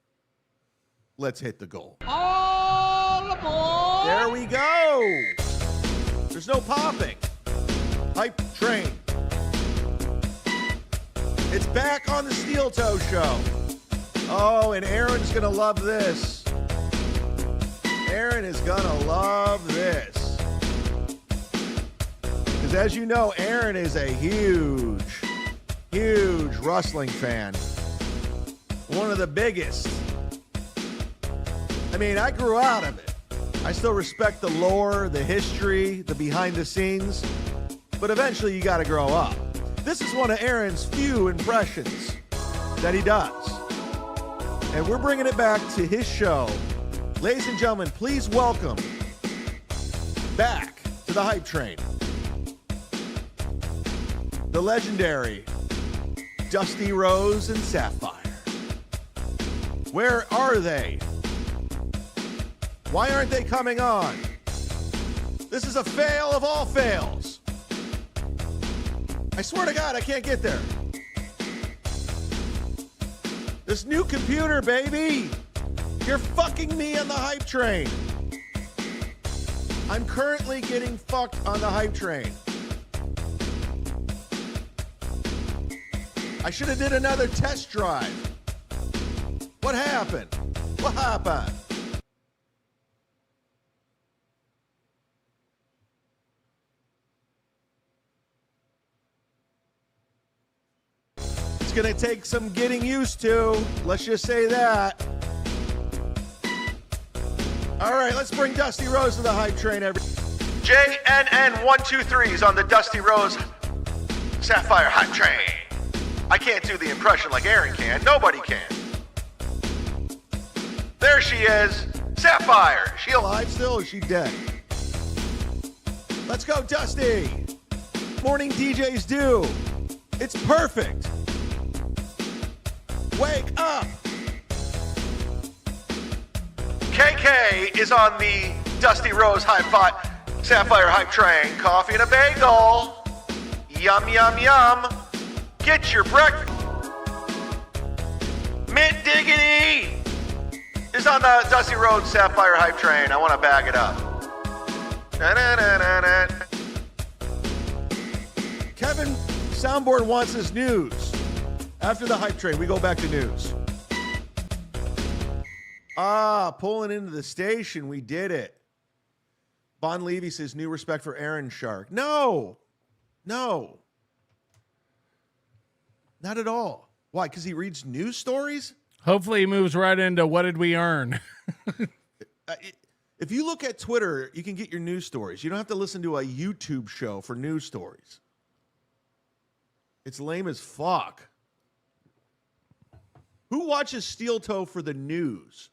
Let's hit the goal. All aboard! There we go. There's no popping. Hype train. It's back on the Steel Toe Show. Oh, and Aaron's going to love this. Aaron is going to love this. Because as you know, Aaron is a huge wrestling fan. One of the biggest. I mean, I grew out of it. I still respect the lore, the history, the behind the scenes. But eventually you got to grow up. This is one of Aaron's few impressions that he does. And we're bringing it back to his show. Ladies and gentlemen, please welcome back to the hype train, the legendary Dusty Rose and Sapphire. Where are they? Why aren't they coming on? This is a fail of all fails. I swear to God, I can't get there. This new computer, baby. You're fucking me on the hype train. I'm currently getting fucked on the hype train. I should have did another test drive. What happened? What happened? It's going to take some getting used to. Let's just say that. All right, let's bring Dusty Rose to the hype train. JNN123 is on the Dusty Rose Sapphire hype train. I can't do the impression like Aaron can. Nobody can. There she is. Sapphire. Is she alive still or is she dead? Let's go, Dusty. Morning DJs do. It's perfect. Wake up. KK is on the Dusty Rose Sapphire hype train. Coffee and a bagel. Yum, yum, yum. Get your breakfast. Mint Diggity is on the Dusty Rose Sapphire hype train. I want to bag it up. Da-da-da-da-da. Kevin Soundboard wants his news. After the hype train, we go back to news. Pulling into the station. We did it. Bon Levy says new respect for Aaron Shark. No. Not at all. Why? Because he reads news stories? Hopefully he moves right into what did we earn? If you look at Twitter, you can get your news stories. You don't have to listen to a YouTube show for news stories. It's lame as fuck. Who watches Steel Toe for the news?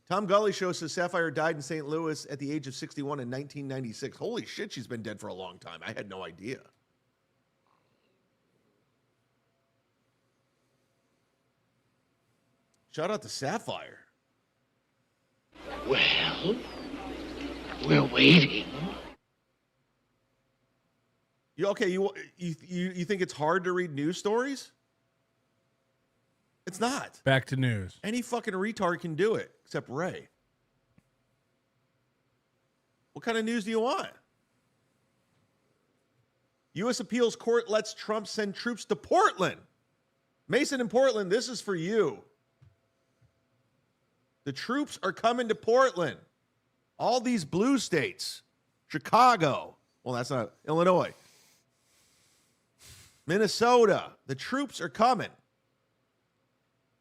Tom Gully Show says Sapphire died in St. Louis at the age of 61 in 1996. Holy shit, she's been dead for a long time. I had no idea. Shout out to Sapphire. Well, we're waiting. You think it's hard to read news stories? It's not. Back to news. Any fucking retard can do it, except Ray. What kind of news do you want? U.S. Appeals Court lets Trump send troops to Portland. Mason in Portland, this is for you. The troops are coming to Portland. All these blue states. Chicago. Well, that's not Illinois. Minnesota. The troops are coming.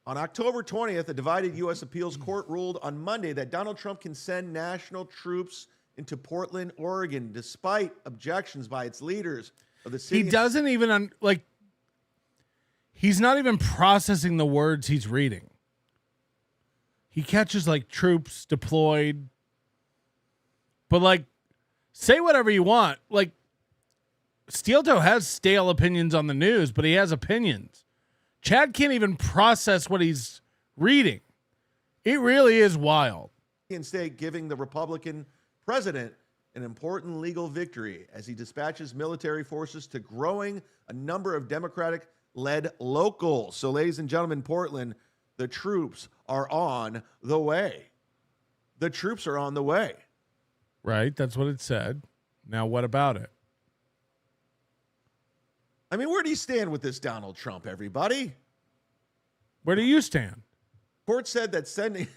On October 20th, a divided U.S. Appeals Court ruled on Monday that Donald Trump can send national troops into Portland, Oregon, despite objections by its leaders of the city. He doesn't even, he's not even processing the words he's reading. He catches troops deployed. But say whatever you want. Steel Toe has stale opinions on the news, but he has opinions. Chad can't even process what he's reading. It really is wild. State giving the Republican president an important legal victory as he dispatches military forces to growing a number of Democratic-led locals. So, ladies and gentlemen, Portland, the troops are on the way. The troops are on the way. Right, that's what it said. Now, what about it? I mean, where do you stand with this Donald Trump, everybody? Where do you stand? Court said that sending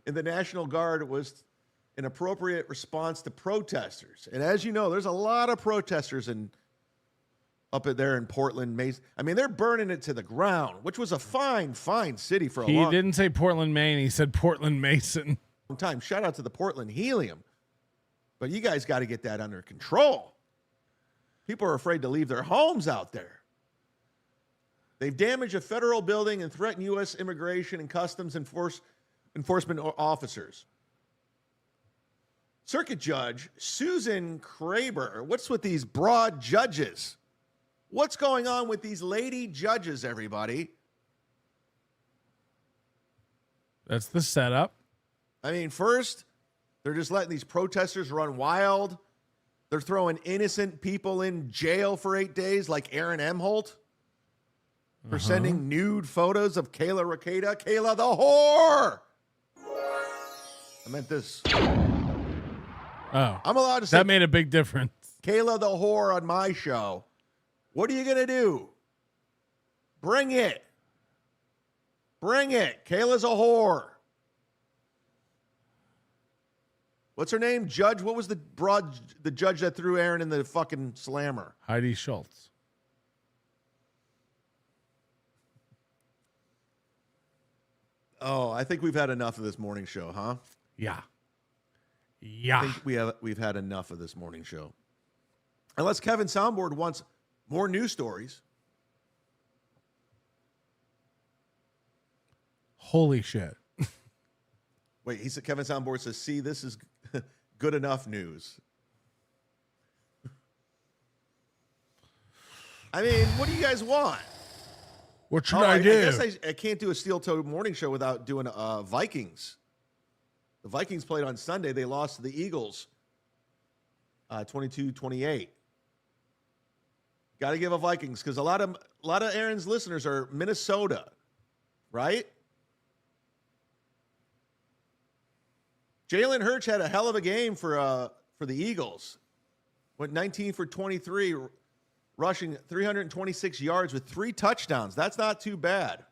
in the National Guard was an appropriate response to protesters. And as you know, there's a lot of protesters up there in Portland, Maine. I mean, they're burning it to the ground, which was a fine city for a long time. He didn't say Portland, Maine. He said Portland, Mason. Time. Shout out to the Portland Helium. But you guys got to get that under control. People are afraid to leave their homes out there. They've damaged a federal building and threatened U.S. immigration and customs enforcement officers. Circuit Judge Susan Kraber. What's with these broad judges? What's going on with these lady judges, everybody? That's the setup. I mean, first, they're just letting these protesters run wild. They're throwing innocent people in jail for 8 days, like Aaron Emholt, for sending nude photos of Kayla Rakeda. Kayla the whore! I meant this. Oh. I'm allowed to say that made a big difference. Kayla the whore on my show. What are you going to do? Bring it. Bring it. Kayla's a whore. What's her name? Judge? What was the judge that threw Aaron in the fucking slammer? Heidi Schultz. Oh, I think we've had enough of this morning show, huh? Yeah. Yeah. I think we've had enough of this morning show. Unless Kevin Soundboard wants more news stories. Holy shit. Wait, he said Kevin Soundboard says, see, this is good enough news. I mean, what do you guys want? What should I do? I guess I can't do a Steel Toe morning show without doing Vikings. The Vikings played on Sunday. They lost to the Eagles 22-28. Got to give a Vikings because a lot of Aaron's listeners are Minnesota, right? Jalen Hurts had a hell of a game for the Eagles. Went 19 for 23, rushing 326 yards with 3 touchdowns. That's not too bad.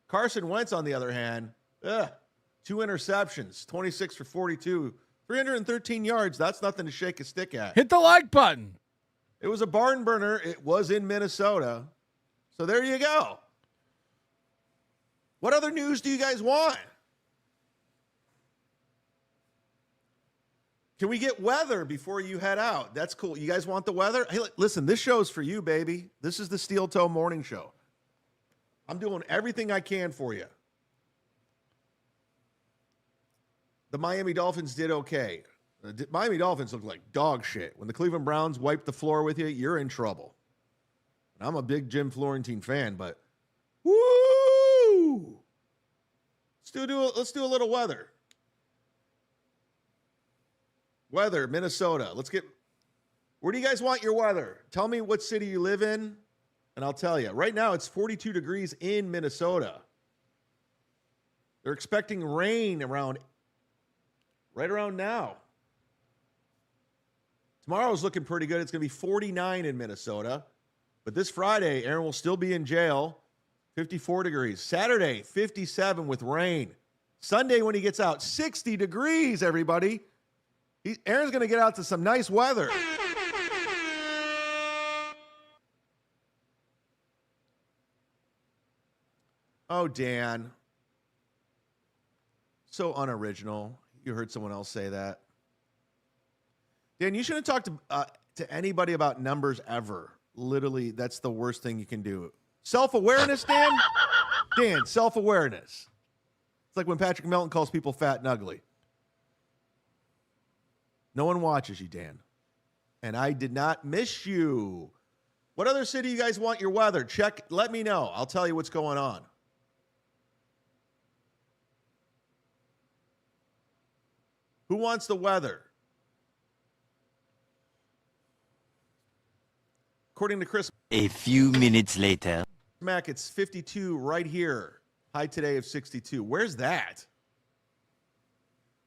Carson Wentz, on the other hand, 2 interceptions, 26 for 42, 313 yards. That's nothing to shake a stick at. Hit the like button. It was a barn burner. It was in Minnesota. So there you go. What other news do you guys want? Can we get weather before you head out? That's cool. You guys want the weather? Hey, listen, this show's for you, baby. This is the Steel Toe Morning Show. I'm doing everything I can for you. The Miami Dolphins did okay. The Miami Dolphins look like dog shit. When the Cleveland Browns wipe the floor with you, you're in trouble. And I'm a big Jim Florentine fan, but woo! Let's do a little weather. Weather, Minnesota. Where do you guys want your weather? Tell me what city you live in, and I'll tell you. Right now, it's 42 degrees in Minnesota. They're expecting rain right around now. Tomorrow's looking pretty good. It's going to be 49 in Minnesota. But this Friday, Aaron will still be in jail. 54 degrees. Saturday, 57 with rain. Sunday, when he gets out, 60 degrees, everybody. Aaron's going to get out to some nice weather. Oh, Dan. So unoriginal. You heard someone else say that. Dan, you shouldn't talk to anybody about numbers ever. Literally, that's the worst thing you can do. Self-awareness, Dan? Dan, self-awareness. It's like when Patrick Melton calls people fat and ugly. No one watches you, Dan. And I did not miss you. What other city you guys want your weather? Check. Let me know. I'll tell you what's going on. Who wants the weather? According to Chris. A few minutes later. Mac, it's 52 right here. High today of 62. Where's that?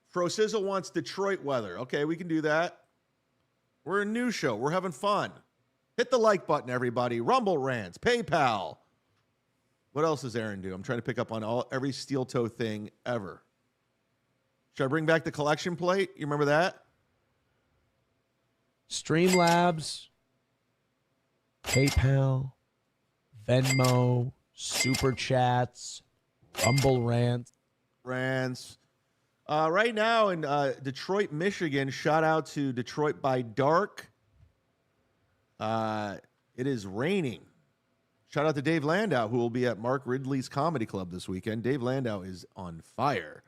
Fro Sizzle wants Detroit weather. Okay, we can do that. We're a news show. We're having fun. Hit the like button, everybody. Rumble rants, PayPal. What else does Aaron do? I'm trying to pick up on every steel toe thing ever. Should I bring back the collection plate? You remember that? Streamlabs, PayPal, Venmo, Super Chats, Rumble rants. Right now in Detroit, Michigan, shout out to Detroit by Dark. It is raining. Shout out to Dave Landau, who will be at Mark Ridley's Comedy Club this weekend. Dave Landau is on fire.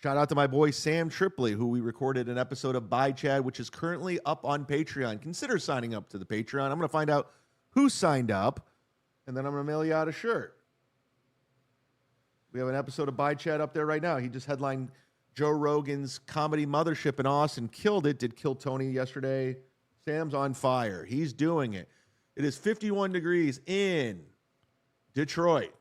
Shout out to my boy Sam Tripley, who we recorded an episode of By Chad, which is currently up on Patreon. Consider signing up to the Patreon. I'm going to find out who signed up, and then I'm going to mail you out a shirt. We have an episode of By Chad up there right now. He just headlined Joe Rogan's Comedy Mothership in Austin. Killed it. Did Kill Tony yesterday. Sam's on fire. He's doing it. It is 51 degrees in Detroit.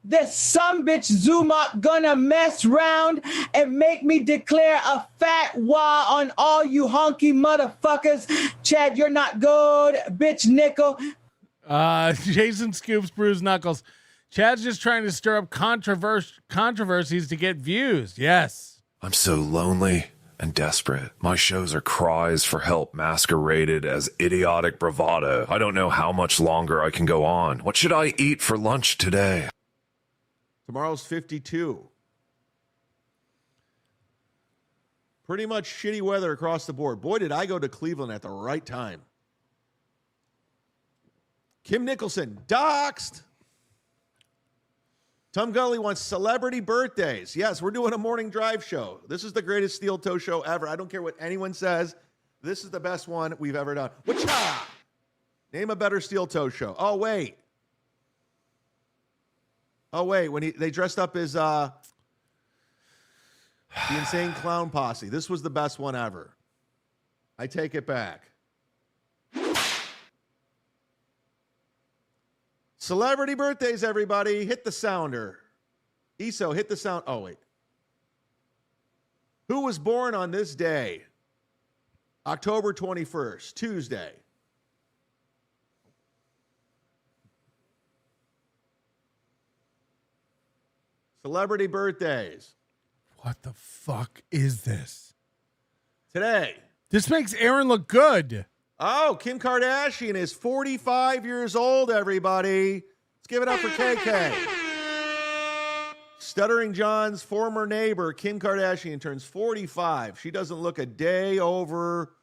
This sumbitch Zumock gonna mess round and make me declare a fatwa on all you honky motherfuckers. Chad, you're not good, bitch nickel. Jason Scoops, Bruise Knuckles. Chad's just trying to stir up controversies to get views. Yes. I'm so lonely and desperate. My shows are cries for help masqueraded as idiotic bravado. I don't know how much longer I can go on. What should I eat for lunch today? Tomorrow's 52. Pretty much shitty weather across the board. Boy, did I go to Cleveland at the right time. Kim Nicholson, doxed. Tom Gully wants celebrity birthdays. Yes, we're doing a morning drive show. This is the greatest steel toe show ever. I don't care what anyone says. This is the best one we've ever done. Whatcha? Name a better steel toe show. Oh, wait. When they dressed up as the Insane Clown Posse. This was the best one ever. I take it back. Celebrity birthdays, everybody. Hit the sounder. ESO, hit the sound. Oh, wait. Who was born on this day? October 21st, Tuesday. Celebrity birthdays. What the fuck is this? Today. This makes Aaron look good. Oh, Kim Kardashian is 45 years old, everybody. Let's give it up for KK. Stuttering John's former neighbor, Kim Kardashian, turns 45. She doesn't look a day over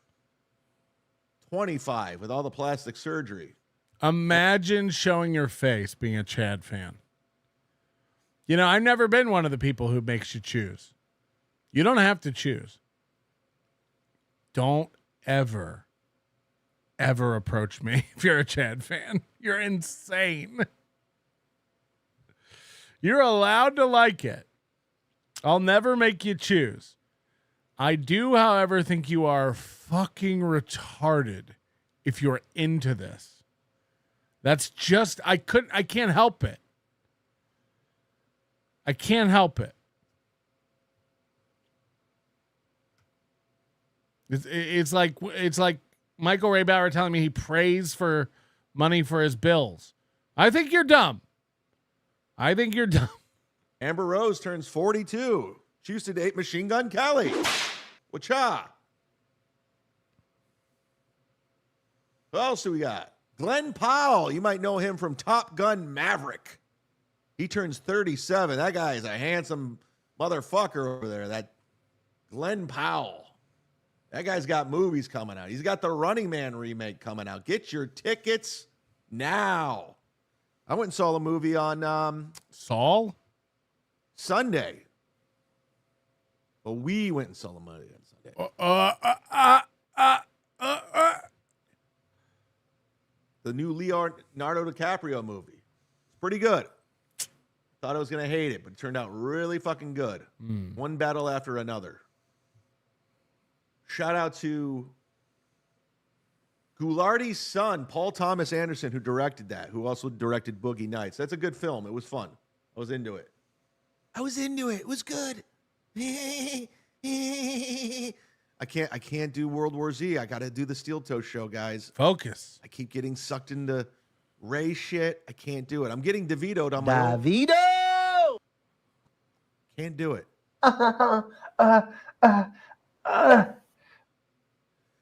25 with all the plastic surgery. Imagine showing your face being a Chad fan. You know, I've never been one of the people who makes you choose. You don't have to choose. Don't ever approach me if you're a Chad fan. You're insane. You're allowed to like it. I'll never make you choose. I do, however, think you are fucking retarded if you're into this. That's just, I can't help it. I can't help it. It's like Michael Ray Bauer telling me he prays for money for his bills. I think you're dumb. Amber Rose turns 42. She used to date Machine Gun Kelly. Wacha. Who else do we got? Glenn Powell. You might know him from Top Gun Maverick. He turns 37. That guy is a handsome motherfucker over there. That Glenn Powell. That guy's got movies coming out. He's got the Running Man remake coming out. Get your tickets now. I went and saw the movie on Sunday. Well, we went and saw the movie on Sunday. The new Leonardo DiCaprio movie. It's pretty good. Thought I was going to hate it, but it turned out really fucking good. One battle after another. Shout out to Goulardi's son, Paul Thomas Anderson, who directed that, who also directed Boogie Nights. That's a good film. It was fun. I was into it. It was good. I can't do World War Z. I got to do the Steel Toe show, guys. Focus. I keep getting sucked into Ray shit. I can't do it. I'm getting DeVito'd on my own. Can't do it.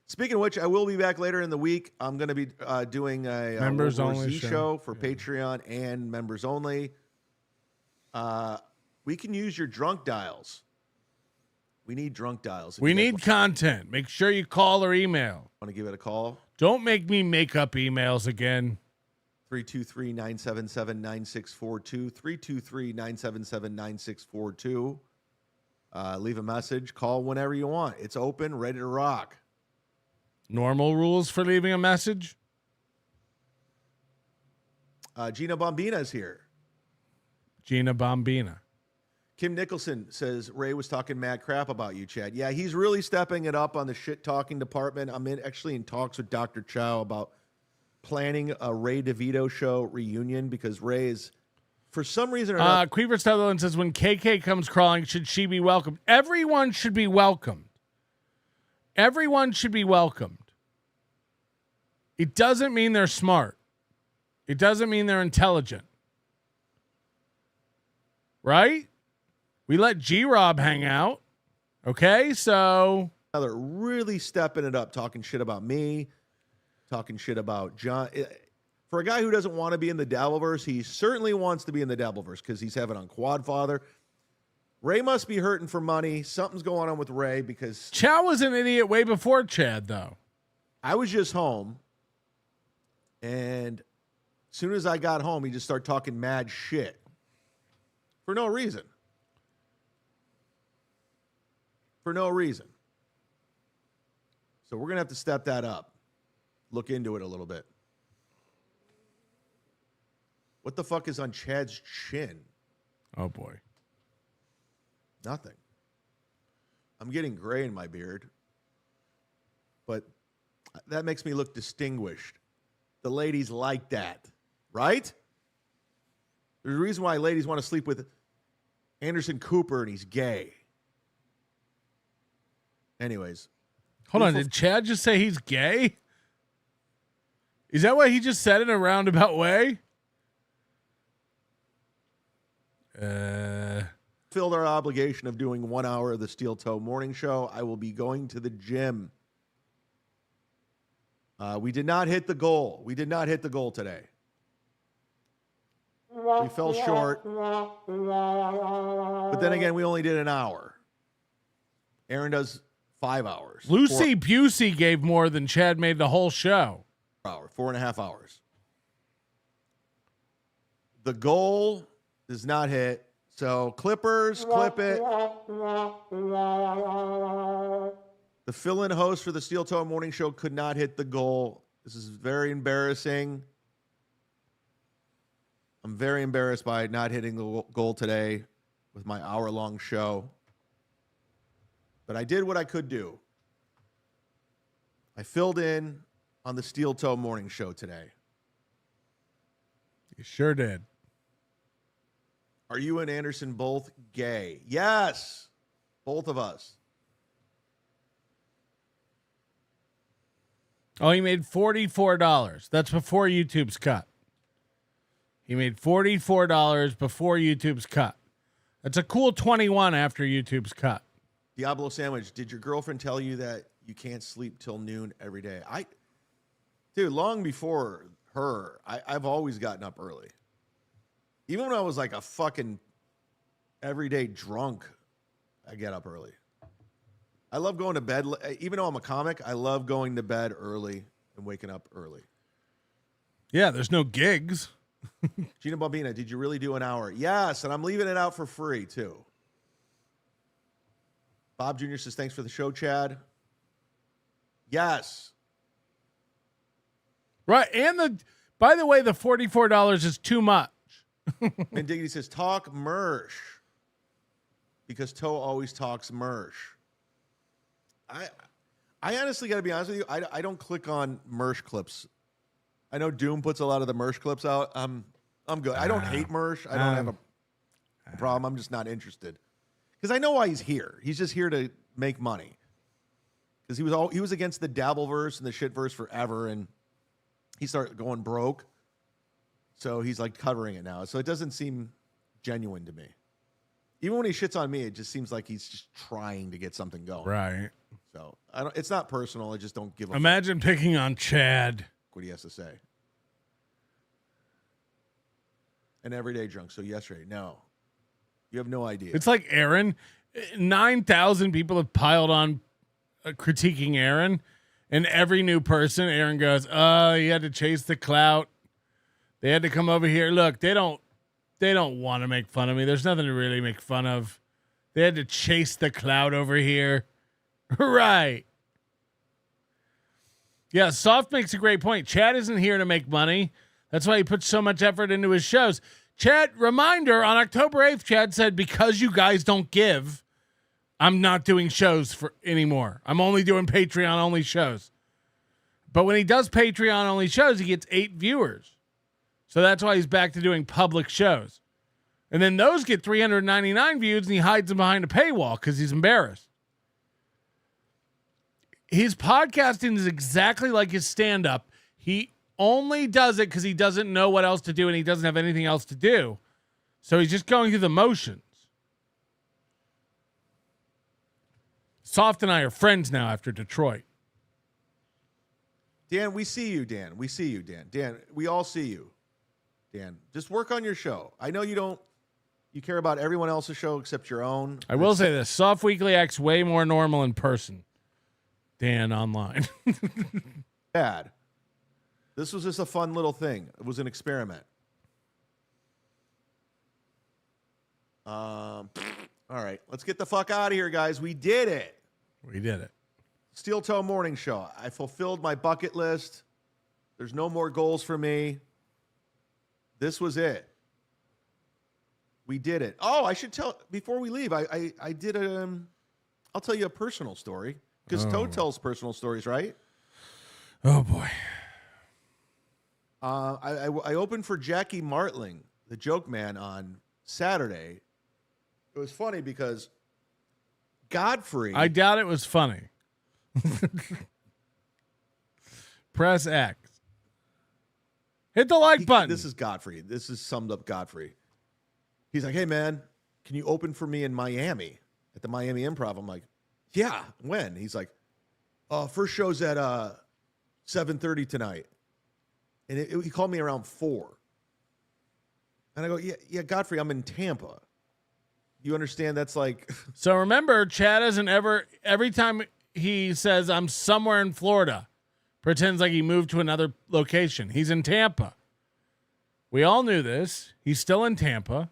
Speaking of which, I will be back later in the week. I'm going to be doing a members World War only Z show for Patreon and members only. We can use your drunk dials. We need drunk dials. We need content. Make sure you call or email. Want to give it a call? Don't make me make up emails again. 323-977-9642. 323-977-9642. Leave a message. Call whenever you want. It's open, ready to rock. Normal rules for leaving a message? Gina Bombina's here. Gina Bombina. Kim Nicholson says Ray was talking mad crap about you, Chad. Yeah, he's really stepping it up on the shit talking department. I'm actually in talks with Dr. Chow about planning a Ray DeVito show reunion because Ray is, for some reason or not. Queever Sutherland says when KK comes crawling, should she be welcomed? Everyone should be welcomed. Everyone should be welcomed. It doesn't mean they're smart. It doesn't mean they're intelligent. Right? We let G-Rob hang out. Okay, so. They're really stepping it up, talking shit about me, talking shit about John. For a guy who doesn't want to be in the Dabbleverse, he certainly wants to be in the Dabbleverse because he's having on Quadfather. Ray must be hurting for money. Something's going on with Ray because Chow was an idiot way before Chad, though. I was just home, and as soon as I got home, he just started talking mad shit for no reason. For no reason. So we're going to have to step that up. Look into it a little bit. What the fuck is on Chad's chin? Oh, boy. Nothing. I'm getting gray in my beard, but that makes me look distinguished. The ladies like that, right? There's a reason why ladies want to sleep with Anderson Cooper and he's gay. Anyways. Hold on. Did Chad just say he's gay? Is that what he just said in a roundabout way? Fulfilled our obligation of doing 1 hour of the Steel Toe Morning Show. I will be going to the gym. We did not hit the goal. We did not hit the goal today. We fell short. But then again, we only did an hour. Aaron does 5 hours. Lucy Busey gave more than Chad made the whole show. 4.5 hours. The goal does not hit. So Clippers, clip it. The fill-in host for the Steel Toe Morning Show could not hit the goal. This is very embarrassing. I'm very embarrassed by not hitting the goal today with my hour-long show. But I did what I could do. I filled in on the Steel Toe Morning Show today. You sure did. Are you and Anderson both gay? Yes. Both of us. Oh, he made $44. That's before YouTube's cut. He made $44 before YouTube's cut. That's a cool 21 after YouTube's cut. Diablo Sandwich, did your girlfriend tell you that you can't sleep till noon every day? Dude, long before her, I've always gotten up early. Even when I was like a fucking everyday drunk, I get up early. I love going to bed. Even though I'm a comic, I love going to bed early and waking up early. Yeah, there's no gigs. Gina Bambina, did you really do an hour? Yes, and I'm leaving it out for free, too. Bob Jr. says, thanks for the show, Chad. Yes. Right, and by the way, the $44 is too much. And Diggity says, talk Mersh. Because Toe always talks Mersh. I honestly got to be honest with you. I don't click on Mersh clips. I know Doom puts a lot of the Mersh clips out. I'm good. I don't hate Mersh. I don't have a problem. I'm just not interested. Because I know why he's here. He's just here to make money. Because he was against the Dabbleverse and the Shitverse forever, and he started going broke. So he's like covering it now. So it doesn't seem genuine to me. Even when he shits on me, it just seems like he's just trying to get something going. Right. So it's not personal. I just don't give a Imagine picking on Chad. What he has to say. An everyday drunk. So yesterday, no. You have no idea. It's like Aaron. 9,000 people have piled on critiquing Aaron. And every new person, Aaron goes, oh, you had to chase the clout. They had to come over here. Look, they don't want to make fun of me. There's nothing to really make fun of. They had to chase the cloud over here. Right. Yeah, Soft makes a great point. Chad isn't here to make money. That's why he puts so much effort into his shows. Chad, reminder, on October 8th, Chad said, because you guys don't give, I'm not doing shows anymore. I'm only doing Patreon-only shows. But when he does Patreon-only shows, he gets 8 viewers. So that's why he's back to doing public shows. And then those get 399 views, and he hides them behind a paywall because he's embarrassed. His podcasting is exactly like his stand-up. He only does it because he doesn't know what else to do, and he doesn't have anything else to do. So he's just going through the motions. Soft and I are friends now after Detroit. Dan, we see you, Dan. We see you, Dan. Dan, we all see you. Dan, just work on your show. I know you don't You care about everyone else's show except your own. I will say this. Soft Weekly acts way more normal in person than online. Bad. This was just a fun little thing. It was an experiment. All right. Let's get the fuck out of here, guys. We did it. We did it. Steel Toe Morning Show. I fulfilled my bucket list. There's no more goals for me. This was it. We did it. Oh, I should tell before we leave. I did I'll tell you a personal story because Toe tells personal stories, right? Oh boy. I opened for Jackie Martling, the Joke Man, on Saturday. It was funny because Godfrey. I doubt it was funny. Press X. Hit the like button. This is Godfrey. This is summed up Godfrey. He's like, hey, man, can you open for me in Miami at the Miami Improv? I'm like, yeah, when? He's like, first show's at 7:30 tonight. And he called me around 4. And I go, yeah, Godfrey, I'm in Tampa. You understand that's like... So remember, Chad doesn't every time he says, I'm somewhere in Florida, pretends like he moved to another location. He's in Tampa. We all knew this. He's still in Tampa.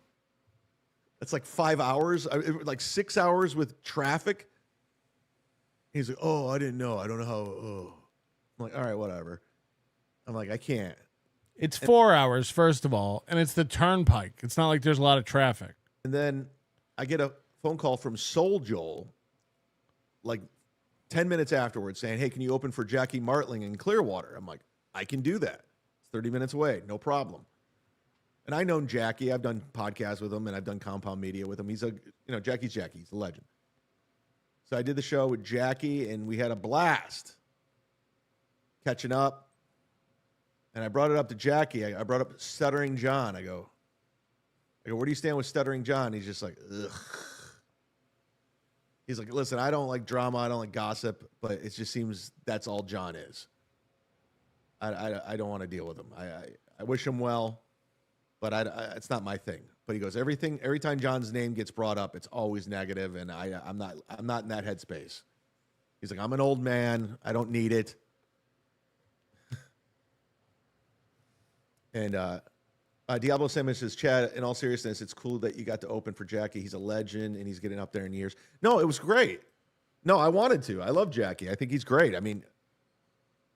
It's like 5 hours, like 6 hours with traffic. He's like, oh, I didn't know. I don't know how. Oh. I'm like, all right, whatever. I'm like, I can't. It's 4 hours, first of all, and it's the turnpike. It's not like there's a lot of traffic. And then I get a phone call from Soul Joel, like 10 minutes afterwards, saying, hey, can you open for Jackie Martling in Clearwater? I'm like, I can do that. It's 30 minutes away, no problem. And I've known Jackie. I've done podcasts with him, and I've done Compound Media with him. He's Jackie's Jackie. He's a legend. So I did the show with Jackie, and we had a blast catching up. And I brought it up to Jackie. I brought up Stuttering John. I go, where do you stand with Stuttering John? He's just like, ugh. He's like, listen, I don't like drama. I don't like gossip, but it just seems that's all John is. I don't want to deal with him. I wish him well. But it's not my thing. But he goes, every time John's name gets brought up, it's always negative, and I'm not in that headspace. He's like, I'm an old man. I don't need it. And Diablo Simmons says, Chad, in all seriousness, it's cool that you got to open for Jackie. He's a legend, and he's getting up there in years. No, it was great. No, I wanted to. I love Jackie. I think he's great. I mean,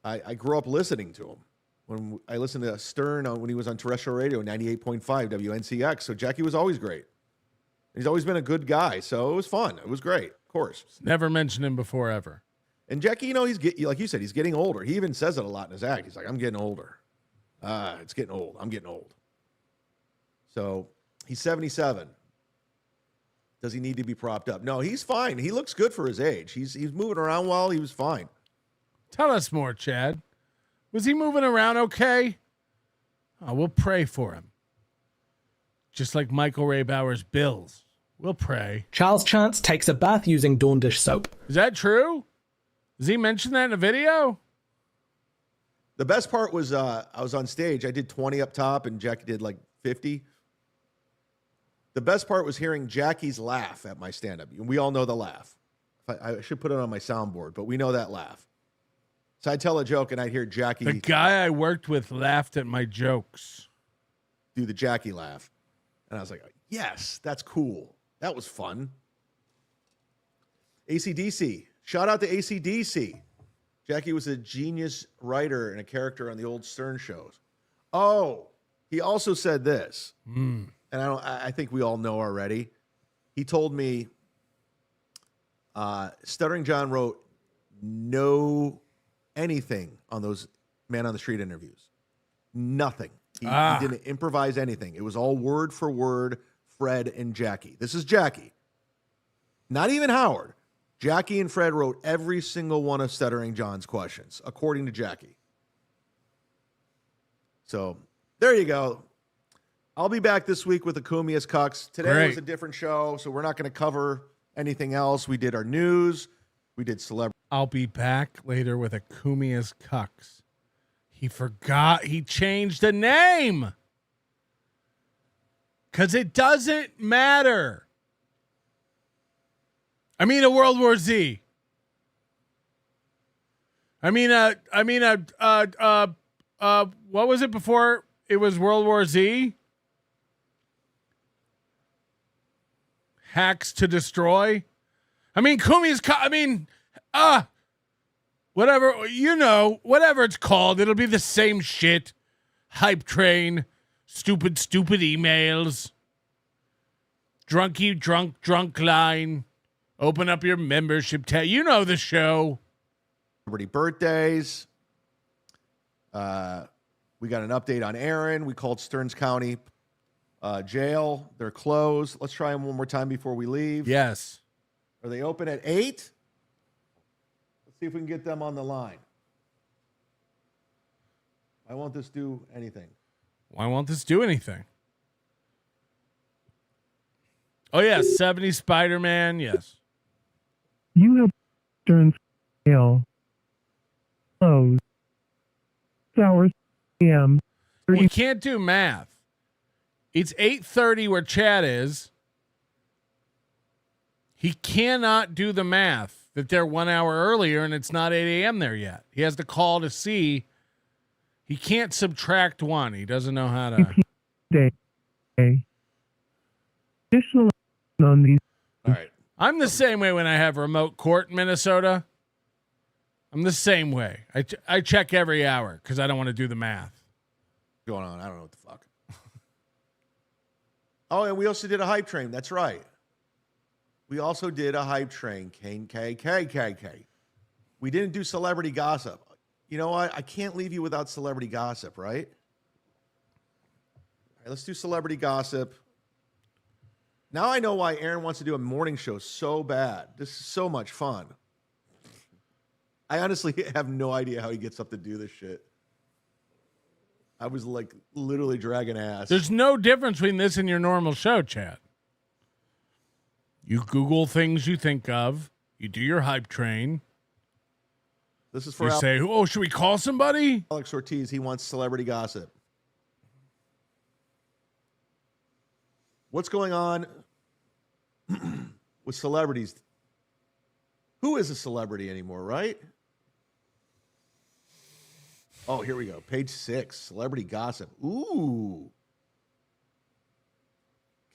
I grew up listening to him. When I listened to Stern when he was on terrestrial radio, 98.5 WNCX. So Jackie was always great. He's always been a good guy. So it was fun. It was great, of course. Never mentioned him before, ever. And Jackie, he's like you said, he's getting older. He even says it a lot in his act. He's like, I'm getting older. It's getting old. I'm getting old. So he's 77. Does he need to be propped up? No, he's fine. He looks good for his age. He's moving around well. He was fine. Tell us more, Chad. Was he moving around okay? Oh, we'll pray for him. Just like Michael Ray Bauer's Bills. We'll pray. Charles Chance takes a bath using Dawn dish soap. Is that true? Does he mention that in a video? The best part was I was on stage. I did 20 up top, and Jackie did like 50. The best part was hearing Jackie's laugh at my stand-up. We all know the laugh. I should put it on my soundboard, but we know that laugh. So I'd tell a joke, and I'd hear Jackie. The guy I worked with laughed at my jokes. Do the Jackie laugh. And I was like, yes, that's cool. That was fun. AC/DC. Shout out to AC/DC. Jackie was a genius writer and a character on the old Stern shows. Oh, he also said this. And I think we all know already. He told me Stuttering John wrote no anything on those Man on the Street interviews. Nothing. He didn't improvise anything. It was all word for word, Fred and Jackie. This is Jackie. Not even Howard. Jackie and Fred wrote every single one of Stuttering John's questions, according to Jackie. So there you go. I'll be back this week with the Kumias Cucks. Today was a different show, so we're not going to cover anything else. We did our news. We did celebrity. I'll be back later with a Kumias Cucks. He forgot he changed the name. Because it doesn't matter. I mean, a World War Z. What was it before it was World War Z? Hacks to destroy. I mean, whatever it's called, it'll be the same shit. Hype train, stupid emails, drunk line, open up your membership tab. You know the show. Celebrity birthdays. We got an update on Aaron. We called Stearns County jail. They're closed. Let's try them one more time before we leave. Yes. Are they open at 8? Let's see if we can get them on the line. Why won't this do anything? Oh, yeah, 70 Spider-Man, yes. You have Stearns jail. Closed. Hours p.m. You can't do math. It's 8:30 where Chad is. He cannot do the math that they're 1 hour earlier and it's not 8 a.m. there yet. He has to call to see. He can't subtract 1. He doesn't know how to. Additional on these. All right. I'm the same way when I have remote court in Minnesota. I'm the same way. I check every hour because I don't want to do the math. Going on? I don't know what the fuck. Oh, and we also did a hype train. That's right. We also did a hype train. KKKKK. We didn't do celebrity gossip. You know what? I can't leave you without celebrity gossip, right? All right, let's do celebrity gossip. Now I know why Aaron wants to do a morning show so bad. This is so much fun. I honestly have no idea how he gets up to do this shit. I was like literally dragging ass. There's no difference between this and your normal show, Chad. You Google things you think of. You do your hype train. This is for you say, "Oh, should we call somebody?" Alex Ortiz. He wants celebrity gossip. What's going on with celebrities? Who is a celebrity anymore, right? Oh, here we go. Page 6, celebrity gossip. Ooh.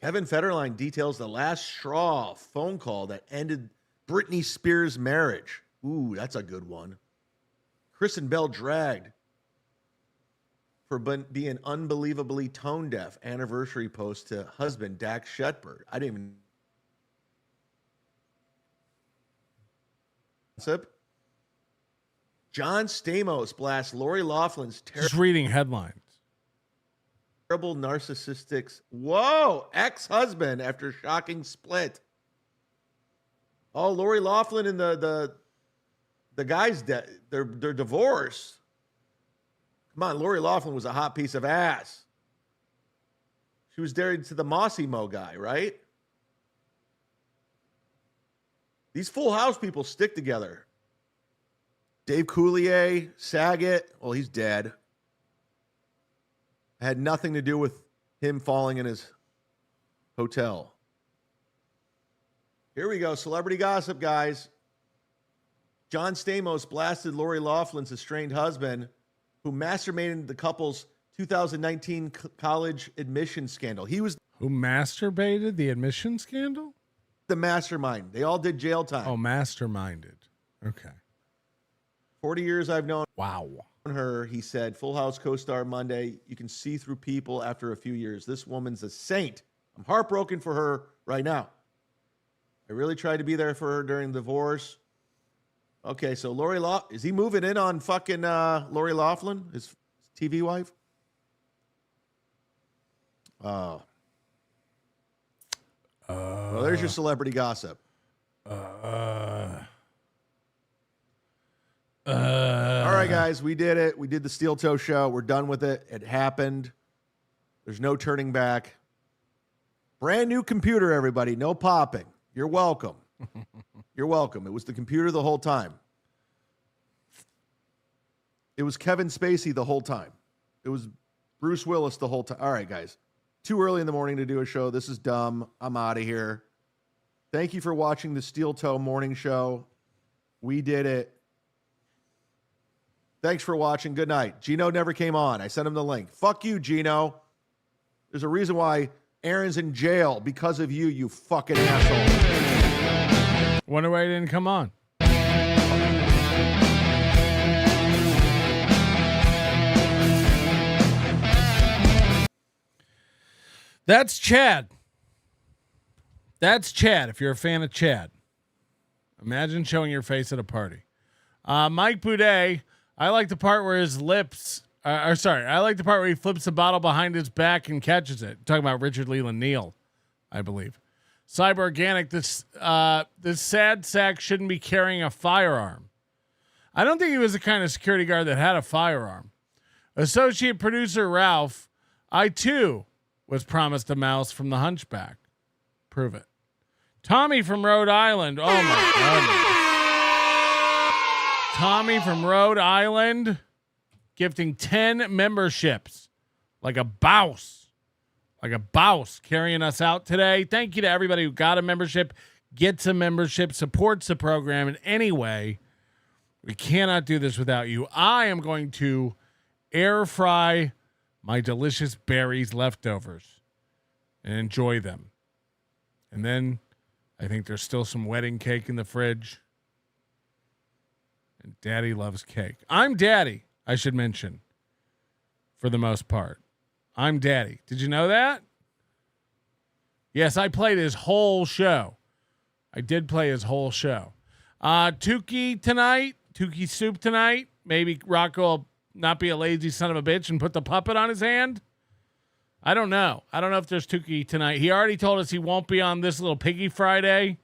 Kevin Federline details the last straw phone call that ended Britney Spears' marriage. Ooh, that's a good one. Kristen Bell dragged for being unbelievably tone deaf. Anniversary post to husband Dax Shepard. I didn't even. John Stamos blasts Lori Loughlin's Just reading headlines. Terrible narcissistic. Whoa, ex-husband after shocking split. Oh, Lori Loughlin and the guy's they're divorced. Come on, Lori Loughlin was a hot piece of ass. She was married to the Mossimo guy, right? These Full House people stick together. Dave Coulier, Saget, well, he's dead. Had nothing to do with him falling in his hotel. Here we go. Celebrity gossip, guys. John Stamos blasted Lori Loughlin's estranged husband, who masturbated the couple's 2019 college admission scandal. He was who masturbated the admission scandal? The mastermind. They all did jail time. Oh, masterminded. Okay. 40 years I've known Wow. her, he said, Full House co-star Monday, you can see through people after a few years. This woman's a saint. I'm heartbroken for her right now. I really tried to be there for her during the divorce. Okay, so is he moving in on fucking Lori Loughlin, his TV wife? Well, there's your celebrity gossip. All right, guys, we did it. We did the Steel Toe Show. We're done with it. It happened. There's no turning back. Brand new computer, everybody. No popping. You're welcome. You're welcome. It was the computer the whole time. It was Kevin Spacey the whole time. It was Bruce Willis the whole time. All right, guys. Too early in the morning to do a show. This is dumb. I'm out of here. Thank you for watching the Steel Toe Morning Show. We did it. Thanks for watching. Good night. Gino never came on. I sent him the link. Fuck you, Gino. There's a reason why Aaron's in jail because of you, you fucking asshole. Wonder why he didn't come on. That's Chad. That's Chad, if you're a fan of Chad. Imagine showing your face at a party. Mike Boudet, I like the part where his lips... I like the part where he flips the bottle behind his back and catches it. Talking about Richard Leland Neal, I believe. Cyberganic, this sad sack shouldn't be carrying a firearm. I don't think he was the kind of security guard that had a firearm. Associate producer Ralph, I too was promised a mouse from the Hunchback. Prove it. Tommy from Rhode Island. Oh my goodness. Tommy from Rhode Island gifting 10 memberships. Like a bouse. Carrying us out today. Thank you to everybody who got a membership, gets a membership, supports the program in any way. We cannot do this without you. I am going to air fry my delicious berries leftovers and enjoy them. And then I think there's still some wedding cake in the fridge. And Daddy loves cake. I'm Daddy, I should mention, for the most part. I'm Daddy. Did you know that? Yes, I played his whole show. I did play his whole show. Tukey tonight. Tukey soup tonight. Maybe Rocco will not be a lazy son of a bitch and put the puppet on his hand. I don't know. I don't know if there's Tukey tonight. He already told us he won't be on This Little Piggy Friday.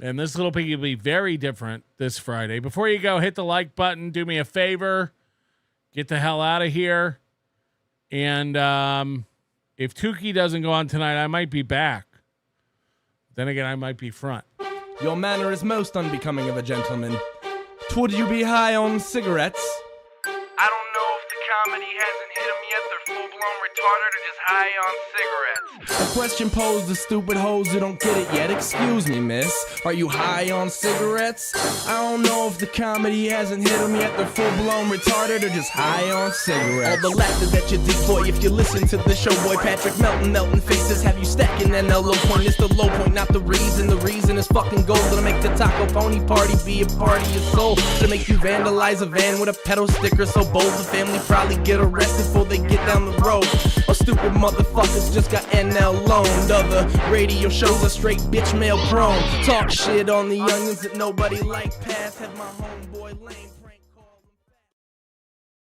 And This Little Piggy will be very different this Friday. Before you go, hit the like button. Do me a favor. Get the hell out of here. And if Tukey doesn't go on tonight, I might be back. Then again, I might be front. Your manner is most unbecoming of a gentleman. Would you be high on cigarettes? I don't know if the comedy hasn't hit them yet. They're full-blown retarded or just high on cigarettes. A question posed to stupid hoes who don't get it yet. Excuse me, miss. Are you high on cigarettes? I don't know if the comedy hasn't hit them yet. They're full-blown retarded or just high on cigarettes. All the laughter that you dig, boy, if you listen to the show, boy. Patrick melting faces have you stacking an low point. It's the low point, not the reason. The reason is fucking gold. Gonna make the taco pony party be a party of soul. To make you vandalize a van with a pedal sticker so bold the family probably get arrested before they get down the road. Or stupid motherfuckers just got NL loaned. Other radio shows are straight bitch mail prone. Talk shit on the youngins that nobody like past. Have my homeboy lame.